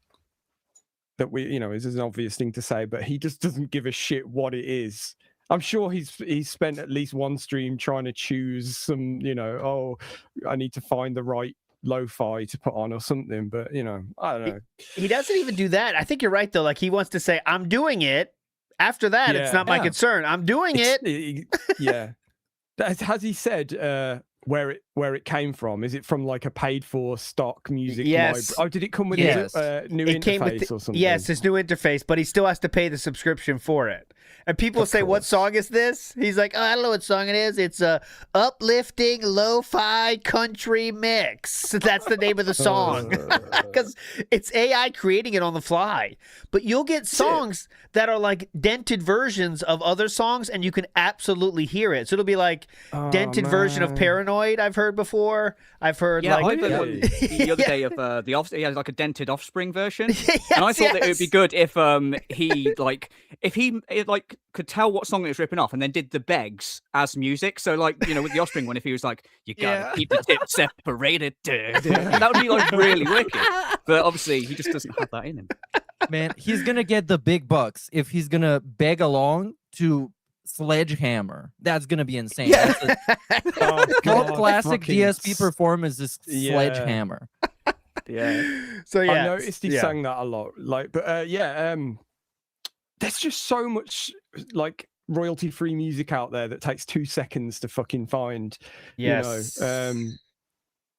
that is an obvious thing to say, but he just doesn't give a shit what it is. I'm sure he's spent at least one stream trying to choose some, I need to find the right lo-fi to put on or something, but I don't know. He doesn't even do that. I think you're right though. Like he wants to say, I'm doing it. After that, it's not my concern. I'm doing it. Yeah. Has he said where it came from? Is it from like a paid for stock music library? Oh, did it come with his new interface or something? Yes, his new interface, but he still has to pay the subscription for it. And people say, "What song is this?" He's like, "Oh, I don't know what song it is. It's a uplifting lo-fi country mix." That's the name of the song, because it's AI creating it on the fly. But you'll get songs that are like dented versions of other songs, and you can absolutely hear it. So it'll be like dented version of "Paranoid." I've heard before. I've heard Yeah, like I heard one the other day of the Offspring. He has like a dented Offspring version, and I thought that it would be good if he could tell what song it was ripping off and then did the begs as music. So like with the Offspring one, if he was like, "You gotta keep the tips separated," that would be like really wicked. But obviously, he just doesn't have that in him. Man, he's gonna get the big bucks if he's gonna beg along to Sledgehammer. That's gonna be insane. That's a cult classic DSP performance is Sledgehammer. Yeah. So yeah, I noticed he sang that a lot. Like, but there's just so much like royalty-free music out there that takes 2 seconds to fucking find. Yes.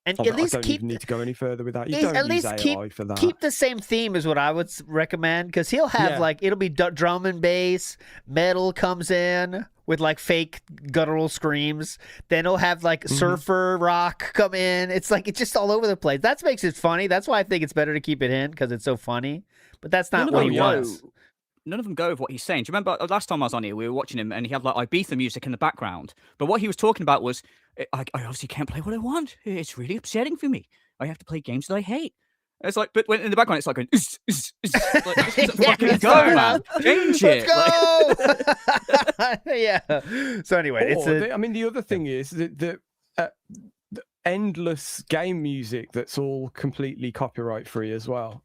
And I at least don't keep even need to go any further with that. You at don't use least AI for that. keep the same theme is what I would recommend, because he'll have like it'll be drum and bass, metal comes in with like fake guttural screams. Then he'll have like surfer rock come in. It's like it's just all over the place. That makes it funny. That's why I think it's better to keep it in, because it's so funny. But that's not what he wants. None of them go with what he's saying. Do you remember last time I was on here, we were watching him and he had like Ibiza music in the background. But what he was talking about was, I obviously can't play what I want. It's really upsetting for me. I have to play games that I hate. It's like, but when in the background, it's like going, like, fucking go, man. Change it. Let's go. Yeah. So anyway, I mean, the other thing is that the endless game music that's all completely copyright free as well.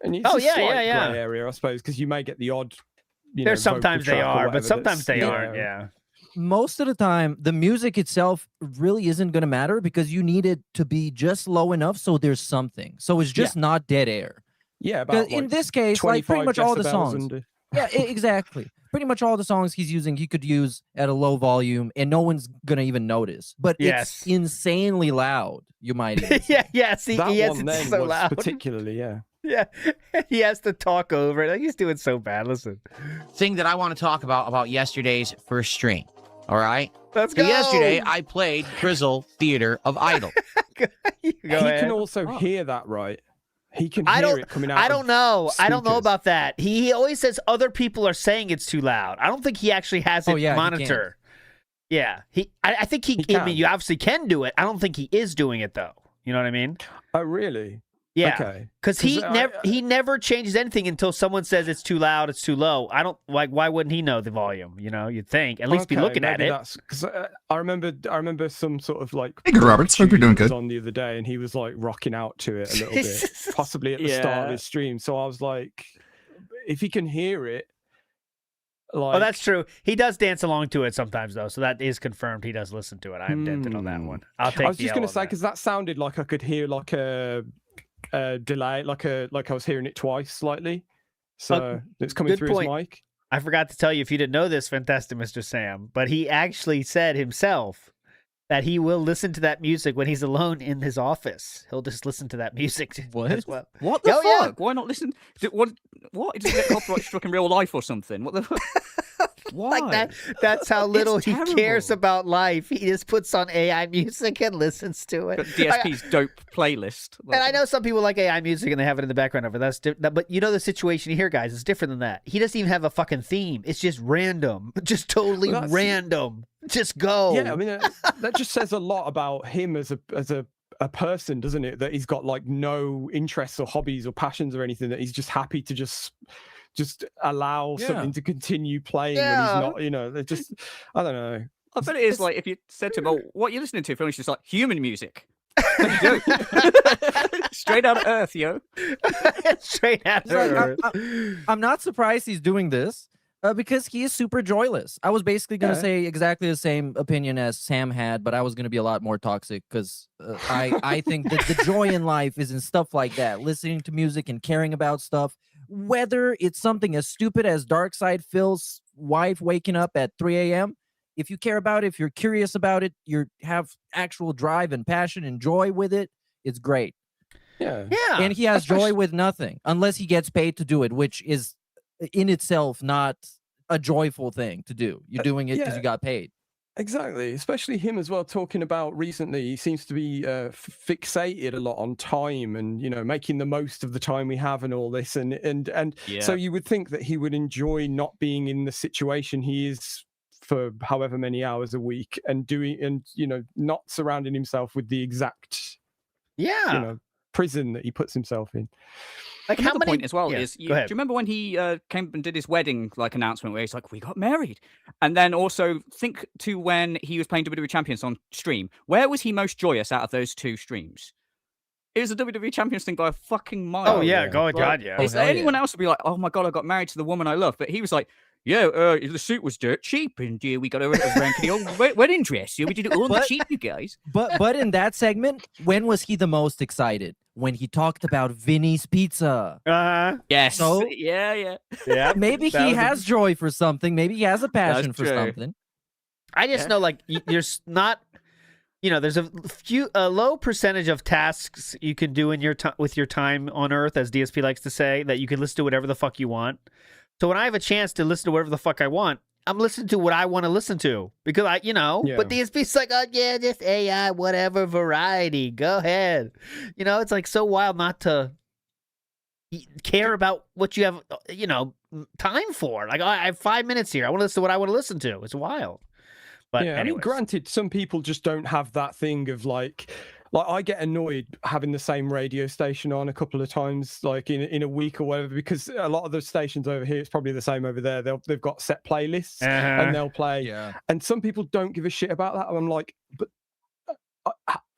And it's gray area, I suppose, because you may get the odd. There's sometimes they are, but sometimes they aren't. Yeah. Most of the time, the music itself really isn't going to matter, because you need it to be just low enough so there's something. So it's just not dead air. Yeah, about in this case, like pretty much all the songs. Exactly. Pretty much all the songs he's using, he could use at a low volume, and no one's gonna even notice. But it's insanely loud. You might even say. It's so loud. Particularly, Yeah, he has to talk over it. Like, he's doing so bad. Listen. Thing that I want to talk about yesterday's first stream. All right? Let's So go. yesterday, I played Grizzle Theater of Idol. He can also hear that, right? He can hear it coming out. I don't know. I don't know speakers. about that. He always says other people are saying it's too loud. I don't think he actually has it monitor. Yeah. I think he I mean, you obviously can do it. I don't think he is doing it though. You know what I mean? Oh, really? Yeah, Okay. because he never changes anything until someone says it's too loud, it's too low. I don't like. Why wouldn't he know the volume? You know, you'd think at least be looking at it. Because I remember some sort of like. Hey, good, Roberts. Hope you're doing good. On the other day, and he was like rocking out to it a little bit, possibly at the start of his stream. So I was like, if he can hear it. Like, oh, that's true. He does dance along to it sometimes, though. So that is confirmed. He does listen to it. I'm dented on that one. I was just going to say, because that sounded like I could hear like a delay, like I was hearing it twice slightly. So it's coming through his mic. I forgot to tell you, if you didn't know this, fantastic Mr. Sam, but he actually said himself that he will listen to that music when he's alone in his office. He'll just listen to that music as well. What the fuck? Why not listen? What? It doesn't get copyright struck in real life or something? What the fuck? Why? Like that. That's how little he cares about life. He just puts on AI music and listens to it. Got DSP's dope playlist. And I know some people like AI music and they have it in the background over. But you know the situation here, guys, is different than that. He doesn't even have a fucking theme. It's just random, just totally random. Just go. Yeah, I mean that just says a lot about him as a person, doesn't it? That he's got like no interests or hobbies or passions or anything. That he's just happy to just allow something to continue playing when he's not. You know, they're just I don't know. I bet it is like if you said to him, "Oh, what are you listening to?" He's just like human music. Straight out of Earth, yo. Straight out of Earth. I'm not surprised he's doing this. Because he is super joyless. I was basically going to say exactly the same opinion as Sam had, but I was going to be a lot more toxic because I think that the joy in life is in stuff like that, listening to music and caring about stuff, whether it's something as stupid as Darkside Phil's wife waking up at 3 a.m. If you care about it, if you're curious about it, you have actual drive and passion and joy with it, it's great. Yeah. And he has joy with nothing unless he gets paid to do it, which is in itself not a joyful thing to do. You're doing it because yeah. you got paid. Exactly, especially him as well. Talking about recently, he seems to be fixated a lot on time, and making the most of the time we have, and all this, and so you would think that he would enjoy not being in the situation he is for however many hours a week, and not surrounding himself with the exact prison that he puts himself in. Like how many point as well yeah, is go do you ahead. remember when he came and did his wedding announcement where he's like, we got married, and then also think to when he was playing WWE Champions on stream, where was he most joyous out of those two streams? It was a WWE Champions thing by a fucking mile. Oh, yeah. God, yeah. Is there anyone else would be like, oh my God, I got married to the woman I love? But he was like, the suit was dirt cheap, and we got a rankedy old wedding dress. We did it all on the cheap, you guys. But in that segment, when was he the most excited? When he talked about Vinny's Pizza. Yes. So, yeah. Maybe he has joy for something. Maybe he has a passion for something. I just know, there's not, there's a low percentage of tasks you can do in with your time on Earth, as DSP likes to say, that you can listen to whatever the fuck you want. So when I have a chance to listen to whatever the fuck I want, I'm listening to what I want to listen to, because but DSP's like, oh yeah, just AI, whatever, variety, go ahead. It's like so wild not to care about what you have, time for. Like, I have 5 minutes here. I want to listen to what I want to listen to. It's wild. But yeah, anyways. Granted, some people just don't have that thing of like I get annoyed having the same radio station on a couple of times, in a week or whatever, because a lot of the stations over here, it's probably the same over there. They've got set playlists and they'll play. Yeah. And some people don't give a shit about that. And I'm like, but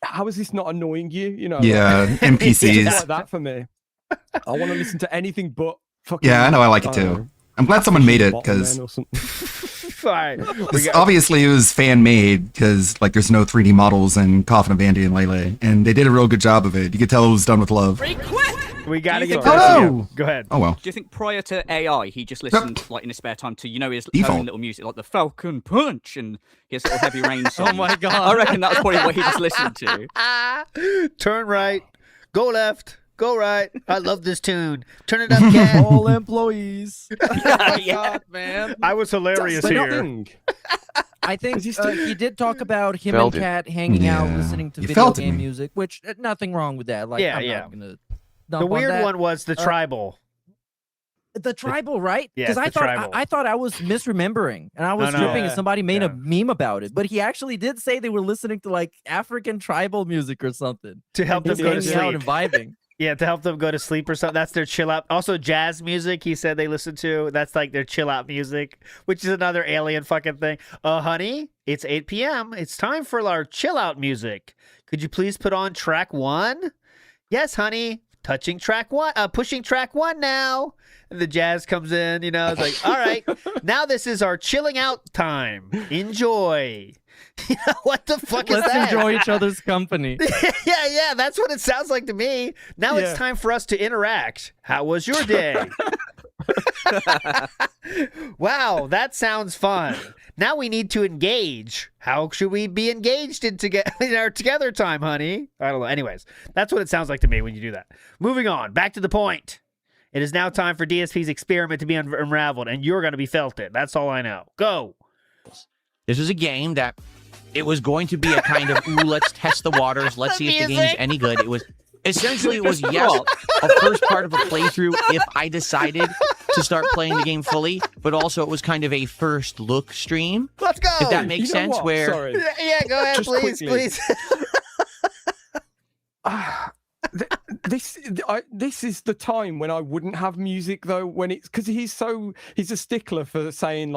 how is this not annoying you? Yeah, NPCs. It's just like that for me. I want to listen to anything but fucking. Yeah, I know. I like it too. I'm glad someone made it, because obviously it was fan made, because there's no 3D models in Coffin of Andy and Lele, and they did a real good job of it. You could tell it was done with love. We gotta get to this. Go ahead. Oh well. Do you think prior to AI, he just listened in his spare time to his Default. own little music, like the Falcon Punch and his little Heavy Rain song? Oh my God. I reckon that's probably what he just listened to. Turn right, go left. Go right. I love this tune. Turn it up, Cat. All employees. Yeah, man. I was hilarious here. I think he did talk about him Felt and it. Kat hanging out, Yeah. listening to You video felt it, game man. music, which nothing wrong with that. Like, Yeah, I'm yeah. not gonna The dump on weird that. one was the tribal. The tribal, right? Yeah, Because the I thought tribal. I thought I was misremembering, and I was No, tripping, yeah. and somebody made a meme about it. But he actually did say they were listening to African tribal music or something To help them just go to hanging out sleep. and vibing. Yeah, to help them go to sleep or something. That's their chill out. Also, jazz music, he said they listen to. That's their chill out music, which is another alien fucking thing. Honey, it's 8 p.m. It's time for our chill out music. Could you please put on track 1? Yes, honey. Pushing track 1 now. And the jazz comes in, it's like, all right, now this is our chilling out time. Enjoy. What the fuck is Let's that? enjoy each other's company. yeah, that's what it sounds like to me. Now it's time for us to interact. How was your day? Wow, that sounds fun. Now we need to engage. How should we be engaged in our together time, honey? I don't know. Anyways, that's what it sounds like to me when you do that. Moving on, back to the point. It is now time for DSP's experiment to be unraveled, and you're going to be felt it. That's all I know. Go. This was a game that it was going to be a kind of, ooh, let's test the waters. Let's see if the game's any good. It was essentially, yes, a first part of a playthrough if I decided to start playing the game fully, but also it was kind of a first look stream. Let's go. If that makes sense, where Sorry. Yeah, go ahead, Just please, quickly. please. This is the time when I wouldn't have music though, when it's because he's a stickler for saying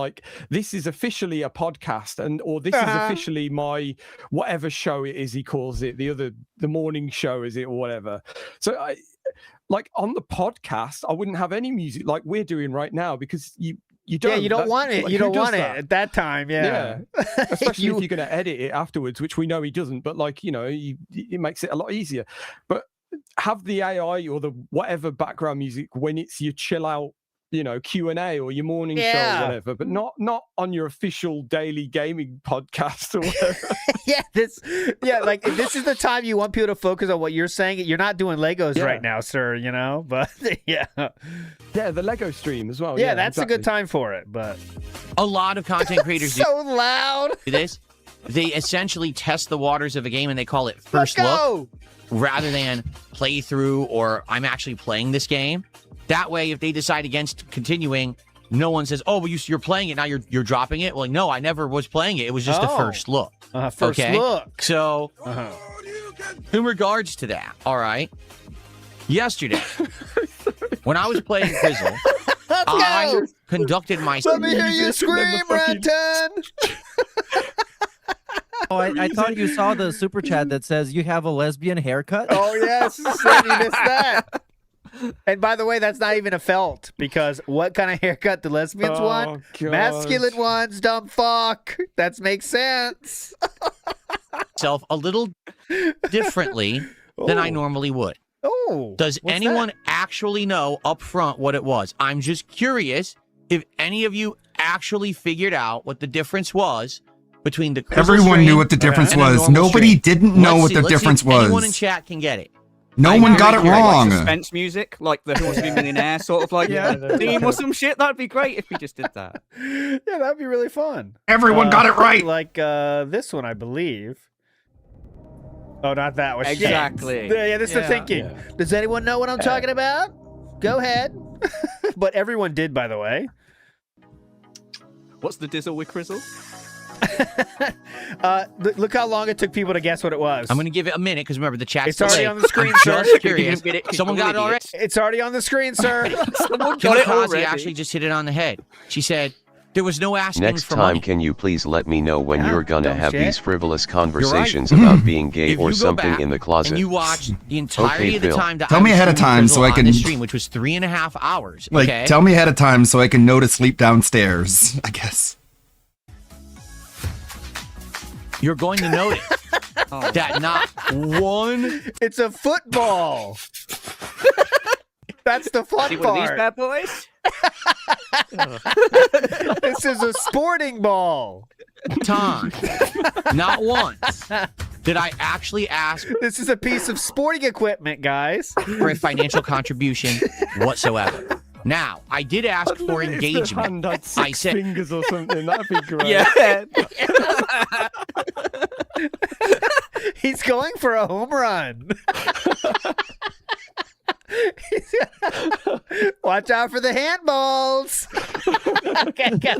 this is officially a podcast or this is officially my whatever show it is he calls it, the morning show is it or whatever. So I on the podcast I wouldn't have any music like we're doing right now, because you don't. Yeah, you don't want it. You who don't does want it that? at that time. Yeah. Especially if you're going to edit it afterwards, which we know he doesn't. But it makes it a lot easier. But have the AI or the whatever background music when it's your chill out Q&A or your morning show Yeah. or whatever, but not on your official daily gaming podcast or whatever. Like this is the time you want people to focus on what you're saying. You're not doing Legos right now, sir, but yeah, the Lego stream as well. Yeah, that's a good time for it, but a lot of content creators so loud. do this. They essentially test the waters of a game and they call it first Let's look go. rather than playthrough or I'm actually playing this game. That way, if they decide against continuing, no one says, "Oh, well, you're playing it now. You're dropping it." Well, no, I never was playing it. It was just a first look. First look. So, in regards to that, all right. Yesterday, when I was playing Grizzle, I conducted my. Let me hear you scream, Renton. Oh, I thought you saw the super chat that says you have a lesbian haircut. Oh yes, you missed that. And by the way, that's not even a felt because what kind of haircut do lesbians want? God. Masculine ones, dumb fuck. That makes sense. Myself a little differently than I normally would. Oh, does what's anyone that? actually know up front what it was? I'm just curious if any of you actually figured out what the difference was between the Grizzle Everyone stream knew what the difference and a was. normal Nobody stream. didn't know Let's what see- the let's see difference if Anyone in was. chat can get it. No I one know got it you're right. wrong. Like suspense music, like the Who Wants to Be a Millionaire sort of like theme or some shit. That'd be great if we just did that. Yeah, that'd be really fun. Everyone got it right. Like this one, I believe. Oh, not that one. Shit. Exactly. Yeah, this is the Yeah. thinking. Does anyone know what I'm talking about? Go ahead. But everyone did, by the way. What's the dizzle with Grizzle? Look how long it took people to guess what it was. I'm going to give it a minute because remember the chat's It's already delayed. on the screen, I'm sir. just curious. Someone got it already? It's already on the screen, sir. Someone Kim got it Kazi already. actually just hit it on the head. She said there was no asking Next for time, money. can you please let me know when you're gonna dumb have shit. these frivolous conversations about being gay If or you go something back in the closet? and you watch the entirety Okay, of the Phil. time that Tell I me was ahead of streaming time so Grizzle I on can- this stream, which was 3.5 hours. Like, okay? tell me ahead of time so I can know to sleep downstairs, I guess. You're going to notice that not one. It's a football. That's the fun See one of these part. bad boys? This is a sporting ball. time, not once, did I actually ask This is a piece of sporting equipment, guys. for a financial contribution whatsoever. Now, I did ask for engagement. Hand had I six said, fingers or something. That'd be great. Yeah. He's going for a home run. Watch out for the handballs. Okay, go.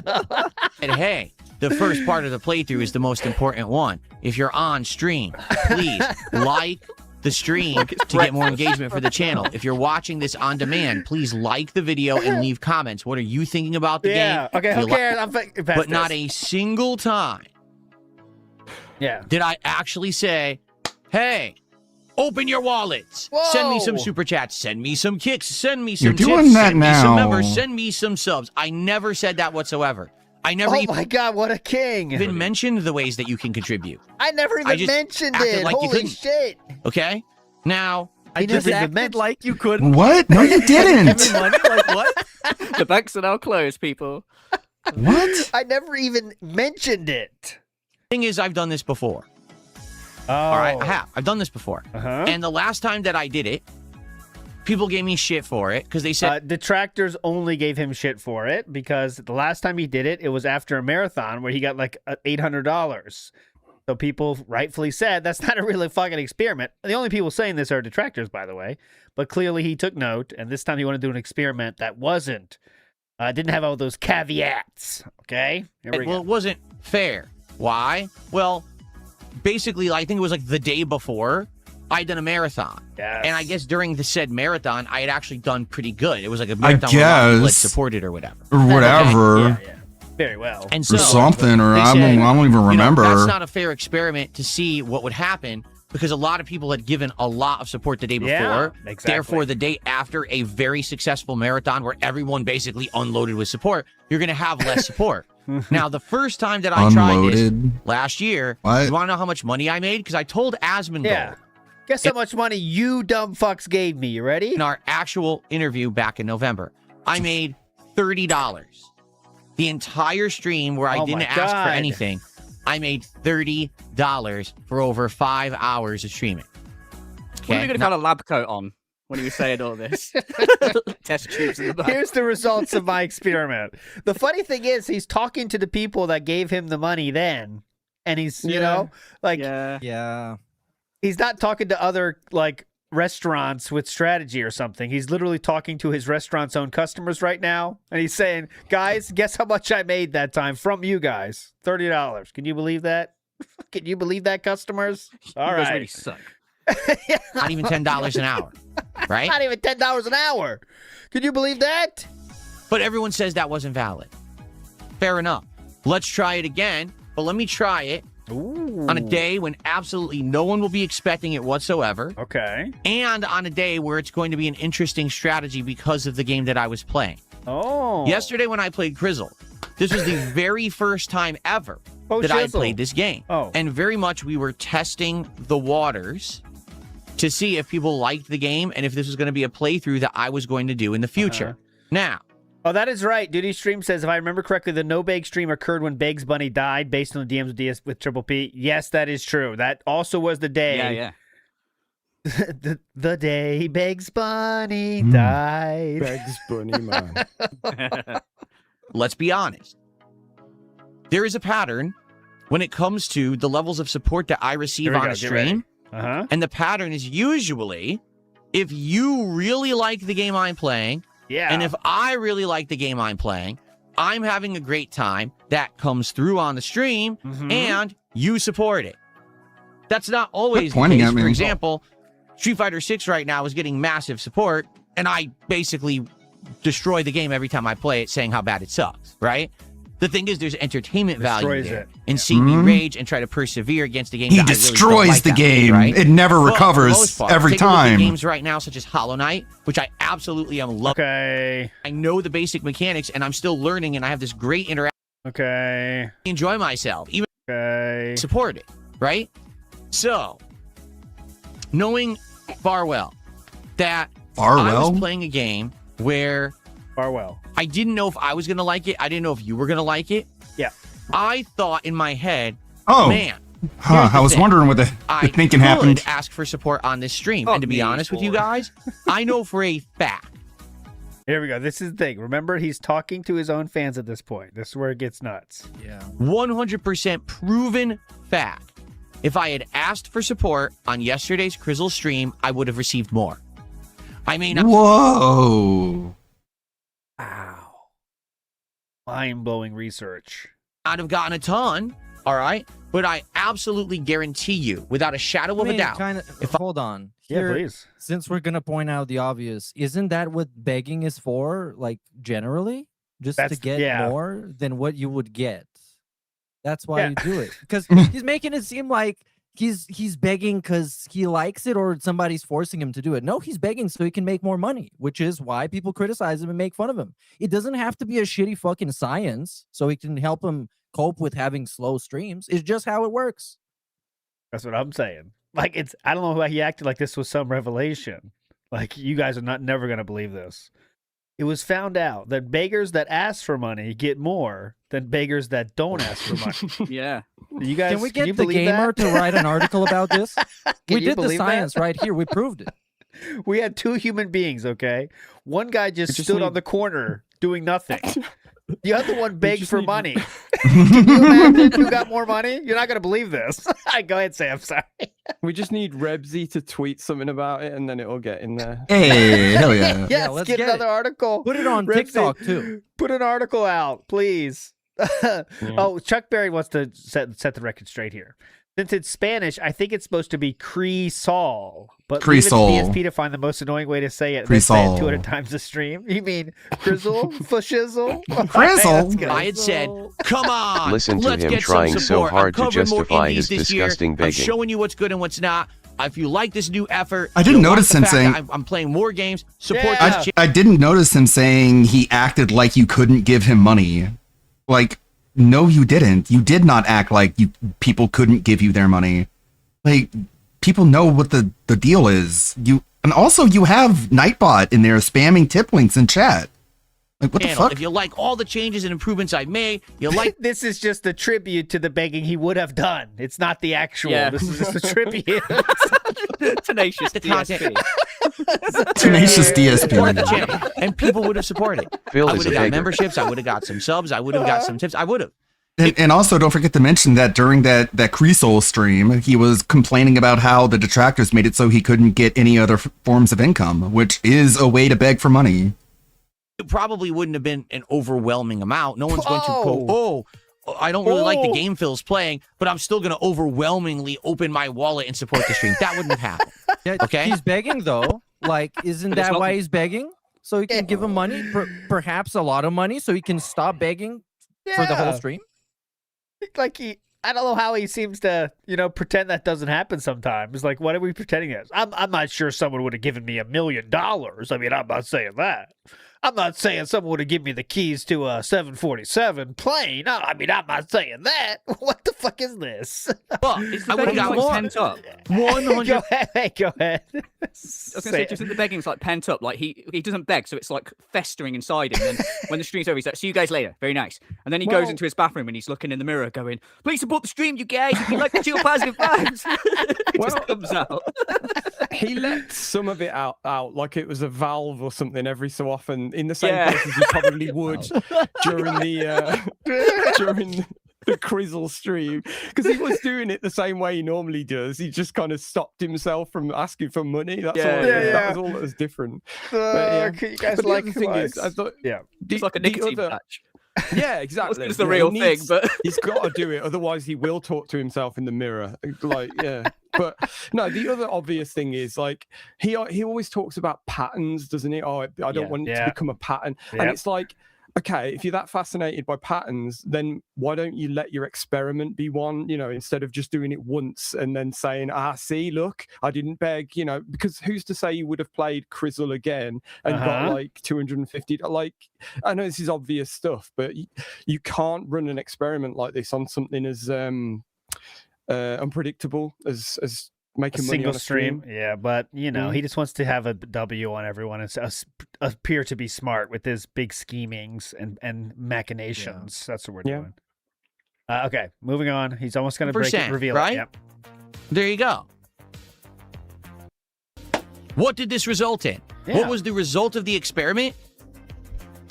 and hey, the first part of the playthrough is the most important one. If you're on stream, please like the stream to get more engagement for the channel. If you're watching this on demand, please like the video and leave comments. What are you thinking about the Yeah. game? Okay, If who you li- cares? I'm But not a single time Yeah. did I actually say, hey, open your wallets. Send me some Whoa. super chats. Send me some kicks. Send me some You're doing tips. that Send me some now. members. Send me some subs. I never said that whatsoever. I never Oh my God, what a king. even mentioned the ways that you can contribute. I never I even just mentioned acted it. like you Holy couldn't. shit. Okay? Now, I just just even acted mentioned- like you couldn't. What? No, you Give me didn't. money? Like what? The banks are now closed, people. What? I never even mentioned it. thing is, I've done this before. Oh. All right, I have. I've done this before. Uh-huh. And the last time that I did it, people gave me shit for it because they said, Detractors only gave him shit for it because the last time he did it, it was after a marathon where he got like $800. So people rightfully said that's not a really fucking experiment. The only people saying this are detractors, by the way. But clearly he took note, and this time he wanted to do an experiment that didn't have all those caveats. Okay, here we well, go. it wasn't fair. Why? Well, basically, I think it was like the day before I'd done a marathon. Yes. And I guess during the said marathon, I had actually done pretty good. It was like a I marathon where a lot of people had guess. supported or whatever. Or whatever. Yeah. Very well. And so Or something, or they I said, don't even remember. that's not a fair experiment to see what would happen because a lot of people had given a lot of support the day before. Yeah, exactly. Therefore, the day after a very successful marathon where everyone basically unloaded with support, you're going to have less support. Now, the first time that I tried this Unloaded? last year, What? you want to know how much money I made? Because I told Asmongold Yeah. Guess how much money you dumb fucks gave me. You ready? in our actual interview back in November, I made $30. The entire stream where I Oh didn't my ask for God. anything, I made $30 for over 5 hours of streaming. What are we going to Now- have a lab coat on when he was saying all this? Test tubes in the back. Here's the results of my experiment. The funny thing is, he's talking to the people that gave him the money then, and he's, you know, like, yeah, he's not talking to other like restaurants with strategy or something. He's literally talking to his restaurant's own customers right now, and he's saying, "Guys, guess how much I made that time from you guys? $30. Can you believe that? Can you believe that, customers? All You guys right, really suck. Not even $10 an hour, right? Not even $10 an hour. Can you believe that? But everyone says that wasn't valid. Fair enough. Let's try it again, but let me try it on a day when absolutely no one will be expecting it whatsoever. Okay. And on a day where it's going to be an interesting strategy because of the game that I was playing. Oh. Yesterday when I played Crizzle, this was the very first time ever that I had shizzle. played this game. Oh. And very much we were testing the waters to see if people liked the game and if this was going to be a playthrough that I was going to do in the future. Now, Oh, that is right. Duty Stream says, if I remember correctly, the No Bag stream occurred when Bugs Bunny died based on the DMs with DS with Triple P. Yes, that is true. That also was the day. Yeah, yeah. the day Bugs Bunny died. Bugs Bunny, man. let's be honest. There is a pattern when it comes to the levels of support that I receive Here we on go, a get ready. stream. Uh-huh. And the pattern is usually if you really like the game I'm playing, yeah, and if I really like the game I'm playing, I'm having a great time. That comes through on the stream, and you support it. That's not always the pointing case. at me. For example, Street Fighter 6 right now is getting massive support, and I basically destroy the game every time I play it, saying how bad it sucks, right? The thing is, there's entertainment value Destroys there. it. And seeing me rage and try to persevere against the game. He that I really don't destroys like the that much, game. right? It never But for the recovers most part, every take a look at time. games right now, such as Hollow Knight, which I absolutely am loving. Okay. I know the basic mechanics, and I'm still learning, and I have this great interaction. Okay. Enjoy myself, even support it, right? So, knowing Farwell that I Farwell? was playing a game where Farwell, I didn't know if I was going to like it. I didn't know if you were going to like it. Yeah. I thought in my head, Oh. man. Huh, here's the I was thing. wondering what the I thinking could happened. ask for support on this stream. Fuck And to be me, honest with you boy. guys, I know for a fact. Here we go. This is the thing. Remember, he's talking to his own fans at this point. This is where it gets nuts. Yeah. 100% proven fact. If I had asked for support on yesterday's Crizzle stream, I would have received more. I mean, Whoa. Mind-blowing research. I'd have gotten a ton, all right? But I absolutely guarantee you, without a shadow of a doubt, Hold on. Yeah, Here, please. Since we're gonna point out the obvious, isn't that what begging is for? Like generally, just to That's- get yeah. more than what you would get. That's why Yeah. you do it. Because he's making it seem like he's begging because he likes it or somebody's forcing him to do it. No, he's begging so he can make more money, which is why people criticize him and make fun of him. It doesn't have to be a shitty fucking science so he can help him cope with having slow streams. It's just how it works. That's what I'm saying. Like, it's, I don't know why he acted like this was some revelation. Like, you guys are never going to believe this. It was found out that beggars that ask for money get more than beggars that don't ask for money. Yeah. You guys, Can we you get the believe gamer that? to write an article about this? We you did the believe that? science right here. We proved it. We had two human beings, okay? One guy just just stood need- on the corner doing nothing. The other one begged just for need- money. Can you imagine who got more money? You're not going to believe this. Go ahead, Sam. Sorry. We just need Rebsy to tweet something about it, and then it'll get in there. Hey, hell yeah. Yes, let's get get another it. article. Put it on Ripsy, TikTok too. Put an article out, please. Oh, Chuck Berry wants to set the record straight here. Since it's Spanish, I think it's supposed to be Cresol. But leave it to Cresol. DSP to find the most annoying way to say it. Than say it Cresol. 200 times a stream. You mean Crizzle? Fashizzle? Crizzle? I had said, come on, Listen to let's him get trying some so support. hard I'm to covering more justify indies his this year. disgusting I'm begging. showing you what's good and what's not. If you like this new effort, I didn't you'll like notice the him fact saying- that I'm playing more games. Support this I didn't notice him saying he acted like you couldn't give him money. Like, no, you didn't. You did not act like people couldn't give you their money. Like, people know what the deal is. And also you have Nightbot in there spamming tip links in chat. Like, what the channel. fuck? If you like all the changes and improvements I've made, you like This is just a tribute to the begging he would have done. It's not the actual. Yeah. This is just a tribute. Tenacious the content. DSP. Tenacious DSP. Support the channel, and people would have supported. Phil I is would a have got beggar. memberships. I would have got some subs. I would have got some tips. I would have. And also, don't forget to mention that during that Creasol stream, he was complaining about how the detractors made it so he couldn't get any other forms of income, which is a way to beg for money. It probably wouldn't have been an overwhelming amount. No one's going to quote, I don't really like the game Phil's playing, but I'm still going to overwhelmingly open my wallet and support the stream. That wouldn't have happened. Yeah, Okay? he's begging though. Like, isn't But it's that not- why he's begging? So he can give him money, perhaps a lot of money, so he can stop begging for the whole Yeah. stream. Like I don't know how he seems to, pretend that doesn't happen sometimes. Like, what are we pretending as? I'm not sure someone would have given me $1 million. I mean, I'm not saying that. I'm not saying someone would have given me the keys to a 747 plane. No, I mean, I'm not saying that. What the fuck is this? Well, I would have got more. Pent up. 100. Go ahead. Go ahead. I was going to say, just the begging's like pent up. Like he doesn't beg, so it's like festering inside him. And when the stream's over, he's like, "See you guys later." Very nice. And then he goes Well- into his bathroom and he's looking in the mirror, going, "Please support the stream, you guys. If you like the chill positive vibes." It just comes out. He let some of it out like it was a valve or something every so often in the same Yeah. place as he probably would during the Crizzle stream, because he was doing it the same way he normally does. He just kind of stopped himself from asking for money. That's all. That was all that was different. You guys But the like other thing is, I thought, yeah, It's like a nicotine patch. Yeah, exactly. It's the Yeah, real he thing, needs- but he's got to do it, otherwise he will talk to himself in the mirror. Like, yeah. But no, the other obvious thing is like he always talks about patterns, doesn't he? Oh, I don't want it to become a pattern. And Yep. it's like, okay, if you're that fascinated by patterns, then why don't you let your experiment be one, instead of just doing it once and then saying, see, look, I didn't beg, because who's to say you would have played Crizzle again and got like 250? Like, I know this is obvious stuff, but you can't run an experiment like this on something as unpredictable as making money single on a stream. Yeah, but he just wants to have a W on everyone and appear to be smart with his big schemings and machinations. That's what we're doing. Okay, moving on. He's almost going to break it, reveal right? it. Yep. There you go. What did this result in? Yeah. What was the result of the experiment?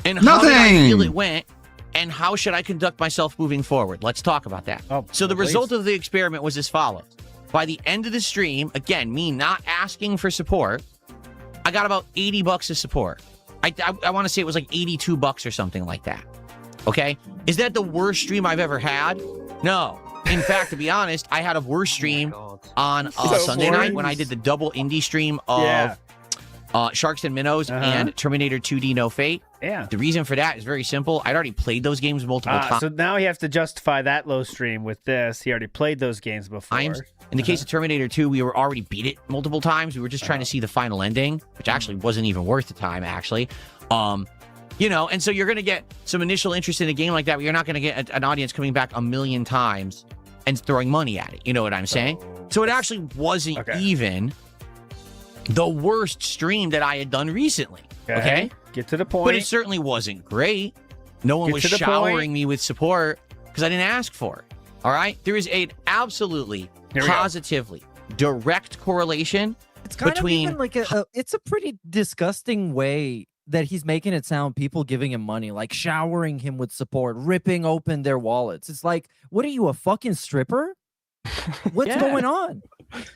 And how did I feel it went? And how should I conduct myself moving forward? Let's talk about that. So the result of the experiment was as follows. By the end of the stream, again, me not asking for support, I got about $80 of support. I want to say it was like $82 or something like that. Okay? Is that the worst stream I've ever had? No. In fact, to be honest, I had a worse stream on Sunday night when I did the double indie stream of Sharks and Minnows and Terminator 2D No Fate. Yeah. The reason for that is very simple. I'd already played those games multiple times. So now he has to justify that low stream with this. He already played those games before. In the case of Terminator 2, we were already beat it multiple times. We were just trying to see the final ending, which actually wasn't even worth the time, actually. And so you're going to get some initial interest in a game like that, but you're not going to get an audience coming back a million times and throwing money at it. You know what I'm saying? So it actually wasn't even the worst stream that I had done recently. Okay? Get to the point. But it certainly wasn't great. No one Get was to the showering point. me with support because I didn't ask for it. All right? There is an absolutely, Here we go. positively direct correlation It's kind between of even like it's a pretty disgusting way that he's making it sound, people giving him money, like showering him with support, ripping open their wallets. It's like, what are you, a fucking stripper? What's Yeah. going on?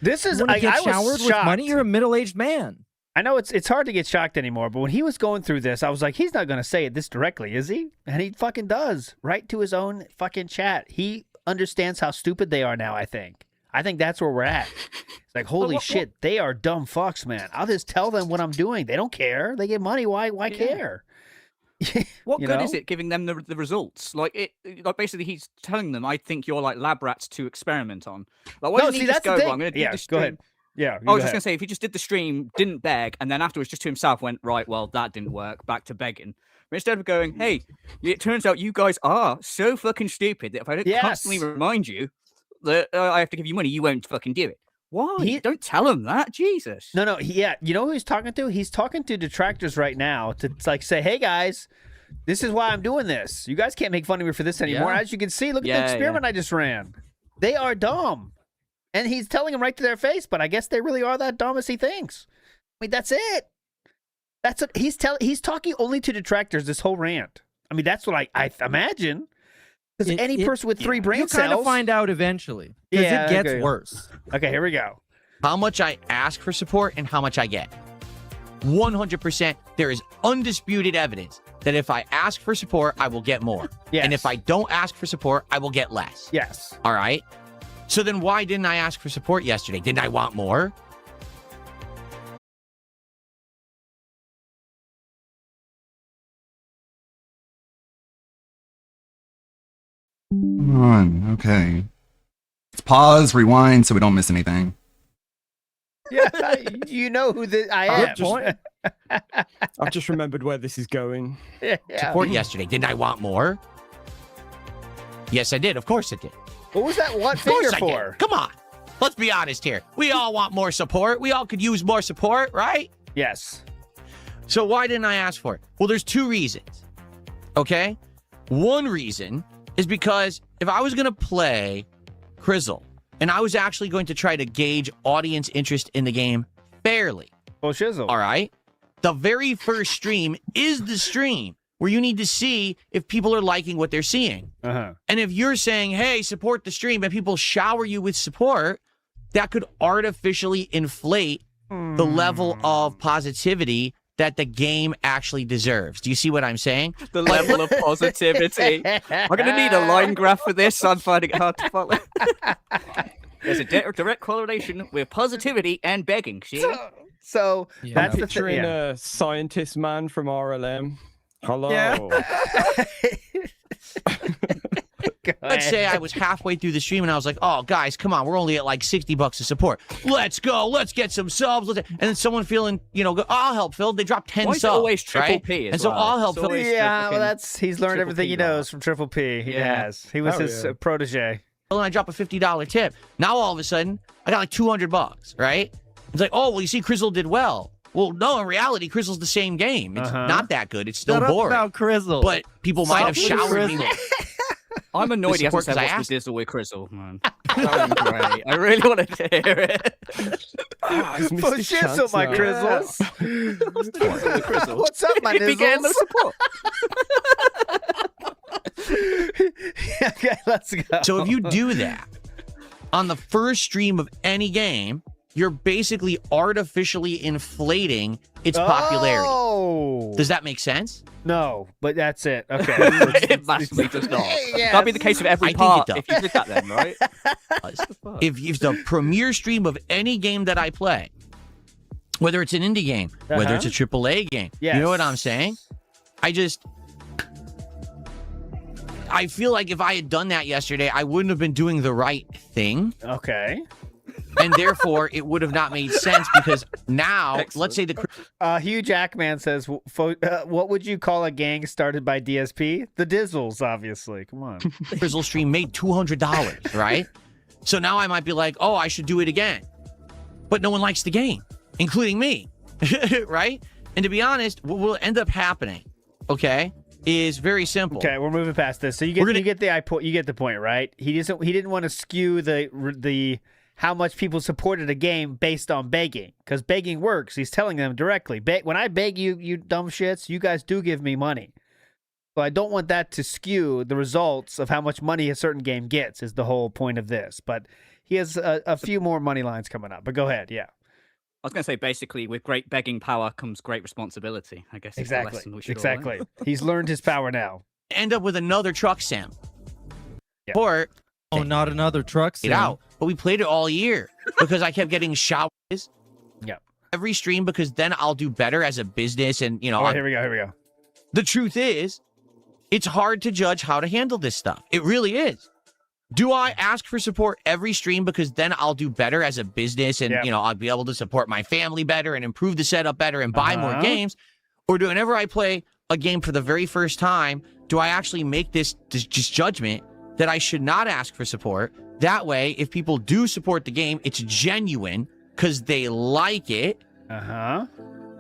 This is You wanna get I was showered with shocked. money? You're a middle-aged man. I know it's hard to get shocked anymore, but when he was going through this, I was like, he's not going to say it this directly, is he? And he fucking does, right to his own fucking chat. He understands how stupid they are now, I think. I think that's where we're at. It's like, holy shit, they are dumb fucks, man. I'll just tell them what I'm doing. They don't care. They get money. Why care? What You good know? is it giving them the results? Like basically he's telling them, I think you're like lab rats to experiment on. Like, why No, doesn't see, he just that's the go, thing. well, I'm going to do Yeah, this go stream. ahead. Yeah, I was go just ahead. going to say, if he just did the stream, didn't beg, and then afterwards just to himself went, right, well, that didn't work, back to begging. But instead of going, hey, it turns out you guys are so fucking stupid that if I don't constantly remind you that I have to give you money, you won't fucking do it. Why? Don't tell him that, Jesus. No, you know who he's talking to? He's talking to detractors right now to like say, hey guys, This is why I'm doing this. You guys can't make fun of me for this anymore. Yeah. As you can see, look at the Yeah, experiment I just ran. They are dumb. And he's telling them right to their face, but I guess they really are that dumb as he thinks. I mean, that's it. That's what he's talking only to detractors this whole rant. I mean, that's what I imagine. Because any person with 3 brain You'll cells. kind of find out eventually. Because Yeah, it gets okay. worse. Okay, here we go. How much I ask for support and how much I get. 100%, there is undisputed evidence that if I ask for support, I will get more. Yes. And if I don't ask for support, I will get less. Yes. All right? So then why didn't I ask for support yesterday? Didn't I want more? Come on. Okay. Let's pause, rewind, so we don't miss anything. Yeah, you know who I am. I've just remembered where this is going. Support yesterday. Didn't I want more? Yes, I did. Of course I did. What was that one Of course finger I did. for? Come on. Let's be honest here. We all want more support. We all could use more support, right? Yes. So why didn't I ask for it? Well, there's 2 reasons. Okay? One reason is because if I was going to play Crizzle and I was actually going to try to gauge audience interest in the game fairly. Well, shizzle. All right? The very first stream is the stream where you need to see if people are liking what they're seeing. Uh-huh. And if you're saying, hey, support the stream, and people shower you with support, that could artificially inflate the level of positivity that the game actually deserves. Do you see what I'm saying? The level of positivity. I'm going to need a line graph for this. I'm finding it hard to follow. There's a direct correlation with positivity and begging. See? So That's the picturing a scientist man from RLM. Hello. Let's say I was halfway through the stream and I was like, oh, guys, come on. We're only at like $60 of support. Let's go. Let's get some subs. And then someone feeling, go, I'll help Phil. They dropped 10 Why is it subs. always Triple right? P as And so well? I'll help It's Phil. always Yeah, well, he's learned Triple everything P he knows from Triple P. He has. He was his protege. And I drop a $50 tip. Now all of a sudden, I got like $200, right? It's like, oh, well, you see, Crizzle did well. Well, no, in reality, Crizzle's the same game. It's not that good. It's still Shut up boring. about Crizzle. But people might have Stop with showered me Crizzle. with I'm annoyed he hasn't support said 'cause I what's the dizzle with Crizzle, man. That would be great. I really wanted to hear it. He's missed For his shizzle, chance my now. Crizzles. What's the dizzle with Crizzle? What's up, my He'd be getting no nizzles? support. Okay, let's go. So if you do that on the first stream of any game, you're basically artificially inflating its popularity. Oh. Does that make sense? No, but that's it. Okay. It massively does not. That'd be the case of every I part think it if you did that then, right? If the premier stream of any game that I play, whether it's an indie game, whether it's a AAA game, you know what I'm saying? I feel like if I had done that yesterday, I wouldn't have been doing the right thing. Okay. And therefore, it would have not made sense because now, let's say Hugh Jackman says, what would you call a gang started by DSP? The Dizzles, obviously. Come on. Crizzle stream made $200, right? So now I might be like, oh, I should do it again. But no one likes the game, including me, right? And to be honest, what will end up happening, okay, is very simple. Okay, we're moving past this. So you get the point, right? He didn't want to skew the how much people supported a game based on begging, because begging works. He's telling them directly, when I beg you, you dumb shits, you guys do give me money. So I don't want that to skew the results of how much money a certain game gets, is the whole point of this. But he has a few more money lines coming up. But go ahead, yeah. I was going to say, basically, with great begging power comes great responsibility. I guess it's the lesson we should all learn. He's learned his power now. End up with another truck sim. Yeah. Or not another truck sim. Get out. But we played it all year because I kept getting showers. Yeah. Every stream, because then I'll do better as a business. And, Here we go. The truth is, it's hard to judge how to handle this stuff. It really is. Do I ask for support every stream because then I'll do better as a business and, I'll be able to support my family better and improve the setup better and buy more games? Or do whenever I play a game for the very first time, do I actually make this just judgment that I should not ask for support? That way, if people do support the game, it's genuine because they like it. Or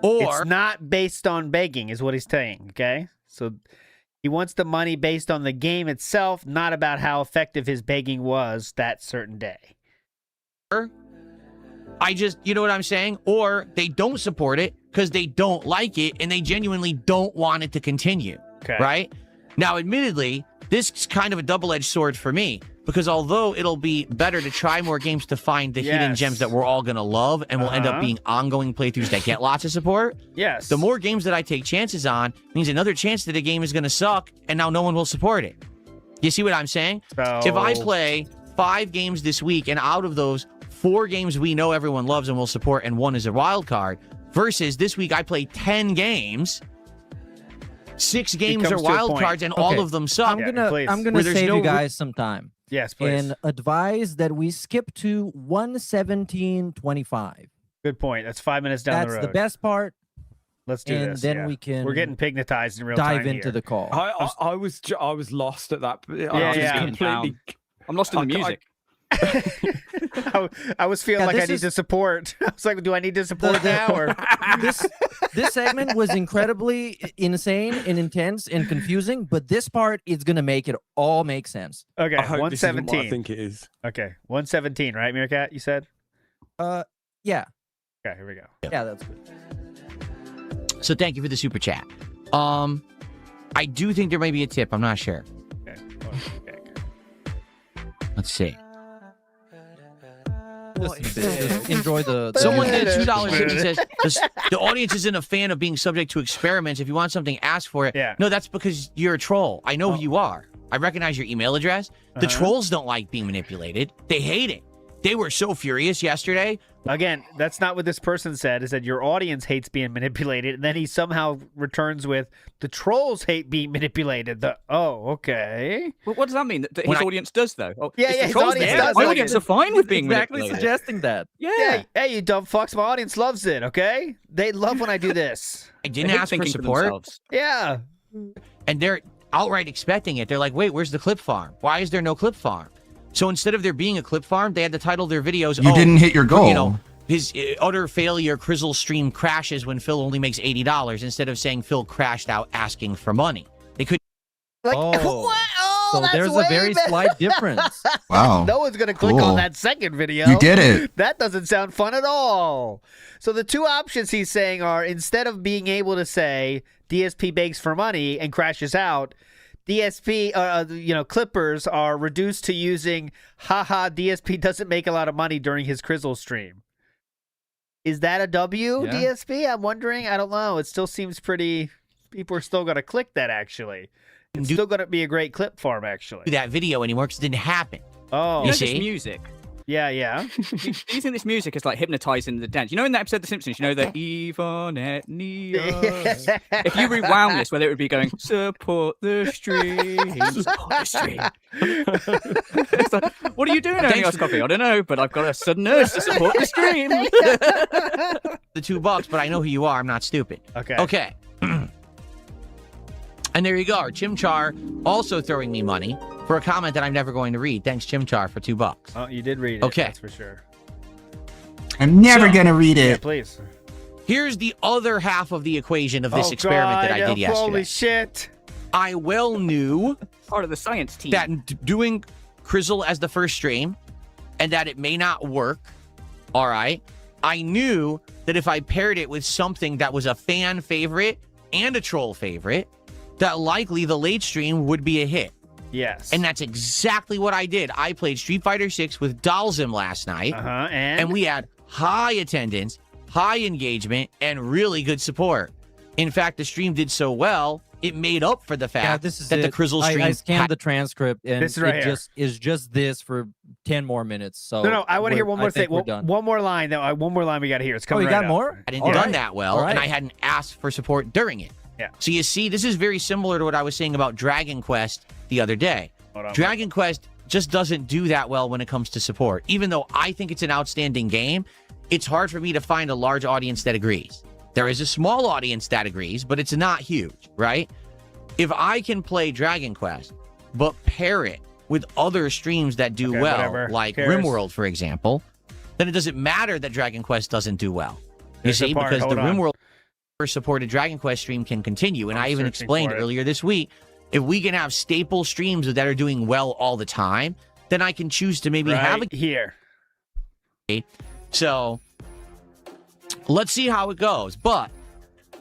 Or it's not based on begging, is what he's saying. Okay. So he wants the money based on the game itself, not about how effective his begging was that certain day. You know what I'm saying? Or they don't support it because they don't like it and they genuinely don't want it to continue. Okay. Right? Now, admittedly, this is kind of a double-edged sword for me because although it'll be better to try more games to find the hidden gems that we're all going to love and will end up being ongoing playthroughs that get lots of support, yes, the more games that I take chances on means another chance that a game is going to suck and now no one will support it. You see what I'm saying? If I play 5 games this week and out of those, 4 games we know everyone loves and will support and 1 is a wild card, versus this week I play 10 games, 6 games are wild cards and all of them suck. I'm gonna save you guys some time. Yes, please. And advise that we skip to 1:17:25. Good point. That's 5 minutes down the road. That's the best part. Let's do and this. then yeah. we can. We're getting pignatized in real time dive into here. the call. I was lost at that. I'm lost in the music. I was feeling like I need to support. I was like, do I need to support now? Or this segment was incredibly insane and intense and confusing, but this part is gonna make it all make sense. Okay, I hope this isn't what 117. I think it is. Okay, 117, right, Meerkat? You said. Yeah. Okay, here we go. Yeah, that's good. So thank you for the super chat. I do think there may be a tip. I'm not sure. Okay. Let's see. Enjoy the. Someone did $2 and says the audience isn't a fan of being subject to experiments. If you want something, ask for it. Yeah. No, that's because you're a troll. I know who you are. I recognize your email address. The trolls don't like being manipulated. They hate it. They were so furious yesterday. Again, that's not what this person said. Is that your audience hates being manipulated, and then he somehow returns with the trolls hate being manipulated. Okay. Well, what does that mean? That his audience does, though? Oh, Yeah, it's yeah, the his trolls audience there. does. My audience are fine with being exactly manipulated. suggesting that. Yeah. Hey, you dumb fucks! My audience loves it. Okay, they love when I do this. I didn't ask for support. Yeah. And they're outright expecting it. They're like, wait, where's the clip farm? Why is there no clip farm? So instead of there being a clip farm, they had to title their videos. You didn't hit your goal. You know, his utter failure Crizzle stream crashes when Phil only makes $80 instead of saying Phil crashed out asking for money. They could. Like, what? So that's there's a way very better. slight difference. Wow. No one's gonna click Cool. on that second video. You did it. That doesn't sound fun at all. So the two options he's saying are, instead of being able to say DSP begs for money and crashes out, DSP, clippers are reduced to using, haha, DSP doesn't make a lot of money during his Crizzle stream. Is that a W, Yeah. DSP? I'm wondering. I don't know. It still seems pretty. People are still going to click that, actually. It's still going to be a great clip farm, actually. do that video anymore because it didn't happen. Oh, You This see? music. yeah. Using this music is like hypnotizing the dance. You know, in that episode of The Simpsons, you know the Even at Neon. If you rewound this, whether it would be going support the stream, support the stream. It's like, what are you doing, Only Us Coffee? I don't know, but I've got a sudden urge to support the stream. The $2, but I know who you are. I'm not stupid. Okay. And there you go. Chimchar also throwing me money for a comment that I'm never going to read. Thanks, Chimchar, for $2. Oh, you did read it. Okay. That's for sure. I'm never gonna read Yeah, it. please. Here's the other half of the equation of this experiment that I did yesterday. Holy shit. I well knew part of the science team that doing Crizzle as the first stream and that it may not work. All right. I knew that if I paired it with something that was a fan favorite and a troll favorite, that likely the late stream would be a hit. Yes. And that's exactly what I did. I played Street Fighter 6 with Dalzim last night. And we had high attendance, high engagement, and really good support. In fact, the stream did so well, it made up for the fact that the Crizzle stream I scanned the transcript and This is right it here. just is just this for 10 more minutes. So No, I want to hear one more I think thing. we're done. One more line. Though. One more line we got to hear. It's coming you right got up. more? I hadn't All done right. that well, All and right. I hadn't asked for support during it. Yeah. So you see, this is very similar to what I was saying about Dragon Quest the other day. Hold on. Dragon Quest just doesn't do that well when it comes to support. Even though I think it's an outstanding game, it's hard for me to find a large audience that agrees. There is a small audience that agrees, but it's not huge, right? If I can play Dragon Quest, but pair it with other streams that do Okay, well, whatever. like Who cares? RimWorld, for example, then it doesn't matter that Dragon Quest doesn't do well. You There's the see, part. because Hold the on. RimWorld supported Dragon Quest stream can continue. And I even searching explained for it. earlier this week, if we can have staple streams that are doing well all the time, then I can choose to maybe have a here. So let's see how it goes. But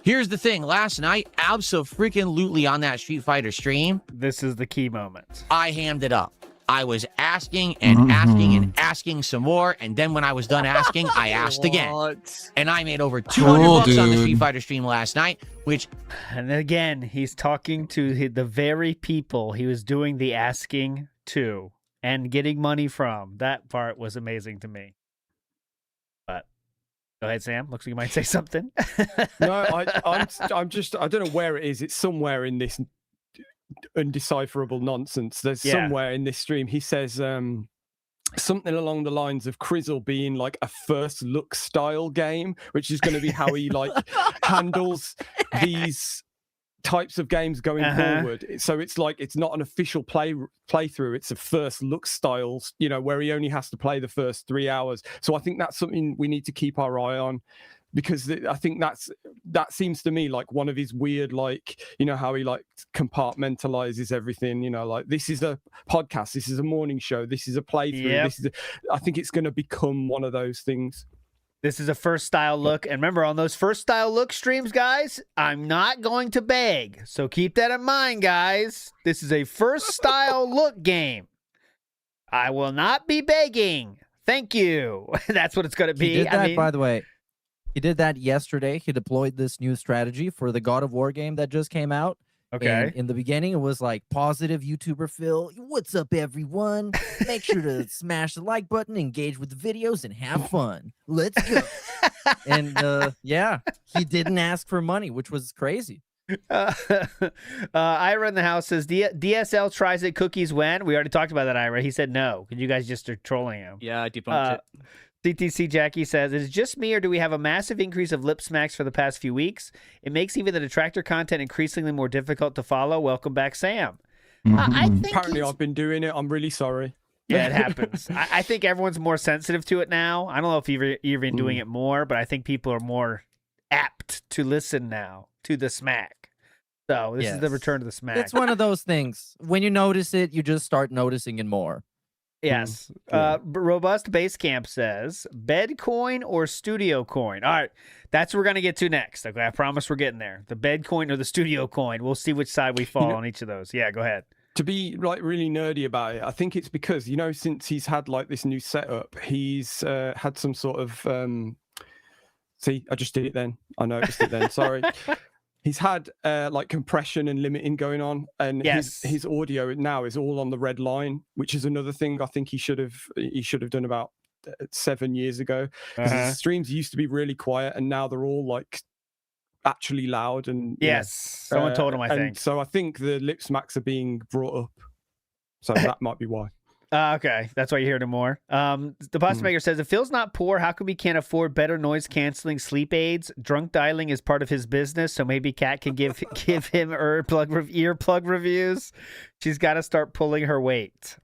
here's the thing. Last night, abso-freaking-lutely on that Street Fighter stream, this is the key moment. I hammed it up. I was asking and asking and asking some more, and then when I was done asking, I asked again. And I made over 200 bucks on the Street Fighter stream last night, which... And again, he's talking to the very people he was doing the asking to and getting money from. That part was amazing to me. But go ahead, Sam. Looks like you might say something. No, I'm just, I don't know where it is. It's somewhere in this undecipherable nonsense. There's somewhere in this stream he says something along the lines of Crizzle being like a first look style game, which is going to be how he like handles these types of games going forward. So it's like it's not an official playthrough, it's a first look styles, you know, where he only has to play the first 3 hours. So I think that's something we need to keep our eye on, because I think that seems to me like one of his weird, like, you know, how he like compartmentalizes everything, you know, like this is a podcast, this is a morning show, this is a playthrough. I think it's going to become one of those things. This is a first style look. And remember, on those first style look streams, guys, I'm not going to beg. So keep that in mind, guys. This is a first style look game. I will not be begging. Thank you. That's what it's going to be. He did that, by the way. He did that yesterday. He deployed this new strategy for the God of War game that just came out. Okay. And in the beginning, it was like positive YouTuber Phil. What's up, everyone? Make sure to smash the like button, engage with the videos, and have fun. Let's go. And yeah, he didn't ask for money, which was crazy. Ira in the house says DSL tries it, cookies when. We already talked about that, Ira. He said no. You guys just are trolling him. Yeah, I debunked it. CTC Jackie says, is it just me or do we have a massive increase of lip smacks for the past few weeks? It makes even the detractor content increasingly more difficult to follow. Welcome back, Sam. I think apparently I've been doing it. I'm really sorry. Yeah, it happens. I think everyone's more sensitive to it now. I don't know if you're even doing it more, but I think people are more apt to listen now to the smack. So this is the return to the smack. It's one of those things. When you notice it, you just start noticing it more. Yes. Robust Base Camp says, bed coin or studio coin? All right. That's what we're going to get to next. Okay. I promise we're getting there. The bed coin or the studio coin. We'll see which side we fall on each of those. Yeah, go ahead. To be like really nerdy about it, I think it's because, you know, since he's had like this new setup, he's had some sort of see, I just did it then. I noticed it then. Sorry. He's had like compression and limiting going on, and his audio now is all on the red line, which is another thing I think he should have done about 7 years ago. His streams used to be really quiet, and now they're all like actually loud. And someone told him. I think so. I think the lip smacks are being brought up, so that might be why. Okay, that's why you're hearing more. The Pasta Maker says, if Phil's not poor, how come we can't afford better noise-canceling sleep aids? Drunk dialing is part of his business, so maybe Kat can give him earplug reviews. She's got to start pulling her weight.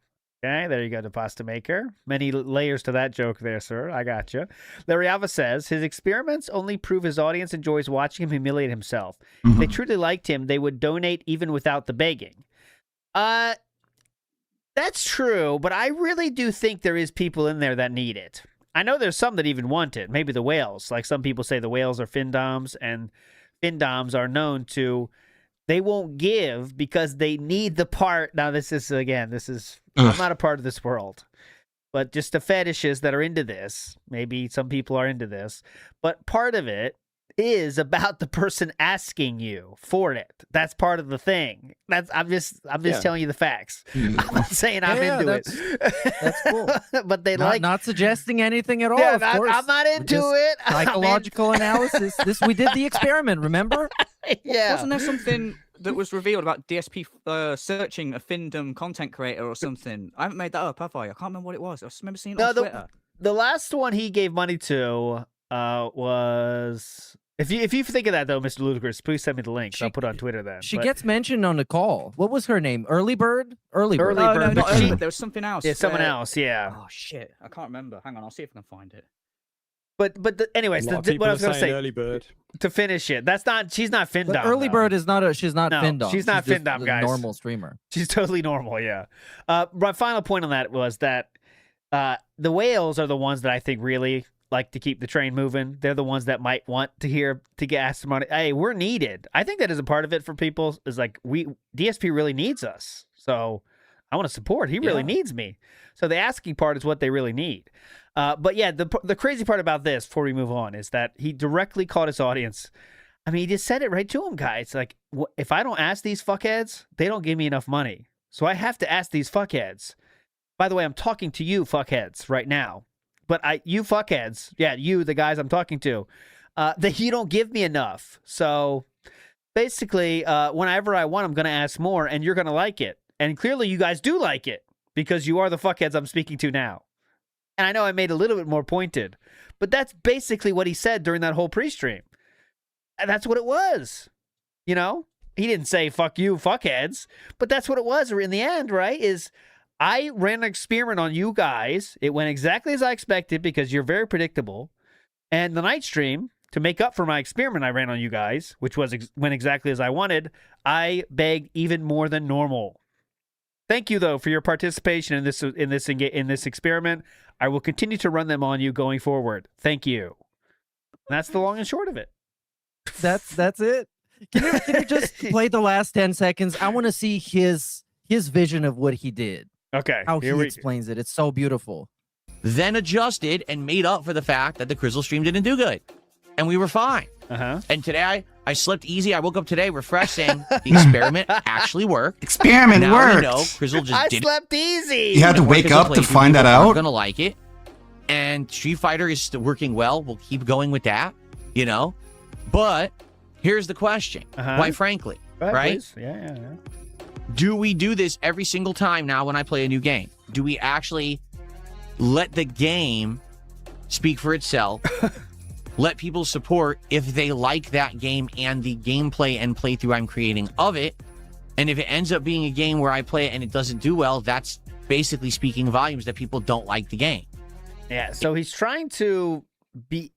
Okay, there you go, the Pasta Maker. Many layers to that joke there, sir. I got you. Larry Alva says, his experiments only prove his audience enjoys watching him humiliate himself. If they truly liked him, they would donate even without the begging. That's true, but I really do think there is people in there that need it. I know there's some that even want it. Maybe the whales. Like some people say the whales are findoms, and findoms are known to, they won't give because they need the part. Now, I'm not a part of this world. But just the fetishes that are into this, maybe some people are into this, but part of it is about the person asking you for it. That's part of the thing. I'm just telling you the facts. I'm not saying I'm into it. That's cool. But they not suggesting anything at all. Yeah, of course. I'm not into it. Psychological analysis. We did the experiment, remember? Yeah. Wasn't there something that was revealed about DSP searching a Findom content creator or something? I haven't made that up, have I? I can't remember what it was. I remember seeing it on Twitter. The last one he gave money to was... If you think of that, though, Mr. Ludacris, please send me the link. I'll put it on Twitter then. She gets mentioned on the call. What was her name? Early Bird? Early Bird. No, not Early Bird. There was something else. Yeah, someone else, yeah. Oh, shit. I can't remember. Hang on. I'll see if I can find it. Anyways, A lot of people what I are was gonna saying say early bird. to finish it. She's not Findom. But early though. bird is not she's not No, Findom. she's not just Findom, a guys. normal streamer. She's totally normal, yeah. My final point on that was that the whales are the ones that I think really like to keep the train moving. They're the ones that might want to get asked some money. Hey, we're needed. I think that is a part of it for people. Is like DSP really needs us, so I want to support. He really needs me. So the asking part is what they really need. But yeah, the crazy part about this, before we move on, is that he directly caught his audience. I mean, he just said it right to him, guys. Like, if I don't ask these fuckheads, they don't give me enough money. So I have to ask these fuckheads. By the way, I'm talking to you fuckheads right now. But you fuckheads, you, the guys I'm talking to, that you don't give me enough. So basically, whenever I want, I'm going to ask more, and you're going to like it. And clearly you guys do like it, because you are the fuckheads I'm speaking to now. And I know I made a little bit more pointed, but that's basically what he said during that whole pre-stream. And that's what it was. You know? He didn't say, fuck you, fuckheads. But that's what it was in the end, right? Is I ran an experiment on you guys. It went exactly as I expected because you're very predictable. And the night stream, to make up for my experiment I ran on you guys, which went exactly as I wanted, I begged even more than normal. Thank you, though, for your participation in this experiment. I will continue to run them on you going forward. Thank you. That's the long and short of it. That's it. Can you just play the last 10 seconds? I want to see his vision of what he did. Okay. How he explains it. It's so beautiful. Then adjusted and made up for the fact that the Crizzle stream didn't do good. And we were fine. And today I slept easy. I woke up today refreshed saying the experiment actually worked. Experiment now worked. We know Crizzle just I did slept easy. You had to wake up to find that out? We're going to like it. And Street Fighter is still working well. We'll keep going with that, you know? But here's the question, quite frankly, right? Please. Yeah. Do we do this every single time now when I play a new game? Do we actually let the game speak for itself? Let people support if they like that game and the gameplay and playthrough I'm creating of it. And if it ends up being a game where I play it and it doesn't do well, that's basically speaking volumes that people don't like the game. Yeah, so he's trying to be...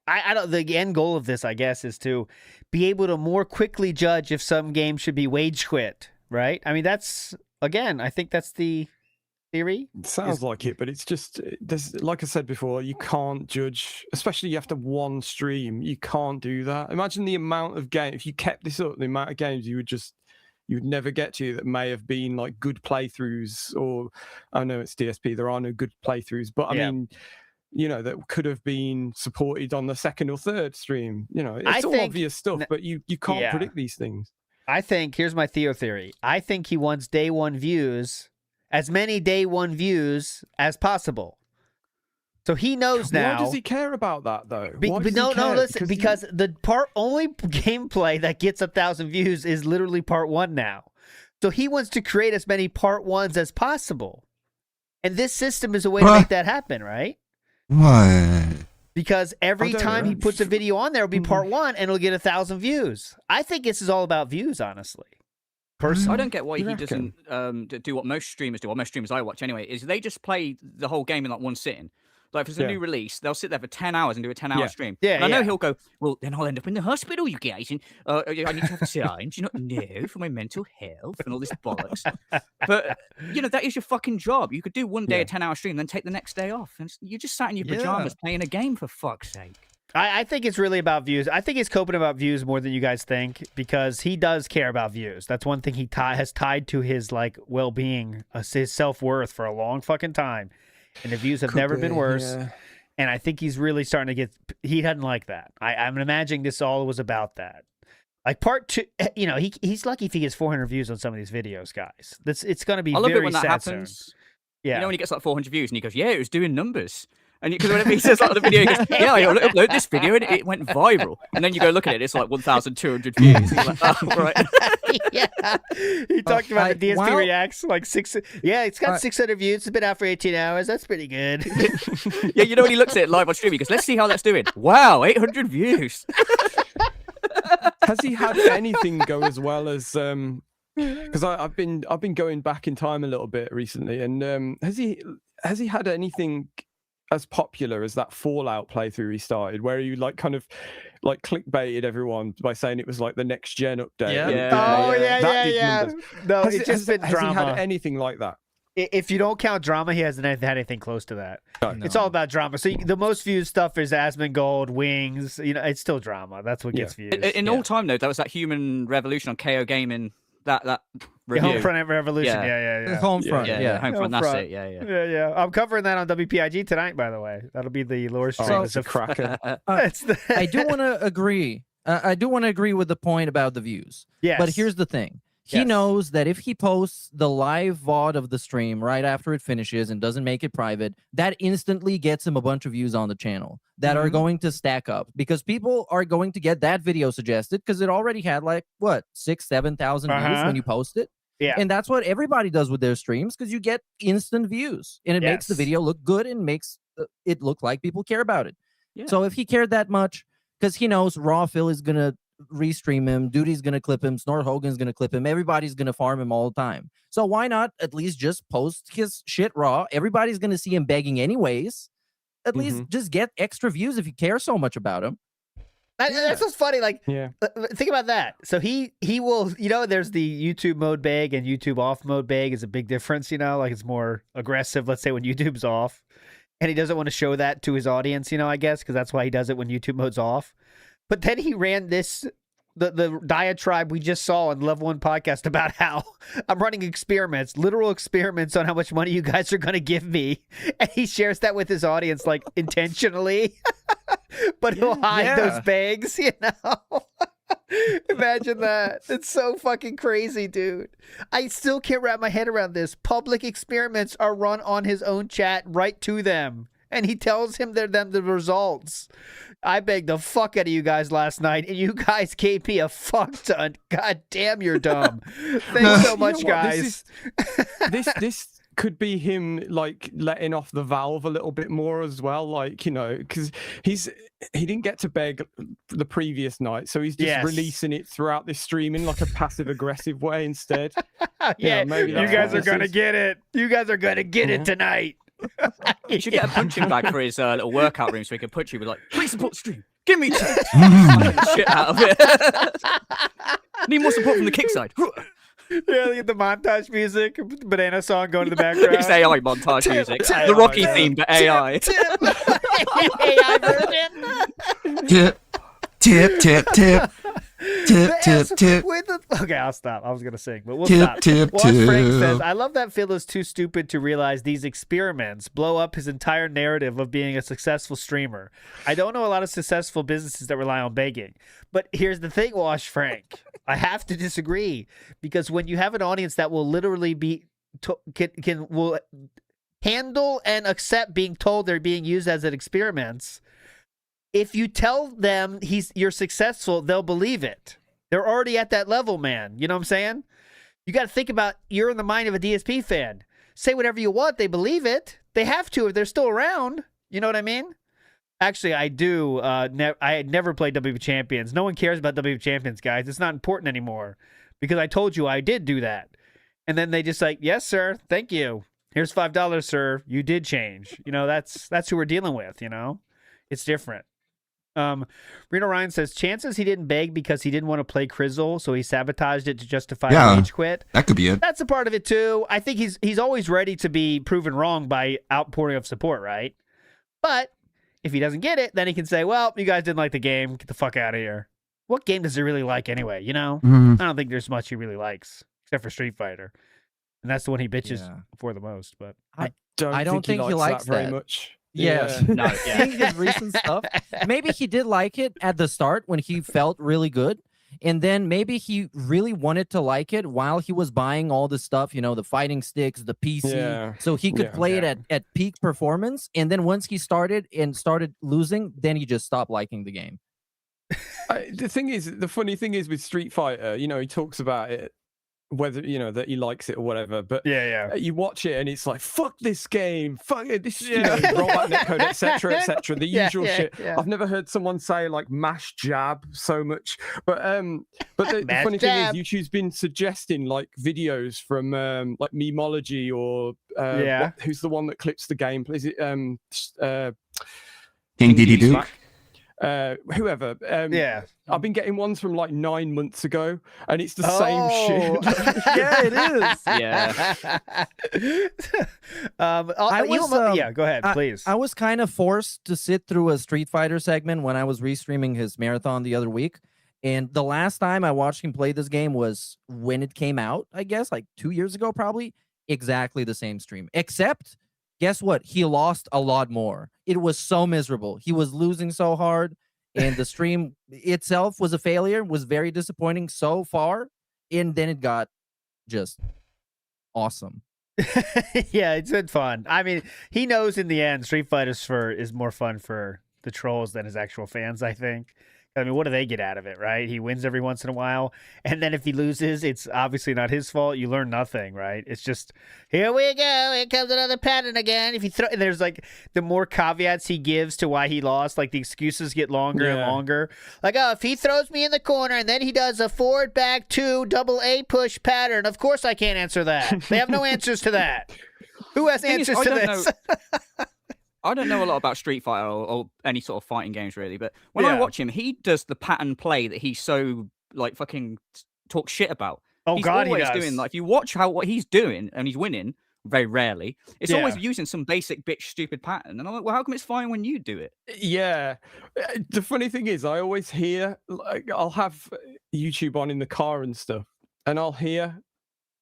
I don't. The end goal of this, I guess, is to be able to more quickly judge if some game should be wage quit, right? I mean, that's, again, I think that's the theory. It sounds like it, but it's just, there's, like I said before, you can't judge, especially after one stream. You can't do that. Imagine the amount of games, if you kept this up, the amount of games you would never get to that may have been like good playthroughs, or I know it's DSP, there are no good playthroughs, but I mean, you know, that could have been supported on the second or third stream. You know, it's all obvious stuff, but you can't predict these things. I think, here's my Theo theory. I think he wants day one views, as many day one views as possible. So he knows now. Why does he care about that, though? Listen, because the only gameplay that gets 1,000 views is literally part one now. So he wants to create as many part ones as possible. And this system is a way to make that happen, right? What? Because every time he puts a video on there, it'll be part one, and it'll get 1,000 views. I think this is all about views, honestly. I don't get why he doesn't do what most streamers do. What most streamers I watch anyway is they just play the whole game in like one sitting. Like if it's a new release, they'll sit there for 10 hours and do a 10-hour stream. And I know he'll go, well, then I'll end up in the hospital, you guys, and I need to have signs, you know, for my mental health and all this bollocks. But, you know, that is your fucking job. You could do one day a 10-hour stream, then take the next day off. And you just sat in your pajamas playing a game, for fuck's sake. I think it's really about views. I think he's coping about views more than you guys think, because he does care about views. That's one thing he has tied to his, like, well-being, his self-worth for a long fucking time. And the views have never been worse. Yeah. And I think he's really starting to get... He doesn't like that. I'm imagining this all was about that. Like part two, you know, he's lucky if he gets 400 views on some of these videos, guys. It's going to be I love very it when that sad happens. soon. Yeah. You know when he gets like 400 views and he goes, yeah, it was doing numbers. And because whenever he says like on the video, he goes, yeah, I uploaded this video and it went viral. And then you go look at it, it's like 1,200 views. He's like, oh, right. Yeah. He talked about the DSP Reacts, like 6. Yeah, it's got 600 views. It's been out for 18 hours. That's pretty good. Yeah, you know when he looks at it live on stream, he goes, let's see how that's doing. Wow, 800 views. Has he had anything go as well as... Because I've been going back in time a little bit recently, and has he had anything as popular as that Fallout playthrough he started, where he like kind of like clickbaited everyone by saying it was like the next gen update. Yeah. Oh, yeah, That did yeah. numbers. No, Has it's just been has he had drama. anything like that? If you don't count drama, he hasn't had anything close to that. No. It's all about drama. So the most viewed stuff is Asmongold, Wings. You know, it's still drama. That's what gets views. In all time though, that was that Human Revolution on KO Gaming. That review. Homefront Revolution. Yeah. Homefront. Yeah, Homefront. That's Homefront. it. Yeah. Yeah. I'm covering that on WPIG tonight, by the way. That'll be the lore stream. Oh, it's a cracker. I do want to agree. I do want to agree with the point about the views. Yes. But here's the thing. He Yes. knows that if he posts the live VOD of the stream right after it finishes and doesn't make it private, that instantly gets him a bunch of views on the channel that are going to stack up because people are going to get that video suggested because it already had like, what, 6,000, 7,000 views when you post it? Yeah. And that's what everybody does with their streams because you get instant views and it makes the Yes. video look good and makes it look like people care about it. Yeah. So if he cared that much, because he knows Raw Phil is going to restream him, Duty's going to clip him, Snort Hogan's going to clip him, everybody's going to farm him all the time. So why not at least just post his shit raw? Everybody's going to see him begging anyways. At least just get extra views if you care so much about him. That's what's funny. Like, Yeah. think about that. So he will, you know, there's the YouTube mode beg and YouTube off mode beg is a big difference, you know, like it's more aggressive, let's say when YouTube's off. And he doesn't want to show that to his audience, you know, I guess, because that's why he does it when YouTube mode's off. But then he ran the diatribe we just saw on the Level 1 podcast about how I'm running experiments, literal experiments on how much money you guys are going to give me. And he shares that with his audience, like, intentionally. But he'll hide those begs, you know? Imagine that. It's so fucking crazy, dude. I still can't wrap my head around this. Public experiments are run on his own chat right to them. And he tells them the results. I begged the fuck out of you guys last night, and you guys gave me a fuck ton. God damn, you're dumb. Thanks so much, You know what? guys. This could be him like letting off the valve a little bit more as well, like, you know, because he didn't get to beg the previous night, so he's just Yes. releasing it throughout this stream in like a passive aggressive way instead. Yeah, maybe you that's guys what are this gonna is. get it. You guys are gonna get it tonight. You should get a punching bag for his little workout room so he can punch you with like, please support the stream. Give me smacking the shit out of it. Need more support from the kick side. Yeah, they get the montage music, banana song going to the background. It's AI montage music. The Rocky theme, but AI. AI version. Tip, tip, tip, tip. Tip. Wait, okay, I'll stop. I was gonna sing, but we'll Tip, stop. tip, Watch Frank tip. says, "I love that Phil is too stupid to realize these experiments blow up his entire narrative of being a successful streamer. I don't know a lot of successful businesses that rely on begging, but here's the thing, Wash Frank. I have to disagree because when you have an audience that will literally be will handle and accept being told they're being used as an experiments." If you tell them you're successful, they'll believe it. They're already at that level, man. You know what I'm saying? You got to think about you're in the mind of a DSP fan. Say whatever you want, they believe it. They have to if they're still around. You know what I mean? Actually, I do. I had never played WP Champions. No one cares about WP Champions, guys. It's not important anymore because I told you I did do that. And then they just like, yes, sir. Thank you. Here's $5, sir. You did change. You know, that's who we're dealing with. You know, it's different. Reno Ryan says chances he didn't beg because he didn't want to play Crizzle, so he sabotaged it to justify Yeah, rage quit. that could be it. That's a part of it too. I think he's always ready to be proven wrong by outpouring of support, right? But if he doesn't get it, then he can say, "Well, you guys didn't like the game. Get the fuck out of here." What game does he really like anyway? You know, Mhm. I don't think there's much he really likes except for Street Fighter, and that's the one he bitches for the most. But I don't think he likes that very that. much. Yeah. Seeing his recent stuff, maybe he did like it at the start when he felt really good. And then maybe he really wanted to like it while he was buying all the stuff, you know, the fighting sticks, the PC, Yeah. so he could Yeah. play it at peak performance. And then once he started losing, then he just stopped liking the game. The funny thing is with Street Fighter, you know, he talks about it whether that he likes it or whatever. But yeah, you watch it and it's like, fuck this game, fuck it, this rollback netcode, etc., etc. The usual shit. I've never heard someone say like mash jab so much. But the funny thing is, YouTube's been suggesting like videos from like Memology or who's the one that clips the gameplay? Is it King Diddy Duke? Whoever. I've been getting ones from like 9 months ago, and it's the same shit. Yeah, it is. Go ahead, please. I was kind of forced to sit through a Street Fighter segment when I was restreaming his marathon the other week. And the last time I watched him play this game was when it came out, I guess, like 2 years ago, probably. Exactly the same stream. Except, guess what? He lost a lot more. It was so miserable. He was losing so hard. And the stream itself was a failure, was very disappointing so far. And then it got just awesome. Yeah, it's been fun. I mean, he knows in the end Street Fighter is more fun for the trolls than his actual fans, I think. I mean, what do they get out of it, right? He wins every once in a while, and then if he loses, it's obviously not his fault. You learn nothing, right? It's just, here we go, here comes another pattern again. If you throw, and there's like, the more caveats he gives to why he lost, like the excuses get longer and longer. Like, oh, if he throws me in the corner and then he does a forward back 2 double A push pattern, of course I can't answer that. They have no answers to that. Who has answers to this? I don't know a lot about Street Fighter or any sort of fighting games really, but when I watch him, he does the pattern play that he's so like fucking talks shit about. Oh he's God, always he does. doing like if you watch what he's doing and he's winning very rarely, it's always using some basic bitch stupid pattern. And I'm like, well, how come it's fine when you do it? Yeah, the funny thing is, I always hear like I'll have YouTube on in the car and stuff, and I'll hear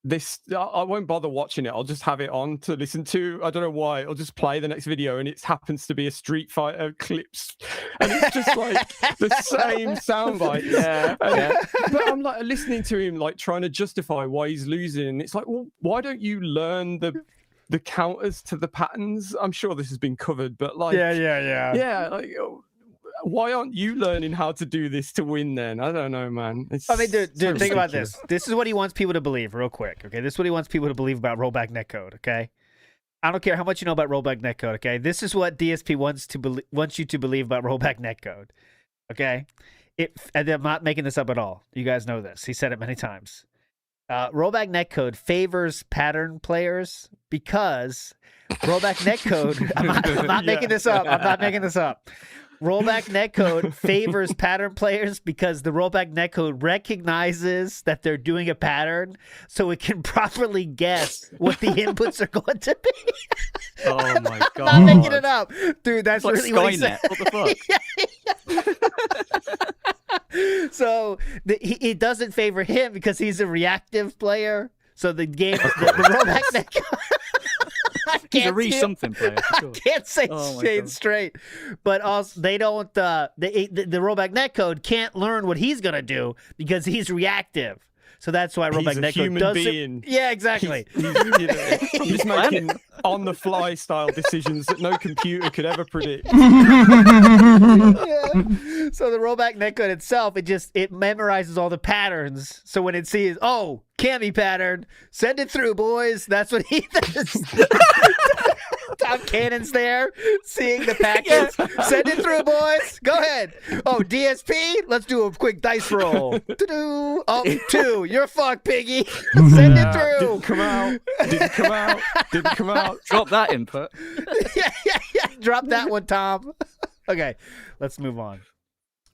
this. I won't bother watching it. I'll just have it on to listen to. I don't know why. I'll just play the next video, and it happens to be a Street Fighter clips, and it's just like the same soundbite. But I'm like listening to him, like trying to justify why he's losing. And it's like, well, why don't you learn the counters to the patterns? I'm sure this has been covered, but like, yeah. Like, why aren't you learning how to do this to win then? I don't know, man. I mean, dude, think about this. This is what he wants people to believe, real quick, okay? This is what he wants people to believe about rollback netcode, okay? I don't care how much you know about rollback netcode, okay? This is what DSP wants you to believe about rollback netcode, okay? And I'm not making this up at all. You guys know this. He said it many times. Rollback netcode favors pattern players because rollback netcode. I'm not making this up. I'm not making this up. Rollback netcode favors pattern players because the rollback netcode recognizes that they're doing a pattern, so it can properly guess what the inputs are going to be. Oh my god! I'm not making it up, dude. That's like really what he said. What the fuck? So it doesn't favor him because he's a reactive player. So the game, the rollback netcode. He's a something player. For sure. I can't say it straight, but also they don't. The rollback netcode can't learn what he's gonna do because he's reactive. So that's why rollback netcode does it. Yeah, exactly. He's making on-the-fly style decisions that no computer could ever predict. So the rollback netcode itself, it memorizes all the patterns. So when it sees, oh, Cammy pattern, send it through, boys. That's what he does. Tom Cannon's there, seeing the packets. Send it through, boys. Go ahead. Oh, DSP, let's do a quick dice roll. Doo-doo. Oh, 2. You're fucked, piggy. Send it through. Didn't come out. Didn't come out. Drop that input. Yeah. Drop that one, Tom. Okay, let's move on.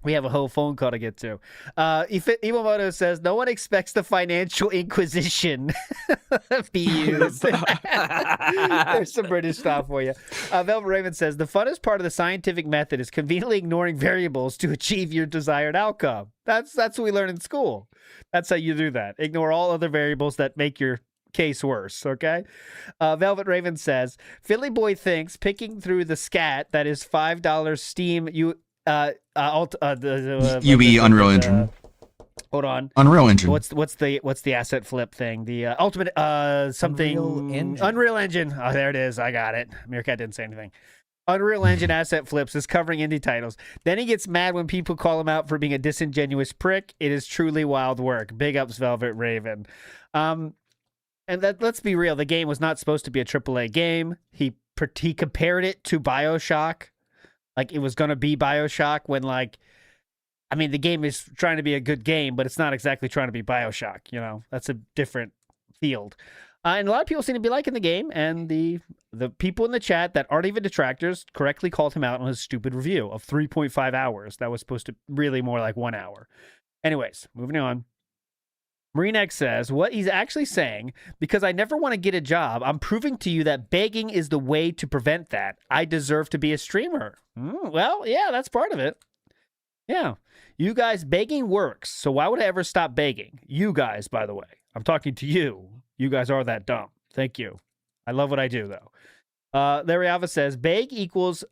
We have a whole phone call to get to. Iwamoto says, no one expects the financial inquisition be used. There's some British stuff for you. Velvet Raven says, the funnest part of the scientific method is conveniently ignoring variables to achieve your desired outcome. That's what we learn in school. That's how you do that. Ignore all other variables that make your case worse, okay? Velvet Raven says, Philly Boy thinks picking through the scat that is $5 Steam UE Unreal Engine. Hold on. Unreal Engine. What's the asset flip thing? The ultimate something Unreal Engine. Unreal Engine. Oh, there it is. I got it. Meerkat didn't say anything. Unreal Engine asset flips is covering indie titles. Then he gets mad when people call him out for being a disingenuous prick. It is truly wild work. Big ups, Velvet Raven. And let's be real. The game was not supposed to be a AAA game. He compared it to BioShock. Like, it was going to be BioShock when, like, I mean, the game is trying to be a good game, but it's not exactly trying to be BioShock. You know, that's a different field. And a lot of people seem to be liking the game, and the people in the chat that aren't even detractors correctly called him out on his stupid review of 3.5 hours. That was supposed to really more like 1 hour. Anyways, moving on. MarineX says, what he's actually saying, because I never want to get a job, I'm proving to you that begging is the way to prevent that. I deserve to be a streamer. Well, yeah, that's part of it. Yeah. You guys, begging works, so why would I ever stop begging? You guys, by the way. I'm talking to you. You guys are that dumb. Thank you. I love what I do, though. Larry Alva says, beg equals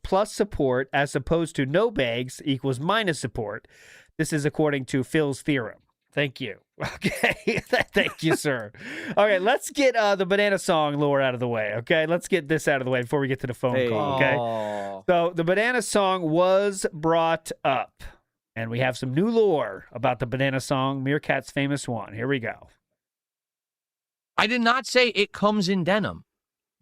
plus support as opposed to no begs equals minus support. This is according to Phil's theorem. Thank you. Okay. Thank you, sir. Okay, let's get the banana song lore out of the way. Okay, let's get this out of the way before we get to the phone call. Okay. So the banana song was brought up, and we have some new lore about the banana song, Meerkat's famous one. Here we go. I did not say it comes in denim.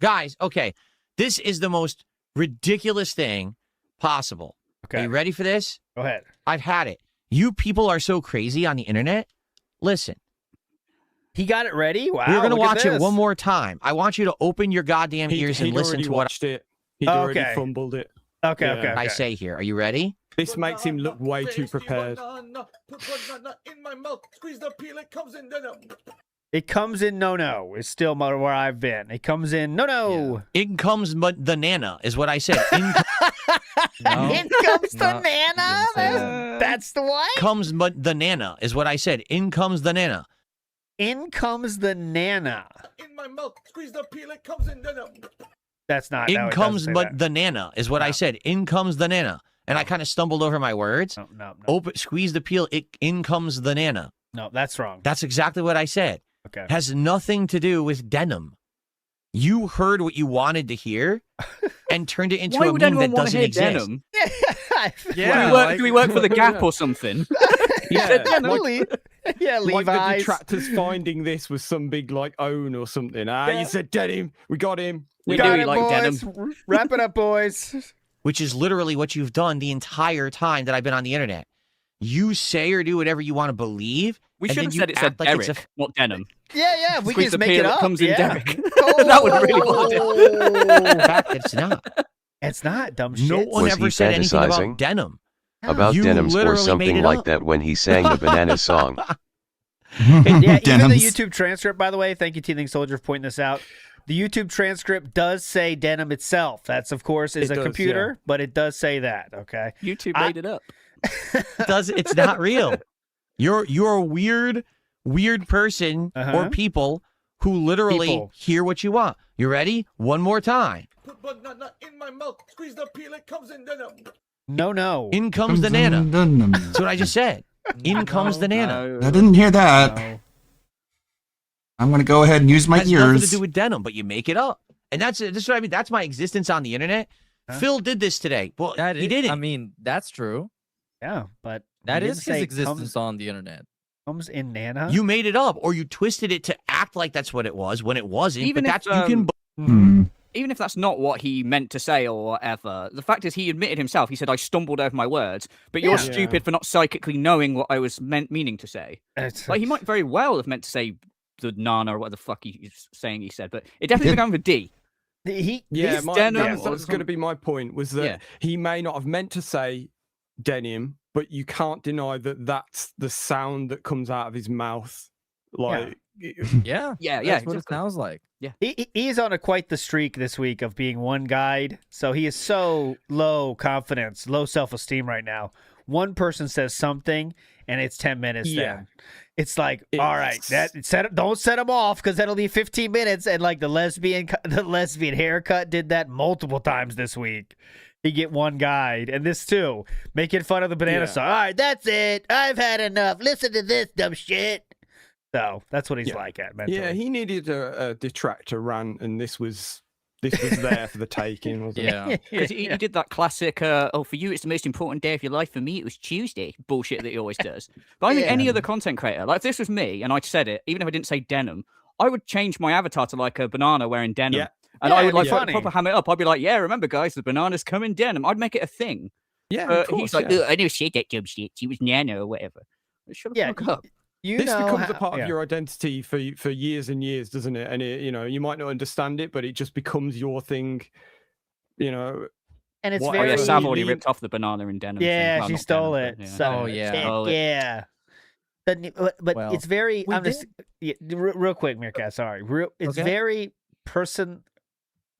Guys, okay, this is the most ridiculous thing possible. Okay. Are you ready for this? Go ahead. I've had it. You people are so crazy on the internet. Listen. He got it ready? Wow. We're going to look at watch it this. one more time. I want you to open your goddamn ears and listen to what He'd already fumbled it. Okay, Yeah. I say here. Are you ready? This makes him look way too prepared. It comes in no. It's still where I've been. It comes in no. In comes the nana is what I said. In comes the nana? That's the one? Comes the nana is what I said. In comes the nana. In comes the nana. In my milk, squeeze the peel, it comes in denim. That's not. In comes the nana is what I said. In comes the nana. And I kind of stumbled over my words. No. Open, squeeze the peel. In comes the nana. No, that's wrong. That's exactly what I said. Okay. Has nothing to do with denim. You heard what you wanted to hear and turned it into Why a would meme anyone that want doesn't to hear exist. denim? Yeah. Do we work for the Gap or something? Yeah, Yeah, like the Levi's. detractors finding this was some big like own or something. You said denim. We got him. We got do it, like boys. denim. Wrap it up, boys. Which is literally what you've done the entire time that I've been on the internet. You say or do whatever you want to believe. We and should then have you said it said act like Derek, it's a not denim. Yeah, we Squeeze can just the make peel, it up. comes in yeah. Derek. That would really want it. In fact, it's not. It's not dumb shit. No one Was ever he said anything about fantasizing denim. About You denims or literally something made it like up. that when he sang the banana song. Yeah, even the Denims. YouTube transcript, by the way, thank you, Teething Soldier, for pointing this out. The YouTube transcript does say denim itself. That's, of course, is It a does, computer, but it does say that, okay? YouTube made it up. It's not real. You're a weird person or people who literally People. hear what you want. You ready? One more time. Put banana in my milk, squeeze the peel, it comes in denim. No. In comes the nana. That's what I just said. In comes the nana. I didn't hear that. No. I'm going to go ahead and use my Has nothing to ears. do with denim, but you make it up. And this is what I mean. That's my existence on the internet. Huh? Phil did this today. Well, he did it. I mean, that's true. Yeah, but That he is didn't his say existence on the internet. Comes in nana. You made it up, or you twisted it to act like that's what it was when it wasn't. Even but if, that's you can. Hmm. Even if that's not what he meant to say or whatever, the fact is he admitted himself. He said, I stumbled over my words, but you're Yeah. stupid for not psychically knowing what I was meaning to say. Like, he might very well have meant to say the nana or what the fuck he's saying he said, but it definitely began with a D. Yeah, His denim that's going to be my point. Was that Yeah. he may not have meant to say denim, but you can't deny that that's the sound that comes out of his mouth. Like, Yeah, Yeah, that's what it exactly. sounds like. Yeah. He's on quite the streak this week of being one guide. So he is so low confidence, low self-esteem right now. One person says something, and it's 10 minutes. Yeah. Then it's like, all right, don't set him off because that'll be 15 minutes. And like the lesbian haircut did that multiple times this week. He get one guide, and this too, making fun of the banana Yeah. song. All right, that's it. I've had enough. Listen to this dumb shit. So that's what he's like at mentally. yeah, he needed a detractor rant, and this was this was there for the taking, wasn't it? Because he did that classic, oh, for you it's the most important day of your life. For me, it was Tuesday. Bullshit that he always does. But I think any other content creator, like if this was me and I said it, even if I didn't say denim, I would change my avatar to like a banana wearing denim. Yeah. And I would like funny. proper ham it up. I'd be like, yeah, remember guys, the bananas come in denim. I'd make it a thing. Yeah, But of course, he's like, yeah. "Ugh, I never said that dumb shit. She was Nana or whatever. Shut the fuck up. You This know becomes how- a part yeah. of your identity for years and years, doesn't it? And it, you might not understand it, but it just becomes your thing. And it's Oh very yeah, Sav already ripped off the banana in denim. thing. Yeah, Well, she not stole denim, it. but, So, Oh yeah. yeah. But Well, it's very. we I'm just real quick, Meerkat. Sorry, it's Okay. very person.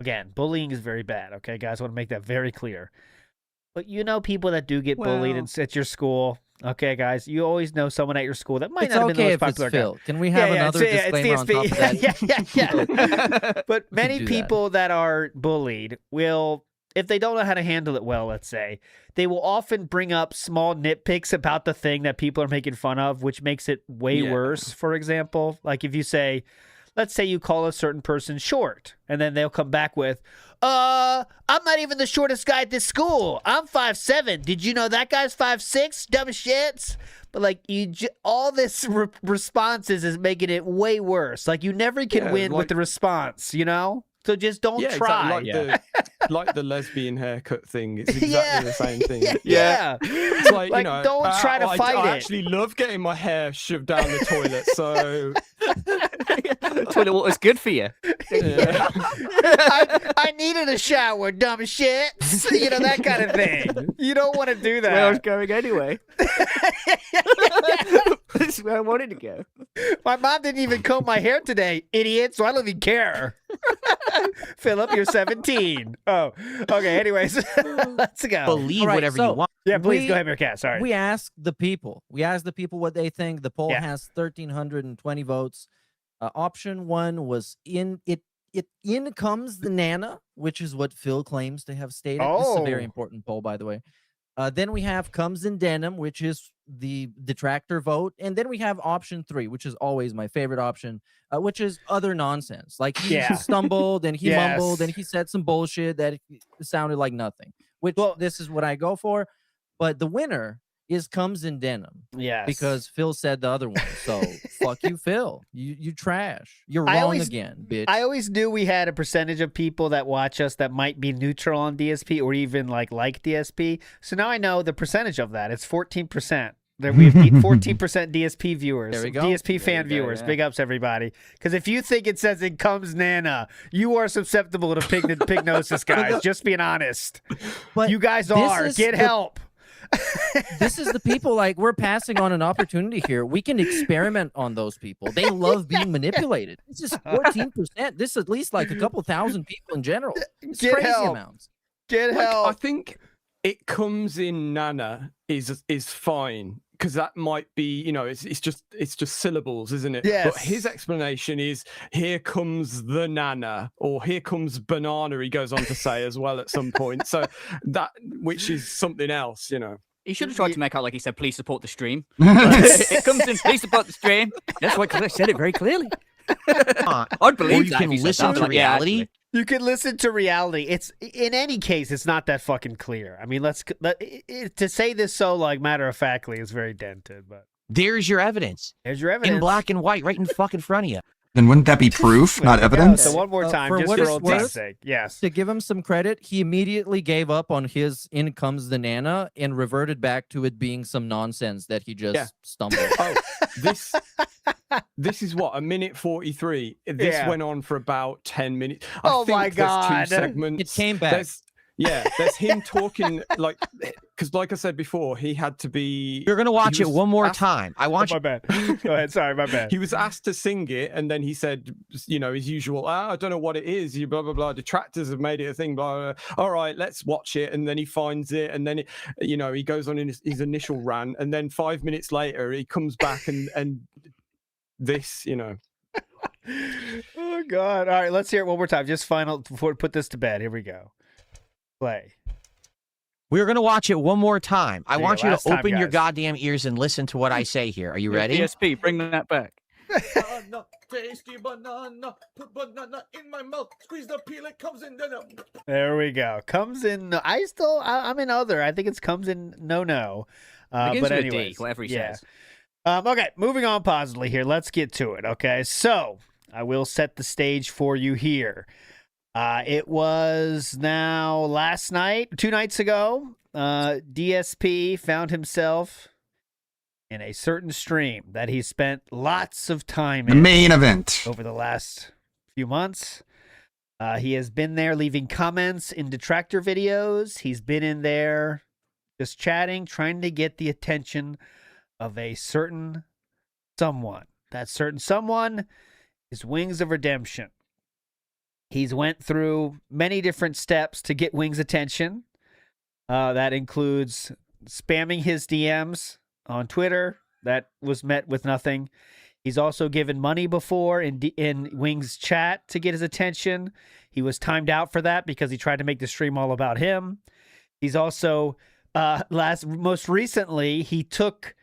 Again, bullying is very bad. Okay, guys, I want to make that very clear. But you know, people that do get bullied at your school. Okay, guys, you always know someone at your school that might It's not have been okay the if most it's popular guy. Phil. Can we have another disclaimer on top of that? Yeah. But many do that. people that are bullied will, if they don't know how to handle it well, let's say, they will often bring up small nitpicks about the thing that people are making fun of, which makes it way worse. For example, like if you say, let's say you call a certain person short, and then they'll come back with, I'm not even the shortest guy at this school. I'm 5'7". Did you know that guy's 5'6"? Dumb shits. But like all this responses is making it way worse. Like you never can Yeah, win with like- the response, you know? So just don't Yeah, try. exactly. Like the lesbian haircut thing. It's exactly Yeah. the same thing. Yeah. It's like, Like, don't try to fight I it. actually love getting my hair shoved down the toilet, so Toilet water's good for you. I needed a shower, dumb shit. You know, that kind of thing. You don't want to do that. Where I was going anyway. This is where I wanted to go. My mom didn't even comb my hair today, idiot, so I don't even care. Philip, you're 17. Oh, okay. Anyways, let's go. Believe All right, whatever so you want. Yeah, please we- go ahead, Meerkat. Sorry. We asked the people. We asked the people what they think. The poll Yeah. has 1,320 votes. Option one was in comes the Nana, which is what Phil claims to have stated. This is a very Oh. important poll, by the way. Then we have comes in denim, which is the detractor vote, and then we have option three, which is always my favorite option, which is other nonsense. Like he Yeah. stumbled and he Yes. mumbled and he said some bullshit that sounded like nothing. Which this is what I go for. But the winner is comes in denim. Yes. Because Phil said the other one. So fuck you, Phil. You trash. You're I wrong always- again, bitch. I always knew we had a percentage of people that watch us that might be neutral on DSP or even like DSP. So now I know the percentage of that. It's 14%. There we have 14% DSP viewers. There we go. DSP fan There we go, viewers. yeah. Big ups, everybody. Because if you think it says it comes Nana, you are susceptible to pignosis, guys. Just being honest. But you guys this are. is Get the- help. This is the people, like, we're passing on an opportunity here. We can experiment on those people. They love being manipulated. This is 14%. This is at least like a couple thousand people in general. It's Get crazy help. amounts. Get like, help. I think it comes in Nana is fine because that might be, it's just syllables, isn't it? Yes. But his explanation is here comes the Nana or here comes banana. He goes on to say as well at some point. So that, which is something else, He should have tried to make out like he said, please support the stream. It comes in, please support the stream. That's why I said it very clearly. I'd believe Or you that can if he said listen that. to Like, yeah, reality. actually. You can listen to reality. It's in any case, it's not that fucking clear. I mean, to say this so like matter of factly is very dented. But There's your evidence. there's your evidence In black and white, right in fucking front of you. Then wouldn't that be proof, not evidence? So one more time, For just what for it's old time's worth, sake. Yes. To give him some credit, he immediately gave up on his in comes the Nana and reverted back to it being some nonsense that he just stumbled. Oh, this is what, 1:43. This Yeah. went on for about 10 minutes. Oh I think my there's God. two segments. It came back. There's him talking because like I said before, he had to be. You're gonna watch he it was one more asked- time. I want My you. bad. Go ahead. Sorry, my bad. He was asked to sing it, and then he said, his usual, I don't know what it is. You blah blah blah. Detractors have made it a thing. Blah, blah, blah. All right, let's watch it. And then he finds it, and then he goes on in his initial rant, and then 5 minutes later he comes back and this. Oh God! All right, let's hear it one more time. Just final before we put this to bed. Here we go. Play. We're gonna watch it one more time. I There you want go. you Last to time, open your guys. goddamn ears and listen to what I say here. Are you ready? DSP, bring that back. Banana, tasty banana, put banana in my mouth, squeeze the peel, it comes in. There we go. Comes in. I'm in other. I think it's comes in no. Begins But with a D, anyways, whatever he says. Okay, moving on positively here. Let's get to it. Okay, so I will set the stage for you here. It was now last night, 2 nights ago. DSP found himself in a certain stream that he spent lots of time The in. main event. Over the last few months. He has been there leaving comments in detractor videos. He's been in there just chatting, trying to get the attention of a certain someone. That certain someone is Wings of Redemption. He's went through many different steps to get Wings' attention. That includes spamming his DMs on Twitter. That was met with nothing. He's also given money before in Wings' chat to get his attention. He was timed out for that because he tried to make the stream all about him. He's also, most recently, he took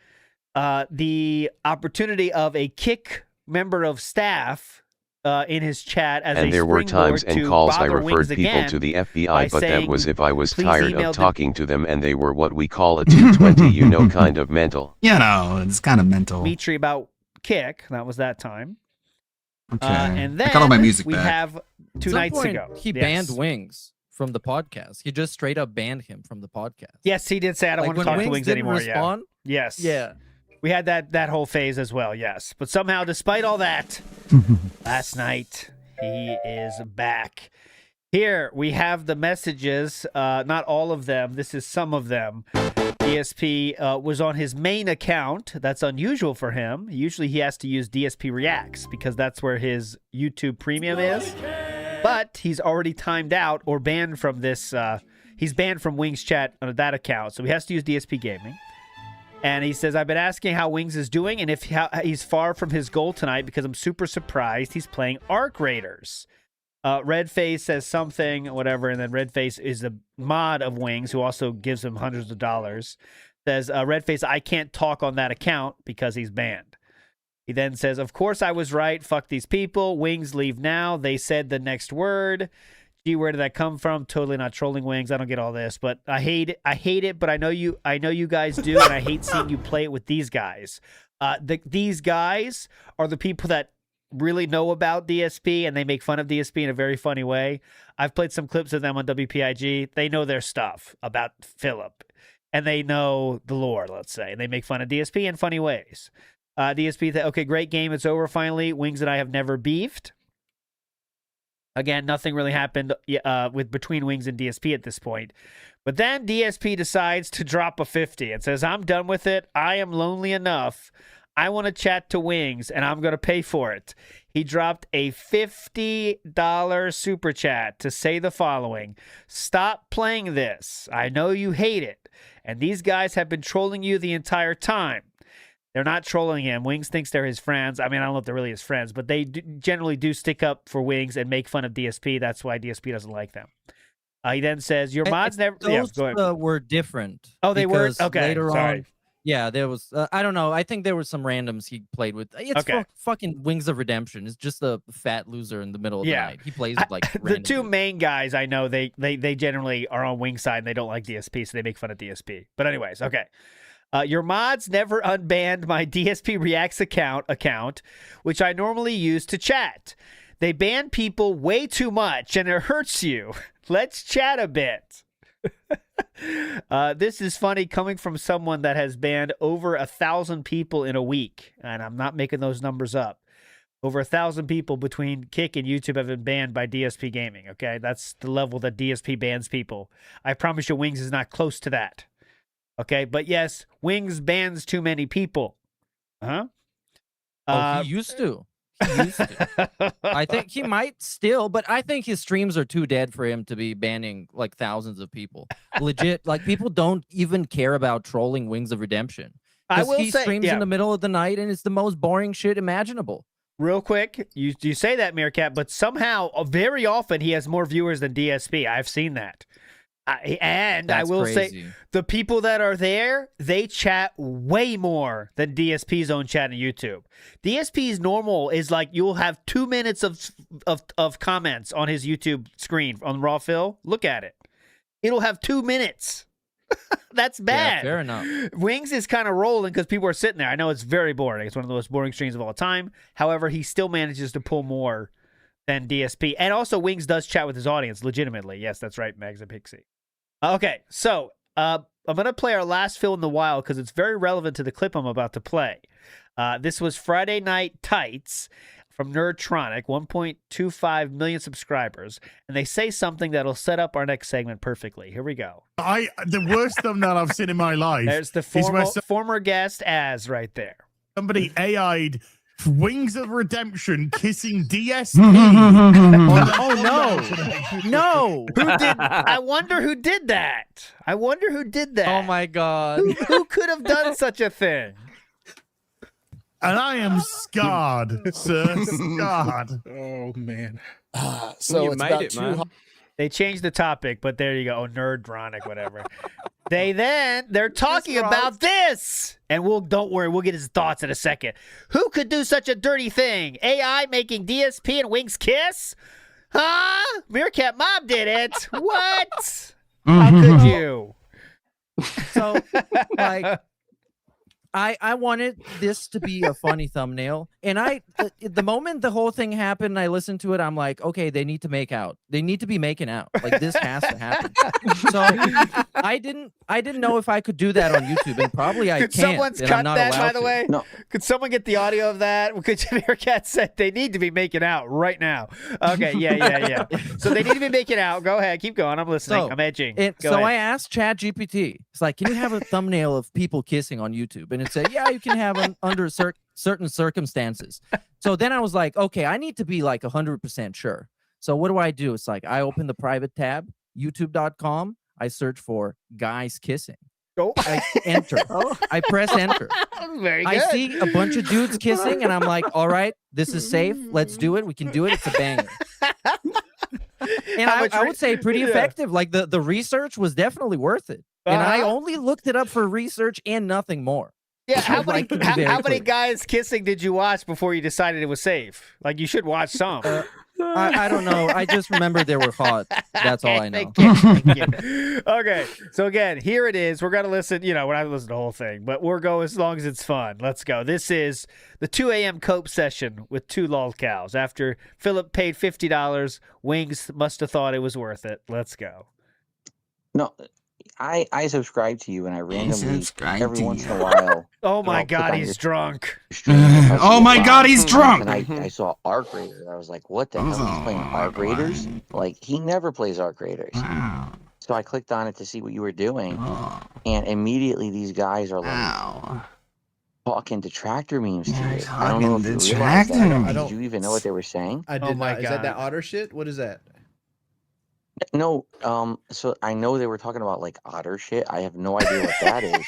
the opportunity of a Kick member of staff in his chat as and a there were times springboard and to calls I bother referred Wings people again to the by FBI, but that saying, was if I was "Please tired email of the-" talking to them and they were what we call a 220, you know, kind of mental. You know, it's kind of mental. Dimitri about Kick. That was that time. Okay. And I got all my then music we back. have At 2 some nights point, ago. he Yes. banned Wings from the podcast. He just straight up banned him from the podcast. Yes, he did say, I don't Like, want to when talk to Wings Wings didn't anymore. respond? Yeah. Yes. Yeah. We had that whole phase as well, yes. But somehow, despite all that, last night, he is back. Here, we have the messages. Not all of them. This is some of them. DSP was on his main account. That's unusual for him. Usually he has to use DSP Reacts because that's where his YouTube Premium is. But he's already timed out or banned from this. He's banned from Wings Chat on that account. So he has to use DSP Gaming. And he says, I've been asking how Wings is doing and if he's far from his goal tonight because I'm super surprised he's playing Arc Raiders. Redface says something, whatever, and then Redface is a mod of Wings who also gives him hundreds of dollars. Says, Redface, I can't talk on that account because he's banned. He then says, of course I was right. Fuck these people. Wings leave now. They said the next word. Gee, where did that come from? Totally not trolling Wings. I don't get all this, but I hate it, but I know you guys do, and I hate seeing you play it with these guys. These guys are the people that really know about DSP, and they make fun of DSP in a very funny way. I've played some clips of them on WPIG. They know their stuff about Philip, and they know the lore, let's say, and they make fun of DSP in funny ways. DSP, okay, great game. It's over finally. Wings and I have never beefed. Again, nothing really happened between Wings and DSP at this point. But then DSP decides to drop a 50 and says, I'm done with it. I am lonely enough. I want to chat to Wings, and I'm going to pay for it. He dropped a $50 super chat to say the following: stop playing this. I know you hate it, and these guys have been trolling you the entire time. They're not trolling him. Wings thinks they're his friends. I mean, I don't know if they're really his friends, but they generally do stick up for Wings and make fun of DSP. That's why DSP doesn't like them. He then says, your mods never... Those go ahead. were different. Oh, they were? because Okay, later sorry. on, yeah, there was... I don't know. I think there were some randoms he played with. It's Okay. fucking Wings of Redemption. It's just a fat loser in the middle of the night. He plays with, like, The random two dudes. main guys I know, they generally are on Wings side and they don't like DSP, so they make fun of DSP. But anyways, okay. Your mods never unbanned my DSP Reacts account, which I normally use to chat. They ban people way too much, and it hurts you. Let's chat a bit. This is funny coming from someone that has banned over 1,000 people in a week, and I'm not making those numbers up. Over 1,000 people between Kick and YouTube have been banned by DSP Gaming, okay? That's the level that DSP bans people. I promise you Wings is not close to that. Okay, but yes, Wings bans too many people. Huh? He used to. He used to. I think he might still, but I think his streams are too dead for him to be banning like thousands of people. Legit, like people don't even care about trolling Wings of Redemption. I 'Cause will he say- streams yeah. in the middle of the night and it's the most boring shit imaginable. Real quick, you say that, Meerkat, but somehow, very often, he has more viewers than DSP. I've seen that. I That's will crazy. say, the people that are there, they chat way more than DSP's own chat on YouTube. DSP's normal is like you'll have 2 minutes of comments on his YouTube screen on Raw Phil. Look at it. It'll have 2 minutes. That's bad. Yeah, fair enough. Wings is kind of rolling because people are sitting there. I know it's very boring. It's one of the most boring streams of all time. However, he still manages to pull more than DSP. And also, Wings does chat with his audience legitimately. Yes, that's right, Mags and Pixie. Okay, so I'm going to play our last Phil in the Wild because it's very relevant to the clip I'm about to play. This was Friday Night Tights from Nerdtronic, 1.25 million subscribers, and they say something that'll set up our next segment perfectly. Here we go. The worst thumbnail I've seen in my life. There's the is where former guest Az right there. somebody AI'd Wings of Redemption kissing DSP. Oh no! No! Who did? I wonder who did that. Oh my god! Who could have done such a thing? And I am scarred, sir. Scarred. Oh man. So You it's made about it, two man. hu- They changed the topic, but there you go. Oh, Nerdronic, whatever. They're talking about this, and don't worry, we'll get his thoughts in a second. Who could do such a dirty thing? AI making DSP and Wings kiss? Huh? Meerkat Mob did it. What? How could you? So, like, I wanted this to be a funny thumbnail, and the moment the whole thing happened, I listened to it. I'm like, okay, they need to make out. They need to be making out. Like this has to happen. So I didn't know if I could do that on YouTube, and probably I Could can't. someone's and cut I'm not that, by allowed the to. way? No. Could someone get the audio of that? Could Meerkat said they need to be making out right now. Okay, yeah. So they need to be making out. Go ahead, keep going. I'm listening. I'm edging. Go So ahead. I asked ChatGPT. It's like, can you have a thumbnail of people kissing on YouTube? And it said, yeah, you can have them under certain circumstances. So then I was like, okay, I need to be like 100% sure. So what do? It's like I open the private tab, youtube.com. I search for guys kissing. I enter. I press enter. Very I good. see a bunch of dudes kissing, and I'm like, all right, this is safe. Let's do it. We can do it. It's a banger. And I would say pretty effective. Like the research was definitely worth it. And I only looked it up for research and nothing more. Yeah, I'd how many like to be very how many clear. guys kissing did you watch before you decided it was safe? Like you should watch some. I don't know. I just remember they were hot. That's all I know. Thank you. Okay, so again, here it is. We're gonna listen. We're not gonna listen to the whole thing, but we'll go as long as it's fun. Let's go. This is the 2 a.m. cope session with two lolcows. After Philip paid $50, Wings must have thought it was worth it. Let's go. No, I subscribe to you, and I randomly subscribe every to once you. in a while. Oh my I'll click God, on he's your drunk. stream and I'll Oh see my a God, bot, he's drunk. And I saw Arc Raiders. I was like, what the hell? He's Oh playing Arc Raiders? Like he never plays Arc Raiders. So I clicked on it to see what you were doing, and immediately these guys are like talking detractor memes to you. I don't know if you realize detractor that. memes. Did you even know what they were saying? I did not. Is that otter shit? What is that? No, so I know they were talking about like otter shit. I have no idea what that is.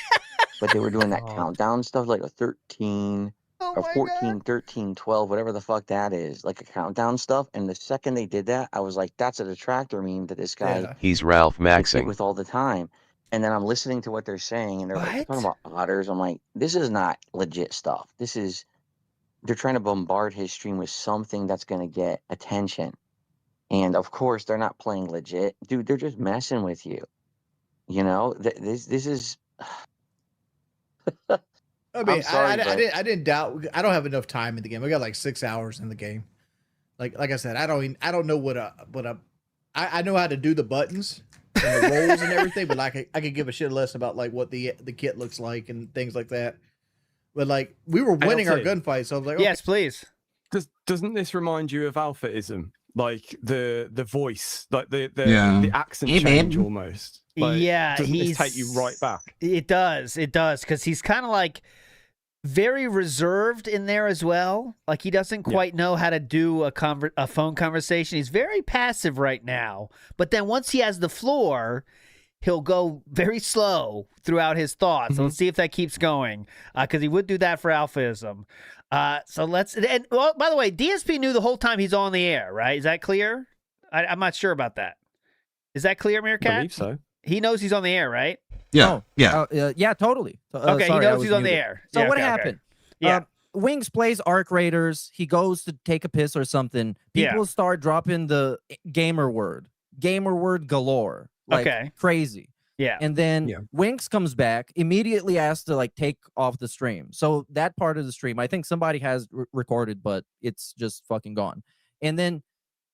But they were doing that countdown stuff like a 13 or 14, 13, 12, whatever the fuck that is, like a countdown stuff. And the second they did that, I was like, that's a detractor meme that this guy He's Ralph gets hit Maxing. with all the time. And then I'm listening to what they're saying, and they're like talking about otters. I'm like, this is not legit stuff. They're trying to bombard his stream with something that's going to get attention. And of course, they're not playing legit. Dude, they're just messing with you. This is. I mean, I'm sorry, I but- didn't doubt. I don't have enough time in the game. We got like 6 hours in the game. Like I said, I don't know I know how to do the buttons and the rolls and everything, but like I could give a shit less about like what the kit looks like and things like that. But like we were winning our LT. gunfight, so I was like, Yes, please. Doesn't this remind you of alphaism? Like the voice, like the Yeah. the accent Hey, change babe. almost. Like, Yeah, doesn't he's this take you right back? It does, because he's kind of like very reserved in there as well. Like he doesn't quite know how to do a phone conversation. He's very passive right now. But then once he has the floor, he'll go very slow throughout his thoughts. So let's see if that keeps going, because he would do that for alphaism. So by the way, DSP knew the whole time he's on the air, right? Is that clear? I'm not sure about that. Is that clear, I Meerkat? believe so. He knows he's on the air, right? Yeah. Yeah. Yeah, totally. Okay, sorry, he I knows was he's on the muted. air. So Yeah, what okay, okay. happened? Yeah. Wings plays Arc Raiders. He goes to take a piss or something. Yeah. People start dropping the gamer word galore, like Okay. crazy. Yeah. And then Winks comes back, immediately asks to like take off the stream. So that part of the stream, I think somebody has recorded, but it's just fucking gone. And then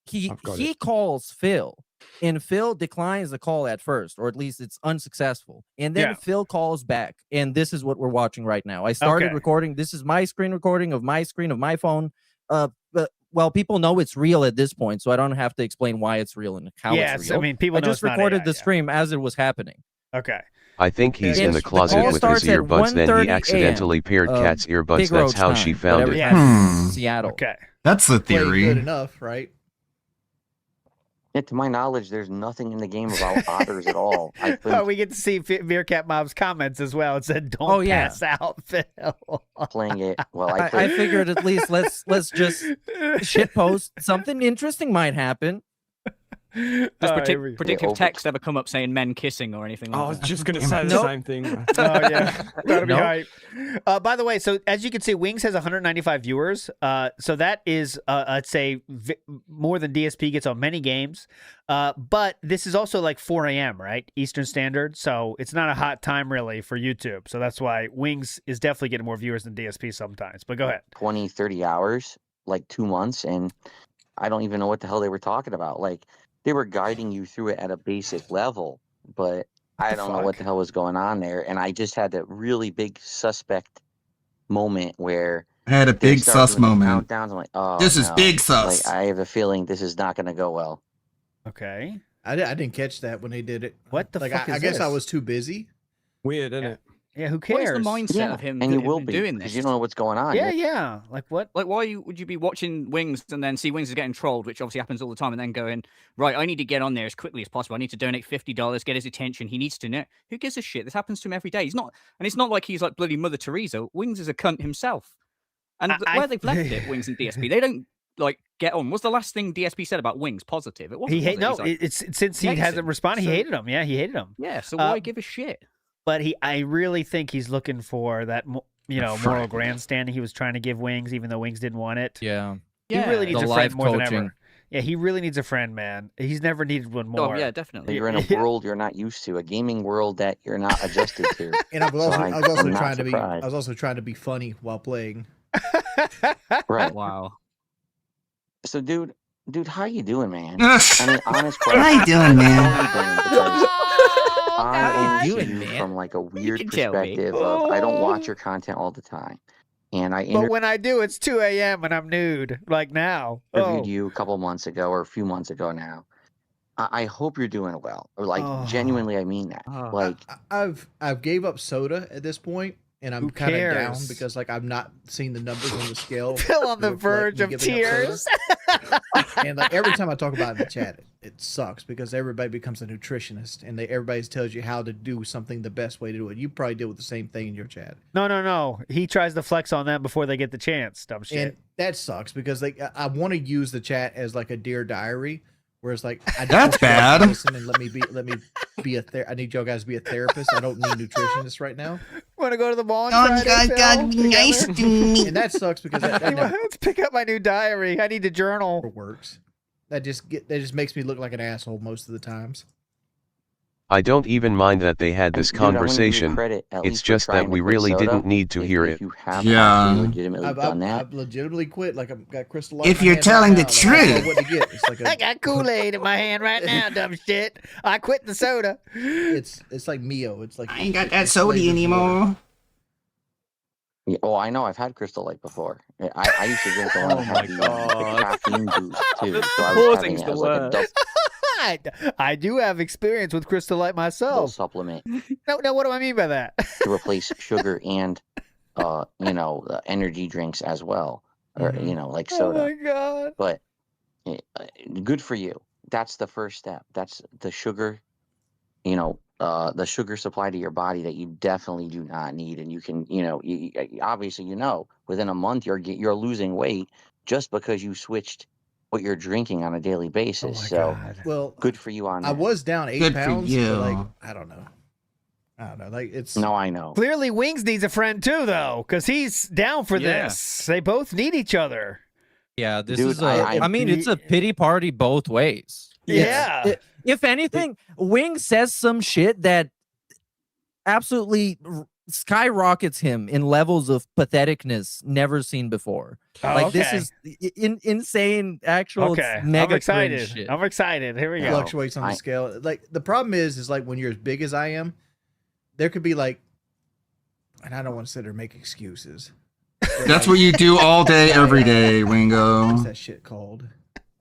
he calls Phil, and Phil declines the call at first, or at least it's unsuccessful. And then Phil calls back, and this is what we're watching right now. I started recording. This is my screen recording of my screen of my phone. But well, people know it's real at this point, so I don't have to explain why it's real and how it's real. I mean, people I know just it's not recorded AI, the stream as it was happening. Okay. I think he's in Yes, the the closet call with his starts at earbuds, then 1:30 he accidentally paired a.m., Cat's earbuds. Big That's Roach how she time, found whatever it. time, Seattle. Okay. That's the Played theory. good enough, right? Yeah, to my knowledge, there's nothing in the game about otters at all. I think Oh, we get to see Meerkat Mob's comments as well. It said, "Don't pass out, Phil." playing it. Well, I figured at least let's just shit post something interesting might happen. Does predictive text ever come up saying men kissing or anything like that? I was just going to say the same thing. Oh yeah, that'll be Nope. hype. By the way, so as you can see, Wings has 195 viewers. So that is, I'd say, more than DSP gets on many games. But this is also like 4 a.m. right, Eastern Standard. So it's not a hot time really for YouTube. So that's why Wings is definitely getting more viewers than DSP sometimes. But go ahead. 20, 30 hours, like 2 months, and I don't even know what the hell they were talking about. Like, they were guiding you through it at a basic level, but I don't know what the hell was going on there. And I just had that really big suspect moment where I had a they big started sus doing the moment. countdowns. I'm like, oh, This is no. big sus. Like, I have a feeling this is not going to go well. Okay. I didn't catch that when they did it. What the like, fuck I is guess I this? was too busy. Weird, isn't it? Yeah, who What is cares? the mindset Yeah, of him, and you him will be, doing because this? you don't know what's going on. Yeah, yeah. Like what? Like, why would you be watching Wings and then see Wings is getting trolled, which obviously happens all the time, and then going, right, I need to get on there as quickly as possible. I need to donate $50, get his attention. He needs to know. Who gives a shit? This happens to him every day. He's not, and it's not like he's like bloody Mother Teresa. Wings is a cunt himself. And where they've left it, Wings and DSP, they don't like get on. What's the last thing DSP said about Wings positive? It wasn't. He hate was it? no. He's like, It's since he negative. hasn't responded. He So- hated him. Yeah, he hated him. Yeah. So why give a shit? But I really think he's looking for that, moral grandstanding he was trying to give Wings, even though Wings didn't want it. Yeah. He really needs the a live friend more than coaching. ever. Yeah, he really needs a friend, man. He's never needed one more. Oh yeah, definitely. You're in a world you're not used to, a gaming world that you're not adjusted to. And I was also, So I was also I'm not trying to be. I surprised. was also trying to be funny while playing. Right. Wow. So, dude, how you doing, man? Ugh. I mean, honest How question. you doing, man? I you doing, see you man? from like a weird can tell me. perspective of I don't watch your content all the time, and I But when I do, it's 2 a.m. and I'm nude, like now. interviewed Oh. you a couple months ago or a few months ago now. I hope you're doing well, or like Oh. genuinely, I mean that. Oh. Like, I've gave up soda at this point, and I'm Who kind of down cares? because like I'm not seeing the numbers on the scale. Still on to the reflect verge me of giving up soda. tears. And like every time I talk about it in the chat, it sucks because everybody becomes a nutritionist, and everybody tells you how to do something the best way to do it. You probably deal with the same thing in your chat, No. He tries to flex on them before they get the chance. Dumb shit. and that sucks because like I want to use the chat as like a dear diary. Whereas, like, I That's want you guys to bad. Listen and let me be a I need y'all guys to be a therapist. I don't need nutritionists right now. Want to go to the mall on Oh, Friday, you guys Phil, gotta be nice together? to me. And that sucks because that never Let's pick up my new diary. I need to journal. works. That just makes me look like an asshole most of the times. I don't even mind that they had this Dude, I wanna give you conversation. credit, at It's least for just trying that to we quit really soda. didn't need to hear If it. you have Yeah. actually legitimately done that, I've legitimately quit. Like I've got Crystal Light. If in my you're hand telling right the now, like, I don't know truth. what to get. It's like I got Kool-Aid in my hand right now, dumb shit. I quit the soda. it's like Mio. It's like I ain't got that it's soda flavored anymore. yeah, oh, I know. I've had Crystal Light before. I used to drink the one that had the caffeine boost too. So I was having it as like a I do have experience with Crystal Light double myself. supplement No, what do I mean by that? to replace sugar and, energy drinks as well, or like Oh soda. my god. But good for you. That's the first step. That's the sugar, the sugar supply to your body that you definitely do not need. And you can, obviously, within a month you're losing weight just because you switched what you're drinking on a daily basis. so Well, good for you on that. I was down 8 Good for pounds, you. but like I don't know. Like it's No, I know. Clearly, Wings needs a friend too, though, because he's down for Yeah. this. They both need each other. Yeah, this Dude, is I mean, it's a pity party both ways. Yeah. If anything, Wing says some shit that absolutely skyrockets him in levels of patheticness never seen before. Oh, Like this okay. is insane. Actual, Okay, it's mega I'm excited. cringe shit. I'm excited. Here we go. fluctuates on the scale. Like the problem is like when you're as big as I am, there could be like, and I don't want to sit there and make excuses. That's what you do all day, every day, What's Wingo. that shit called?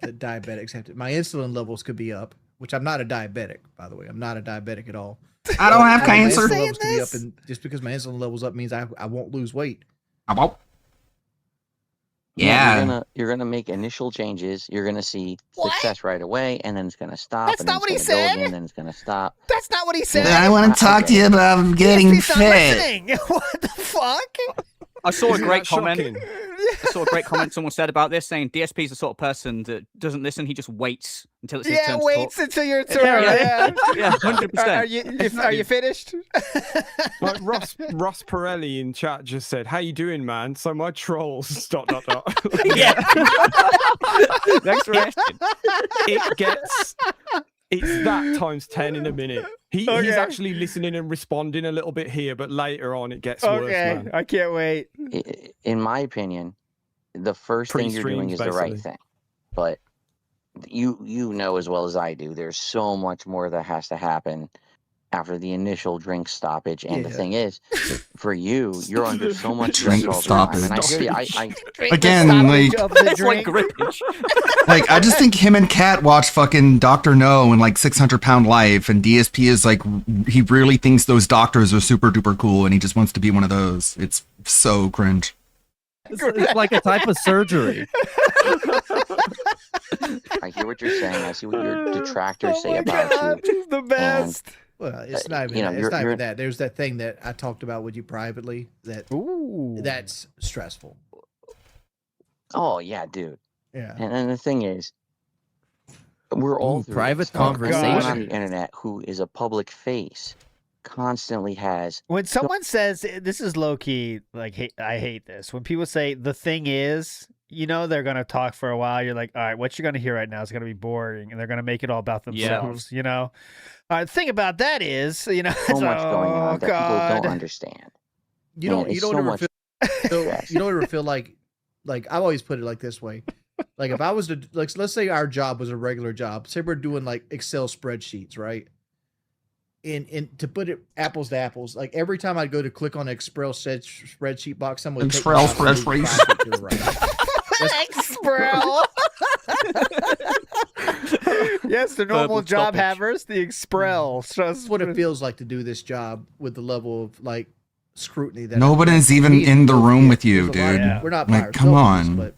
That diabetics have to. My insulin levels could be up, which I'm not a diabetic, by the way. I'm not a diabetic at all. I don't have My cancer. insulin levels could be up, and just because my insulin levels up means I won't lose weight. I won't. No, Yeah. you're gonna make initial changes. You're gonna see success right away, and then it's gonna stop. That's and then not what it's he gonna go said. again, then it's gonna stop. That's not what he said. I want to talk to you about getting He's not fit. listening. What the fuck? I saw a Isn't great that comment. shocking? I saw a great comment someone said about this, saying DSP is the sort of person that doesn't listen. He just waits until it's his Yeah, turn to waits talk. until your turn. Yeah, 100%. Are you finished? Like Ross Pirelli in chat just said, "How you doing, man?" So my trolls. ... Yeah. Next question. It's that times 10 in a minute. He's Okay. actually listening and responding a little bit here, but later on it gets worse, Okay, man. I can't wait. In my opinion, the first thing you're doing Pre-streams, is the right basically. thing. But you know as well as I do, there's so much more that has to happen after the initial drink stoppage. And the Yeah. thing is, for you, you're under so much Drink stress all the time. And I stoppage. hear you. Again, like, the drink. like I just think him and Kat watch fucking Dr. No and like 600-Pound Life, and DSP is like, he really thinks those doctors are super duper cool, and he just wants to be one of those. It's so cringe. It's like a type of surgery. I hear what you're saying. I see what your detractors say about you. He's the best. Well, it's not even you know, that. you're- It's not you're- even that. There's that thing that I talked about with you privately. That's stressful. Oh yeah, dude. Yeah. And then the thing is, we're all Ooh, through private this. Everyone conversation. on the internet who is a public face constantly has. When someone says this is low key, like I hate this. When people say the thing is, you know they're gonna talk for a while. You're like, all right, what you're gonna hear right now is gonna be boring, and they're gonna make it all about themselves. You know. The thing about that is, you know, So it's much like, going on oh, that God. people don't understand. You don't. And You it's don't so ever much feel. stress. You don't ever feel like I've always put it like this way. Like if I was to like, let's say our job was a regular job. Say we're doing like Excel spreadsheets, right? And to put it apples to apples, like every time I'd go to click on Excel spreadsheet box, someone would take Excel my mouse and move spreadsheet. 5 feet to the right. Exprel. Yes, the normal Verbal job stoppage. havers, the Exprel. That's what it feels like to do this job with the level of like scrutiny that Nobody's even in the room with you, There's a lot of- dude. We're not by Like, come ourselves, on. but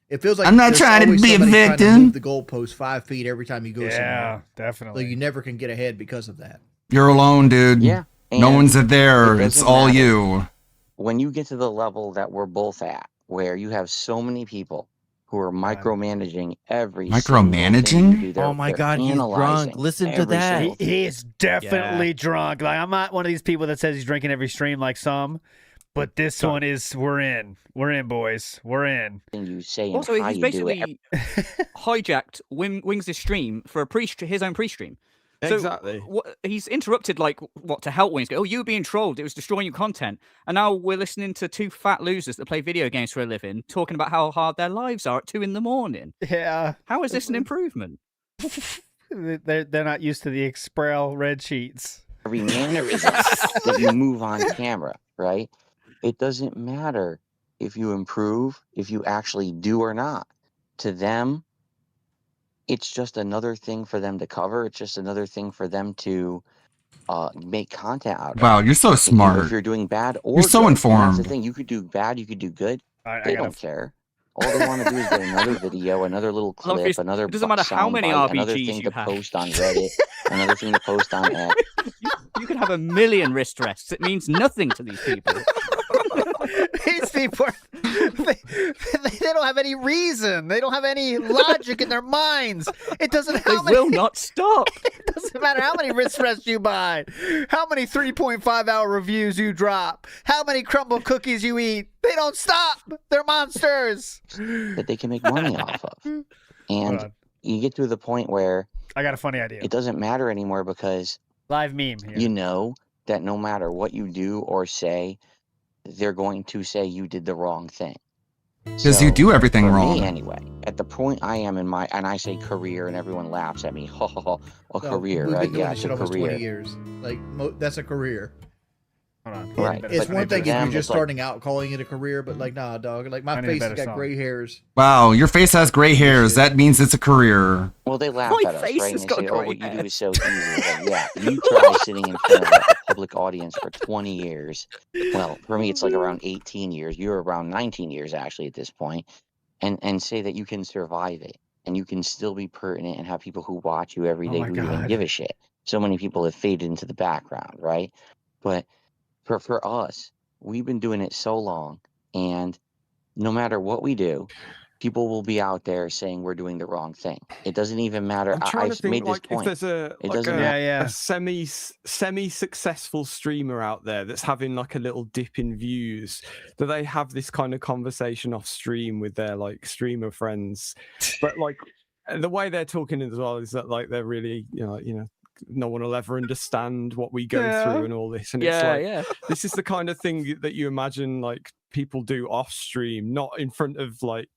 it feels like I'm not there's trying to always be a somebody trying to victim. move the goalpost 5 feet every time you go somewhere. Yeah, definitely. Like you never can get ahead because of that. You're alone, dude. Yeah. No and one's there. it It's doesn't all matter. you. When you get to the level that we're both at, where you have so many people who are micromanaging every single thing you Micromanaging? do, they're- Oh my they're God, he's analyzing drunk. Listen to every that. single He is definitely drunk. Like I'm not one of these people that says he's drinking every stream like some, but this one is. We're in, boys. We're in. thing you say and Also, how he's you do it. basically hijacked Wings' stream for his own pre-stream. So Exactly. He's interrupted, like, to help Wings go, oh, you were being trolled. It was destroying your content. And now we're listening to two fat losers that play video games for a living talking about how hard their lives are at 2 a.m. Yeah. How is this an improvement? They're not used to the Exprel red sheets. Every mannerism that you move on camera, right? It doesn't matter if you improve, if you actually do or not. To them, it's just another thing for them to cover. It's just another thing for them to make content out of. Wow, you're so If smart. you're doing bad or You're so good, and that's the informed. thing. You could do bad, you could do good. I They gotta- don't care. All they want to do is get another video, another little Look, clip, another it doesn't matter how many soundbite, another RPGs thing you to have. post on Reddit, another thing to post on X. You could have 1,000,000 wrist rests. It means nothing to these people. These people, they don't have any reason. They don't have any logic in their minds. It doesn't. They will not stop. It doesn't matter how many wrist rests you buy, how many 3.5-hour reviews you drop, how many crumble cookies you eat. They don't stop. They're monsters that they can make money off of. And you get to the point where I got a funny idea. It doesn't matter anymore because live meme here. You know that no matter what you do or say, they're going to say you did the wrong thing. Because you do everything for wrong. Me anyway, at the point I am in my, and I say career, and everyone laughs at me. Ho ho ho! A career, We've right? been doing Yeah, this it's shit a almost career. 20 years. Like that's a career. Hold on. Right. It's but one thing for if you're them, just it's like- starting out calling it a career, but like, nah, dog. Like my I need a face has better got song. gray hairs. Wow, your face has gray hairs. That means it's a career. Well, they laugh My at us, face right? has And they got say, "Oh, grey what you do hair." is so easy." Like, yeah, you try sitting in front of a public audience for 20 years. Well, for me, it's like around 18 years. You're around 19 years actually at this point, and say that you can survive it, and you can still be pertinent and have people who watch you every Oh day my who even God. give a shit. So many people have faded into the background, right? But for us, we've been doing it so long, and no matter what we do, people will be out there saying we're doing the wrong thing. It doesn't even matter. I'm trying to I've think made this like if point. there's a It like doesn't a, matter. a semi successful streamer out there that's having like a little dip in views. Do they have this kind of conversation off stream with their like streamer friends? But like the way they're talking as well is that like they're really no one will ever understand what we go through and all this. And it's like this is the kind of thing that you imagine like people do off stream, not in front of like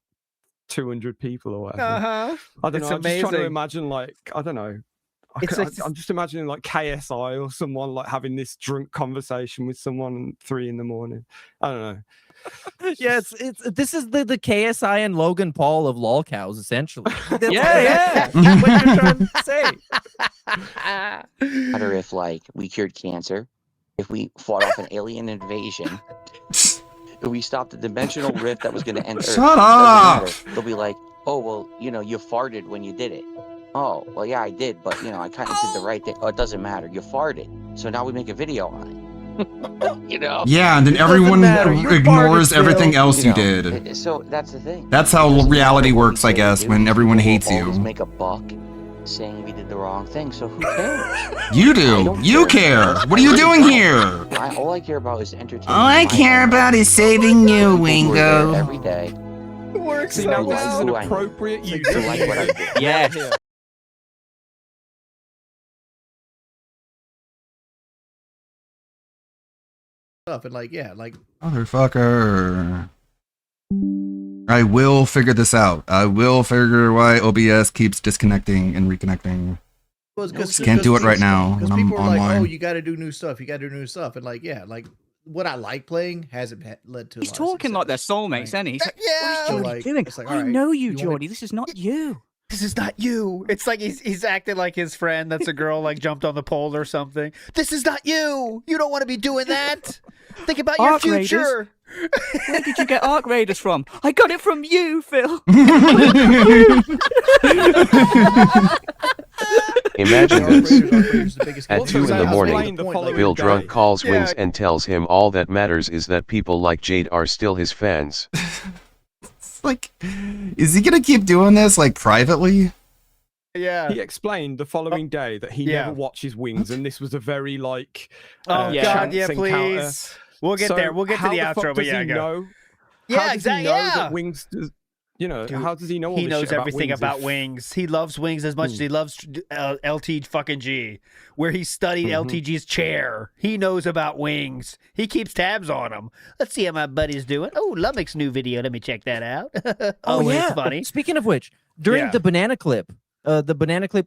200 people or whatever. Uh-huh. I don't It's know. I'm just trying to amazing. imagine like I don't know. I'm just imagining like KSI or someone like having this drunk conversation with someone at 3 a.m. I don't know. Yeah, this is the KSI and Logan Paul of lolcows essentially. Yeah. What you're trying to say. Matter if like we cured cancer, if we fought off an alien invasion, if we stopped the dimensional rift that was going to end Earth. Shut it doesn't up! matter. They'll be like, oh well, you farted when you did it. Oh well, yeah, I did, but I kind of did the right thing. Oh, it doesn't matter. You farted, so now we make a video on it. Yeah, and then everyone ignores everything else you did. So that's the thing. That's how reality works, I guess, when everyone hates Always you. make a buck saying we did the wrong thing. So who cares? You do. You care. What are you doing here? All I care about is entertainment. All I care about is saving you, Wingo. Every day. Works See, so now this is an well. appropriate use You of like what I did. Yes. Stuff and like Motherfucker. I will figure this out. I will figure why OBS keeps disconnecting and reconnecting. Can't do it right now Because when I'm people are like, online. "Oh, you got to do new stuff. You got to do new stuff." And like, yeah, like what I like playing hasn't led to. He's talking like they're soulmates, isn't he? He's like, Yeah. what is Jordy like, doing? it's like, I all right, know you, you wanna- Jordy. This is not you. This is not you. It's like he's acting like his friend that's a girl like jumped on the pole or something. This is not you. You don't want to be doing that. Think about your Arc Raiders? future. Where did you get Arc Raiders from? I got it from you, Phil. Imagine this. At Also, 2 in the I'll morning, explain the following Bill day. drunk calls Yeah. Wings and tells him all that matters is that people like Jade are still his fans. Like, is he gonna keep doing this like privately? Yeah. He explained the following day that he Yeah. never watches Wings, and this was a very like. Oh Yeah. God, chance yeah, encounter. please. We'll get So there. We'll get to how the fuck outro, but does yeah, he go. know? Yeah, how does exactly. He know Yeah. that Wings does, Dude, how does he know all He this knows shit everything Wings about if- Wings. He loves Wings as much as he loves LT fucking G, where he studied LTG's chair. He knows about Wings. He keeps tabs on him. Let's see how my buddy's doing. Oh, Lummox's new video. Let me check that out. Oh, yeah. it's funny. Speaking of which, during Yeah. the banana clip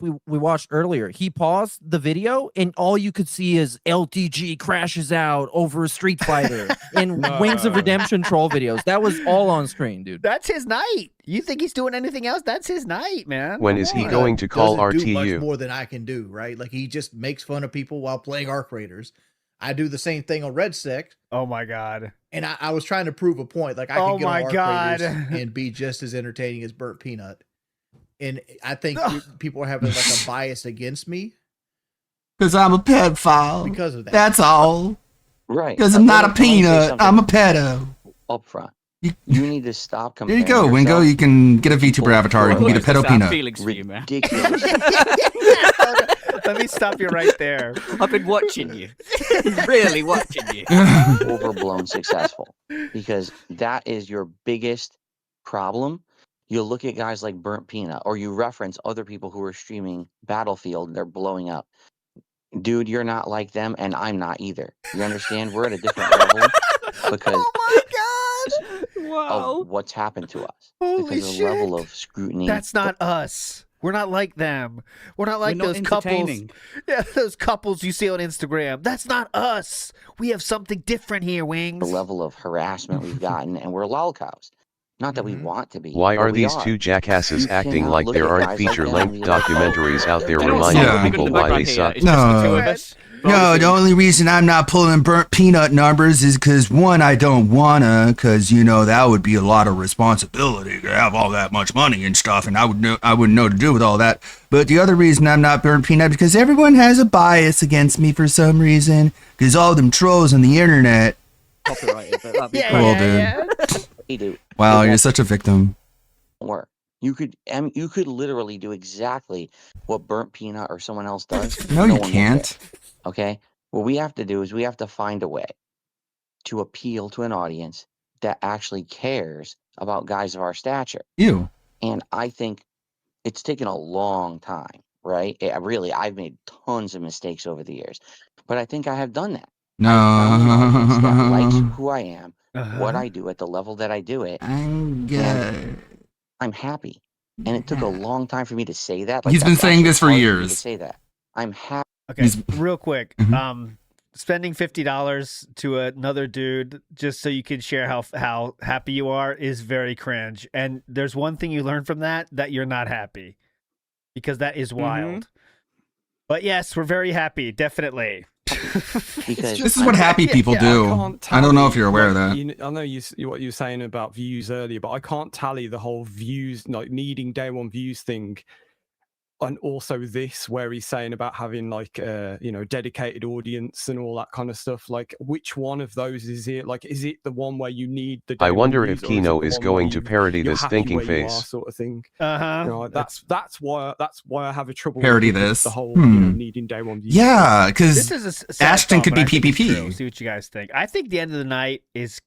we watched earlier, he paused the video and all you could see is LTG crashes out over a Street Fighter and Wings of Redemption troll videos. That was all on screen, dude. That's his night. You think he's doing anything else? That's his night, man. When Come is he on. going to call Doesn't do much RTU? more than I can do, right? Like he just makes fun of people while playing Arc Raiders. I do the same thing on Red Sect, Oh my God. and I was trying to prove a point. Like I Oh can get my on Arc God. Raiders and be just as entertaining as Burnt Peanut. And I think people are having like a bias against me Because I'm a pedophile. because of that. That's all. Right. Because I'm not a Let me say peanut. something I'm a pedo. up front. You need to stop There comparing you go, Wingo. yourself You can get a VTuber avatar. You can be the pedo peanut. Feelings for you, man. ridiculous. Let me stop you right there. I've been watching you. Really watching you. Overblown successful. Because that is your biggest problem. You look at guys like Burnt Peanut, or you reference other people who are streaming Battlefield, they're blowing up. Dude, you're not like them, and I'm not either. You understand? We're at a different level because of what's happened to us. Holy because of the shit. level of scrutiny. That's not us. We're not like them. We're not like We're not those couples. entertaining. Yeah, those couples you see on Instagram. That's not us. We have something different here, Wings. the level of harassment we've gotten, and we're lolcows. Not that we want to be. Why but are we these two jackasses You acting cannot like look there at aren't guys like feature-length them. documentaries out there Yeah. reminding people why they suck? No, the only reason I'm not pulling Burnt Peanut numbers is because, one, I don't wanna, because, you know, that would be a lot of responsibility to have all that much money and stuff, and I wouldn't know to do with all that. But the other reason I'm not Burnt Peanut, because everyone has a bias against me for some reason, because all them trolls on the internet. Copyrighted, but that'd be Cool, dude. Hey, dude. Wow, it you're won't such a victim. work. You could literally do exactly what Burnt Peanut or someone else does. No, you one will can't. care. Okay? What we have to do is we have to find a way to appeal to an audience that actually cares about guys of our stature. You. And I think it's taken a long time, right? I've made tons of mistakes over the years, but I think I have done that. That likes No. who I am, what I do at the level that I do it. I'm good. I'm happy. And it took a long time for me to say that. He's been that's saying actually this for hard me to years. say that. I'm happy. Okay, real quick. Mm-hmm. Spending $50 to another dude just so you can share how happy you are is very cringe. And there's one thing you learn from that you're not happy, because that is wild. But yes, we're very happy, definitely. This is what happy people do. I don't know if you're aware of that. I know what you were saying about views earlier, but I can't tally the whole views, like needing day one views thing. And also this, where he's saying about having like dedicated audience and all that kind of stuff. Like, which one of those is it? Like, is it the one where you need the? I day wonder one if views, or Kino it the is one going where to parody you're this happy thinking where you are, face. sort of thing. Uh-huh. That's why I have a trouble Parody with this. the whole Hmm. needing day one views. Yeah, because This is a sad Ashton thought, could but be I think it's PPP. true. See what you guys think. I think the end of the night is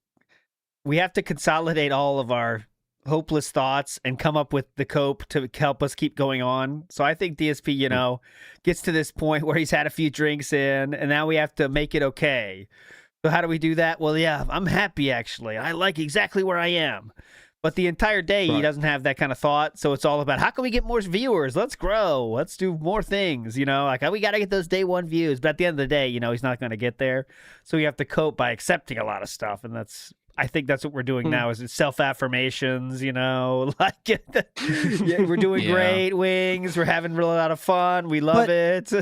we have to consolidate all of our hopeless thoughts and come up with the cope to help us keep going on. So I think DSP, gets to this point where he's had a few drinks in, and now we have to make it okay. So how do we do that? Well, yeah, I'm happy actually. I like exactly where I am. But the entire day, he doesn't have that kind of thought. So it's all about, how can we get more viewers? Let's grow. Let's do more things, like we got to get those day one views. But at the end of the day, he's not going to get there. So we have to cope by accepting a lot of stuff. And I think that's what we're doing now is self-affirmations, like we're doing great, Wings. We're having a lot of fun. We love it.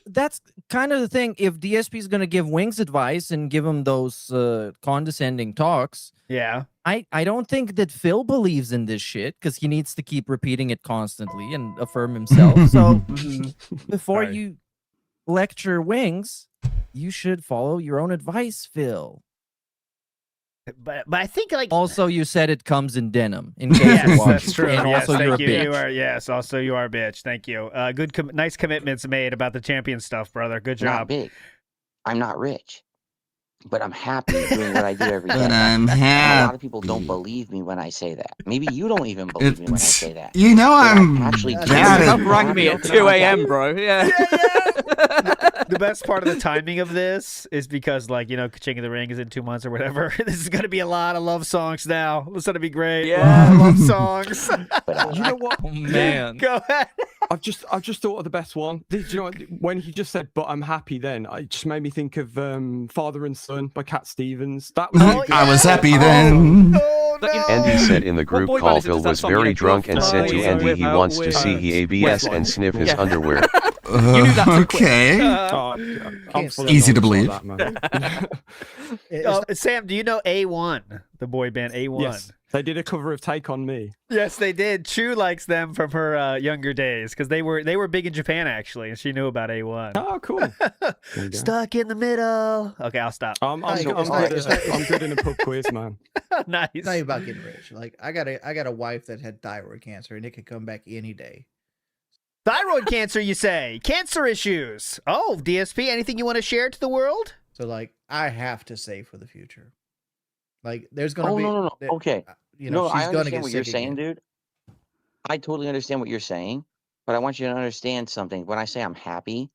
That's kind of the thing. If DSP is going to give Wings advice and give him those condescending talks, yeah, I don't think that Phil believes in this shit because he needs to keep repeating it constantly and affirm himself. So before you lecture Wings, you should follow your own advice, Phil. But I think also you said it comes in denim. In case yes, you're watching. that's true. And Yes, also you're a thank you. bitch. You are also you are a bitch. Thank you. Nice commitments made about the champion stuff, brother. Good Not job. big. I'm not rich, but I'm happy doing what I do every day. But I'm And a lot happy. of people don't believe me when I say that. Maybe you don't even believe me when I say that. You know But I'm actually bad genuinely at- Rang me happy at about 2 that. a.m., bro. Yeah. The best part of the timing of this is because, King of the Ring is in 2 months or whatever. This is going to be a lot of love songs now. It's going to be great. Yeah. Love songs. You know what? Oh, man. Go ahead. I've just thought of the best one. Do you know what, when he just said, "But I'm happy," then it just made me think of "Father and Son" by Cat Stevens. That was I was happy then. Andy said in the group boy call listens Phil to that was song, very you know, drunk and said to Flies Andy he without wants to see wings. he ABS and sniff his Yeah. underwear. You knew that too quick. Okay. I'm full of Easy to knowledge believe. on that, man. Sam, do you know A1, the boy band A1? Yes, they did a cover of "Take on Me." Yes, they did. Chu likes them from her younger days because they were big in Japan actually, and she knew about A1. Oh, cool. Stuck in the middle. Okay, I'll stop. I'm good in a pub quiz, man. Nice. It's not even about getting rich. Like I got a wife that had thyroid cancer, and it could come back any day. Thyroid cancer, you say? Cancer issues. Oh, DSP, anything you want to share to the world? So like, I have to save for the future. Like, there's gonna Oh be. no. Okay. You know, No, I she's gonna understand get what you're sick saying, again. dude. I totally understand what you're saying, but I want you to understand something. When I say I'm happy,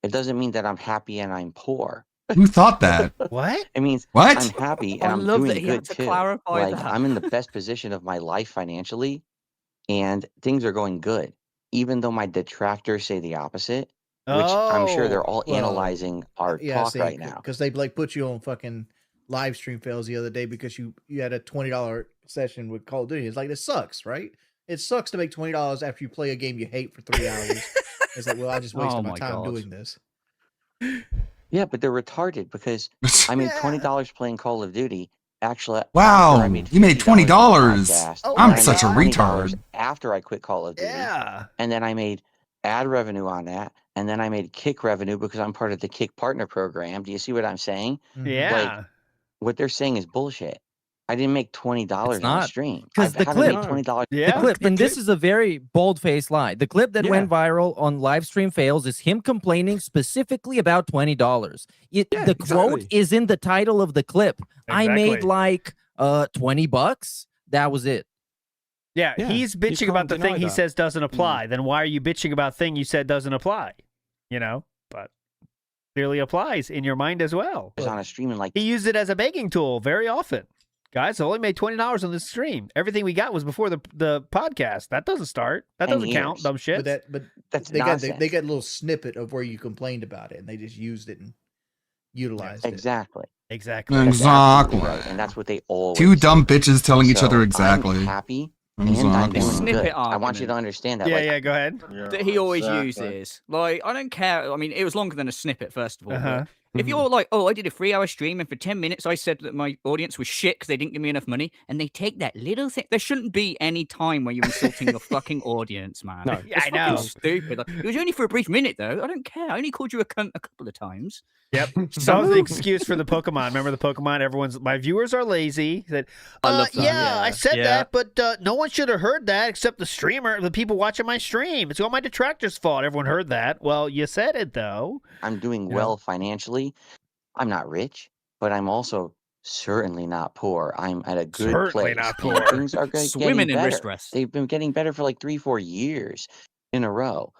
it doesn't mean that I'm happy and I'm poor. Who thought that? What? It means What? I'm happy I and I'm love doing that he had good to too. clarify Like that. I'm in the best position of my life financially, and things are going good. Even though my detractors say the opposite, which I'm sure they're all well, analyzing our talk see, right now. because they like put you on fucking live stream fails the other day because you had a $20 session with Call of Duty. It's like, this sucks, right? It sucks to make $20 after you play a game you hate for 3 hours. It's like, well, I just wasted Oh my my time God. doing this. Yeah, but they're retarded because I made $20 playing Call of Duty. Actually, Wow, after I made you made $50 on the $20. podcast, Oh and I'm I such a made $20 retard. after I quit Call of Duty. Yeah. And then I made ad revenue on that, and then I made Kick revenue because I'm part of the Kick Partner Program. Do you see what I'm saying? Yeah. Like, what they're saying is bullshit. I didn't make $20 on a not, stream. because I the haven't clip, made $20. the clip, and this is a very bold-faced lie. The clip that went viral on live stream fails is him complaining specifically about $20. The quote is in the title of the clip. I made Exactly. like $20. That was it. Yeah, Yeah, he's you bitching about can't the thing deny he that. says doesn't apply. Then why are you bitching about thing you said doesn't apply? You know, but clearly applies in your mind as well. On a stream and like He used it as a begging tool very often. Guys, I only made $20 on this stream. Everything we got was before the podcast. That doesn't start. That 10 doesn't count. years. Dumb shit. But That's they nonsense. got they got a little snippet of where you complained about it, and they just used it and utilized it. Exactly. Exactly. That's Exactly. absolutely right, and that's what they always Two say. dumb bitches telling each So, other I'm exactly. happy and I'm Exactly. doing Snippet good. I want you to understand that. Yeah, like, yeah, go ahead. That he always uses. Like, I don't care. I mean, it was longer than a snippet, first of all. but Uh-huh. If you're like, oh, I did a 3-hour stream and for 10 minutes I said that my audience was shit because they didn't give me enough money, and they take that little thing. There shouldn't be any time where you're insulting your fucking audience, man. No. Yeah, It's I fucking know. stupid. Like, it was only for a brief minute, though. I don't care. I only called you a cunt a couple of times. Yep. That was the excuse for the Pokemon. Remember the Pokemon? My viewers are lazy. Said, I love that. yeah, I said Yeah. that, but no one should have heard that except the streamer, the people watching my stream. It's all my detractors' fault. Everyone heard that. Well, you said it though. I'm doing Yeah. well financially. I'm not rich, but I'm also certainly not poor. I'm at a good Certainly place. not and poor. Things are Swimming getting in better. wrist rest. They've been getting better for like 3-4 years in a row.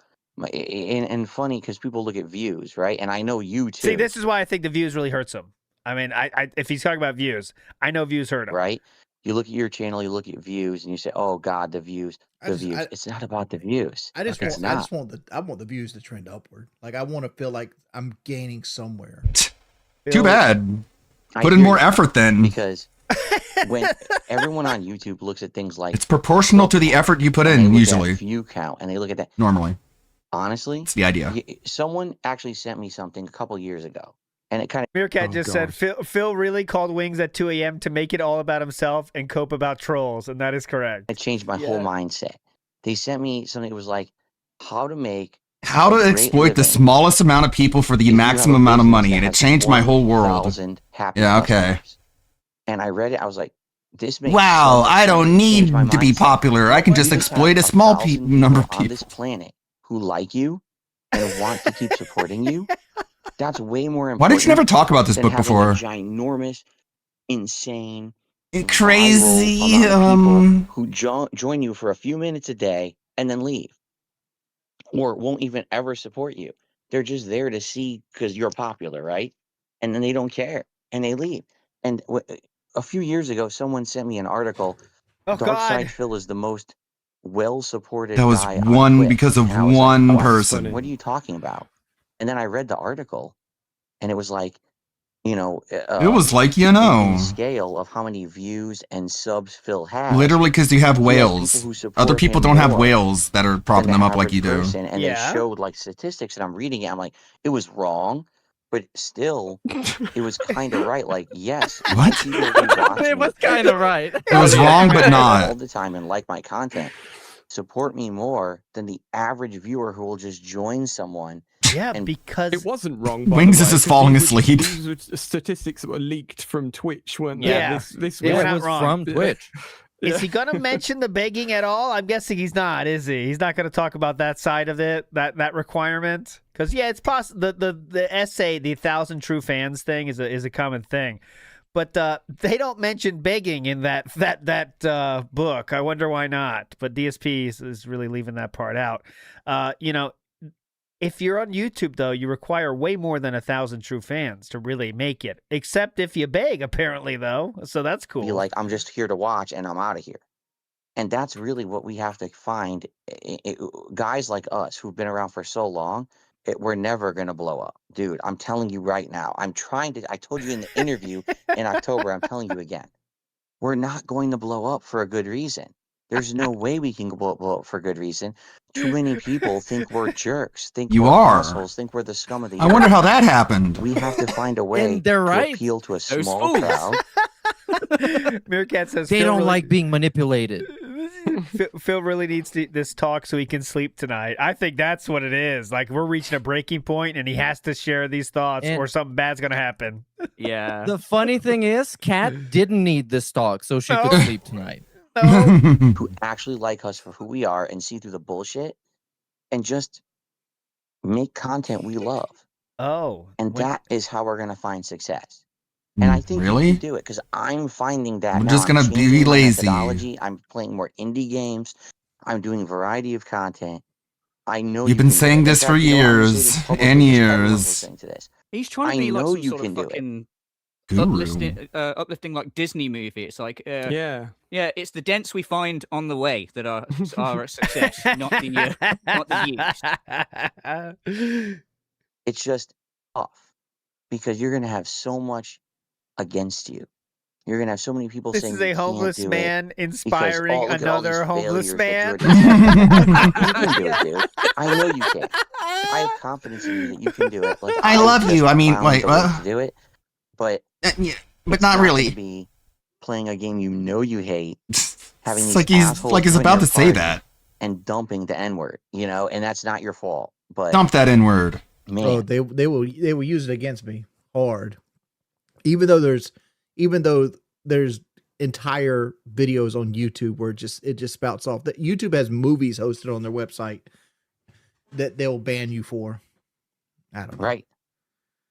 And funny because people look at views, right? And I know you too. See, this is why I think the views really hurts him. I mean, I if he's talking about views, I know views hurt him. right? You look at your channel, you look at views, and you say, "Oh God, the views, I the just- views." I- It's not about the views. I just It's want not. I want the views to trend upward. Like, I want to feel like I'm gaining somewhere. Too bad. I Put in hear more you, effort then. because when everyone on YouTube looks at things like It's proportional to the effort you put and they in, look at usually. view count, and they look at that. Normally. Honestly, It's the idea. someone actually sent me something a couple years ago, and it kind of Meerkat just said Phil really called Wings at 2 a.m. to make it all about himself and cope about trolls, and that is correct. it changed my whole mindset. They sent me something that was like how to make How to a great exploit the living smallest amount of people for the if you have maximum a amount of business money, that and it has changed my whole world. 1,000 happy Yeah, okay. customers. And I read it, I was like, this makes Wow, so much I sense. don't It need changed my to be mindset. popular. I can just You exploit a have small 1,000 number of on people. this planet who like you and want to keep supporting you. That's way more important. Why did you never talk about this than book having before? A ginormous, insane, Crazy, viral amount of people who join you for a few minutes a day and then leave, or won't even ever support you. They're just there to see because you're popular, right? And then they don't care and they leave. And a few years ago, someone sent me an article. Oh, Darkside God. Phil is the most well-supported That was guy on one Twitch. because of And I was one "What? person. What are you talking about?" And then I read the article, and it was like you know, It was like, you the know, scale of how many views and subs Phil has. literally because you have he has whales. people who support Other people him don't have more whales that are than propping the them up like average you do. person, and they showed like statistics, and I'm reading it. I'm like, it was wrong, but still, it was kind of right. Like, yes, What? people who watch It me was kind of right. It was wrong, but not. all the time and like my content support me more than the average viewer who will just join someone. Yeah, and because It wasn't wrong. by Wings the is way, just 'cause falling these were- asleep. These were statistics that were leaked from Twitch, weren't they? Yeah. This Yeah, was, we're not wrong. from Twitch. Is he going to mention the begging at all? I'm guessing he's not, is he? He's not going to talk about that side of it, that requirement? Because yeah, it's possible. The essay, the 1,000 True Fans thing, is a common thing, but they don't mention begging in that book. I wonder why not. But DSP is really leaving that part out. You know, if you're on YouTube though, you require way more than 1,000 True Fans to really make it. Except if you beg, apparently though. So that's cool. Be like, I'm just here to watch and I'm out of here. And that's really what we have to find. Guys like us who've been around for so long, we're never going to blow up. Dude, I'm telling you right now. I told you in the interview in October, I'm telling you again. We're not going to blow up for a good reason. There's no way we can blow up for a good reason. Too many people think we're jerks, think You we're are. assholes, think we're the scum of the I earth. wonder how that happened. We have to find a way And they're to right. appeal to a Those small fools. crowd. Meerkat says They Phil don't really- like being manipulated. Phil really needs this talk so he can sleep tonight. I think that's what it is. Like we're reaching a breaking point, and he has to share these thoughts, And- or something bad's gonna happen. Yeah. The funny thing is, Kat didn't need this talk so she could No. sleep tonight. Who actually like us for who we are and see through the bullshit and just make content we love. Oh. And that is how we're going to find success. And I think we Really? can do it because I'm finding that I'm now. just gonna be changing my lazy. methodology. I'm playing more indie games. I'm doing a variety of content. I know You've you been can do saying it. In this fact, for you know, I'm gonna say years this publicly and 'cause everyone's years. listening to this. He's trying to I be like know some you sort can of do it. fucking Guru. uplifting like Disney movie. It's like Yeah. yeah, it's the dents we find on the way that are a success, not the used. It's just tough because you're going to have so much against you. You're going to have so many people This saying is a you can't homeless do it man because, inspiring look at all another these homeless failures that man. you're doing. You can do it, dude. I know you can. I have confidence in you that you can do it. Like, I love just you. I mean, found like, the way to do it, but yeah, but it's not gonna really. Be playing a game you know you hate, having It's these like he's assholes like he's join about your to say party that. and dumping the N word, you know, and that's not your fault. But Dump that N word. man, Oh, they will use it against me hard. Even though there's entire videos on YouTube where it just spouts off that YouTube has movies hosted on their website that they'll ban you for. I don't know. right.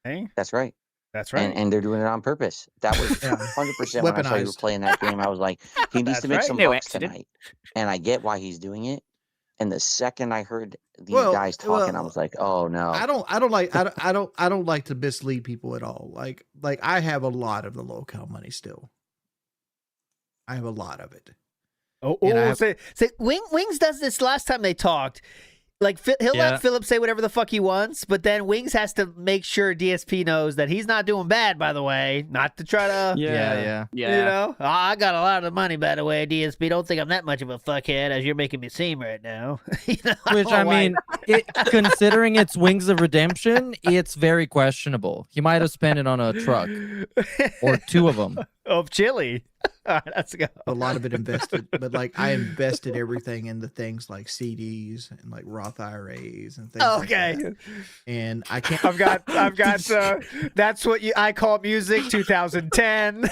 Hey, That's right. that's right. And they're doing it on purpose. That was 100% when I saw you were Weaponized. playing that game. I was like, he needs That's to make right. some No bucks accident. tonight. And I get why he's doing it. And the second I heard these Well, guys talking, I well, was like, oh no. I don't like to mislead people at all. Like I have a lot of the local money still. I have a lot of it. Oh, And I oh have- say Wings does this last time they talked. Like he'll Yeah. let Philip say whatever the fuck he wants, but then Wings has to make sure DSP knows that he's not doing bad. By the way, not to try to, Yeah. you know, oh, I got a lot of money. By the way, DSP, don't think I'm that much of a fuckhead as you're making me seem right now. You know, Which I mean, considering it's Wings of Redemption, it's very questionable. He might have spent it on a truck or two of them. of chili. All right, let's go. A lot of it invested, but like I invested everything into things like CDs and like Roth IRAs and things. Okay. Like that. And I can't. I've got that's what I call music 2010.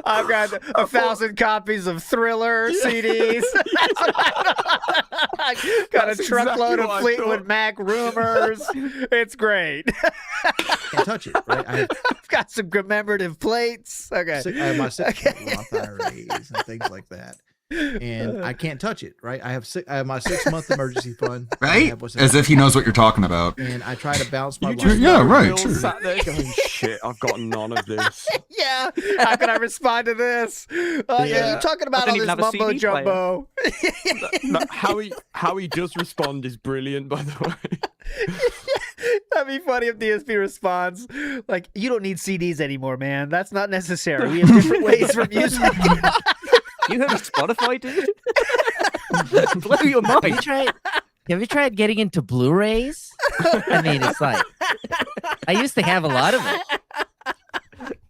I've got 1,000 copies of Thriller CDs. I've got a That's truckload exactly of what I Fleetwood thought. Mac rumors. It's great. Can't touch it, right? I've got some commemorative plates. Okay. I have my 6 Roth IRAs and things like that, and I can't touch it, right? I have my 6-month emergency fund, I Right? have what's As if he knows what you're talking about. and I try to balance my You life. just Yeah, know right, Bill sure. sat there going, shit, I've got none of this. Yeah. How can I respond to this? Yeah, Yeah. you're talking about I all don't this even have a mumbo CD player. jumbo. No, how he does respond is brilliant, by the way. That'd be funny if DSP responds like, "You don't need CDs anymore, man. That's not necessary. We have different ways for music." You have a Spotify, dude? Blow your mind. Have you tried getting into Blu-rays? I mean, it's like I used to have a lot of it.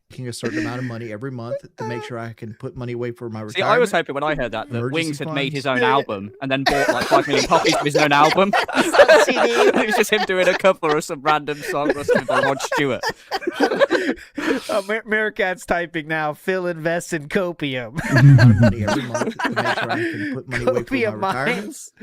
Making a certain amount of money every month to make sure I can put money away for my retirement. See, I was hoping when I heard that emergency Wings had made funds. his own album and then bought like 5 million copies of his own album. It was just him doing a cover of some random song or something by Rod Stewart. Meerkat's typing now. Phil invests in copium. Money every month to make sure I can put money away for Copium my retirement, mines.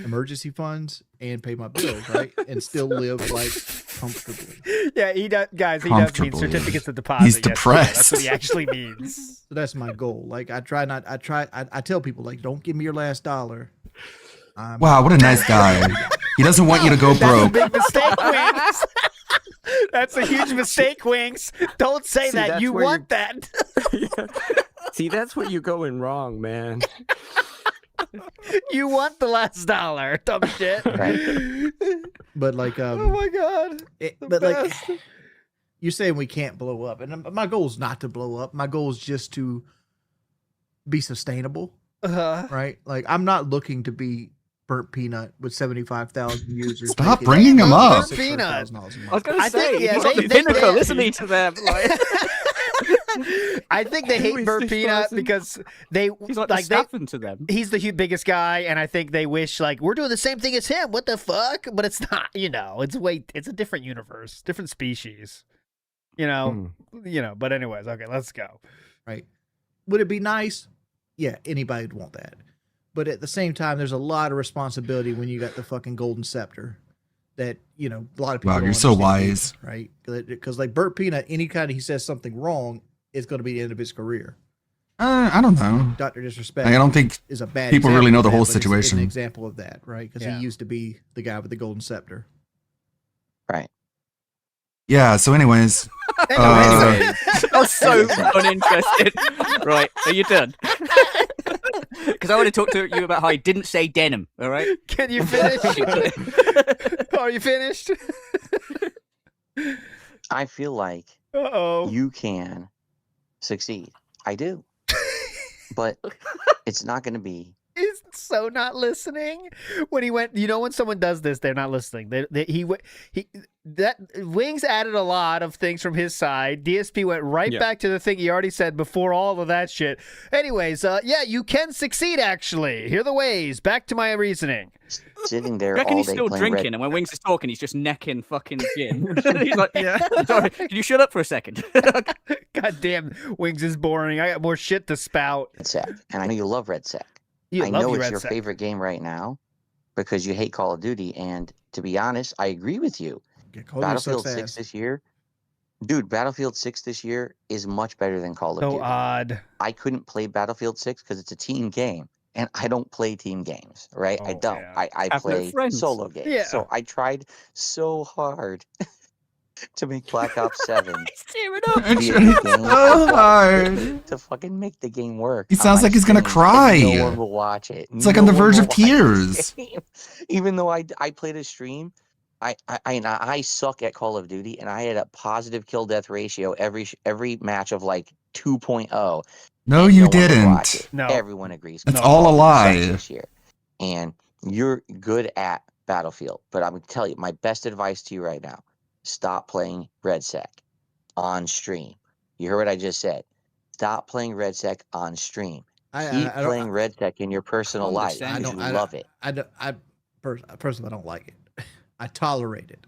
emergency funds, and pay my bills, right? And still live like comfortably. Yeah, he does, guys. He does mean certificates of deposit. He's yes, depressed. That's what he actually means. So that's my goal. Like I tell people like, don't give me your last dollar. Wow, what a nice guy. He doesn't want you to go broke. That's a big mistake, Wings. That's a huge mistake, Wings. Don't say See, that. that's You where want that. See, that's where you're going wrong, man. You want the last dollar, dumb shit. But like, Oh my god. but like, you're saying we can't blow up, and my goal is not to blow up. My goal is just to be sustainable, right? Like, I'm not looking to be Burnt Peanut with 75,000 users. Stop making bringing him up. Burnt Peanut. $600,000 I was going to I say, think, yeah, he's on they- the they- pinnacle they- listening to them. Like, I think they hate Burnt Peanut because they he's like, like the they. Stafford to them. He's the biggest guy, and I think they wish like we're doing the same thing as him. What the fuck? But it's not. You know, it's a different universe, different species. You know, But anyways, okay, let's go. Right? Would it be nice? Yeah, anybody would want that. But at the same time, there's a lot of responsibility when you got the fucking golden scepter. That a lot of people. Wow, don't you're so understand wise. either, right? Because like Burnt Peanut, any kind of he says something wrong, it's going to be the end of his career. I don't know. Dr. Disrespect. I don't think is a bad people example really know of the that, whole but it's situation. an example of that, right? Because Yeah. he used to be the guy with the golden scepter. Right. Yeah, so anyways. Anyways, I was so uninterested. Right, are you done? Because I want to talk to you about how I didn't say denim, all right? Can you finish? Are you finished? I feel like Uh-oh. you can succeed. I do. But it's not going to be. He's so not listening. When he went, when someone does this, they're not listening. Wings added a lot of things from his side. DSP went right back to the thing he already said before all of that shit. Anyways, yeah, you can succeed. Actually, here are the ways. Back to my reason. Sitting there I reckon all he's day still playing drinking, Red. and when Wings is talking, he's just necking fucking gin. He's like, sorry, can you shut up for a second? God damn, Wings is boring. I got more shit to spout. Red Sec, and I know you love Red Sec. You I love know your it's Red your Sec. favorite game right now because you hate Call of Duty. And to be honest, I agree with you. Call of Duty Battlefield sucks 6 ass. this year, dude, Battlefield 6 this year is much better than Call of So Duty. odd. I couldn't play Battlefield 6 because it's a team game. And I don't play team games, right? I don't. yeah. I Have no play friends. solo games. Yeah. So I tried so hard to make Black Ops 7 Tear it up. be a good game. So hard. To fucking make the game work. He on sounds my like he's gonna stream, and cry. No one will watch it. It's like on the No one verge will of watch the tears. game. Even though I played a stream, I suck at Call of Duty, and I had a positive kill death ratio every match of like 2.0. No, and you no one would watch didn't. it. No. Everyone agrees. That's No. all a Sucks lie. This year. And you're good at Battlefield, but I'm going to tell you my best advice to you right now: stop playing Red Sec on stream. You heard what I just said. Stop playing Red Sec on stream. Keep I don't- playing Red Sec in your personal life. I because don't. you I love it. Personally, I don't like it. I tolerate it.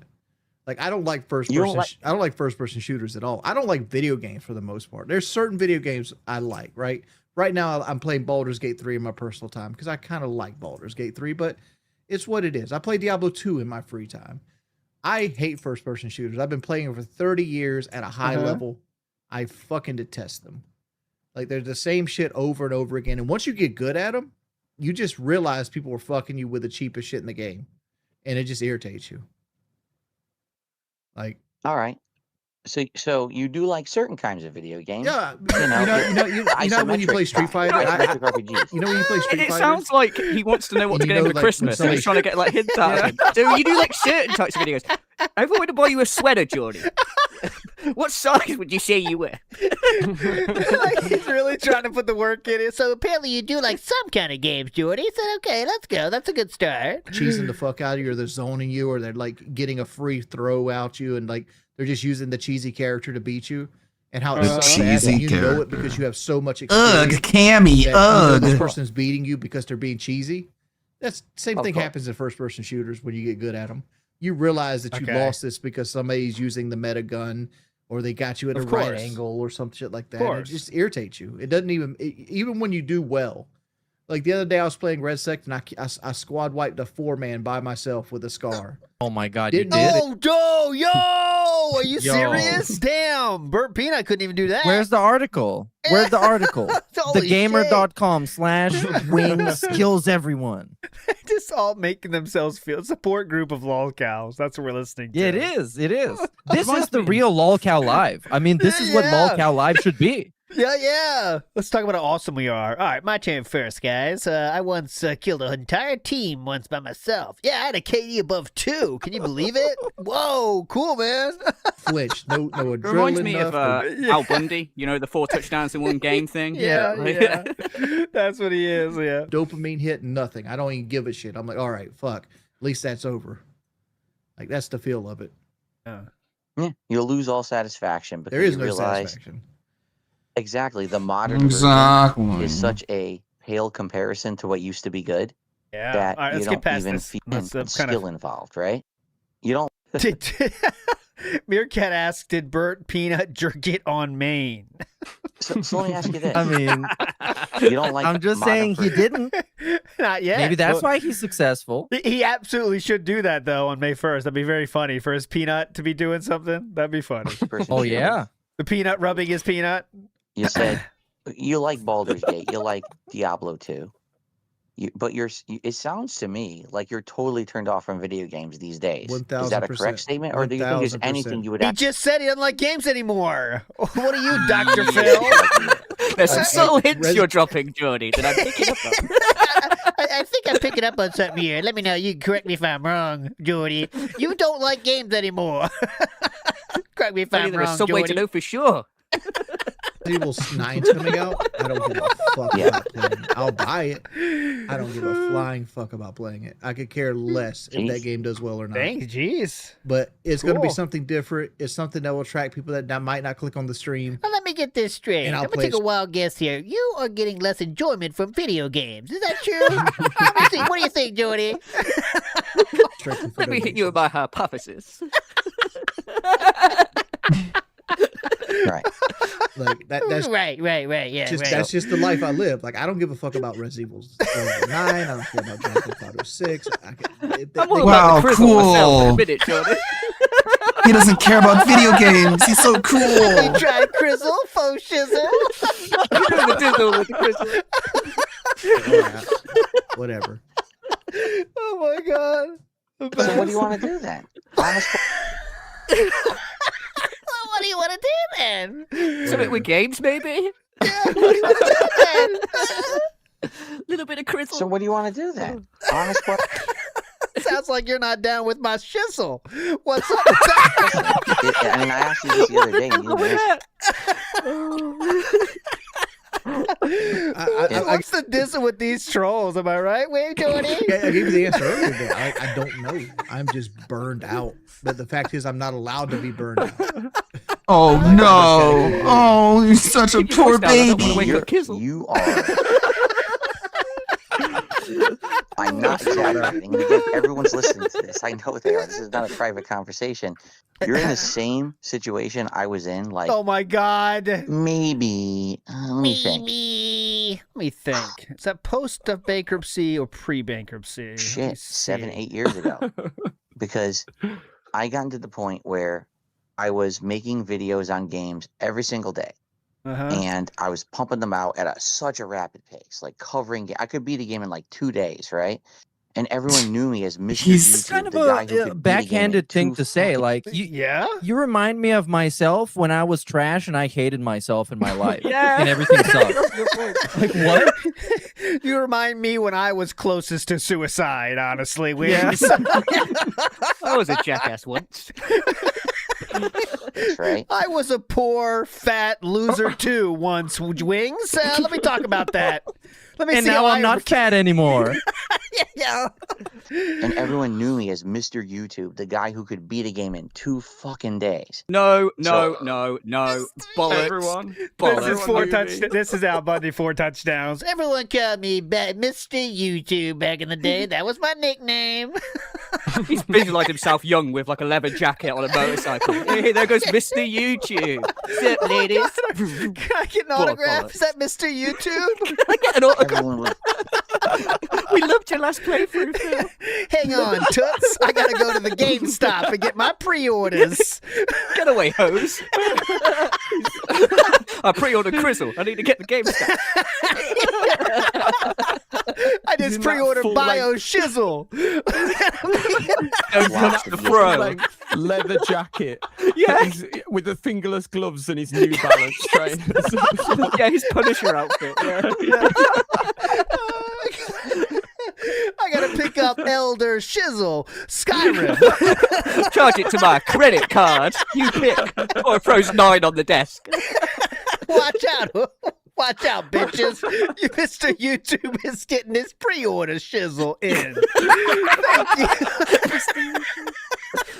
Like I don't like first You don't person. like- I don't like first person shooters at all. I don't like video games for the most part. There's certain video games I like. Right now, I'm playing Baldur's Gate 3 in my personal time because I kind of like Baldur's Gate 3, but it's what it is. I play Diablo 2 in my free time. I hate first person shooters. I've been playing them for 30 years at a high level. I fucking detest them. Like they're the same shit over and over again. And once you get good at them, you just realize people are fucking you with the cheapest shit in the game, and it just irritates you. Like, all right. So you do like certain kinds of video games? yeah, You know when you play Street Fighter, isometric RPGs. you know when you play Street It Fighter. sounds like he wants to know what to You get him know, for like, Christmas, and he's trying to get like hints out of him. Dude, you do like certain types of videos. I wanted to buy you a sweater, Jordy. What size would you say you were? Like, he's really trying to put the work in it. So apparently you do like some kind of games, Jordy. He said, okay, let's go. That's a good start. Cheesing the fuck out of you, or they're zoning you, or they're like getting a free throw out you, and like they're just using the cheesy character to beat you. And how The it's so bad that cheesy you know it because you have so much Ugh, experience. Cammy, that you know this ugh. person's beating you because they're being cheesy. That's same Of thing course. happens in first-person shooters when you get good at them. You realize that you Okay. lost this because somebody's using the meta gun, or they got you at a Of right course. angle, or some shit like that. Of And course. it just irritates you. It doesn't even when you do well. Like the other day, I was playing Red Sect, and I squad wiped a 4-man by myself with a scar. Oh my god, Didn't you did? Oh, yo! Are you Yo. serious? Damn, Burt Peanut couldn't even do that. Where's the article? Where's the article? Holy Thegamer.com/wings kills everyone. Just all making themselves feel support group of lol cows. That's what we're listening to. Yeah, it is. It is. This is the real LOLcow Live. I mean, this is what Yeah. LOLcow Live should be. Yeah. Let's talk about how awesome we are. All right, my turn first, guys. I once killed an entire team once by myself. Yeah, I had a KD above 2. Can you believe it? Whoa, cool, man. Flinch, no It reminds adrenaline. me of Al Bundy, you know, the 4 touchdowns in one game thing. Yeah. That's what he is, yeah. Dopamine hit, nothing. I don't even give a shit. I'm like, all right, fuck. At least that's over. Like that's the feel of it. Yeah, you'll lose all satisfaction because There is you no realize satisfaction. exactly the modern Exactly. version is such a pale comparison to what used to be good Yeah. that All right, you let's don't get past even this. feel Let's, the kind skill involved, right? You don't. Meerkat asked, did Burt Peanut jerk it on Maine? So let me ask you this. I mean, you don't like. I'm just modern saying he didn't. Not yet. Maybe that's Well, why he's successful. He absolutely should do that, though, on May 1st. That'd be very funny for his peanut to be doing something. That'd be funny. Oh yeah. The peanut rubbing his peanut. You said you like Baldur's Gate, you like Diablo 2. But it sounds to me like you're totally turned off from video games these days. Is that a 1000%. correct statement, or do you think there's 1000%. anything you would? He just said he doesn't like games anymore. What are you, Dr. Phil? There's some Hey, subtle hints Res- you're dropping, Jordy, that I'm picking up on. I think I'm picking up on something here. Let me know. You can correct me if I'm wrong, Jordy. You don't like games anymore. Correct me if I'm Only there is wrong, some way Jordy. to know for sure. Evil 9's coming out. I don't give a fuck about playing it. I'll buy it. I don't give a flying fuck about playing it. I could care less if that game does well or not. Dang, jeez. But it's going to be Cool. something different. It's something that will attract people that might not click on the stream. Well, let me get this straight. And I'll I'm gonna play take a it. wild guess here. You are getting less enjoyment from video games. Is that true? Let me see. What do you think, Jordy? Let me hit you with my hypothesis. Right. Like that's right. Yeah, just right. that's just the life I live. Like I don't give a fuck about Resident Evil 9. I don't care about Grand Theft Auto 6. I'm all Wow, about the Crizzle myself in a cool. minute, Jordy. He doesn't care about video games. He's so You cool. tried Crizzle, faux shizzle. The dizzle with the Crizzle. Whatever. Oh my god. So what do you want to do then? Honest. Well, what do you want to do then? Something with games, maybe? Yeah, what do you want to do then? Little bit of Crizzle. So what do you want to do then? Honest question. Sounds like you're not down with my shizzle. What's up with that? I mean, I asked you this the other day. And you didn't answer. What's the diss with these trolls? Am I right, Wait, Jordy? I gave you the answer earlier, but I don't know. I'm just burned out. But the fact is, I'm not allowed to be burned out. Oh no. Oh, you're such a Keep your poor voice down, I don't wanna baby. wake up Kizzle. You are. I'm not exaggerating. Again, everyone's listening to this. I know they are. This is not a private conversation. You're in the same situation I was in. Like, Oh my god. maybe. Let me think. Let me think. Is that post of bankruptcy or pre-bankruptcy? Let me Shit, see. 7, 8 years ago. Because I got to the point where I was making videos on games every single day. Uh-huh. And I was pumping them out at such a rapid pace, like covering. I could beat a game in like 2 days, right? and everyone knew me as Mr. He's YouTube, Kind of the guy who a could beat a game backhanded in thing 2 to say. fucking- Like, you remind me of myself when I was trash and I hated myself in my life. Yeah. And everything sucked. Like, what? You remind me when I was closest to suicide, honestly. Wings. I was a jackass once. That's right. I was a poor, fat loser too once, Wings. Let me talk about that. Let me And see now how I'm not fat anymore. Yeah. And everyone knew me as Mr. YouTube, the guy who could beat a game in 2 fucking days. No, So- no. Bollocks. Everyone. Bollocks. This is Al Bundy, 4 touchdowns. Everyone called me Mr. YouTube back in the day. That was my nickname. He's visualized himself young with like a leather jacket on a motorcycle. Hey, there goes Mr. YouTube. Sit, ladies. Can I get an autograph? Is that Mr. YouTube? Can I get an autograph? Everyone was We loved your last playthrough, Phil. Hang on, Toots. I gotta go to the GameStop and get my pre-orders. Get away, hose. I pre-ordered Crizzle. I need to get the game stuff. I just pre-ordered Bio Shizzle. Touch the pro. Like leather jacket. Yeah. With the fingerless gloves and his New Balance trainers. Yeah, his Punisher outfit. Yeah. I gotta pick up Elder Shizzle Skyrim. Charge it to my credit card. You pick. Or it throws 9 on the desk. Watch out. Watch out, bitches. Mr. YouTube is getting his pre-order shizzle in.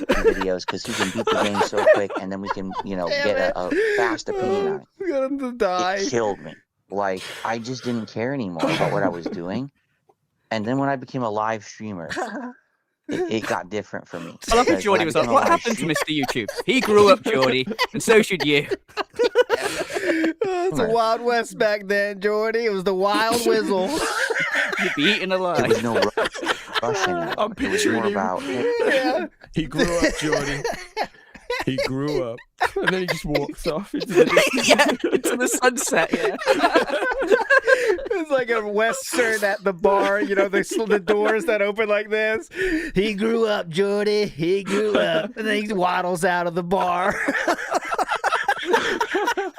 videos because he can beat the game so quick, and then we can, get a fast opinion on it. We got him to die. It killed me. Like, I just didn't care anymore about what I was doing. And then when I became a live streamer, it got different for me. I love when Because Geordie when I was like, became a what live happened to Mr. YouTube? He grew up, Geordie, and so should you. It's a Wild West back then, Jordy. It was the Wild Whizzle. You'd be eaten There alive. was no rushing. I'm It was picturing more him. about Yeah. He grew up, Jordy. He grew up. And then he just walks off into the distance. Yeah, into the sunset, yeah. It's like a Western at the bar, the doors that open like this. He grew up, Jordy. He grew up. And then he waddles out of the bar.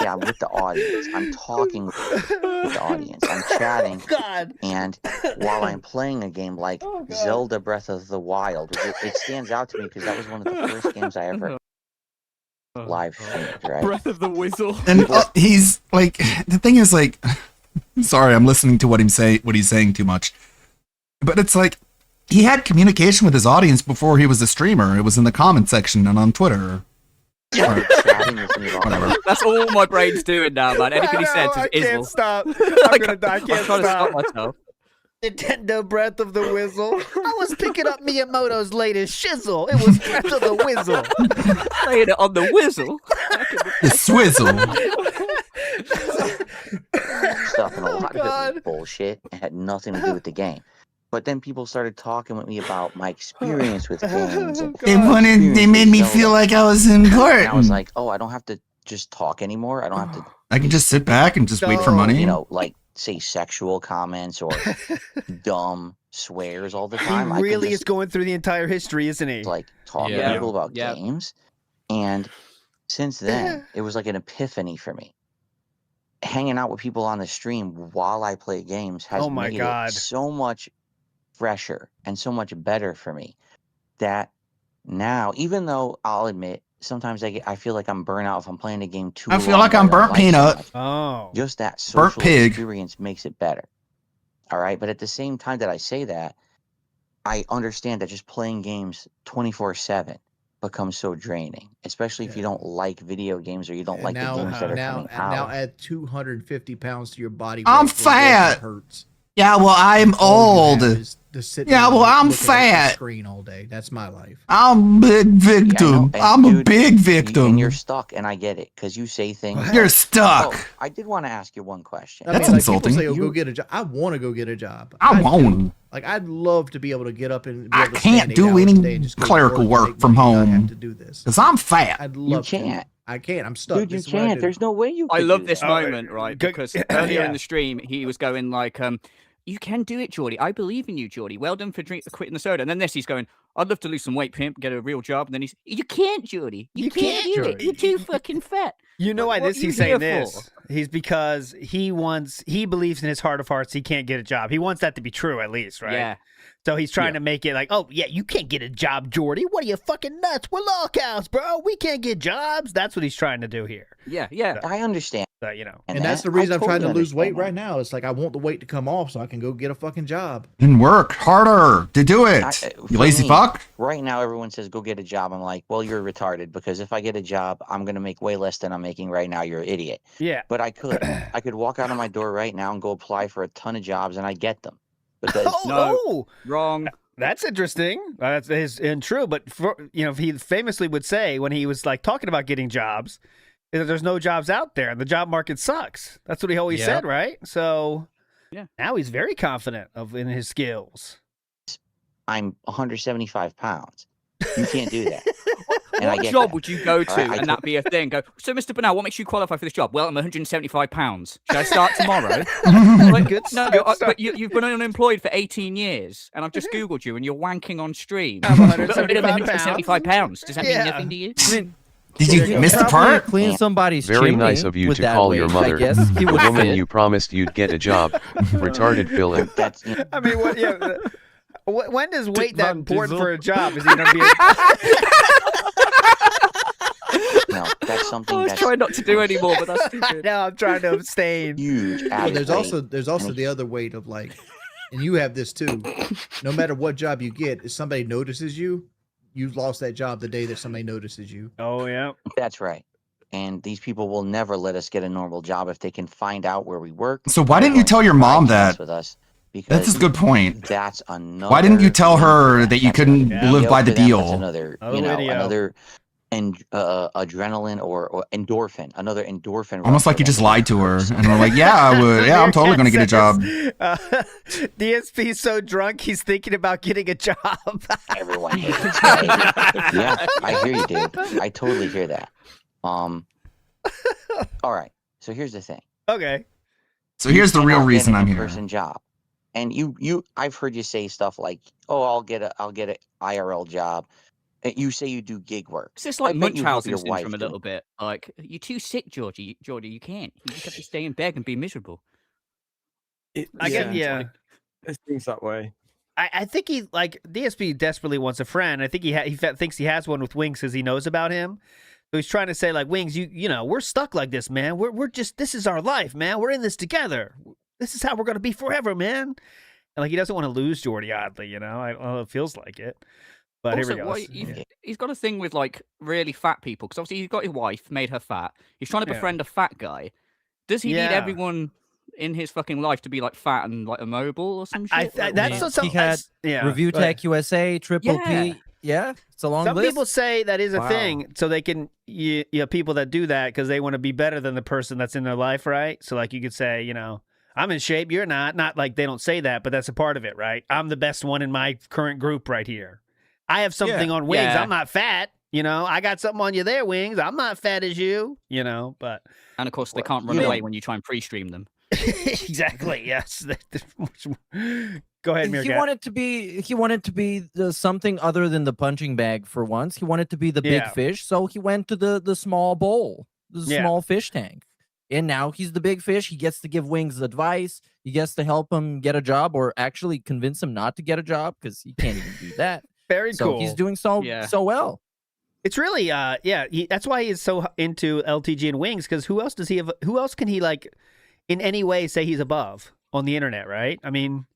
Yeah, I'm with the audience. I'm talking with the audience. I'm chatting. God. And while I'm playing a game like Zelda Breath of the Wild, it stands out to me because that was one of the first games I ever live streamed, right? Breath of the Whistle. And he's like, the thing is like, sorry, I'm listening to what he's saying too much. But it's like, he had communication with his audience before he was a streamer. It was in the comment section and on Twitter. Or chatting with me about Whatever. That's all my brain's doing now, man. Anything he says I is can't Isle. stop. I'm gonna die. I I'm can't trying to stop stop. myself. Nintendo Breath of the Whizzle. I was picking up Miyamoto's latest shizzle. It was Breath of the Whizzle. Playing it on the whistle. The swizzle. stuff, and a lot of it God. was bullshit. It had nothing to do with the game. But then people started talking with me about my experience with games. And They made me feel like I was important. And I was like, oh, I don't have to just talk anymore. I don't have to, I can just sit back and just wait for money. like say sexual comments or dumb swears all the time. He I really can is just going through the entire history, isn't he? like talk Yeah. to people about Yeah. games. And since then, it was like an epiphany for me. Hanging out with people on the stream while I play games has Oh my made God. it so much fresher and so much better for me that now, even though I'll admit sometimes I feel like I'm burnt out if I'm playing a game too I feel long like or I I'm don't burnt like so peanut. much. Oh. Just that Burnt social pig. experience makes it better. All right. But at the same time that I say that, I understand that just playing games 24/7 becomes so draining, especially if you don't like video games or you don't like the games that are coming out. now add 250 pounds to your body. I'm weight when fat. it hurts. Yeah, well, I'm All you have old. is to sit Yeah, down well, and I'm look at the fat. Screen all day. That's my life. I'm a big victim. And I'm a dude, big And victim. you're stuck, and I get it because you say things. You're stuck. Oh, I did want to ask you one question. I That's mean, like, insulting. People say, "Oh, go get a job." I want to go get a job. I do. won't. Like, I'd love to be able to get up and. Be I able to can't stand 8 do hours a any day and just go to clerical and work make from money and not home. have to do this. Because I'm fat. I'd love to. can't. I can't. I'm stuck. Dude, you This is what I can't. do. There's no way you I could love do this that. moment, right? Because earlier in the stream, he was going like, You can do it, Geordie. I believe in you, Geordie. Well done for quitting the soda. And then he's going, I'd love to lose some weight, pimp, get a real job. And then you can't, Geordie. You can't do it. You're too fucking fat. You know why What this are you he's saying here this? He's because he believes in his heart of hearts he can't get a job. He wants that to be true at least, right? Yeah. So he's trying to make it like, oh yeah, you can't get a job, Jordy. What are you fucking nuts? We're lockouts, bro. We can't get jobs. That's what he's trying to do here. Yeah, yeah. I understand. So, you know, And that's the reason I'm trying to lose weight right now. It's like I want the weight to come off so I can go get a fucking job. And work harder to do it. You lazy fuck. Right now, everyone says go get a job. I'm like, well, you're retarded because if I get a job, I'm gonna make way less than I'm making right now. You're an idiot. Yeah. But I could walk out of my door right now and go apply for a ton of jobs and I get them because wrong. That's interesting. That's true. But he famously would say when he was like talking about getting jobs, is that there's no jobs out there and the job market sucks. That's what he always said, right? So now he's very confident in his skills. I'm 175 pounds. You can't do that. And What I get job that. would you go to All right, and that be a thing? Go, so Mr. Bernal, what makes you qualify for this job? Well, I'm 175 pounds. Should I start tomorrow? But you've been unemployed for 18 years, and I've just Googled you, and you're wanking on stream. I'm 175 pounds. Does that mean nothing to you? Did you miss the part? Clean somebody's Very chimney nice of you with to that call weight, your I mother guess. He the would woman fit. you promised you'd get a job. Retarded villain. I mean, what? Yeah. When does weight that important for a job? Is he gonna be? No, that's something I was that's trying not to do anymore, but that's too good. No, I'm trying to abstain. huge. But there's added also weight. the other weight of like, and you have this too. No matter what job you get, if somebody notices you, you've lost that job the day that somebody notices you. Oh yeah, That's right. And these people will never let us get a normal job if they can find out where we work. So why didn't you tell your mom that? With us That's a good point. That's another. Why didn't you tell her that you couldn't live by the That's deal? another, video. another adrenaline or endorphin, another endorphin. Almost like you just lied to her, and we're like, "Yeah, I would. Yeah, I'm totally gonna get a job." DSP's so drunk he's thinking about getting a job. Everyone hates it. Right? Yeah, I hear you, dude. I totally hear that. All right. So here's the thing. Okay. So here's the real cannot get reason an I'm here. in-person job, and I've heard you say stuff like, "Oh, I'll get an IRL job." You say you do gig work. It's just like I bet you help Munchausen your syndrome wife a do little bit. Like, you're too sick, Georgie. Geordie, you can't. You just have to stay in bed and be miserable. I get It seems that way. I think he like DSP desperately wants a friend. I think he thinks he has one with Wings because he knows about him. So he's trying to say like, Wings, you know, we're stuck like this, man. We're just this is our life, man. We're in this together. This is how we're gonna be forever, man. And like he doesn't want to lose Geordie, oddly, you know. I don't know, it feels like it. But Also, here we go. he's got a thing with like really fat people because obviously he's got his wife, made her fat. He's trying to Yeah. befriend a fat guy. Does he need Yeah. everyone in his fucking life to be like fat and like immobile or some shit? Like, that's what? so He had Review go ahead. Tech USA, Triple Yeah. P. Yeah, it's a long Some list. people say that is a Wow. thing, so they can people that do that because they want to be better than the person that's in their life, right? So like you could say, you know, I'm in shape, you're not. Not like they don't say that, but that's a part of it, right? I'm the best one in my current group right here. I have something on Wings. Yeah. I'm not fat. You know, I got something on you there, Wings. I'm not fat as you. You know, but And of course, they can't run away when you try and pre-stream them. exactly. Yes. Go ahead, He Meerkat. wanted to be something other than the punching bag for once. He wanted to be the big Yeah. fish, so he went to the small bowl, the Yeah. small fish tank. And now he's the big fish. He gets to give Wings advice. He gets to help him get a job, or actually convince him not to get a job because he can't even do that. Very so cool. he's doing so well. It's really, that's why he's so into LTG and Wings, because who else does he have? Who else can he, like, in any way say he's above on the internet, right? I mean,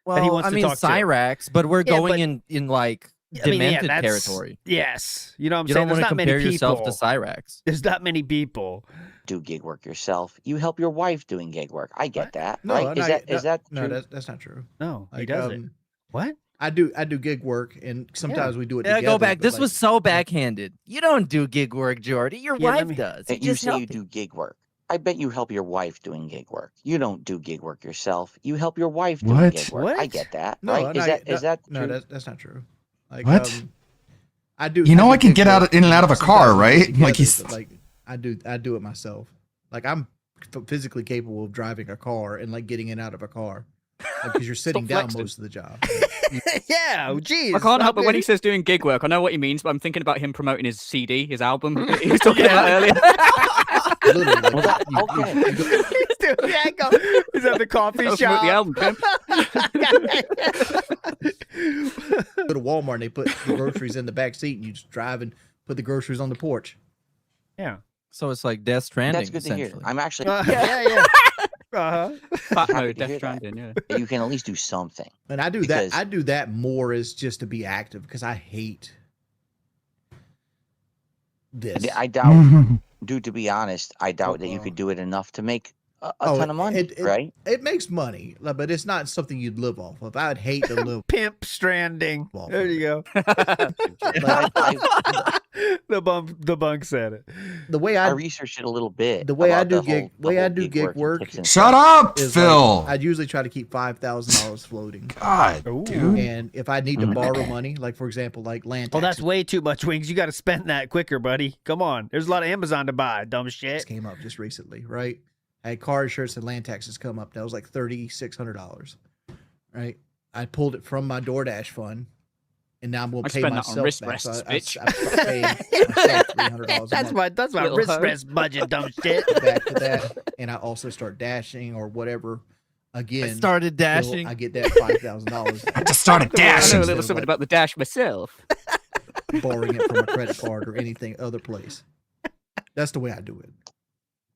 that he Well, wants I to mean, talk to. Cyrax, but we're Yeah, going but- in like I mean, yeah, demented that's- territory. Yes. You know what I'm You saying? don't There's want to not many compare people. yourself to Cyrax. There's not many people. Do gig work yourself. You help your wife doing gig work. I get that. No, right? Is that no? true? That's not true. No, he Like, doesn't. What? I do gig work, and sometimes we do it. Yeah, together, go back. but, This like, was so backhanded. You don't do gig work, Jordy. Your Yeah, wife does. You just say help you do gig work. I bet you help your wife doing gig work. You don't do gig work yourself. You help your wife doing What? gig work. I get that. No, right? Is that no? true? That's not true. Like, What? I do. You know I can gig get work, out in and out of a car, sometimes we do it right? together, Like he's but, like I do it myself. Like I'm physically capable of driving a car and like getting in and out of a car. because you're sitting down flexing. most of the job. Yeah, geez. I can't help stop it when it. he says doing gig work. I know what he means, but I'm thinking about him promoting his CD, his album. He was talking about earlier. Literally, like, He's doing that. He's at the coffee That'll shop. promote the album, Tim. go to Walmart and they put the groceries in the back seat, and you just drive and put the groceries on the porch. Yeah. So it's like Death Stranding. That's good to hear. essentially. I'm actually Yeah. Uh-huh. Fat happy mode, to Death hear Stranding, yeah. that you can at least do something. And I do Because- that. I do that more as just to be active because I hate this. I doubt, dude. To be honest, I doubt that you could do it enough to make a ton of money, right? It makes money, like, but it's not something you'd live off of. I would hate to live. Pimp stranding. There you go. The bunk said it. The way I I researched it a little bit. the way I about do the gig, whole- the way I whole do gig work. tips and Shut stuff. up, is Phil. Like, I'd usually try to keep $5,000 floating. God, dude. And if I need to borrow money, like for example, like land Well, taxes that's way too much, Wings. You got to spend that quicker, buddy. Come on. There's a lot of Amazon to buy. Dumb shit. came up just recently, right? I had car insurance and land taxes come up. That was like $3,600, right? I pulled it from my DoorDash fund, and now I'm going I to pay spend that on myself wrist back. rests, So bitch. I paid myself $300 a That's month. my Little wrist hoe. rest budget. Dumb shit. back to that, and I also start dashing or whatever. Again, I started so dashing. I get that $5,000. I just started I know a dashing. little something about the dash myself. borrowing it from a credit card or anything other place. That's the way I do it.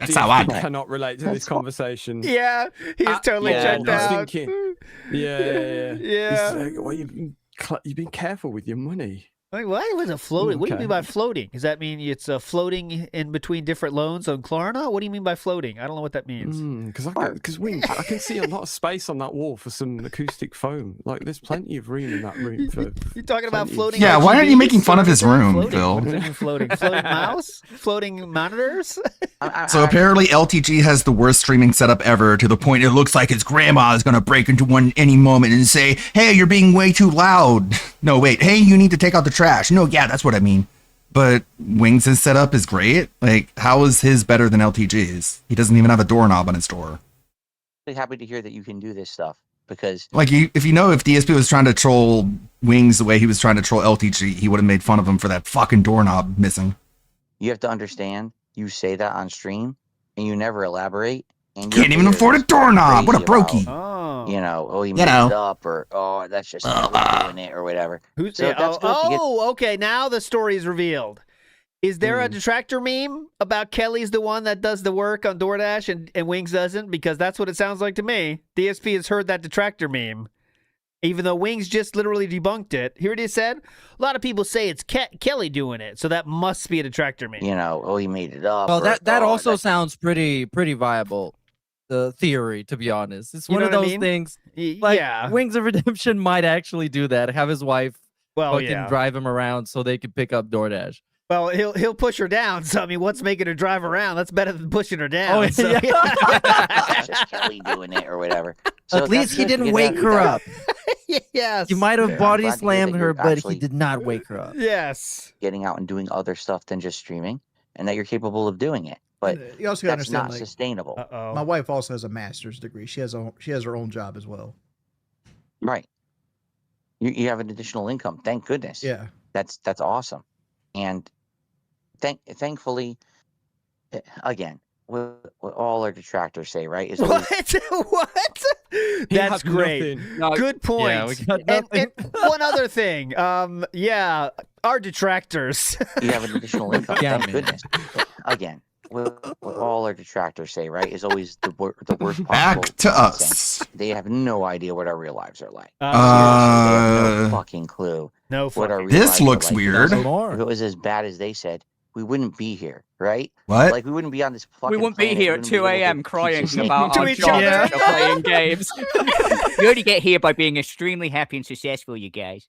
That's how I do it. Cannot relate to this conversation. Yeah, he's totally yeah, checked no. I was out. thinking, yeah. Yeah. He's like, well, you've been careful with your money. Wait, why was it floating? What do you Okay. mean by floating? Does that mean it's floating in between different loans on Klarna? What do you mean by floating? I don't know what that means. Because I can see a lot of space on that wall for some acoustic foam. Like, there's plenty of room in that room for. You're talking about plenty of- floating? Yeah, why aren't you RGB? making fun of his room, Floating. Phil? What does it mean floating? Floating mouse? Floating monitors? So apparently LTG has the worst streaming setup ever, to the point it looks like his grandma is gonna break into one any moment and say, "Hey, you're being way too loud." No, wait. Hey, you need to take out the trash. No, yeah, that's what I mean. But Wings' setup is great. Like, how is his better than LTG's? He doesn't even have a doorknob on his door. I'm happy to hear that you can do this stuff because Like, if DSP was trying to troll Wings the way he was trying to troll LTG, he would have made fun of him for that fucking doorknob missing. you have to understand. You say that on stream and you never elaborate. And Can't even afford a doorknob. What a brokey. You know, he You made know. it up, or that's just Kelly doing it, or whatever. Who's So that's good to get- okay. Now the story is revealed. Is there a detractor meme about Kelly's the one that does the work on DoorDash and Wings doesn't? Because that's what it sounds like to me. DSP has heard that detractor meme, even though Wings just literally debunked it. Here it is said. A lot of people say it's Kelly doing it, so that must be a detractor meme. You know, he made it up. Well, or, that also that's- sounds pretty viable. The theory, to be honest, it's You one know of what I those mean? things. Like, yeah. Wings of Redemption might actually do that. Have his wife fucking yeah. drive him around so they could pick up DoorDash. Well, he'll push her down. So I mean, what's making her drive around? That's better than pushing her down. Oh, so, It's just Kelly doing it, or whatever. So At least that's he good to didn't get wake that- her up. yes. You might have Yeah, I'm body glad to hear slammed that her, you're but actually- he did not wake her up. Yes. Getting out and doing other stuff than just streaming, and that you're capable of doing it. But You also gotta that's understand, not like, sustainable. My wife also has a master's degree. She has her own job as well. Right. You have an additional income. Thank goodness. Yeah. That's awesome. And thankfully, again, what all our detractors say, right? Is always, What? That's had great. nothing. No, Good point. Yeah, we got and one other thing. Yeah, our detractors. you have an additional income. Yeah, Thank man. goodness. Again, what all our detractors say, right, is always the worst Back possible to nonsense. us. They have no idea what our real lives are like. Oh, Seriously, they have no Uh, fucking clue no what our fucking. real This lives are looks like. weird. Because More. If it was as bad as they said, we wouldn't be here, right? What? Like we wouldn't be on this. We fucking wouldn't be planet. here We at wouldn't be 2 able to a.m. teach crying the same about To our each jobs other. after playing games. You only get here by being extremely happy and successful, you guys.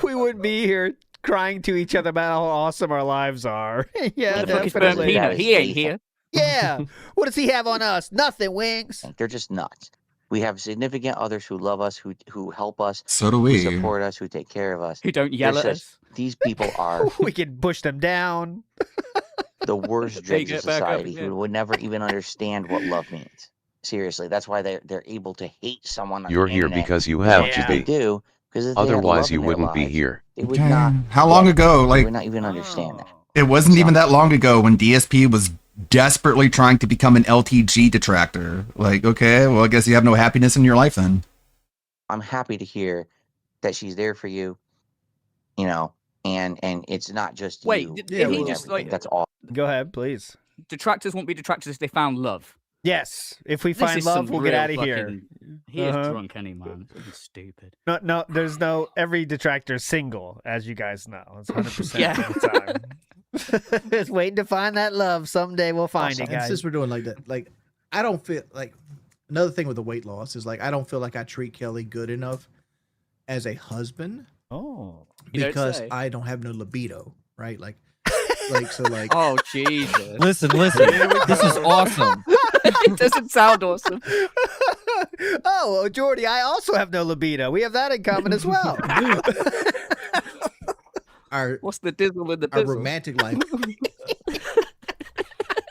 We wouldn't be here crying to each other about how awesome our lives are. Yeah, What the fuck is Burnt definitely. Peanut? He ain't here. Yeah. What does he have on us? Nothing, Wings. They're just nuts. We have significant others who love us, who help us, So do who we. support us, who take care of us. Who don't yell There's at just- us. These people are We can push them down. the worst They dregs of get back up society again. who would never even understand what love means. Seriously, that's why they're able to hate someone. On You're the here internet because you as have much to as they be. do. Because if they had Otherwise, love you in their wouldn't be lives, here. they would Okay. not. How long ago? They Like, would not even understand that. it wasn't even that long ago when DSP was desperately trying to become an LTG detractor. Like, okay, well, I guess you have no happiness in your life then. I'm happy to hear that she's there for you. You know, and it's not just Wait, you. did doing he just everything. like? That's all. Go ahead, please. Detractors won't be detractors if they found love. Yes. If we This find is love, some we'll get real out of here. fucking- He is drunk, any man. It's stupid. No, there's no. Every detractor is single, as you guys know. It's 100% Yeah. of the time. Just waiting to find that love. Someday we'll find it, And guys. since we're doing like that, like I don't feel like another thing with the weight loss is like I don't feel like I treat Kelly good enough as a husband. Oh, because say. I don't have no libido, right? Like so like. Oh Jesus! Listen. This is awesome. It doesn't sound awesome. Oh, well, Jordy, I also have no libido. We have that in common as well. What's the dizzle in the Our bizzle? romantic life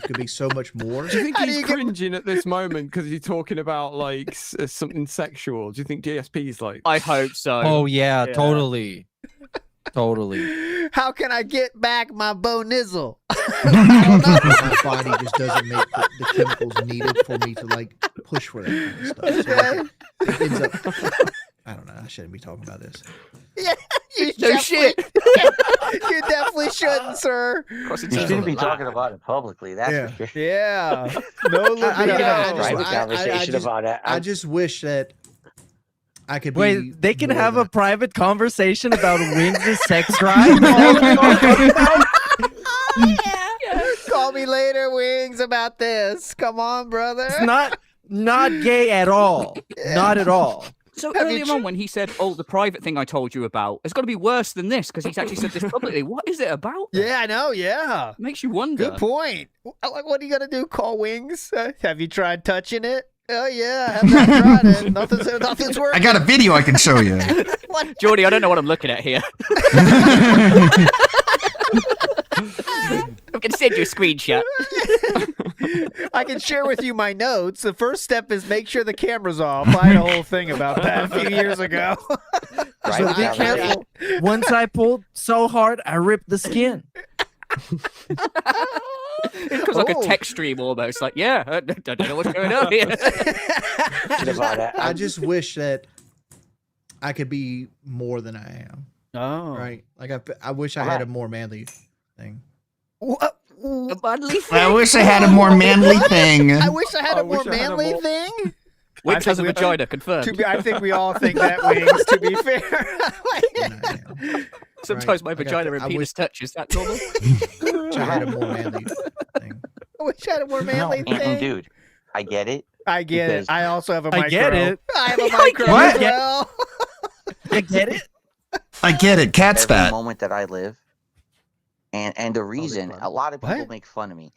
could be so much more. Do you think he's cringing at this moment because he's talking about like something sexual? Do you think DSP's like? I hope so. Oh yeah, totally. How can I get back my bow nizzle? My body just doesn't make the chemicals needed for me to like push for that kind of stuff. So like, it ends up, I don't know. I shouldn't be talking about this. Yeah, you No definitely- shit. You definitely shouldn't, sir. You shouldn't be talking about it publicly. That's for sure. Yeah. No libido. Private conversation about it. I just wish that I could be. Wait, they can have a private conversation about Wings' sex drive? Call me later, Wings, about this. Come on, brother. It's not gay at all. Not at all. So earlier on, when he said, "Oh, the private thing I told you about," it's got to be worse than this because he's actually said this publicly. What is it about? Yeah, I know. Yeah. Makes you wonder. Good point. What are you gonna do? Call Wings? Have you tried touching it? Oh yeah, I have not tried it. Nothing's working. I got a video I can show you. Jordy, I don't know what I'm looking at here. I'm gonna send you a screenshot. I can share with you my notes. The first step is make sure the camera's off. I had a whole thing about that a few years ago. So be careful. Once I pulled so hard, I ripped the skin. It becomes like a text stream almost. Like, yeah, I don't know what's going on here. I just wish that I could be more than I am. Oh, right. Like I wish I had a more manly thing. What? A manly thing? I wish I had a more manly thing. I wish I had a more wish I had a manly more- thing. Wings has a we- vagina, confirmed. I think we all think that, Wings, to be fair. Sometimes my Right. vagina I and penis touch. Is that normal? Wish I had a more manly thing. I wish I had a more manly And thing. dude, I get it. I get because- it. I also have a I micro. get it. I have a micro What? as well. I get it. I get it. Cat's Every fat. moment that I live, and the reason a lot of people What? make fun of me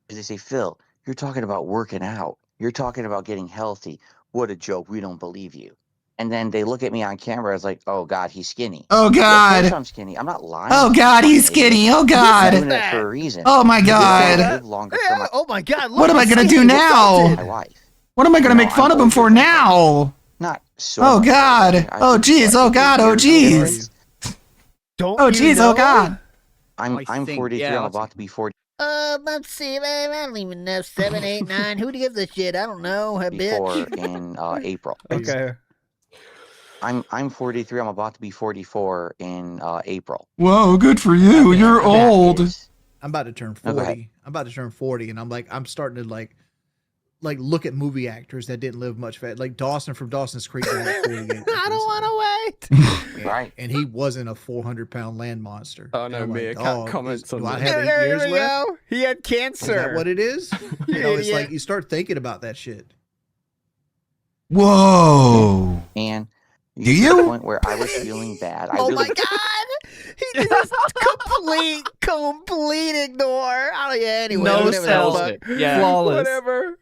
is they say, Phil, you're talking about working out. You're talking about getting healthy. What a joke. We don't believe you. And then they look at me on camera as like, oh God, he's skinny. Oh, Well, of God. course I'm skinny. I'm not lying. Oh, God, he's skinny. Oh, I'm God. doing it for a reason. Oh, my Because I wanna God. live longer for my, Oh my God! What am look I how gonna do skinny he now? felt my it. wife. What am I gonna No, make fun I'm of him for older than that. now? Not so Oh, much God. older. I Oh, think geez. like Oh, a God. good Oh, year geez. Don't Oh, you geez. know? Oh, God. I'm I think, 43. yeah, I'm I'll about to be 44 Let's see, man. I don't even know. 7, 8, 9. Who gives a shit? I don't know. A bitch. in April. Okay. I'm 43. I'm about to be 44 in April. Whoa, good for you. You're That old. is- I'm about to turn No, 40. go ahead. I'm about to turn 40, and I'm starting to like look at movie actors that didn't live much fat, like Dawson from Dawson's Creek. Was like 48. I don't want to wait. Right. And he wasn't a 400-pound land monster. Oh, no, And I'm Mia like, Cat "Dog, comments on do I that." have 8 There years we left? go. He had Is cancer. that what it is? You know, it's Yeah. like you start thinking about that shit. Whoa. And Do get to the you? point where I was feeling bad. I Oh really my God! He did this complete ignore. Oh yeah. Anyway, No whatever the cells. fuck. Yeah. Flawless. Whatever.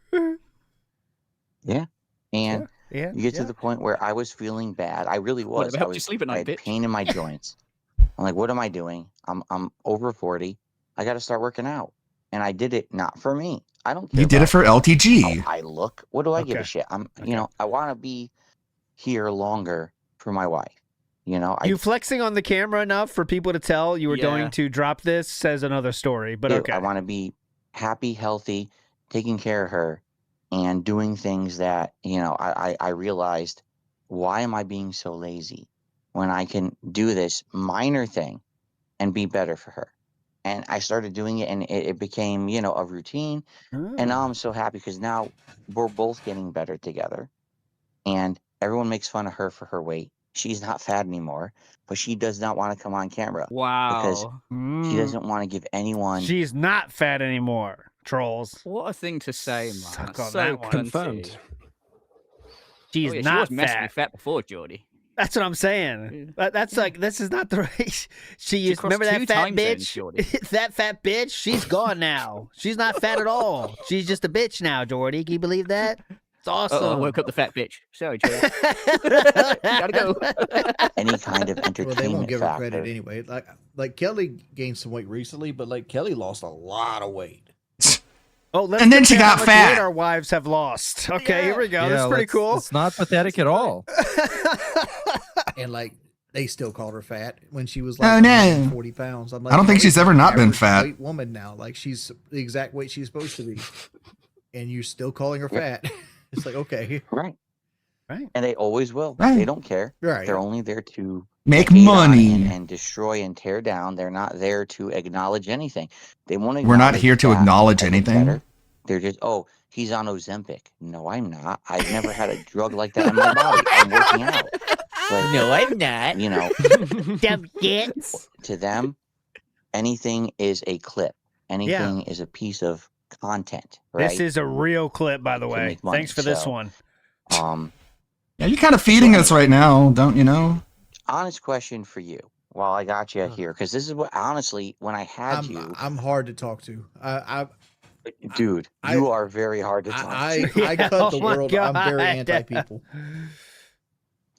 Yeah. And Yeah. you get to the point where I was feeling bad. I really was. Whatever I helped you was sleep at I night, had bitch. pain in my joints. I'm like, what am I doing? I'm over 40. I got to start working out. And I did it not for me. I don't care. You did it about for how LTG. I look. What do I give a Okay. shit? You know, I want to be here longer for my wife. You know, You flexing on the camera enough for people to tell you were going Yeah. to drop this says another story, but do. okay. I want to be happy, healthy, taking care of her, and doing things that, you know, I realized, why am I being so lazy when I can do this minor thing and be better for her? And I started doing it, and it became, you know, a routine. And now I'm so happy because now we're both getting better together. And everyone makes fun of her for her weight. She's not fat anymore, but she does not want to come on camera. Because she doesn't want to give anyone. She's not fat anymore, trolls. What a thing to say, man. Suck That's on so that one. confirmed. She's Oh, yeah, not she was messily fat. fat before, Geordie. That's what I'm saying. That's like, this is not the right. She is. crossed Remember that 2 fat time zones, bitch? Jordy. That fat bitch. She's gone now. She's not fat at all. She's just a bitch now, Jordy. Can you believe that? It's awesome. I woke up the fat bitch. Sorry, Geordie. Gotta go. Any kind of Well, they won't entertainment give her factor. credit anyway. Like Kelly gained some weight recently, but like Kelly lost a lot of weight. Oh, let's And then she compare how got much fat. weight our wives have lost. Okay, here we go. Yeah, That's pretty let's- cool. It's not pathetic at all. And like they still called her fat when she was Oh, like no. 40 pounds. I'm I don't think she's ever not been fat. White woman now, like she's the exact weight she's supposed to be, and you're still calling her fat. It's like okay, Right. Right. And they always will. Right. They don't care. Right. They're only there to Make hate on money. and destroy and tear down. They're not there to acknowledge anything. They want to. We're not here to acknowledge anything. They're just, oh, he's on Ozempic. No, I'm not. I've never had a drug like that in my body. I'm working out. But, No, I'm not. You know, Dumb gits. to them, anything is a clip. Anything is a piece of content. Right? This is a real clip, by the way. make money, Thanks for this so- one. Yeah, you're kind of feeding us right now, don't you know? Honest question for you. While I got you here, because this is what honestly, when I had you, I'm hard to talk to. dude, you are very hard to talk I to. cut Oh the my world. I'm very God. anti people.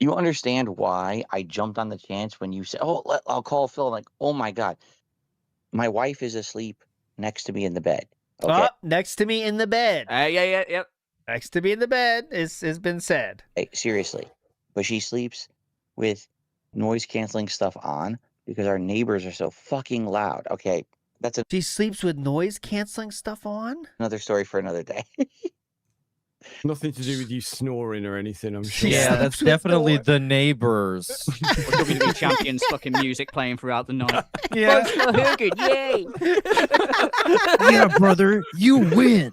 You understand why I jumped on the chance when you said, "Oh, I'll call Phil." I'm like, oh my god, my wife is asleep next to me in the bed. Okay, Oh, next to me in the bed. Yep. Next to me in the bed has been said. Hey, seriously, but she sleeps with noise canceling stuff on because our neighbors are so fucking loud. Okay, that's She sleeps with noise canceling stuff on? another story for another day. Nothing to do with you snoring or anything, I'm sure. Yeah, that's definitely the neighbors. Or WWE Champions fucking music playing throughout the night. Yeah. Both are good, yay! Yeah, brother, you win.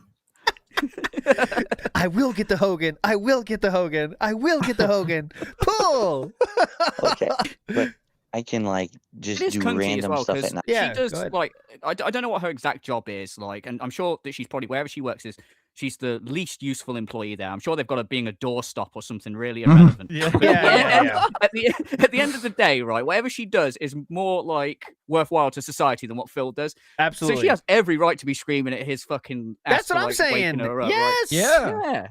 I will get the Hogan. I will get the Hogan. I will get the Hogan. Pull. Okay, but I can like just It is do cunty as random well stuff because at night. Yeah, she does go ahead. like I don't know what her exact job is like, and I'm sure that she's probably wherever she works is she's the least useful employee there. I'm sure they've got her being a doorstop or something really irrelevant. Yeah. At the end of the day, right, whatever she does is more like worthwhile to society than what Phil does. Absolutely. So she has every right to be screaming at his fucking ass That's for, what I'm like, saying. waking her up, Yes. Yeah.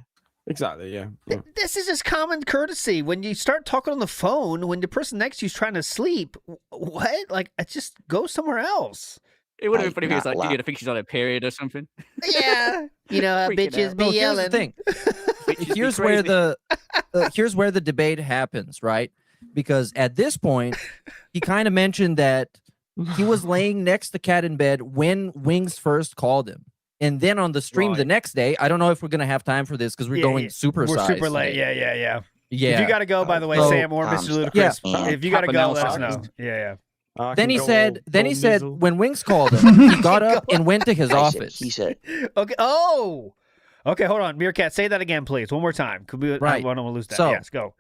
Exactly, yeah. This is just common courtesy. When you start talking on the phone, when the person next to you is trying to sleep, what? Like, just go somewhere else. It would have I been funny if he was not like, laugh. dude, I think she's on a period or something. Yeah. You know, Freaking bitches out. be No, here's yelling. the thing. Bitches be Here's where crazy. here's where the debate happens, right? Because at this point, he kind of mentioned that he was laying next to Cat in bed when Wings first called him. And then on the stream the Right. next day, I don't know if we're gonna have time for this because we're Yeah, going yeah. super We're size. super late. Yeah. Yeah. If you got to go, by the way, So- Sam or Mr. Ludacris, yeah. if you got to Papa go, Nell let us size. know. Yeah. Then he said when Wings called him, he got up and went to his I said, office. he said, Okay. Oh. Okay, hold on. Meerkat, say that again, please. One more time. Could we? Right. I don't want to lose that. So- Yes, go.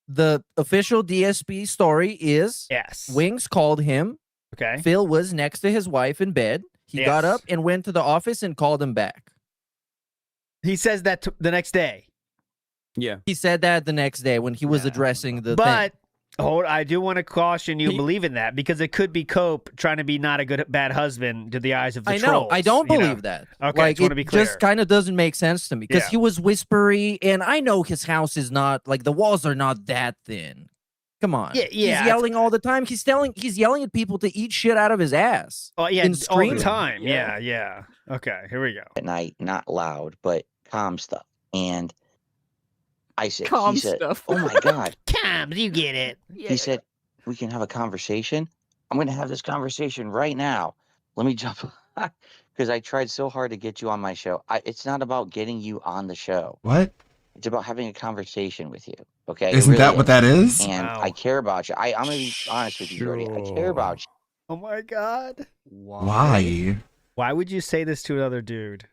The official DSP story is Yes. Wings called him. Okay. Phil was next to his wife in bed. He got Yes. up and went to the office and called him back. He says that the next day. Yeah. He said that the next day when he was addressing the thing. But I do want to caution you believing that because it could be Cope trying to be not a bad husband to the eyes of the I know. trolls. I don't you know? believe that. Okay, like, just want to it be clear. just kind of doesn't make sense to me because Yeah. he was whispery, and I know his house is not like the walls are not that thin. Come on. Yeah, He's yelling all the time. He's yelling at people to eat shit out of his ass. Oh yeah, in all the streaming. time. Yeah. Okay, here we go. At night, not loud, but calm stuff. And I said, Calm he said, stuff. "Oh my god." Comes, you get it. He said, "We can have a conversation." I'm going to have this conversation right now. Let me jump because I tried so hard to get you on my show. It's not about getting you on the show. What? It's about having a conversation with you. Okay? Isn't that what that is? And I care about you. I'm going to be honest with you, Jordy. I care about you. Oh my god. Why? Why would you say this to another dude?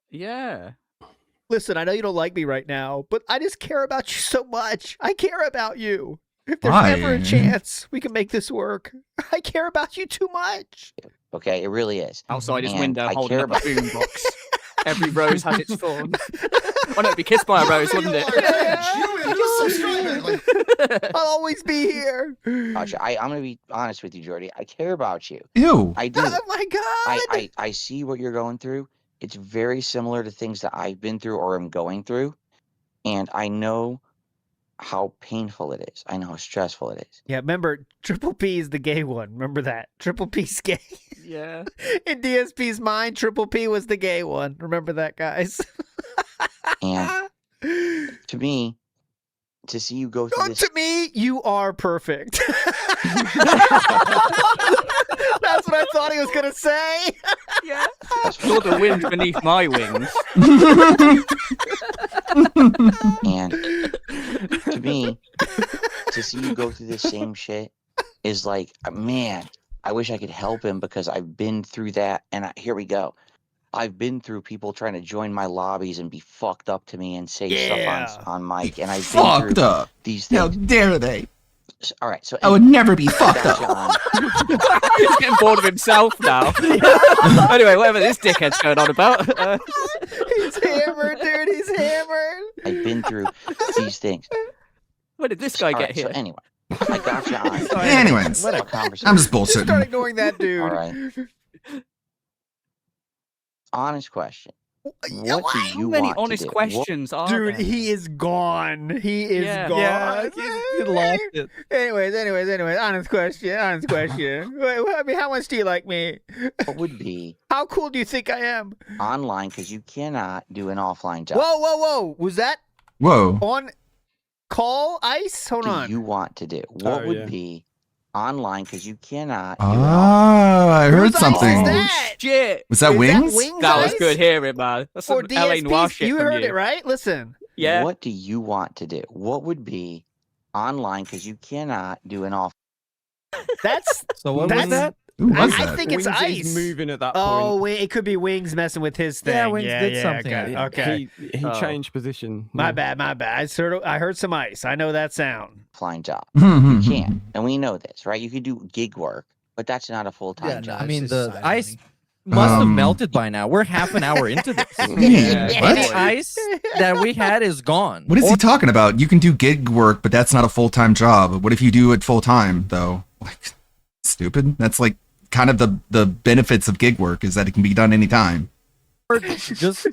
Yeah. Listen, I know you don't like me right now, but I just care about you so much. I care about you. If there's Why? ever a chance we can make this work, I care about you too much. Okay? It really is. Outside his And window, I holding care up a about boombox. Every rose has its thorn. Oh no, it'd be kissed by a rose, wouldn't it? I'll always be here. I'm going to be honest with you, Jordy. I care about you. Ew. I do. Oh my god. I see what you're going through. It's very similar to things that I've been through or am going through. And I know how painful it is. I know how stressful it is. Yeah, remember, Triple P is the gay one. Remember that? Triple P's gay. Yeah. In DSP's mind, Triple P was the gay one. Remember that, guys? And to me, to see you go through this. To me, you are perfect. That's what I thought he was going to say. Yeah. You're the wind beneath my wings. And to me, to see you go through this same shit is like, man, I wish I could help him because I've been through that. And here we go. I've been through people trying to join my lobbies and be fucked up to me and say stuff on mic. And I've been Fucked through up. these things. How dare they? All right, so I would never be fucked up. He's getting bored of himself now. Anyway, whatever this dickhead's going on about. He's hammered, dude. He's hammered. I've been through these things. Where did this guy All get right, here? So anyway, I got you on. Anyways, What a conversation. I'm just Just start bullshitting. ignoring that dude. All right. Honest question. What do you many want honest to do? questions are Dude, there? he is gone. He is gone. Yeah, he lost it. Anyways. Honest question. Wait, I mean, how much do you like me? What would be How cool do you think I am? online, because you cannot do an offline job. Whoa. Was that Whoa. on call ice? Hold do on. you want to do? What would be online, because you cannot do Oh, I heard Whose ice something. is that? Shit. Was that Is Wings? That was Ice? good hearing, man. That's Or some LA Noir DSP? shit You from heard you. it, right? Listen. Yeah. What do you want to do? What would be online, because you cannot do an off. That's So what that's, was that? Who was I that? think it's Wings ice. is moving at that Oh, point. wait, it could be Wings messing with his thing. Yeah, Wings did something. Okay. He changed position. My bad. I heard some ice. I know that sound. Offline job. Hmm. You can't. And we know this, right? You could do gig work, but that's not a full-time Yeah, no, job. I mean, it's just the side ice money. must have melted by now. We're half an hour into this. Yeah, what? Any ice that we had is gone. What is he talking about? You can do gig work, but that's not a full-time job. What if you do it full-time, though? Like, stupid. That's like kind of the benefits of gig work is that it can be done anytime. Or just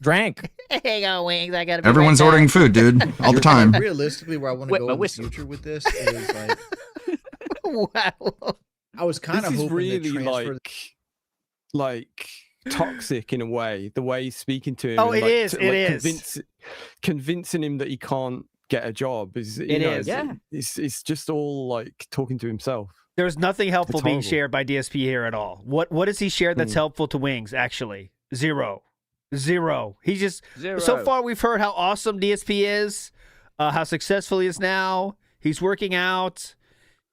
drank. Hey, go Wings. I gotta. Be Everyone's right ordering back. food, dude, all the time. Realistically, where I want to Wet go my in the whistle. future with this is like Wow. I was kind This of is hoping really to transfer. like toxic in a way. The way he's speaking to him. Oh, and, it like, is, to, it like, is. convincing him that he can't get a job is. It know, is. Yeah. It's just all like talking to himself. There's nothing helpful It's being horrible. shared by DSP here at all. What has he shared that's helpful to Wings? Actually, zero. He just Zero. so far we've heard how awesome DSP is, how successful he is now. He's working out.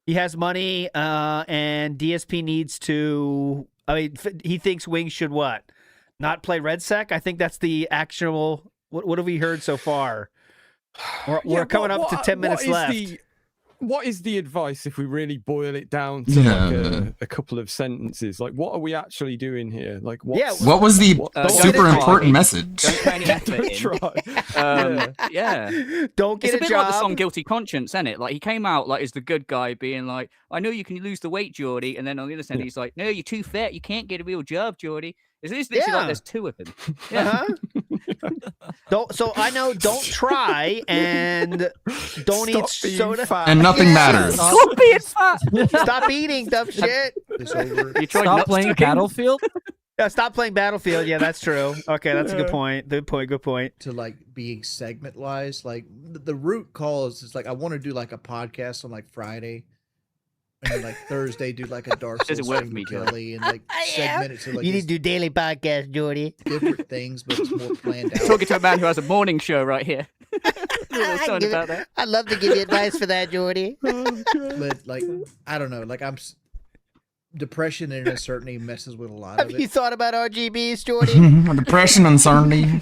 He has money, and DSP needs to. I mean, he thinks Wings should what? Not play Red Sec? I think that's the actual. What have we heard so far? We're coming up to 10 minutes left. What is the advice if we really boil it down to like a couple of sentences? Like, what are we actually doing here? Like, What was the super important message? Don't put any effort in. Try. Yeah. Don't get it's a a bit like the job. song Guilty Conscience, isn't it? Like, he came out like as the good guy being like, I know you can lose the weight, Geordie. And then on the other side, he's like, no, you're too fat. You can't get a real job, Geordie. Is this literally Yeah. like there's two of them? Yeah. Don't try and don't eat soda. And nothing matters. Stop being fat. Stop eating dumb shit. You tried Stop nuts playing cooking? Battlefield. Yeah, stop playing Battlefield. Yeah, that's true. Okay, that's a good point. Good point. Good point. To like being segment wise, like the root cause is like I want to do like a podcast on like Friday, and then like Thursday do like a Dark Doesn't Souls work stream for me, with Joe. Kelly and like segment it to like You need these to do daily podcast, Jordy. different things, but it's more planned out. Talking to a man who has a morning show right here. Sorry about that. I'd love to give you advice for that, Jordy. But like I don't know, like depression and uncertainty messes with a lot Have of you it. thought about RGBs, Jordy? Depression, uncertainty.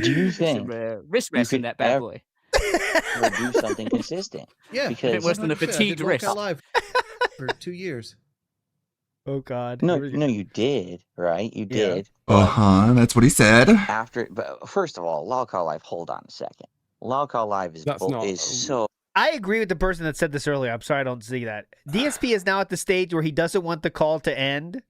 Do you think Wrist you rest in could that bad ever boy. do something consistent? Yeah, Because worse than a 100%. I did fatigued wrist. Lockout Live for 2 years. Oh God. no, you did, right? You Yeah. did. That's what he said. But first of all, Log Call Live. Hold on a second. Log Call Live is That's not- is so. I agree with the person that said this earlier. I'm sorry I don't see that. DSP is now at the stage where he doesn't want the call to end.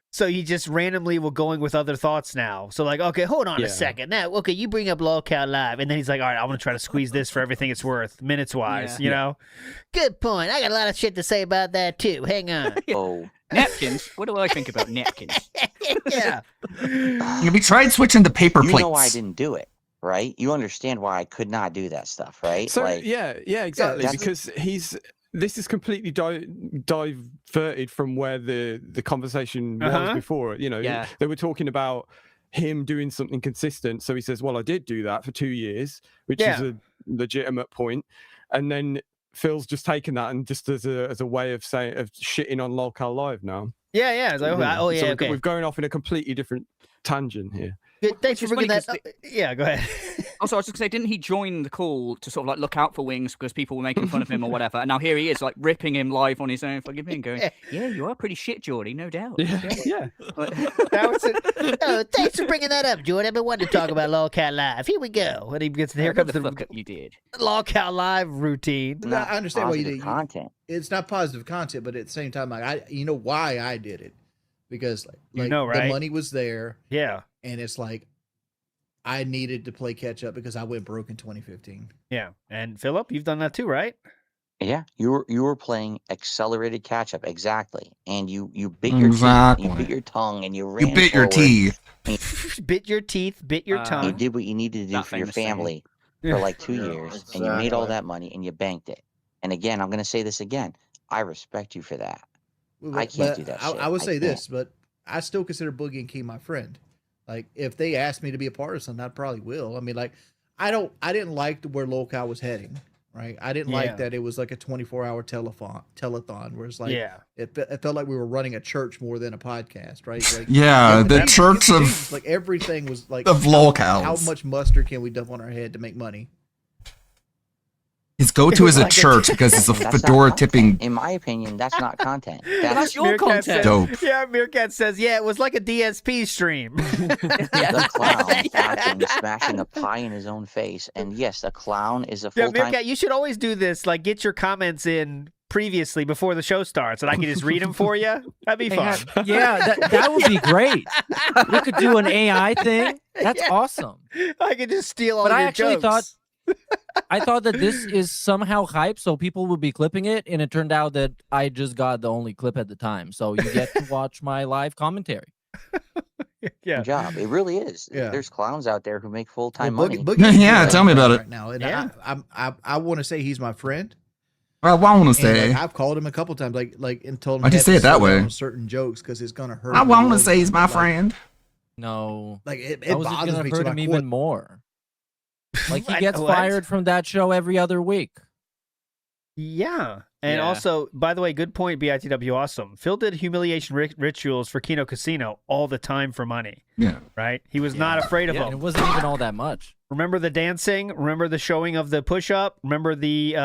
So he just randomly will going with other thoughts now. So like, okay, hold on a Yeah. second. Now, okay, you bring up Lolcat Live, and then he's like, all right, I want to try to squeeze this for everything it's worth, minutes wise. Yeah. You know. Good point. I got a lot of shit to say about that too. Hang on. Oh, Napkins? What do I think about napkins? Yeah. We tried switching to paper you plates. know why I didn't do it, right? You understand why I could not do that stuff, right? So like, yeah, exactly. that's- Because this is completely diverted from where the conversation was Uh-huh. before. You know, Yeah. they were talking about him doing something consistent. So he says, "Well, I did do that for 2 years," which Yeah. is a legitimate point. And then Phil's just taken that and just as a way of shitting on Lolcal Live now. Yeah. It's like, oh yeah, So okay. we're going off in a completely different tangent here. Good. Thanks for Which is bringing that funny up. 'cause Yeah, go ahead. Also, I was just gonna say, didn't he join the call to sort of like look out for Wings because people were making fun of him or whatever? And now here he is, like ripping him live on his own fucking thing, going, "Yeah, you are pretty shit, Geordie, no doubt." Yeah, yeah. Oh, thanks for bringing that up, Jordan. I've been wanting to talk about Lolcat Live. Here we go. And he gets here comes the the fuck up you did. Lolcat Live routine. No, I understand why you positive did. content. It's not positive content, but at the same time, like you know why I did it, because You like know, right? the money was there, Yeah. and it's like I needed to play catch up because I went broke in 2015. Yeah. And Philip, you've done that too, right? Yeah, you were playing accelerated catch up exactly, and you bit your teeth, Exactly. you bit your tongue, and you ran You bit your forward. teeth. Bit your teeth, bit your You tongue. did what you needed to do That for your famous saying. family for like 2 years, and you made all that money and you banked it. And again, I'm going to say this again. I respect you for that. I can't do that shit. I would say can't. this, but I still consider Boogie and Key my friend. Like if they asked me to be a part of something, I probably will. I mean, like I didn't like where Lolcal was heading. Right, I didn't Yeah. like that it was like a 24-hour telethon, where it's like Yeah. it felt like we were running a church more than a podcast, right? Like Yeah, the everything- church of like everything was like of how Lolcals. much mustard can we dump on our head to make money? His go-to is a Like a- church because it's a That's not fedora content. tipping. In my opinion, that's not content. That's your Meerkat content. says- Dope. Yeah, Meerkat says, yeah, it was like a DSP stream. The clown acting, smashing a pie in his own face. And yes, a clown is a Yeah, full-time. Meerkat, you should always do this. Like, get your comments in previously before the show starts, and I can just read them for you. That'd be fun. Yeah, that would be great. We could do an AI thing. That's awesome. I could just steal all But your I actually jokes. I thought that this is somehow hype, so people would be clipping it, and it turned out that I just got the only clip at the time. So you get to watch my live commentary. Yeah. job. It really is. Yeah. There's clowns out there who make full-time Well, money. Boogie's Yeah, my tell me about friend it. right now, and Yeah. I want to say he's my friend. I want to And, say. like, I've called him a couple times, like and told him. Why'd he you had say to it that slow down way? on certain jokes because it's gonna hurt. I him want to more. say he's my Like, friend. No, Like it that was just bothers gonna me to hurt my him core. even more. Like he What? gets What? fired from that show every other week. Yeah. And Yeah. also, by the way, good point, BITW. Awesome. Phil did humiliation rituals for Kino Casino all the time for money, Yeah. right? He was not afraid of Yeah, them. and it wasn't even all that much. Remember the dancing? Remember the showing of the push-up? Remember the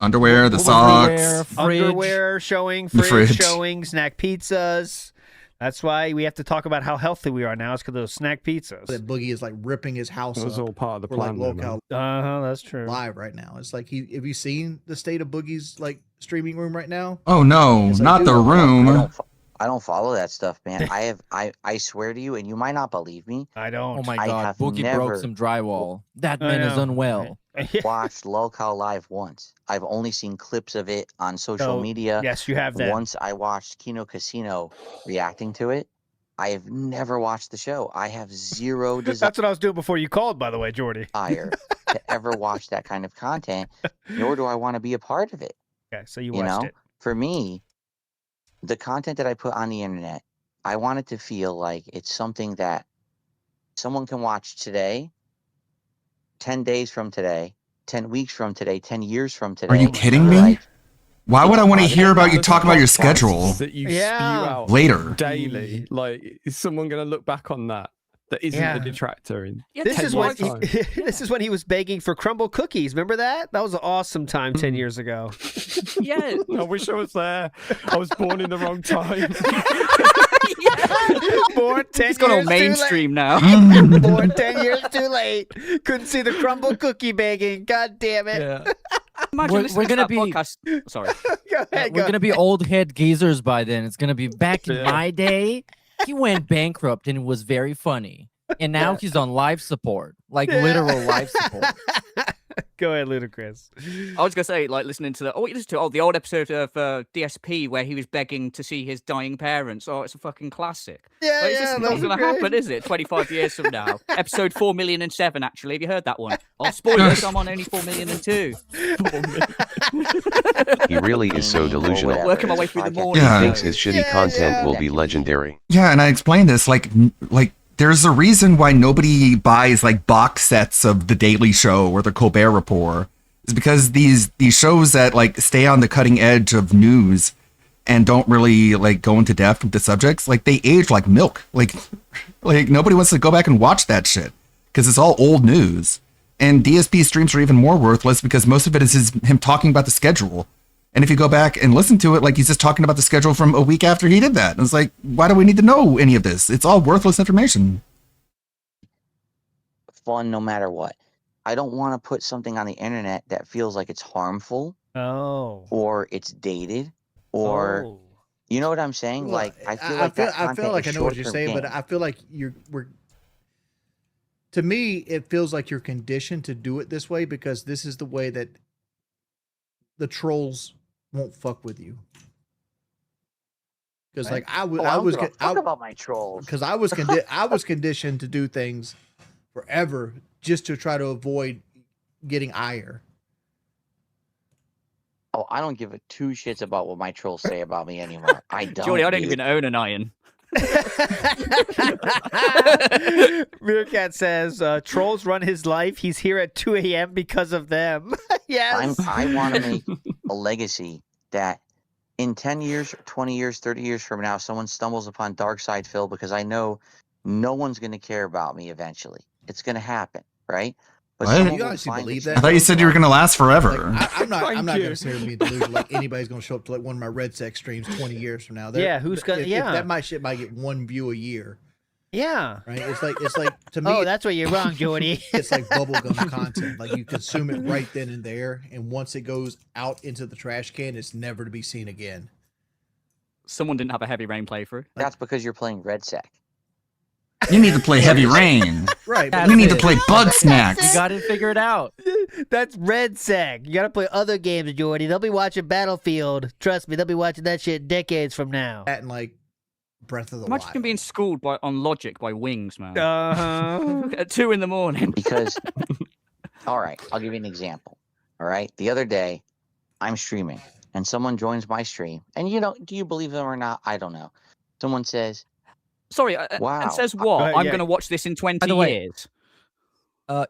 Underwear, the what was socks. underwear showing, The fridge fridge. showing, snack pizzas. That's why we have to talk about how healthy we are now. It's because of those snack pizzas. That Boogie is like ripping his house That was up all part of the for like plan. though, Lolcal Uh-huh, that's true. live right now. It's like have you seen the state of Boogie's like streaming room right now? Oh no, It's like, not dude, the I don't- room. I don't follow that stuff, man. I swear to you, and you might not believe me. I don't. Oh my I god, have Boogie never broke some drywall. That I man is know. unwell. watched Lolcow live once. I've only seen clips of it on social So, media. yes, you have that. Once I watched Kino Casino reacting to it. I have never watched the show. I have zero That's what I was doing before you called, by the way, Jordy. desire to ever watch that kind of content, nor do I want to be a part of it. Okay, so you You watched know, it. for me, the content that I put on the internet, I want it to feel like it's something that someone can watch today, 10 days from today, 10 weeks from today, 10 years from today. Are you kidding me? Like, Why would I want to Yeah, hear about you There's talk about your podcasts schedule that you Yeah. spew out later? daily. Like, is someone going to look back on that isn't Yeah. a detractor in This 10 is when years' time? this is when he was begging for crumble cookies. Remember that? That was an awesome time 10 years ago. Yeah. I wish I was there. I was born in the wrong time. Born 10 He's gone all years too late. mainstream now. Born 10 years too late. Couldn't see the crumble cookie begging. God damn it. Yeah. Imagine We're listening to gonna that be- podcast. Sorry. Go ahead, We're go. gonna be old head geezers by then. It's gonna be back in Yeah. my day. He went bankrupt and it was very funny. And now he's on life support, like Yeah. literal life support. Go ahead, Ludacris. I was gonna say, like, listening to the old episode of DSP where he was begging to see his dying parents. Oh, it's a fucking classic. Yeah, Like, it's yeah, just that not was gonna great. happen, is it? 25 years from now, episode 4,000,007. Actually, have you heard that one? Oh, spoilers! I'm on only 4,000,002. He really is so delusional. whatever. Working my way through the morning. He Yeah. thinks his shitty Yeah, content yeah. will be legendary. Yeah, and I explained this like there's a reason why nobody buys like box sets of The Daily Show or The Colbert Report. It's because these shows that like stay on the cutting edge of news and don't really like go into depth with the subjects, like they age like milk. Like nobody wants to go back and watch that shit because it's all old news. And DSP streams are even more worthless because most of it is him talking about the schedule. And if you go back and listen to it, like he's just talking about the schedule from a week after he did that. And it's like, why do we need to know any of this? It's all worthless information. Fun no matter what. I don't want to put something on the internet that feels like it's harmful Oh. or it's dated or Oh. you know what I'm saying? Look, Like I feel like that I feel content like I is know what you're short-term saying, but gain. I feel like we're. To me, it feels like you're conditioned to do it this way because this is the way that the trolls won't fuck with you. Because like I was, Oh, I don't was, give a con- fuck about my trolls. because I was conditioned to do things forever just to try to avoid getting ire. Oh, I don't give a two shits about what my trolls say about me anymore. I don't. Jordy, I don't dude. even own an iron. Meerkat says, trolls run his life. He's here at 2 a.m. because of them. Yes. I want to make a legacy that in 10 years, 20 years, 30 years from now, someone stumbles upon Dark Side Phil because I know no one's going to care about me eventually. It's going to happen, right? But What? someone You will honestly find believe the that? I thought you said you were going to last forever. I'm not Thank going you. to sit here and be delusional like anybody's going to show up to like one of my Red Sex streams 20 years from now. Yeah, who's gonna- if yeah. that might shit might get one view a year, Yeah. right? It's like to me. Oh, that's where you're wrong, Jordy. It's like bubblegum content. Like you consume it right then and there, and once it goes out into the trash can, it's never to be seen again. Someone didn't have a Heavy Rain playthrough. That's because you're playing Red Sec. You need to play Heavy Rain. Right. That's You need to it. play Bug You Snacks. got it figured out. That's Red Sack. You gotta play other games, Jordy. They'll be watching Battlefield. Trust me, they'll be watching that shit decades from now. That and like Breath of the Imagine Wild. being schooled on logic by Wings, man. Uh-huh. At 2 in the morning. Because, all right, I'll give you an example. All right, the other day, I'm streaming, and someone joins my stream, and do you believe them or not? I don't know. Someone says, Sorry, Wow. and says Go what? ahead, I'm yeah. going to watch this in 20 By the way, years.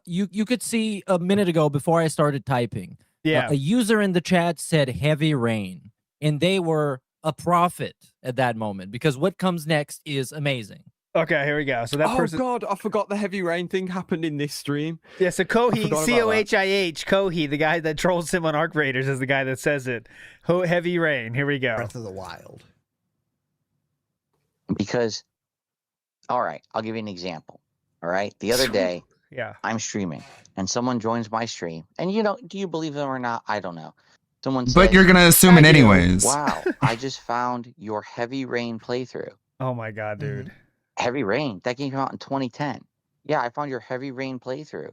You could see a minute ago before I started typing. Yeah. A user in the chat said Heavy Rain, and they were a prophet at that moment because what comes next is amazing. Okay, here we go. So that Oh person. god, I forgot the Heavy Rain thing happened in this stream. Yeah, so I Kohi, forgot about Cohih, Kohi, the guy that trolls him on Arc Raiders, is the guy that says it. Heavy Rain. Here we go. Breath of the Wild. because, all right, I'll give you an example. All right, the other day, Yeah. I'm streaming, and someone joins my stream, and do you believe them or not? I don't know. Someone But says, you're gonna assume it "Thank you. anyways." Wow, I just found your Heavy Rain playthrough. Oh my god, dude. Heavy Rain, that game came out in 2010. Yeah, I found your Heavy Rain playthrough,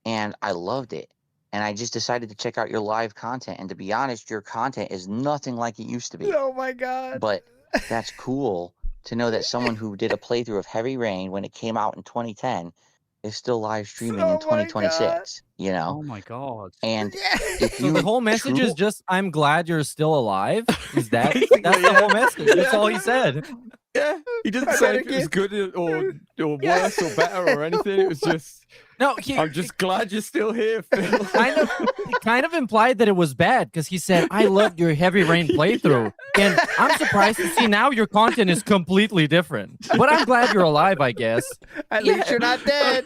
and I loved it. And I just decided to check out your live content. And to be honest, your content is nothing like it used to be. Oh my god. But that's cool to know that someone who did a playthrough of Heavy Rain when it came out in 2010 is still live streaming in 2026. You know? Oh my god. And if So you the whole message is true- just, "I'm glad you're still alive." Is that's the whole message? That's all he said. Yeah, he didn't say if it was good or worse or better or anything. It was just, no. I'm just glad you're still here, Phil. kind of implied that it was bad because he said, "I loved your Heavy Rain playthrough," and I'm surprised to see now your content is completely different. But I'm glad you're alive, I guess. At least you're not dead.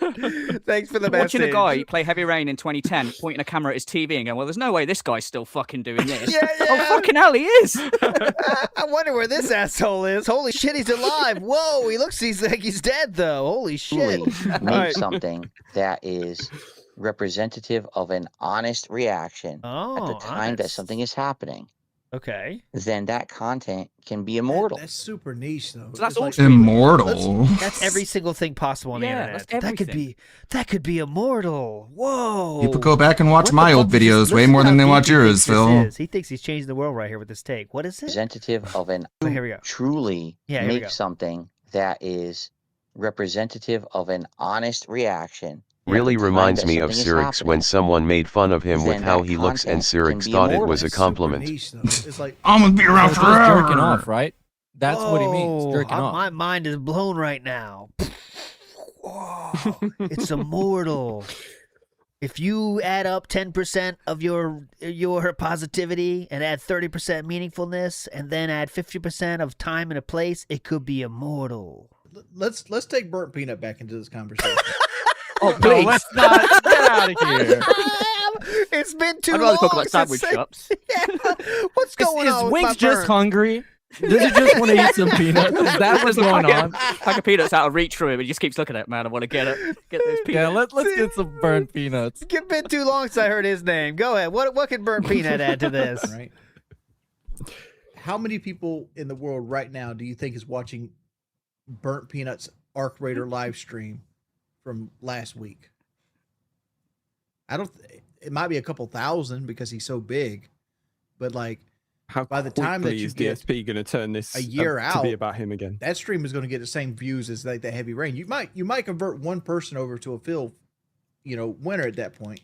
Thanks for the message. Watching a guy play Heavy Rain in 2010, pointing a camera at his TV and going, "Well, there's no way this guy's still fucking doing this." Oh, fucking hell, he is. I wonder where this asshole is. Holy shit, he's alive. Whoa, he's like he's dead though. Holy shit. truly make something that is representative of an honest reaction at the time that something is happening, Okay. then that content can be immortal. That's super niche, though. So that's It's all like- streaming. Immortal. That's every single thing possible on the Yeah, internet. that's That could be immortal. Whoa. People go back and watch What the my fuck old is this? videos way Listen more than how they deep watch he yours, thinks this Phil. is. He thinks he's changing the world right here with this take. What is it? Representative of an Here we go. truly Yeah, here we make go. something that is representative of an honest reaction. Really at the time reminds that me of something is Cyrix when happening. someone made fun of him with Then how that he looks and content can Cyrix be thought it immortal. was a That's super compliment. Niche, though. It's like I'm gonna be around So it's just jerking forever. off, right? That's what he means. Whoa, Jerking off. My mind is blown right now. Whoa, it's immortal. If you add up 10% of your positivity and add 30% meaningfulness and then add 50% of time and a place, it could be immortal. let's take Burnt Peanut back into this conversation. Oh, no, let's not get out of here. It's been too I'd long. rather talk about since sandwich I- shops. What's going Is on with Winks my just burn? hungry? Does he just want to eat some peanuts? Is that what's There's a going on? pack of peanuts out of reach for him. He just keeps looking at it, man. I want to get those peanuts. Yeah, let's get some burnt peanuts. It's been too long since I heard his name. Go ahead. What can Burnt Peanut add to this? Right. How many people in the world right now do you think is watching Burnt Peanut's Arc Raider live stream from last week? I don't. It might be a couple thousand because he's so big, but like How by the time that quickly you is get DSP going to turn this a year to out be about him again? that stream is going to get the same views as like the Heavy Rain. You might convert one person over to a Phil, winner at that point.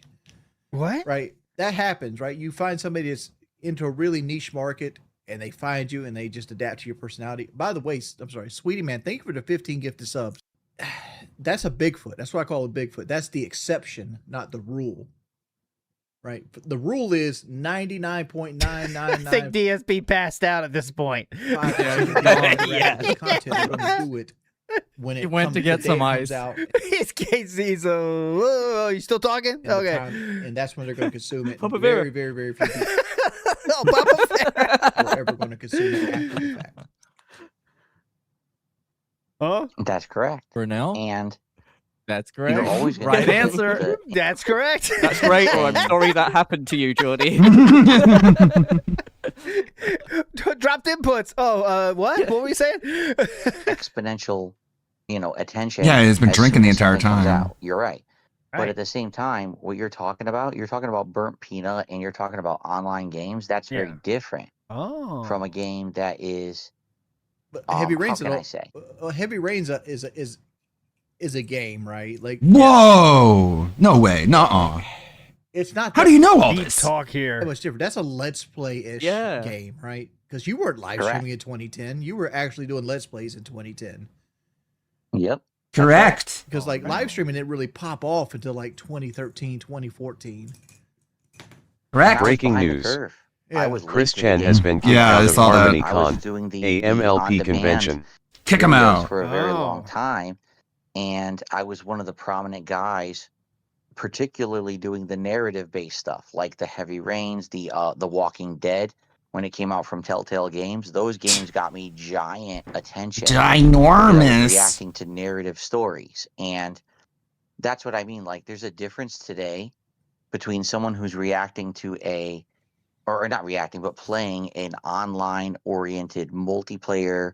What? Right? That happens, right? You find somebody that's into a really niche market and they find you and they just adapt to your personality. By the way, I'm sorry, Sweetie Man, thank you for the 15 gifted subs. That's a Bigfoot. That's what I call a Bigfoot. That's the exception, not the rule. Right? The rule is 99.999. I think DSP passed out at this point. Yeah. Content are going to do it when it He went comes- to get the day some it comes ice. Oh, out. It's KZ's. Whoa, you still talking? and the Okay. time- and that's when they're going to consume it. Papa Very, Vera. very, very few people Oh, Papa are ever going to consume it after the fact. Huh? That's correct. For now? And that's correct. You're always gonna Right get answer. the- That's correct. That's great. Well, I'm sorry that happened to you, Jordy. Dropped inputs. Oh, what? What were you saying? exponential, attention. Yeah, he's been as drinking soon the as entire something comes time. out. You're right. But Right. at the same time, what you're talking about Burnt Peanut and you're talking about online games. That's very Yeah. different Oh. from a game that is. But Heavy Rain's how can I say? Heavy Rain's is a game, right? Like Whoa! No way. Nuh-uh. it's not. How do you know all Deep this? talk here. That much different. That's a Let's Play-ish Yeah. game, right? Because you weren't live Correct. streaming in 2010. You were actually doing Let's Plays in 2010. Yep. Correct. Because like live streaming didn't really pop off until like 2013, 2014. Correct. I was Breaking behind the news. curve. Yeah. I was Chris late to the Chan game. has been kicked Yeah, I out of saw that. Harmony I was Con, doing the a MLP on-demand convention. Kick him videos out. for a very Oh. long time, and I was one of the prominent guys, particularly doing the narrative-based stuff, like the Heavy Rains, the Walking Dead. When it came out from Telltale Games, those games got me giant attention. because I was Ginormous. reacting to narrative stories, and that's what I mean. Like, there's a difference today between someone who's reacting to a or not reacting, but playing an online-oriented multiplayer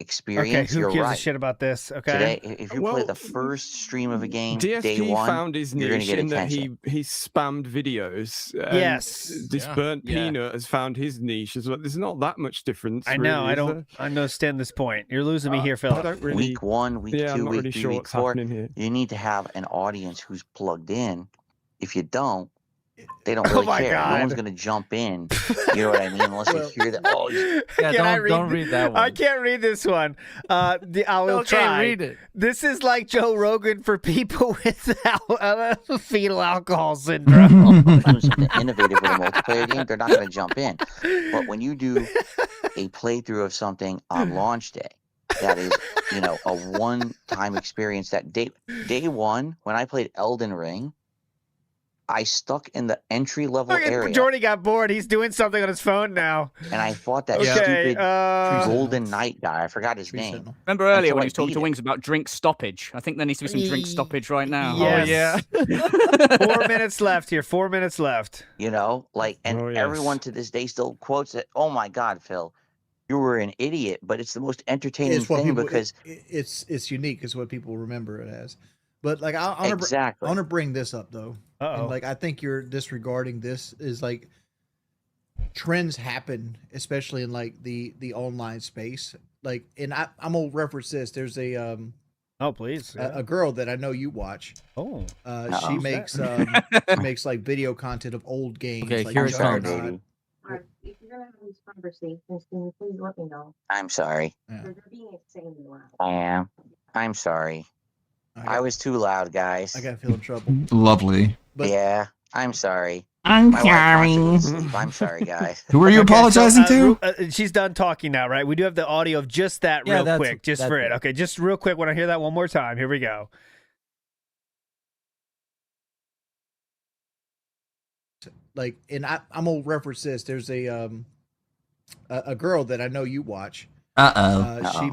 Okay, experience. who You're gives right. a shit about this? Okay. Today, if you play the first stream of a game, day DSP one, found his you're going to niche get in that attention. he spammed videos. and Yes. This Yeah. burnt Yeah. peanut has found his niche as well. There's not that much difference. I know. really, I is don't there? understand this point. You're losing me here, Phil. I don't really. Week 1, week Yeah, I'm 2, not week really 3, sure week what's 4, happening here. you need to have an audience who's plugged in. If you don't, they don't Oh really my care. No one's God. going to jump in. You know what I mean? Unless they hear that. Oh, Yeah, Can I don't read that I one. can't read this one. I will Okay, try. read it. This is like Joe Rogan for people with fetal alcohol syndrome. doing something innovative with a multiplayer game, they're not going to jump in. But when you do a playthrough of something on launch day, that is, a one-time experience. That day one, when I played Elden Ring, I stuck in the entry-level area, Jordy got bored. He's doing something on his phone now. and I fought that Okay, stupid uh, Golden Knight guy. I forgot his name. Remember earlier Until when I he was talking beat to it. Wings about drink stoppage? I think there needs to be some drink stoppage right now. Yes. 4 minutes left here. 4 minutes left. And Oh, yes. everyone to this day still quotes it. Oh my God, Phil, you were an idiot, but it's the most entertaining It's what thing people. because It's unique. It's what people remember it as. But like I want Exactly. to bring this up though. Uh-oh. And like I think you're disregarding this is like trends happen, especially in like the online space. Like, and I'm gonna reference this. There's a Oh, please. a girl that I know you watch. Oh, she Uh-oh. makes she makes like video content of old games. Okay, like here it comes. Juggernaut. If you're gonna have these conversations, can you please let me know? I'm sorry. Yeah. You're being insanely loud. I am. I'm sorry. I was too loud, guys. I gotta feel in trouble. Lovely. Yeah, I'm sorry. I'm My wife wants sorry. to sleep. I'm sorry, guys. Who are you apologizing to? She's done talking now, right? We do have the audio of just that Yeah, real that's- quick, just that's for it. it. Okay, just real quick. When I hear that one more time, here we go. Like, and I'm gonna reference this. There's a girl that I know you watch. She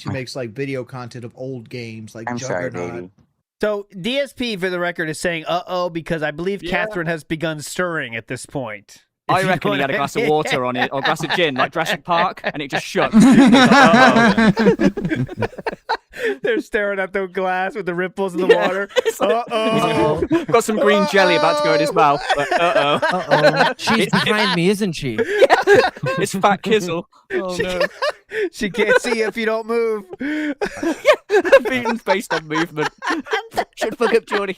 makes like video content of old games like I'm sorry, Juggernaut. baby. So DSP, for the record, is saying "uh-oh" because I believe Catherine has begun stirring at this point. I If you reckon he know had a what glass I of mean. water on it, or a glass of gin, like Jurassic Park, and it just shook. He was like, "Uh-oh." They're staring at the glass with the ripples in the water. Uh-oh. Got some green jelly about to go in his mouth. But uh-oh. She's behind me, isn't she? It's Fat Kizzle. Oh no. She can't see if you don't move. Beaten's based on movement. Should fuck up Jordy.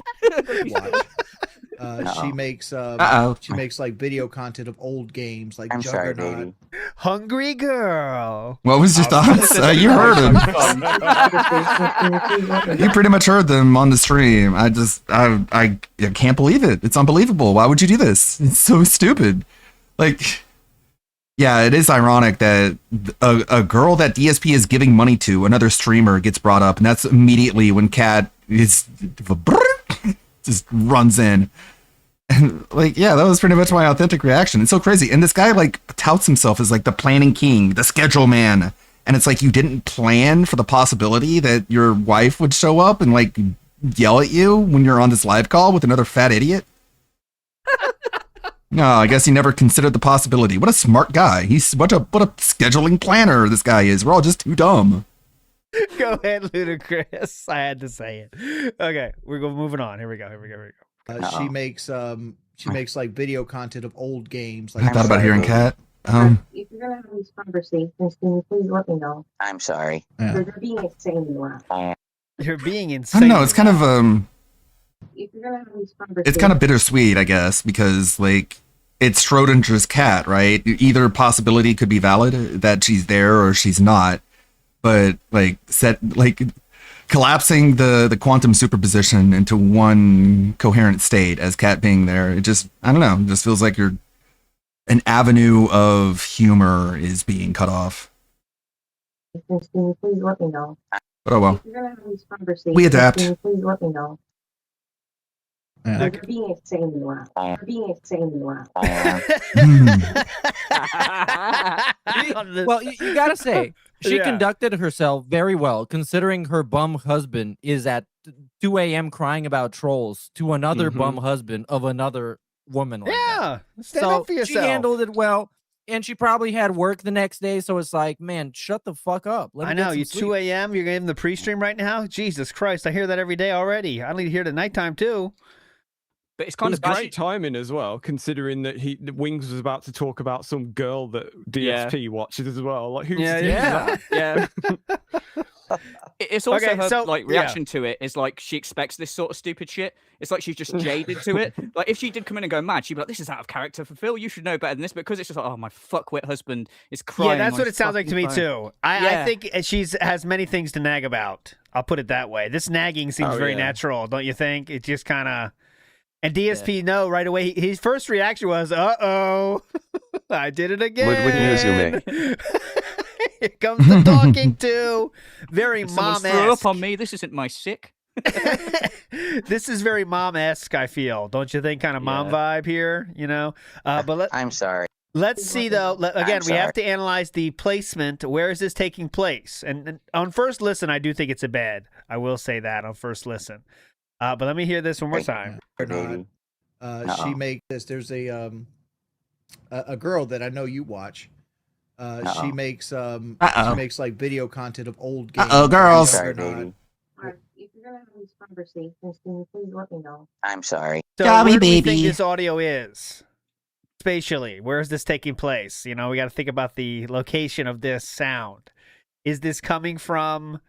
She makes she makes like video content of old games like I'm sorry, Juggernaut. baby. Hungry girl. What was your thoughts? You heard him. You pretty much heard them on the stream. I can't believe it. It's unbelievable. Why would you do this? It's so stupid. Like, yeah, it is ironic that a girl that DSP is giving money to, another streamer, gets brought up, and that's immediately when Cat is just runs in. And like, yeah, that was pretty much my authentic reaction. It's so crazy. And this guy like touts himself as like the planning king, the schedule man. And it's like you didn't plan for the possibility that your wife would show up and like yell at you when you're on this live call with another fat idiot. No, I guess he never considered the possibility. What a smart guy. He's what a scheduling planner this guy is. We're all just too dumb. Go ahead, Ludacris. I had to say it. Okay, we're moving on. Here we go. She makes like video content of old games like I thought about hearing Cat. If you're gonna have these conversations, can you please let me know? I'm sorry. You're being insanely loud. You're being I insane. don't know. It's kind of If you're gonna have these conversations, it's kind of bittersweet, I guess, because like it's Schrodinger's cat, right? Either possibility could be valid that she's there or she's not, but like collapsing the quantum superposition into one coherent state as Cat being there, it just, I don't know, it just feels like an avenue of humor is being cut off. can you please let me know? But oh well. If you're gonna have these conversations, We adapt. Can you please let me know? Yeah. You're being insanely loud. You're being insanely loud. Well, you gotta say, she Yeah. conducted herself very well, considering her bum husband is at 2 a.m. crying about trolls to another bum husband of another woman like Yeah, that. stand So up for she yourself. handled it well, and she probably had work the next day. So it's like, man, shut the fuck up. Let I me get know, some you sleep. 2 a.m., you're giving the pre-stream right now? Jesus Christ, I hear that every day already. I need to hear it at nighttime, too. But it's It kind was of bad. great timing as well, considering that the Wings was about to talk about some girl that DSP watches as well. Like, who's yeah. It's also Okay, her so- like yeah. reaction to it is like she expects this sort of stupid shit. It's like she's just jaded to it. Like if she did come in and go mad, she'd be like, "This is out of character for Phil. You should know better than this." But because it's just like, "Oh, my fuckwit husband is crying." Yeah, that's on what his it sounds like to me, fucking phone." too. I Yeah. think she's has many things to nag about. I'll put it that way. This nagging seems Oh, very yeah. natural, don't you think? It just kind of... And DSP, no, right away, his first reaction was, uh-oh, I did it again. Ludwig Musume. Here comes the talking to. Very Someone's threw mom-esque. up on me. This isn't my sick. This is very mom-esque, I feel. Don't you think? Kind of mom vibe here, you know? But I'm sorry. let's see, though. Again, we sorry. have to analyze the placement. Where is this taking place? And on first listen, I do think it's a bed. I will say that on first listen. But let me hear this one more time. Or not. She makes this. There's a girl that I know you watch. She makes like video content of old games. Uh-oh, girls. Or Sorry, not. baby. If you're gonna have these conversations, can you please let me know? I'm sorry. So Gobby where do we think baby. this audio is? Spatially, where is this taking place? You know, we got to think about the location of this sound. Is this coming from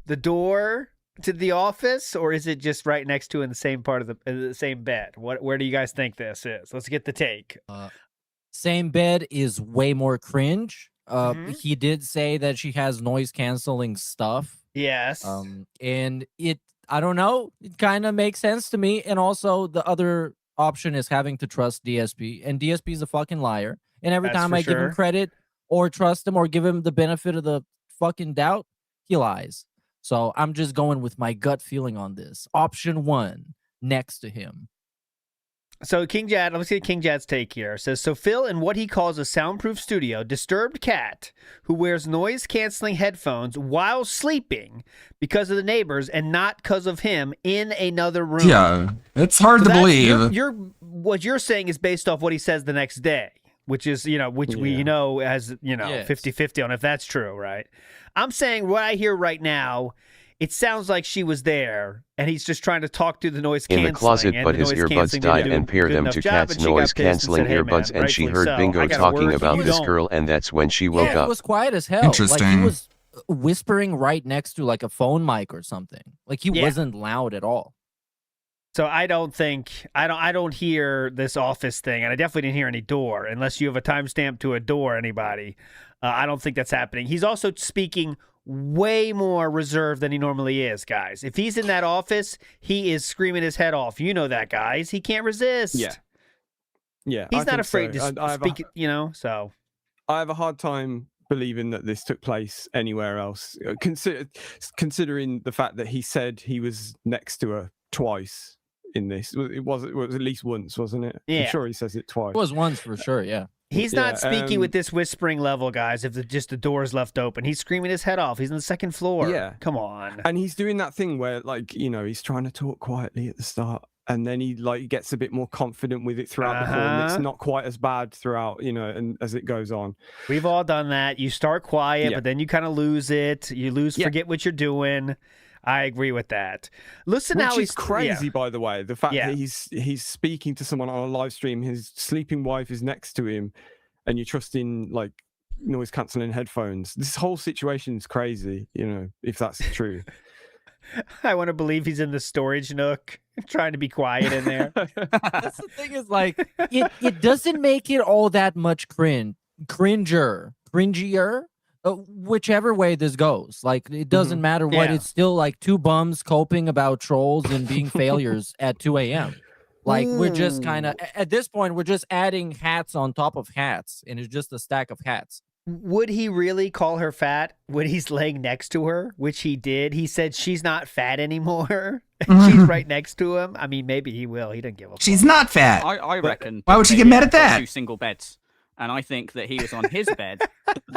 the door to the office, or is it just right next to in the same part of the same bed? Where do you guys think this is? Let's get the take. Same bed is way more cringe. Mm-hmm. He did say that she has noise canceling stuff. Yes. And I don't know, it kind of makes sense to me. And also the other option is having to trust DSP, and DSP is a fucking liar. And every That's time for I give him sure. credit or trust him or give him the benefit of the fucking doubt, he lies. So I'm just going with my gut feeling on this. Option 1, next to him. So King Jad, let's get King Jad's take here. Says, so Phil, in what he calls a soundproof studio, disturbed cat who wears noise-canceling headphones while sleeping because of the neighbors and not because of him in another room. Yeah, it's hard to that's- believe. What you're saying is based off what he says the next day, which is, which we know as, Yes. 50-50 on if that's true, right? I'm saying what I hear right now, it sounds like she was there, and he's just trying to talk to the noise In canceling. the closet, and but the his noise earbuds canceling died didn't and do a paired good them enough to job, Cat's and she got pissed and noise-canceling said, "Hey, man, earbuds, and she rightfully heard so. Bingo I gotta talking work, about you this don't." girl, and that's when she woke Yeah, up. it was quiet as hell. Like Interesting. he was whispering right next to like a phone mic or something. Like he Yeah. wasn't loud at all. So I don't hear this office thing, and I definitely didn't hear any door, unless you have a timestamp to a door, anybody. I don't think that's happening. He's also speaking way more reserved than he normally is, guys. If he's in that office, he is screaming his head off. You know that, guys. He can't resist. Yeah, He's I not think afraid so. to I have a- speak, so. I have a hard time believing that this took place anywhere else, considering the fact that he said he was next to her twice in this. It was at least once, wasn't it? Yeah. I'm sure he says it twice. It was once for sure, yeah. He's not speaking um, with this whispering level, guys, if just the door's left open. He's screaming his head off. He's on the second floor. Yeah. Come on. And he's doing that thing where, like, he's trying to talk quietly at the start, and then he gets a bit more confident with it throughout the call, and it's Uh-huh. not quite as bad throughout, and as it goes on. We've all done that. You start quiet, Yeah. but then you kind of lose it. You forget what you're doing. I agree with that. Listen Which how is he's crazy, yeah. by the way. The fact Yeah. that he's speaking to someone on a live stream, his sleeping wife is next to him, and you're trusting like noise cancelling headphones. This whole situation is crazy, if that's true. I want to believe he's in the storage nook, trying to be quiet in there. That's the thing is like it doesn't make it all that much cringier, whichever way this goes. Like it doesn't matter what. Yeah. It's still like two bums coping about trolls and being failures at 2 a.m. Like we're just kind of at this point we're just adding hats on top of hats, and it's just a stack of hats. Would he really call her fat when he's laying next to her, which he did? He said she's not fat anymore. She's right next to him. I mean, maybe he will. He didn't give a fuck. She's not fat. I reckon. Why would she get maybe mad at they've got that? 2 single beds, and I think that he was on his bed,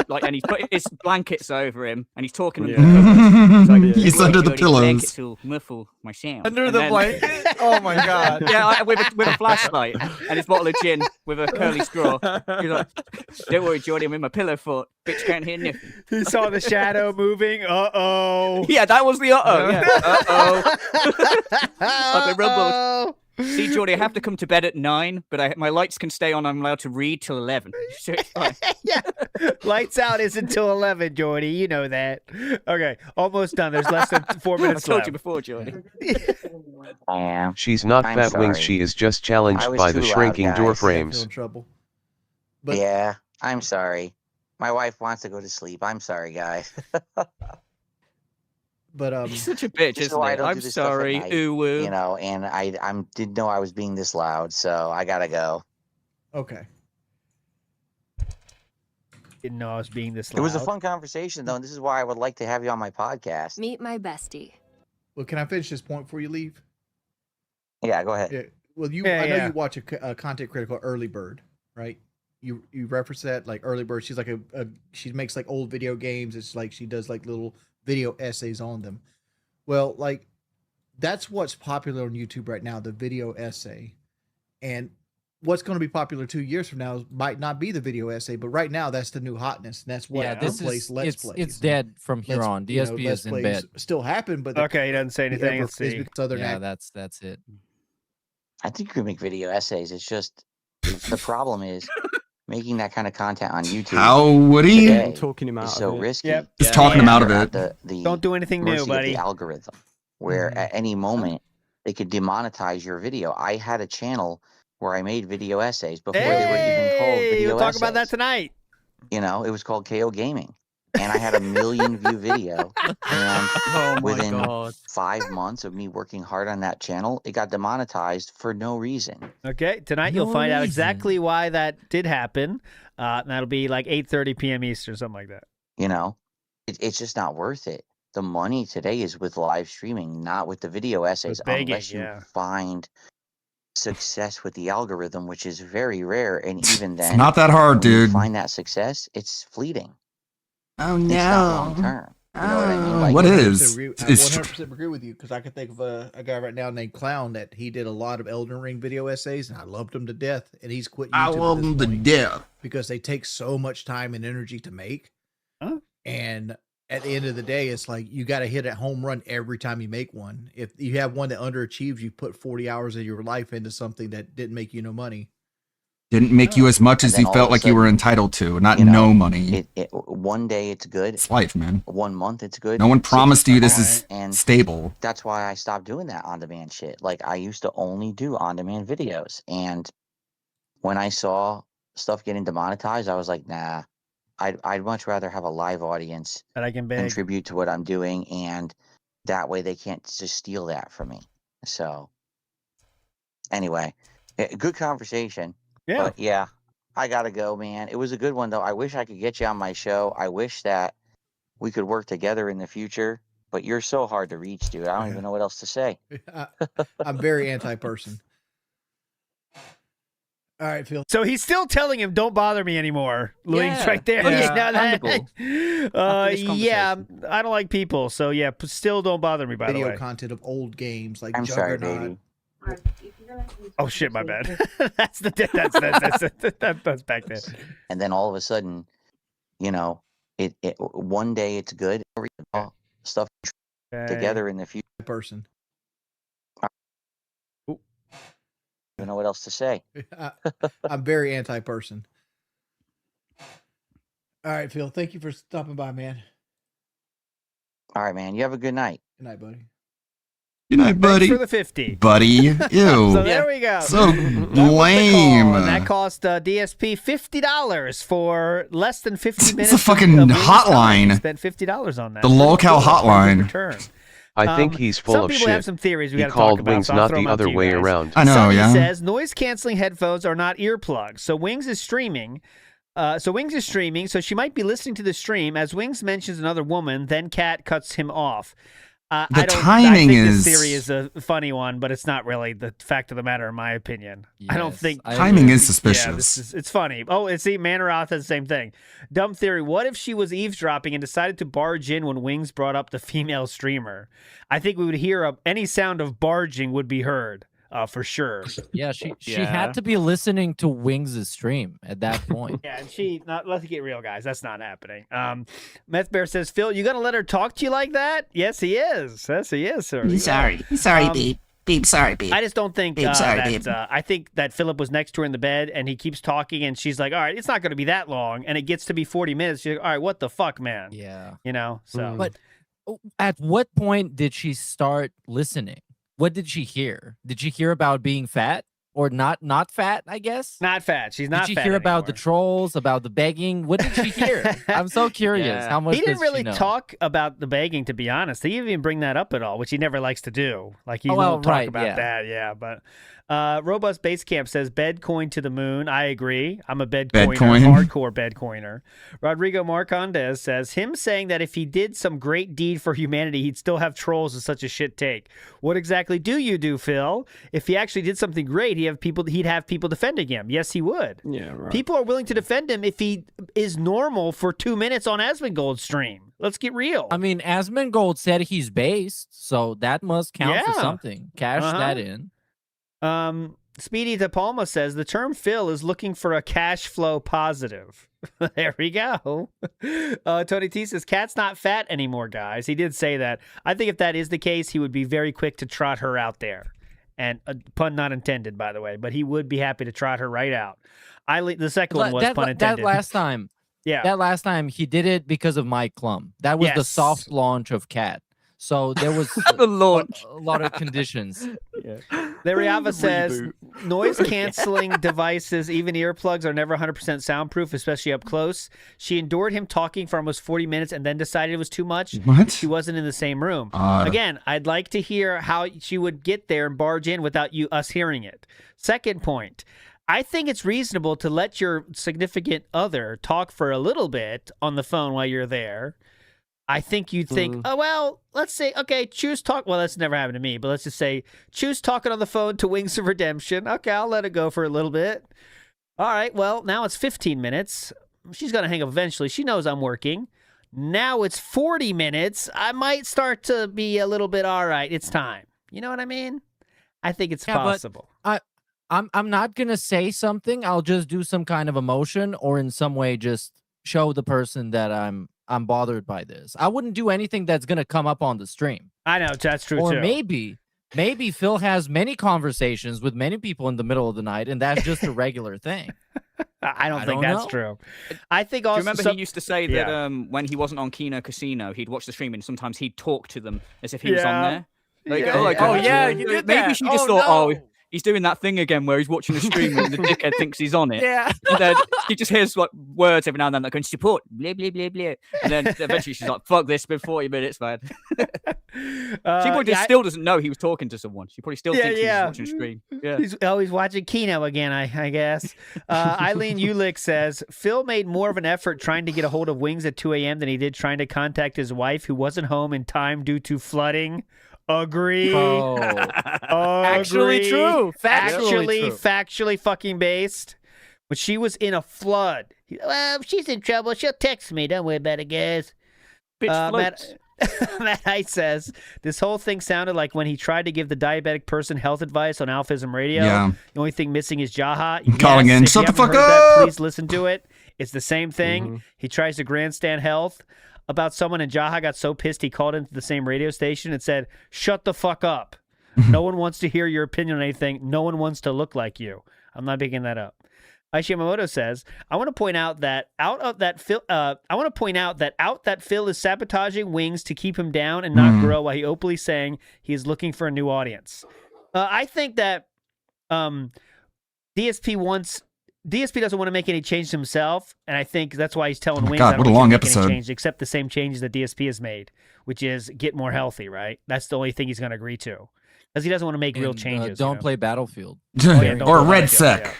like, and he's put his blankets over him, and he's talking. Yeah. He's under the pillows. Blankets will muffle my sound. Under the blanket? Oh my god! Yeah, with a flashlight and his bottle of gin with a curly straw. He's like, "Don't worry, Jordy, I'm in my pillow fort. Bitch can't hear nothing." He saw the shadow moving. Uh-oh. Yeah, that was the uh-oh. Yeah. Uh-oh. Like the rumble. See, Jordy, I have to come to bed at 9, but my lights can stay on. I'm allowed to read till 11. So it's fine. Yeah. Lights out is until 11, Jordy. You know that. Okay, almost done. There's less than 4 minutes I told left. you before, Jordy. I am. She's not I'm Fat Wings. sorry. She is just I challenged was by the too loud, shrinking door guys. Feel frames. in trouble. Yeah, I'm sorry. My wife wants to go to sleep. I'm sorry, guys. But He's such a bitch, Just isn't so I he? don't do I'm this stuff at sorry. night, Ooh, woo. you know, and I didn't know I was being this loud, so I gotta go. okay. Didn't know I was being this loud. It was a fun conversation, though, and this is why I would like to have you on my podcast. Meet my bestie. Well, can I finish this point before you leave? Yeah, go ahead. Yeah. Well, Yeah, I know yeah. you watch a content critical Early Bird, right? You reference that like Early Bird. She's like she makes like old video games. It's like she does like little video essays on them. Well, like that's what's popular on YouTube right now, the video essay. And what's going to be popular 2 years from now might not be the video essay, but right now that's the new hotness. And that's what Yeah, this replaced is Let's Plays. it's dead from here Let's- on. you know, DSP Let's is in Plays bed. still happen, but Okay, he doesn't say the anything. ever- Let's is see. because other Yeah, nat- that's it. I think you can make video essays. It's just the problem is making that kind of content on YouTube. How would he? today I'm talking him out is of so it. risky. Yep. He's talking him out of You're it. at the Don't do anything mercy new, of buddy. the algorithm, where Mhm. at any moment they could demonetize your video. I had a channel where I made video essays before they were even called Hey, video we'll talk about that essays. tonight. You know, it was called KO Gaming, and I had a 1 million view video. And Oh my within god. 5 months of me working hard on that channel, it got demonetized for no reason. Okay, tonight you'll No find out reason. exactly why that did happen. And that'll be like 8:30 p.m. Eastern, something like that. You know, it's just not worth it. The money today is with live streaming, not with the video essays, begging, unless you yeah. find success with the algorithm, which is very rare. And even then, It's not that hard, when you dude. find that success, it's fleeting. Oh It's not long no. term. You know what I mean? Like, What 100% is? agree- I It's 100% agree with you because I can think of a guy right now named Clown that he did a lot of Elden Ring video essays and I loved him to death and he's quit YouTube I at love this him to point death. because they take so much time and energy to make. Huh? And at the end of the day, it's like you got to hit a home run every time you make one. If you have one that underachieves, you put 40 hours of your life into something that didn't make you no money. Didn't make you as much And as then you all felt of a like you were sudden, entitled to, not you know, no money. one day it's good. It's life, man. 1 month it's good. No one 6 promised you months, this is and stable. that's why I stopped doing that on-demand shit. Like I used to only do on-demand videos, and when I saw stuff getting demonetized, I was like, nah. I'd much rather have a live audience That I can beg. contribute to what I'm doing, and that way they can't just steal that from me. So, anyway, good conversation. Yeah. But yeah, I gotta go, man. It was a good one though. I wish I could get you on my show. I wish that we could work together in the future. But you're so hard to reach, dude. I don't even know what else to say. I'm very anti-person. All right, Phil. So he's still telling him, "Don't bother me anymore." Link's Yeah. right there. Yeah. You know that? Understandable. After this Yeah, I don't like people, so yeah, still don't bother me. By the Video way. content of old games like I'm sorry, Juggernaut. baby. Oh shit, my bad. that's back there. And then all of a sudden, you know, it one day it's good. Stuff together in the future. Person. I don't know what else to say. I'm very anti-person. All right, Phil. Thank you for stopping by, man. All right, man. You have a good night. Good night, buddy. Good night, buddy. for the 50. Buddy. Ew. So there we go. So That was the lame. call, and that cost DSP $50 for less than 50 minutes. It's a fucking of Wings time. hotline. He spent $50 on that. The Pretty locale cool. Pretty good hotline. return. I think he's full some of people shit. have some theories we he gotta talk called about, Wings, so I'll not throw the 'em out other to you way guys. around. I know, Sonny yeah. says noise canceling headphones are not earplugs. So Wings is streaming. So she might be listening to the stream as Wings mentions another woman. Then Kat cuts him off. The I timing think is- this theory is a funny one, but it's not really the fact of the matter, in my opinion. I don't think Timing is Yeah, suspicious. it's funny. Oh, it's Manaroth has the same thing. Dumb theory. What if she was eavesdropping and decided to barge in when Wings brought up the female streamer? I think we would hear any sound of barging would be heard. For sure. Yeah, she had to be listening to Wings' stream at that point. Yeah, and let's get real, guys. That's not happening. Meth Bear says, Phil, you gonna let her talk to you like that? Yes, he is. Yes, he is, sir. Sorry, babe. Babe, sorry, babe. I just don't think Babe, sorry, that. babe. I think that Philip was next to her in the bed, and he keeps talking, and she's like, "All right, it's not going to be that long," and it gets to be 40 minutes. She's like, "All right, what the fuck, man?" Yeah, So, But at what point did she start listening? What did she hear? Did she hear about being fat or not fat? I guess not fat. She's not. Did she fat hear about anymore. the trolls, about the begging? What did she hear? I'm so curious. How much he didn't does really she know? talk about the begging, to be honest. He didn't even bring that up at all, which he never likes to do. Like he Oh, well, won't talk right, about yeah. that. Yeah, but Robust Base Camp says bed coin to the moon. I agree. I'm a bed Bed coiner, coin. hardcore bed coiner. Rodrigo Marcondes says him saying that if he did some great deed for humanity, he'd still have trolls is such a shit take. What exactly do you do, Phil? If he actually did something great, he'd have people defending him. Yes, he would. Yeah, right. People are willing to defend him if he is normal for 2 minutes on Asmongold's stream. Let's get real. I mean, Asmongold said he's based, so that must count for Yeah. something. Cash Uh-huh. that in. Speedy De Palma says the term Phil is looking for a cash flow positive. There we go. Tony T says Cat's not fat anymore, guys. He did say that. I think if that is the case, he would be very quick to trot her out there. And pun not intended, by the way, but he would be happy to trot her right out. The second one was pun intended. That last time. Yeah. That last time he did it because of Mike Klum. That was the Yes. soft launch of Cat. So there was The launch. a lot of conditions. Lariava says noise canceling devices, even earplugs, are never 100% soundproof, especially up close. She endured him talking for almost 40 minutes and then decided it was too much. What? She wasn't in the same room. Odd. Again, I'd like to hear how she would get there and barge in without us hearing it. Second point. I think it's reasonable to let your significant other talk for a little bit on the phone while you're there. I think you'd think, oh, well, let's say, okay, choose talk. Well, that's never happened to me, but let's just say choose talking on the phone to Wings of Redemption. Okay, I'll let it go for a little bit. All right, well, now it's 15 minutes. She's going to hang up eventually. She knows I'm working. Now it's 40 minutes. I might start to be a little bit, all right, it's time. You know what I mean? I think it's possible. I'm not gonna say something. I'll just do some kind of emotion or in some way just show the person that I'm bothered by this. I wouldn't do anything that's gonna come up on the stream. I know, that's true, Or too. maybe Phil has many conversations with many people in the middle of the night, and that's just a regular thing. I don't think don't that's know. true. I think Do also you remember he used to say that Yeah. when he wasn't on Kino Casino, he'd watch the stream and sometimes he'd talk to them as if he was on Yeah. there. Like, Yeah. oh, like, Oh, yeah, you did maybe that. she just Oh, thought, no. oh, he's doing that thing again where he's watching the stream and the dickhead thinks he's on it. Yeah. And then he just hears like words every now and then that going support, blah blah blah blah. And then eventually she's like, "Fuck this! It's been 40 minutes, man." She probably still doesn't know he was talking to someone. She probably still thinks he's watching a stream. Yeah. He's watching Kino again, I guess. Eileen Ulick says, Phil made more of an effort trying to get a hold of Wings at 2 a.m. than he did trying to contact his wife, who wasn't home in time due to flooding. Agree. Oh. Actually Agree. true. Factually fucking based. But she was in a flood. Well, if she's in trouble, she'll text me. Don't worry about it, guys. Bitch floats. Matt Height says, this whole thing sounded like when he tried to give the diabetic person health advice on Alphism Radio. Yeah. The only thing missing is Jaha. I'm calling in. if you Shut the haven't fuck heard that, up! please listen to it. It's the same thing. He tries to grandstand health about someone, and Jaha got so pissed he called into the same radio station and said, shut the fuck up. No one wants to hear your opinion on anything. No one wants to look like you. I'm not making that up. Aishimamoto says, I want to point out that Phil is sabotaging Wings to keep him down and not grow while he openly saying he is looking for a new audience. I think that DSP doesn't want to make any change himself, and I think that's why he's telling Wings, God, I what don't a long need to make any episode. change except the same changes that DSP has made, which is get more healthy, right? That's the only thing he's going to agree to, because he doesn't want to make real And, changes. don't play Battlefield. Oh, yeah, don't or play Red Battlefield, Sec.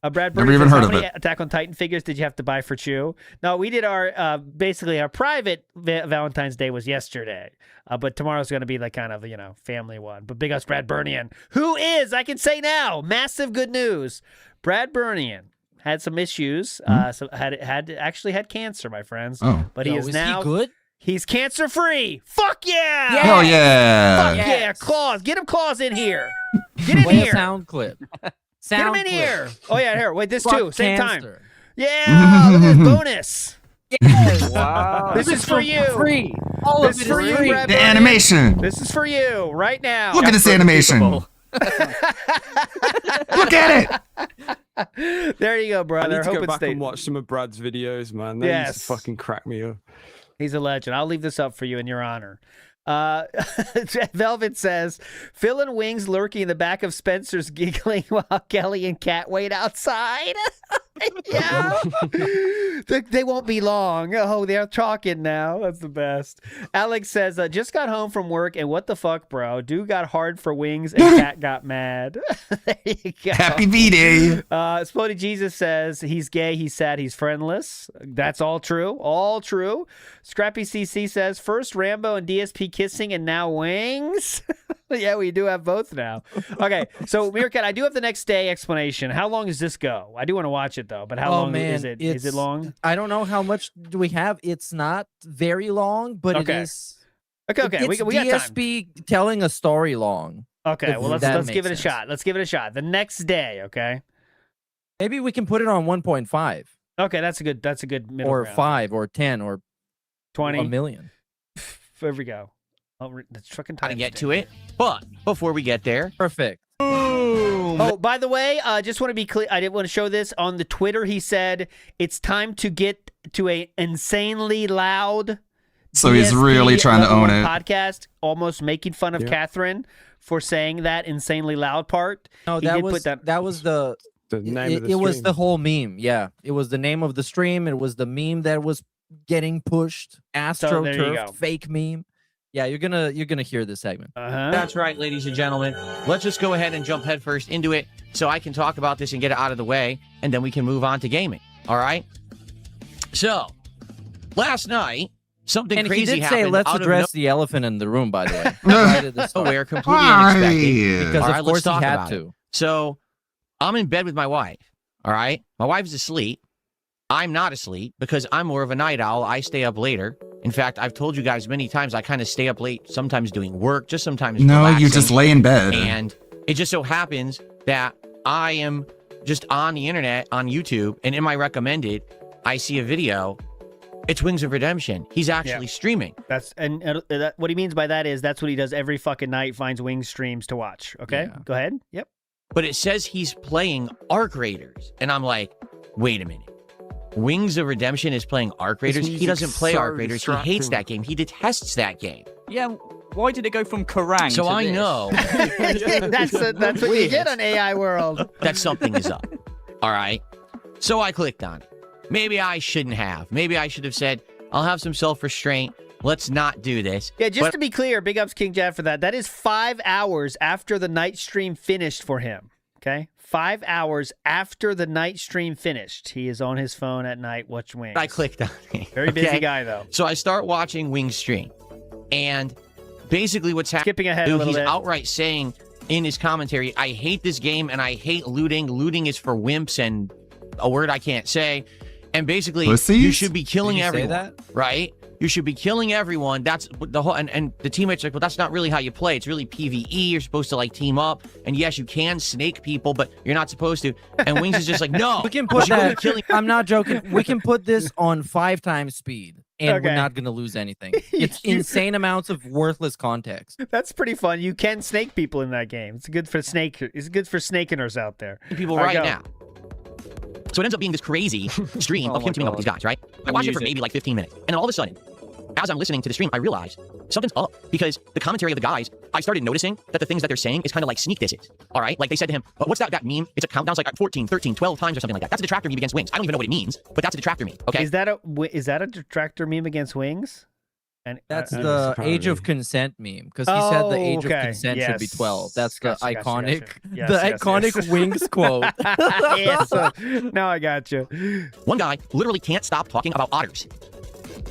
Brad Never Burns even says, heard how of many it. Attack on Titan figures did you have to buy for Chew? No, we did our basically our private Valentine's Day was yesterday, but tomorrow's going to be like kind of family one. But big ups Brad Burnian, who is, I can say now, massive good news. Brad Burnian had some issues. So had cancer, my friends. Oh. But he is now good. He's cancer free. Fuck yeah! Hell yeah! Fuck yeah! Claus, get him Claus in here. Get in Play here. a sound clip. Get him in here. Oh yeah, here. Wait, this Fuck too. Same cancer. time. Yeah, look at this bonus. Yes. Wow. This is for you. Free. All This of is it for is you, free. Brad The Burnian. animation. This is for you right now. Look at this animation. Look at it. There you go, I brother. need to Hope go it back stays. and watch some of Brad's videos, man. They used Yes. to fucking crack me up. He's a legend. I'll leave this up for you in your honor. Velvet says, Phil and Wings lurking in the back of Spencer's giggling while Kelly and Kat wait outside. Yeah. They won't be long. Oh, they're talking now. That's the best. Alex says, just got home from work and what the fuck, bro? Dude got hard for Wings and Kat got mad. There you go. Happy V-Day. Spody Jesus says he's gay, he's sad, he's friendless. That's all true. All true. Scrappy CC says first Rambo and DSP kissing and now Wings. Yeah, we do have both now. Okay, so Meerkat, I do have the next day explanation. How long does this go? I do want to watch it though, but how long is it? Is it long? I don't know how much do we have. It's not very long, but Okay. it is. Okay, It's we got time. DSP telling a story long. Okay, if well let's that give it a makes sense. shot. Let's give it a shot. The next day, okay? Maybe we can put it on 1.5 Okay, that's a good middle or ground. 5 or 10 or 20. a million. There we go. Oh, that's fucking time. To get to it, but before we get there, perfect. Oh, by the way, just want to be clear. I didn't want to show this on the Twitter. He said it's time to get to a insanely loud. So he's really trying to level own one it. Podcast, almost making fun of Yeah. Catherine for saying that insanely loud part. No, He that did was put that. that was the name of the it was stream. the whole meme. Yeah, it was the name of the stream. It was the meme that was getting pushed. So there you AstroTurf go. fake meme. Yeah, you're gonna hear this segment. Uh-huh. That's right, ladies and gentlemen. Let's just go ahead and jump headfirst into it so I can talk about this and get it out of the way, and then we can move on to gaming. All right? So, last night, something And he crazy did happened. say, "Let's out of address the elephant in the room." By the way, right at the start. nowhere, completely Why? unexpected. Because All of right, course let's talk he had about it. to. So, I'm in bed with my wife. All right? My wife's asleep. I'm not asleep because I'm more of a night owl. I stay up later. In fact, I've told you guys many times I kind of stay up late, sometimes doing work, just sometimes No, you relaxing. just lay in bed. And it just so happens that I am just on the internet, on YouTube, and in my recommended, I see a video. It's Wings of Redemption. He's actually streaming. That's what he means by that is that's what he does every fucking night. Finds Wings streams to watch. Okay, go ahead. Yep. But it says he's playing Arc Raiders. And I'm like, wait a minute. Wings of Redemption is playing Arc Raiders? He music's doesn't play so Arc Raiders. He hates distracting. that game. He detests that game. Yeah, why did it go from Kerrang So to I this? know that's what you Weird. get on AI World. that something is up. All right. So I clicked on it. Maybe I shouldn't have. Maybe I should have said, I'll have some self-restraint. Let's not do this. Yeah, just But to be clear, big ups King Jab for that. That is 5 hours after the night stream finished for him. Okay? 5 hours after the night stream finished. He is on his phone at night, watch Wings. I clicked on it. Very busy okay? guy, though. So I start watching Wings stream. And basically what's happening, Skipping ahead a little he's bit. outright saying in his commentary, I hate this game and I hate looting. Looting is for wimps and a word I can't say. And basically, you Pussies? should be killing Did you say everyone, that? right? You should be killing everyone. That's what the whole, and the teammates are like, well, that's not really how you play. It's really PvE. You're supposed to like team up. And yes, you can snake people, but you're not supposed to. And Wings is just like, no. We can you put should go that. killing I'm not joking. We can put this on 5 times speed, and Okay. we're not gonna lose anything. It's insane amounts of worthless context. That's pretty fun. You can snake people in that game. It's good for It's good for snakeners out there. people All right go. now. So it ends up being this crazy stream Oh of him my teaming up with these guys, right? I watched it for Music. maybe like 15 minutes. And then all of a sudden, as I'm listening to the stream, I realize something's up because the commentary of the guys, I started noticing that the things that they're saying is kind of like sneak disses. All right? Like they said to him, what's that meme? It's a countdown. It's like 14, 13, 12 times or something like that. That's a detractor meme against Wings. I don't even know what it means, but that's a detractor meme. Okay? Is that a detractor meme against Wings? And That's the age of consent meme because he said the age of consent should be 12. That's the iconic, iconic Wings quote. Yes. Now I got you. One guy literally can't stop talking about otters.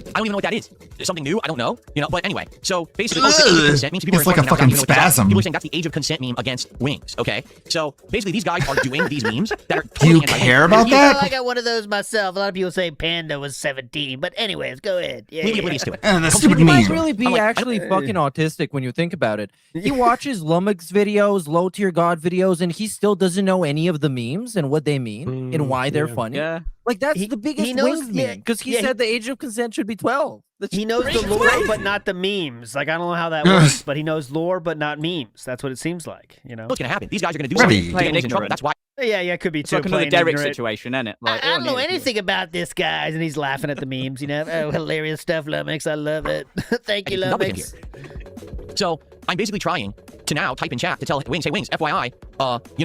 I don't even know what that is. Is something new? I don't know. But anyway. So basically, the age of consent means people It's like a fucking spasm. People are saying that's the age of consent meme against Wings. Okay. So basically, these guys are doing these memes that are. Do you care about that? I got one of those myself. A lot of people say Panda was 17, but anyways, go ahead. Yeah, We get released to it. That's He stupid might meme. really be actually fucking autistic when you think about it. He watches Lummox videos, low tier god videos, and he still doesn't know any of the memes and what they mean and why they're funny. Yeah. Like that's the biggest Wings meme because he said the age of consent should be 12. He knows the lore, but not the memes. Like, I don't know how that works, but he knows lore, but not memes. That's what it seems like, What's gonna happen? These guys are gonna do something. Playing Get in trouble. ignorant. That's why. Yeah, it could be It's too. like another plain Derek ignorant. situation, isn't it? Like, I don't know anything about this, guys, and he's laughing at the memes. Oh, hilarious stuff, Lummox. I love it. Thank you, Nothing Lummox. So I'm basically trying to now type in chat to tell Wings, hey Wings, FYI,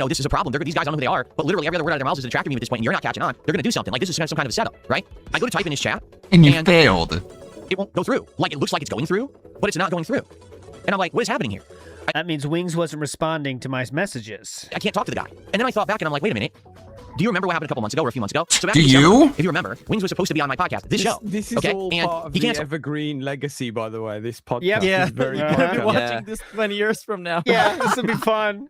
this is a problem. These guys don't know who they are, but literally every other word out of their mouths is a tractor meme at this point, and you're not catching on. They're gonna do something. Like this is some kind of a setup, right? I go to type in his chat, And you failed. it won't go through. Like it looks like it's going through, but it's not going through. And I'm like, what is happening here? That means Wings wasn't responding to my messages. I can't talk to the guy. And then I thought back and I'm like, wait a minute. Do you remember what happened a couple months ago or a few months ago? So back Do in December, you? If you remember, Wings was supposed to be on my podcast, this show. This is okay? all And part of he the canceled. evergreen legacy, by the way. This podcast Yeah. is very Yeah. I'll be podcast. watching this 20 years from now. Yeah, this would be fun.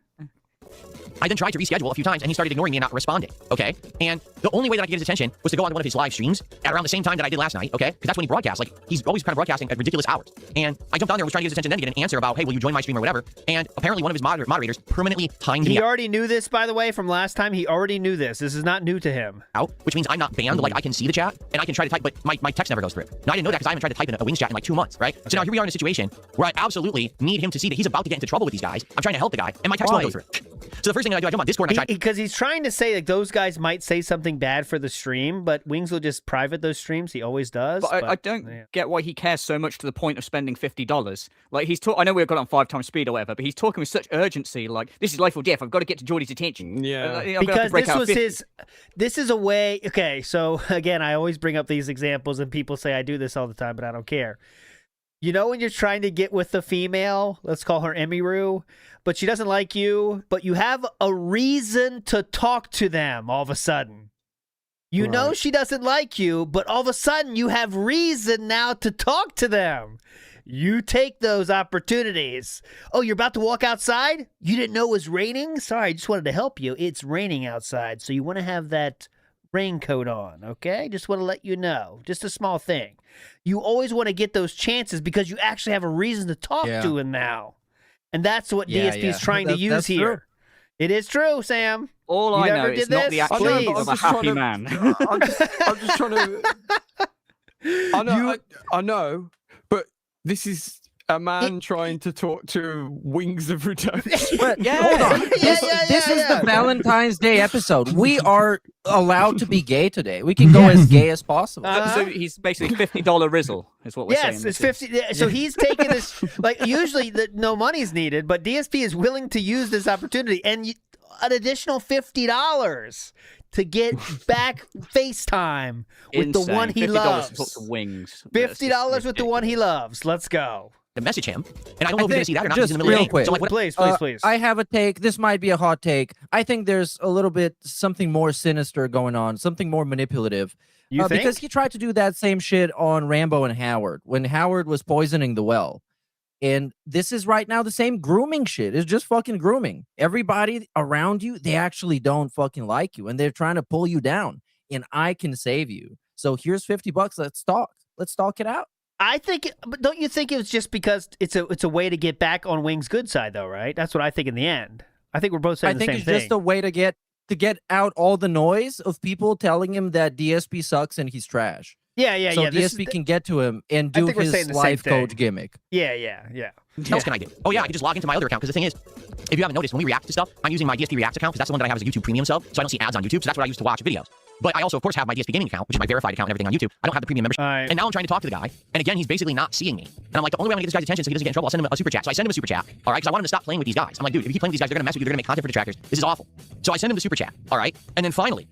I then tried to reschedule a few times, and he started ignoring me and not responding, okay? And the only way that I could get his attention was to go on one of his live streams at around the same time that I did last night, okay? Because that's when he broadcasts. Like, he's always kind of broadcasting at ridiculous hours. And I jumped on there and was trying to get his attention then to get an answer about, hey, will you join my stream or whatever? And apparently one of his moderators permanently timed me He already knew this, by the way, from last time. He already knew this. This is not new to him. out, which means I'm not banned. Like, I can see the chat, and I can try to type, but my text never goes through. Now, I didn't know that because I haven't tried to type in a Wings chat in like 2 months, right? So now here we are in a situation where I absolutely need him to see that he's about to get into trouble with these guys. I'm trying to help the guy, and my text won't go through. So the first thing I do, I jump on Discord and I try. Because he's trying to say like those guys might say something bad for the stream, but Wings will just private those streams. He always does. But I don't get why he cares so much to the point of spending $50. Like I know we've got it on 5 times speed or whatever, but he's talking with such urgency. Like this is life or death. I've got to get to Geordie's attention. Yeah, because this was his. This is a way. Okay, so again, I always bring up these examples, and people say I do this all the time, but I don't care. You know when you're trying to get with the female, let's call her Emiru, but she doesn't like you, but you have a reason to talk to them all of a sudden. You know she doesn't like you, but all of a sudden you have reason now to talk to them. You take those opportunities. Oh, you're about to walk outside? You didn't know it was raining? Sorry, I just wanted to help you. It's raining outside, so you want to have that raincoat on, okay? Just want to let you know. Just a small thing. You always want to get those chances because you actually have a reason to talk to him now. And that's what DSP is trying to use here. True. It is true, Sam. All I know is not the actions of a happy man. I'm just trying to. I know, but this is a man trying to talk to Wings of Redemption. But hold on. This is the Valentine's Day episode. We are allowed to be gay today. We can go as gay as possible. So he's basically $50 Rizzle, is what we're saying. Yes, it's 50. So he's taking this, like, usually no money's needed, but DSP is willing to use this opportunity and an additional $50 to get back FaceTime with the one he loves. $50 to talk to Wings. $50 with the one he loves. Let's go. To message him, and I don't know if he's gonna see that or not. Just He's in the middle real of the quick. game. So like, what, please. I have a take. This might be a hot take. I think there's a little bit something more sinister going on, something more manipulative. You think? Because he tried to do that same shit on Rambo and Howard when Howard was poisoning the well. And this is right now the same grooming shit. It's just fucking grooming. Everybody around you, they actually don't fucking like you, and they're trying to pull you down. And I can save you. So here's $50. Let's talk. Let's talk it out. I think, but don't you think it was just because it's a way to get back on Wings' good side, though, right? That's what I think in the end. I think we're both saying the same thing. I think it's just a way to get out all the noise of people telling him that DSP sucks and he's trash. Yeah. So DSP can get to him and do think we're saying his the same life coach thing. gimmick. Yeah. What else can I do? Oh yeah, I can just log into my other account, because the thing is, if you haven't noticed, when we react to stuff, I'm using my DSP Reacts account because that's the one that I have as a YouTube premium sub, so I don't see ads on YouTube, so that's what I use to watch videos. But I also, of course, have my DSP Gaming account, which is my verified account and everything on YouTube. I don't have the premium membership. And now I'm trying to talk to the guy, and again, he's basically not seeing me. And I'm like, the only way I'm gonna get this guy's attention so he doesn't get in trouble, I'll send him a super chat. So I send him a super chat, all right? Because I want him to stop playing with these guys. I'm like, dude, if you keep playing with these guys, they're gonna mess with you, they're gonna make content for detractors. This is awful. So I send him the super chat, all right? And then finally,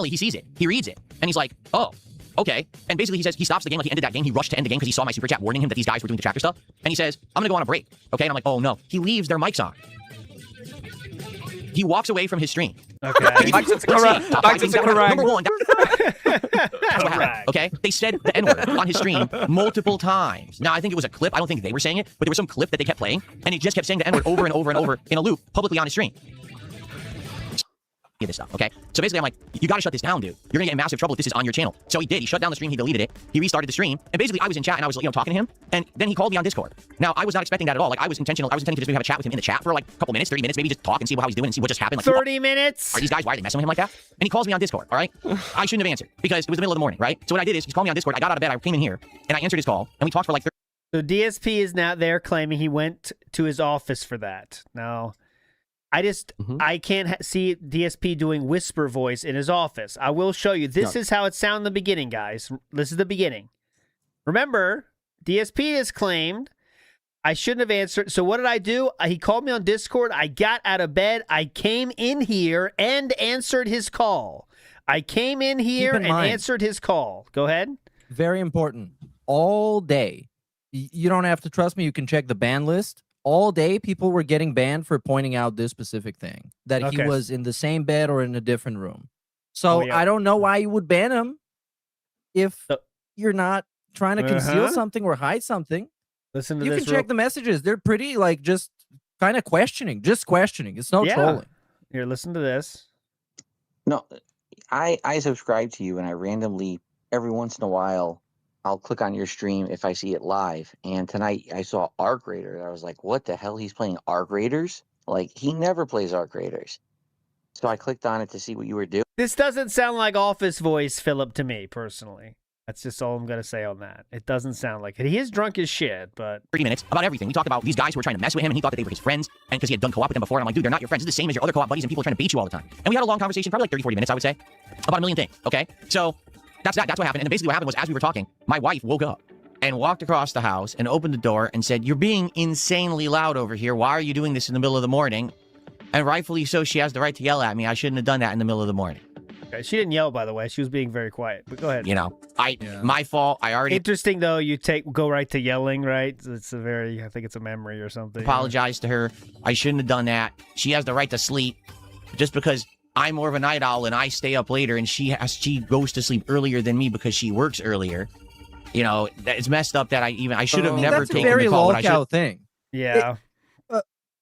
he sees it, he reads it, and he's like, oh, okay. And basically he says he stops the game, like he ended that game. He rushed to end the game because he saw my super chat warning him that these guys were doing the tractor stuff. And he says, I'm gonna go on a break. Okay, and I'm like, oh no. He leaves their mics on. He walks away from his stream. Okay. Number one, that's what happened. Okay, they said the N-word on his stream multiple times. Now I think it was a clip. I don't think they were saying it, but there was some clip that they kept playing, and he just kept saying the N-word over and over and over in a loop publicly on his stream. This stuff, okay? So basically, I'm like, you gotta shut this down, dude. You're gonna get in massive trouble if this is on your channel. So he did. He shut down the stream. He deleted it. He restarted the stream. And basically, I was in chat and I was, talking to him. And then he called me on Discord. Now, I was not expecting that at all. Like, I was intending to just maybe have a chat with him in the chat for like a couple minutes, 30 minutes, maybe just talk and see how he's doing and see what just happened. Like, 30 minutes. Are these guys, why are they messing with him like that? And he calls me on Discord. All right, I shouldn't have answered because it was the middle of the morning, right? So what I did is he's called me on Discord. I got out of bed. I came in here and I answered his call and we talked for like 30. So DSP is now there claiming he went to his office for that. Now, I can't see DSP doing whisper voice in his office. I will show you. This is how it sounded in the beginning, guys. This is the beginning. Remember, DSP has claimed I shouldn't have answered. So what did I do? He called me on Discord. I got out of bed. I came in here and answered his call. I came in here and answered his call. Go ahead. Very important. All day. You don't have to trust me. You can check the ban list. All day, people were getting banned for pointing out this specific thing, that he was in the same bed or in a different room. So I don't know why you would ban him if you're not trying to conceal something or hide something. Listen to you this. You can check the messages. They're pretty, like, just kind of questioning. Just questioning. It's no trolling. Here, listen to this. No, I subscribe to you, and I randomly, every once in a while, I'll click on your stream if I see it live. And tonight I saw Arc Raider. I was like, what the hell? He's playing Arc Raiders? Like, he never plays Arc Raiders. So I clicked on it to see what you were doing. This doesn't sound like office voice, Philip, to me, personally. That's just all I'm going to say on that. It doesn't sound like it. He is drunk as shit, but... 30 minutes about everything. We talked about these guys who were trying to mess with him, and he thought that they were his friends, and because he had done co-op with them before, and I'm like, dude, they're not your friends. It's the same as your other co-op buddies, and people are trying to bait you all the time. And we had a long conversation, probably like 30, 40 minutes, I would say, about a million things, okay? So... That's what happened. And basically what happened was, as we were talking, my wife woke up and walked across the house and opened the door and said, you're being insanely loud over here. Why are you doing this in the middle of the morning? And rightfully so, she has the right to yell at me. I shouldn't have done that in the middle of the morning. Okay, she didn't yell, by the way. She was being very quiet. But go ahead. My fault. I already... Interesting, though, you go right to yelling, right? It's I think it's a memory or something. Apologize to her. I shouldn't have done that. She has the right to sleep just because... I'm more of a night owl and I stay up later, and she goes to sleep earlier than me because she works earlier. It's messed up that I should have never taken the call. That's a very lolcow thing. Yeah.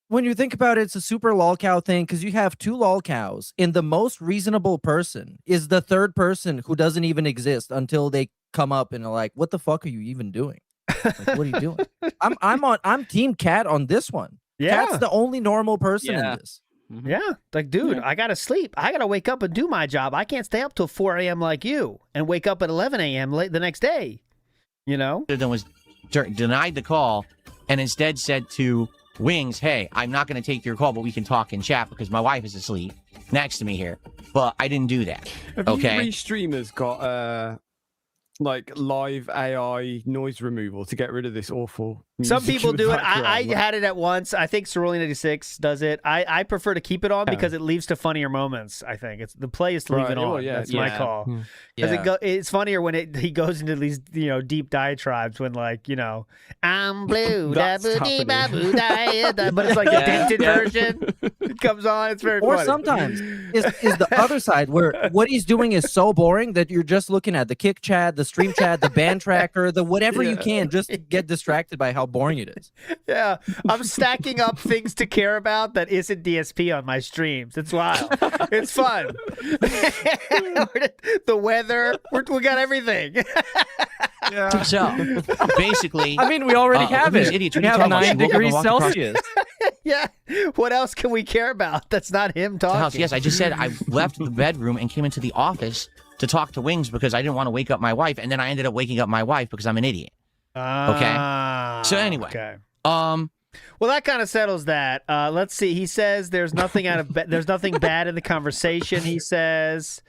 When you think about it, it's a super lolcow thing because you have two lolcows, and the most reasonable person is the third person who doesn't even exist until they come up and are like, "What the fuck are you even doing? Like, what are you doing?" I'm Team Cat on this one. Yeah. Cat's the only normal person in this. Yeah, like, dude, I gotta sleep. I gotta wake up and do my job. I can't stay up till 4 a.m. like you and wake up at 11 a.m. late the next day. Then was denied the call and instead said to Wings, "Hey, I'm not going to take your call, but we can talk in chat because my wife is asleep next to me here." But I didn't do that. Have you streamers got like live AI noise removal to get rid of this awful Some music people in the do it. background? I had it at once. I think Cerulean86 does it. I prefer to keep it on because it leads to funnier moments. I think it's the play is to leave it on. That's my call. Because it's funnier when he goes into these deep diatribes when I'm blue, but it's like a dented version. It comes on. It's very Or funny. sometimes is the other side where what he's doing is so boring that you're just looking at the kick chat, the stream chat, the band tracker, the whatever you can just to get distracted by how boring it is. Yeah, I'm stacking up things to care about that isn't DSP on my streams. It's wild. It's fun. The weather, we got everything. Yeah. So basically, I mean, we already have it. Idiots, we have 9 degrees Celsius. Yeah. What else can we care about? That's not him talking. Yes, I just said I left the bedroom and came into the office to talk to Wings because I didn't want to wake up my wife, and then I ended up waking up my wife because I'm an idiot. Okay. So anyway. Okay. Well, that kind of settles that. Let's see. He says there's nothing there's nothing bad in the conversation. He says,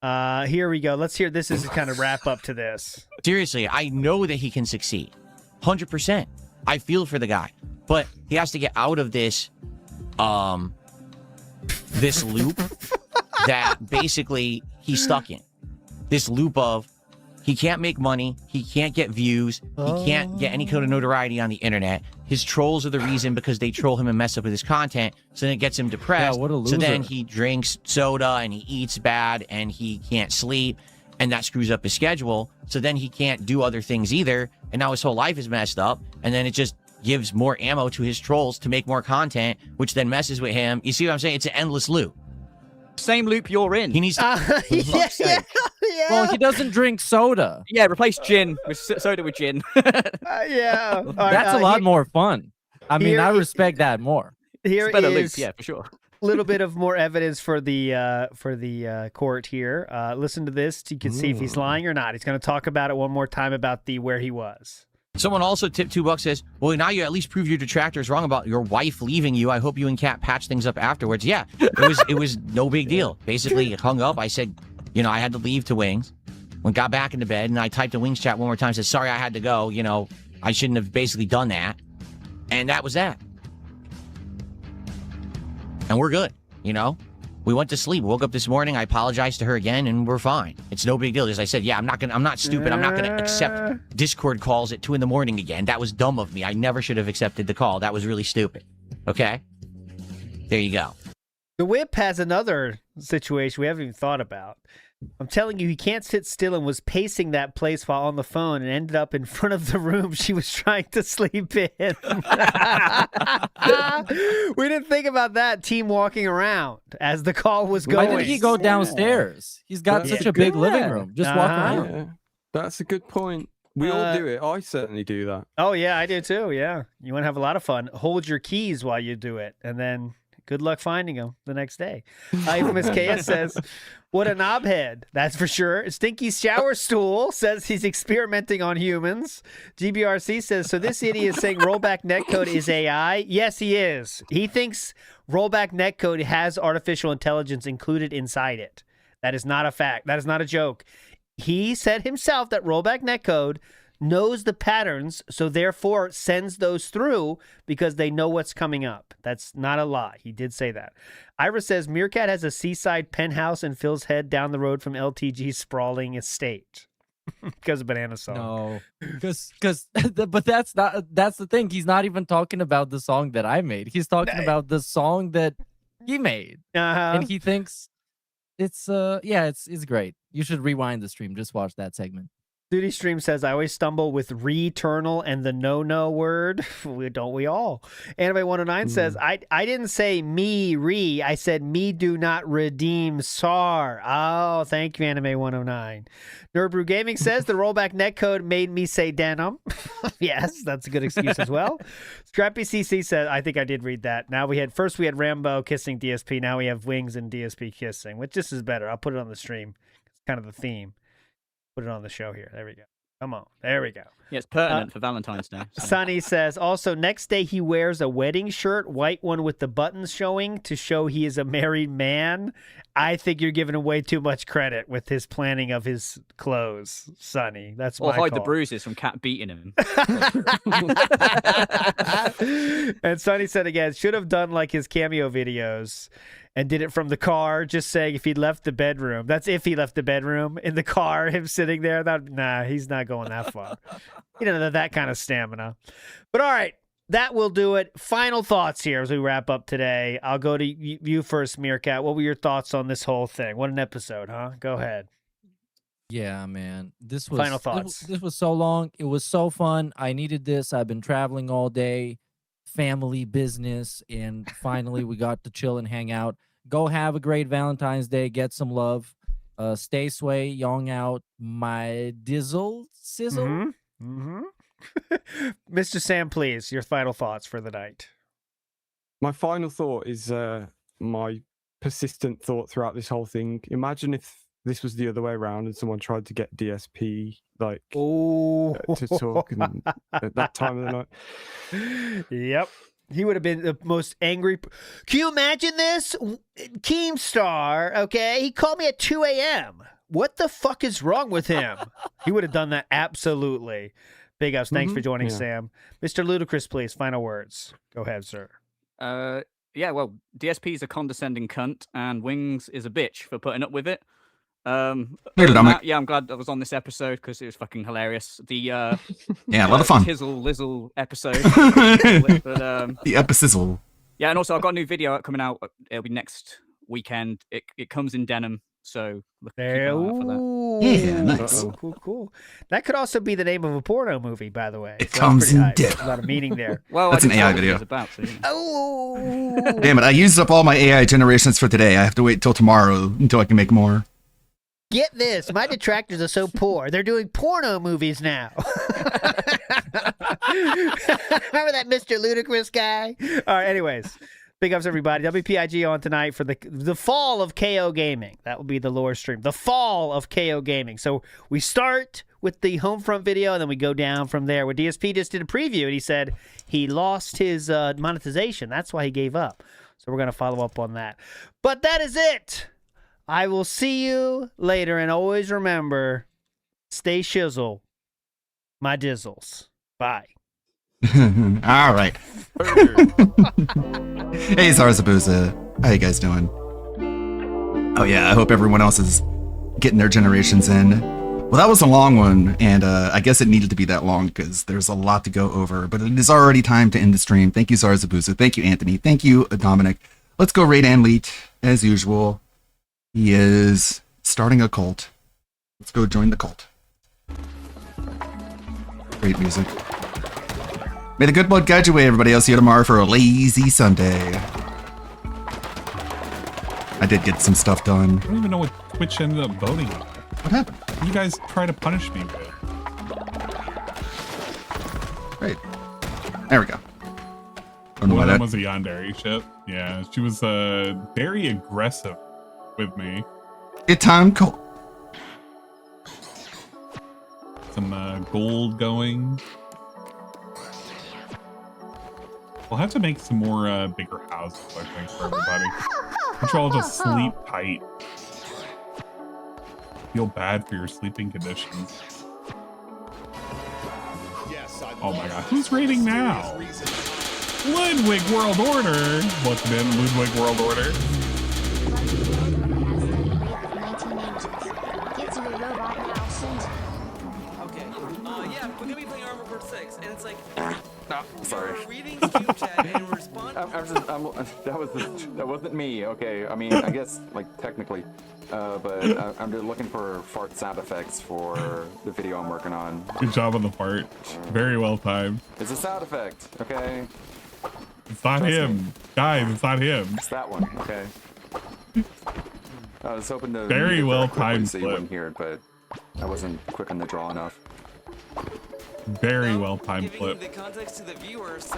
here we go. Let's hear. This is kind of wrap up to this. Seriously, I know that he can succeed. 100%. I feel for the guy, but he has to get out of this, this loop that basically he's stuck in. This loop of He can't make money. He can't get views. He can't get any kind of notoriety on the internet. His trolls are the reason because they troll him and mess up with his content. So then it gets him depressed. Yeah, what a So then loser. he drinks soda and he eats bad and he can't sleep. And that screws up his schedule. So then he can't do other things either. And now his whole life is messed up. And then it just gives more ammo to his trolls to make more content, which then messes with him. You see what I'm saying? It's an endless loop. Same loop you're in. He needs to. Yeah. Well, he doesn't drink soda. Yeah, replace gin with soda with gin. Yeah. All right, That's a lot more fun. I mean, here I is- respect that more. Here It's better is loop, yeah, for sure. a little bit of more evidence for the court here. Listen to this. You can see if he's lying or not. He's going to talk about it one more time about the where he was. Someone also tipped $2, says, well, now you at least prove your detractors wrong about your wife leaving you. I hope you and Kat patch things up afterwards. Yeah, it was no big deal. Basically, hung up. I said, I had to leave to Wings. Got back into bed, and I typed a Wings chat one more time, said, sorry, I had to go. I shouldn't have basically done that. And that was that. And we're good, We went to sleep. Woke up this morning. I apologized to her again, and we're fine. It's no big deal. As I said, I'm not stupid. I'm not gonna accept Discord calls at 2 a.m. again. That was dumb of me. I never should have accepted the call. That was really stupid. Okay? There you go. The whip has another situation we haven't even thought about. I'm telling you, he can't sit still and was pacing that place while on the phone and ended up in front of the room she was trying to sleep in. We didn't think about that team walking around as the call was going. Why didn't he go downstairs? He's got That's such a a big good- living room. Just walk around. Yeah, that's a good point. We all do it. I certainly do that. Oh, yeah, I do too. Yeah. You want to have a lot of fun. Hold your keys while you do it. And then good luck finding them the next day. Infamous KS says, what a knobhead. That's for sure. Stinky Shower Stool says he's experimenting on humans. GBRC says, so this idiot is saying rollback netcode is AI? Yes, he is. He thinks rollback netcode has artificial intelligence included inside it. That is not a fact. That is not a joke. He said himself that rollback netcode knows the patterns, so therefore sends those through because they know what's coming up. That's not a lie. He did say that. Ira says Meerkat has a seaside penthouse in Phil's Head down the road from LTG's sprawling estate. Because of Banana Song. No, because but that's the thing. He's not even talking about the song that I made. He's talking about the song that he made, and he thinks it's it's great. You should rewind the stream. Just watch that segment. Duty Stream says, I always stumble with returnal and the no word. Don't we all? Anime 109 says, I didn't say me, I said me do not redeem SAR. Oh, thank you, Anime 109. Nerdbrew Gaming says, the rollback netcode made me say denim. Yes, that's a good excuse as well. Scrappy CC says, I think I did read that. Now we had Rambo kissing DSP. Now we have Wings and DSP kissing, which just is better. I'll put it on the stream. It's kind of the theme. Put it on the show here. There we go. Come on. There we go. Yeah, it's pertinent for Valentine's Day. So. Sonny says, also, next day he wears a wedding shirt, white one with the buttons showing to show he is a married man. I think you're giving him way too much credit with his planning of his clothes, Sonny. That's or my hide call. the bruises from Cat beating him. And Sonny said again, should have done like his cameo videos and did it from the car, just saying if he left the bedroom. That's if he left the bedroom in the car, him sitting there. Nah, he's not going that far. He doesn't have that kind of stamina. But all right, that will do it. Final thoughts here as we wrap up today. I'll go to you first, Meerkat. What were your thoughts on this whole thing? What an episode, huh? Go ahead. Yeah, man. This was Final thoughts. This was so long. It was so fun. I needed this. I've been traveling all day, family business, and finally we got to chill and hang out. Go have a great Valentine's Day. Get some love. Stay sway, young out, my dizzle sizzle. Mr. Sam, please, your final thoughts for the night. My final thought is my persistent thought throughout this whole thing. Imagine if this was the other way around and someone tried to get DSP to talk at that time of the night. Yep. He would have been the most angry. Can you imagine this? Keemstar, okay? He called me at 2 a.m. What the fuck is wrong with him? He would have done that absolutely. Big ups. Thanks for joining, Sam. Mr. Ludacris, please, final words. Go ahead, sir. Yeah, well, DSP is a condescending cunt, and Wings is a bitch for putting up with it. Hey, Dominic. Yeah, I'm glad I was on this episode because it was fucking hilarious. The Yeah, a lot of fun. Tizzle Lizzle episode. But, The epissizzle. yeah, and also I've got a new video coming out. It'll be next weekend. It comes in denim, so look keep an eye out for that. Yeah, nice. Cool. That could also be the name of a porno movie, by the way. It So comes that's pretty in nice. denim. A lot of meaning there. Well, That's I an just AI thought what it video. was about, so, you know. Oh. Damn it, I used up all my AI generations for today. I have to wait till tomorrow until I can make more. Get this, my detractors are so poor. They're doing porno movies now. Remember that Mr. Ludacris guy? All right, anyways. Big ups, everybody. WPIG on tonight for the fall of KO Gaming. That will be the lore stream. The fall of KO Gaming. So we start with the Homefront video, and then we go down from there. Where DSP just did a preview, and he said he lost his monetization. That's why he gave up. So we're going to follow up on that. But that is it. I will see you later, and always remember, stay shizzle, my dizzles. Bye. All right. Hey, Zarzabuza. How you guys doing? Oh yeah, I hope everyone else is getting their generations in. Well, that was a long one, and I guess it needed to be that long because there's a lot to go over, but it is already time to end the stream. Thank you, Zarzabuza. Thank you, Anthony. Thank you, Dominic. Let's go raid Anleet, as usual. He is starting a cult. Let's go join the cult. Great music. May the good blood guide your way, everybody. I'll see you tomorrow for a lazy Sunday. I did get some stuff done. I don't even know what Twitch ended up voting on. What happened? You guys try to punish me with. Great. There we go. Don't know One why of them that... was a yandere ship. Yeah, she was very aggressive with me. Good time, cool. Some gold going. We'll have to make some more bigger houses, I think, for everybody. Which will all just sleep tight. Feel bad for your sleeping conditions. Oh my god, who's raiding now? Ludwig World Order! What's in Ludwig World Order? Okay. Yeah, we're gonna be playing Armored Core 6, and it's like. Sorry. We're reading Steam chat and we're responding. That wasn't me. Okay, I mean, I guess like technically, but I'm just looking for fart sound effects for the video I'm working on. Good job on the part. Very well timed. It's a sound effect. Okay. It's not him. Guys, it's not him. It's that one. Okay. I was hoping to Very well timed so you wouldn't hear it, but I wasn't quick on the draw enough. Very well timed Giving clip. the context to the viewer, so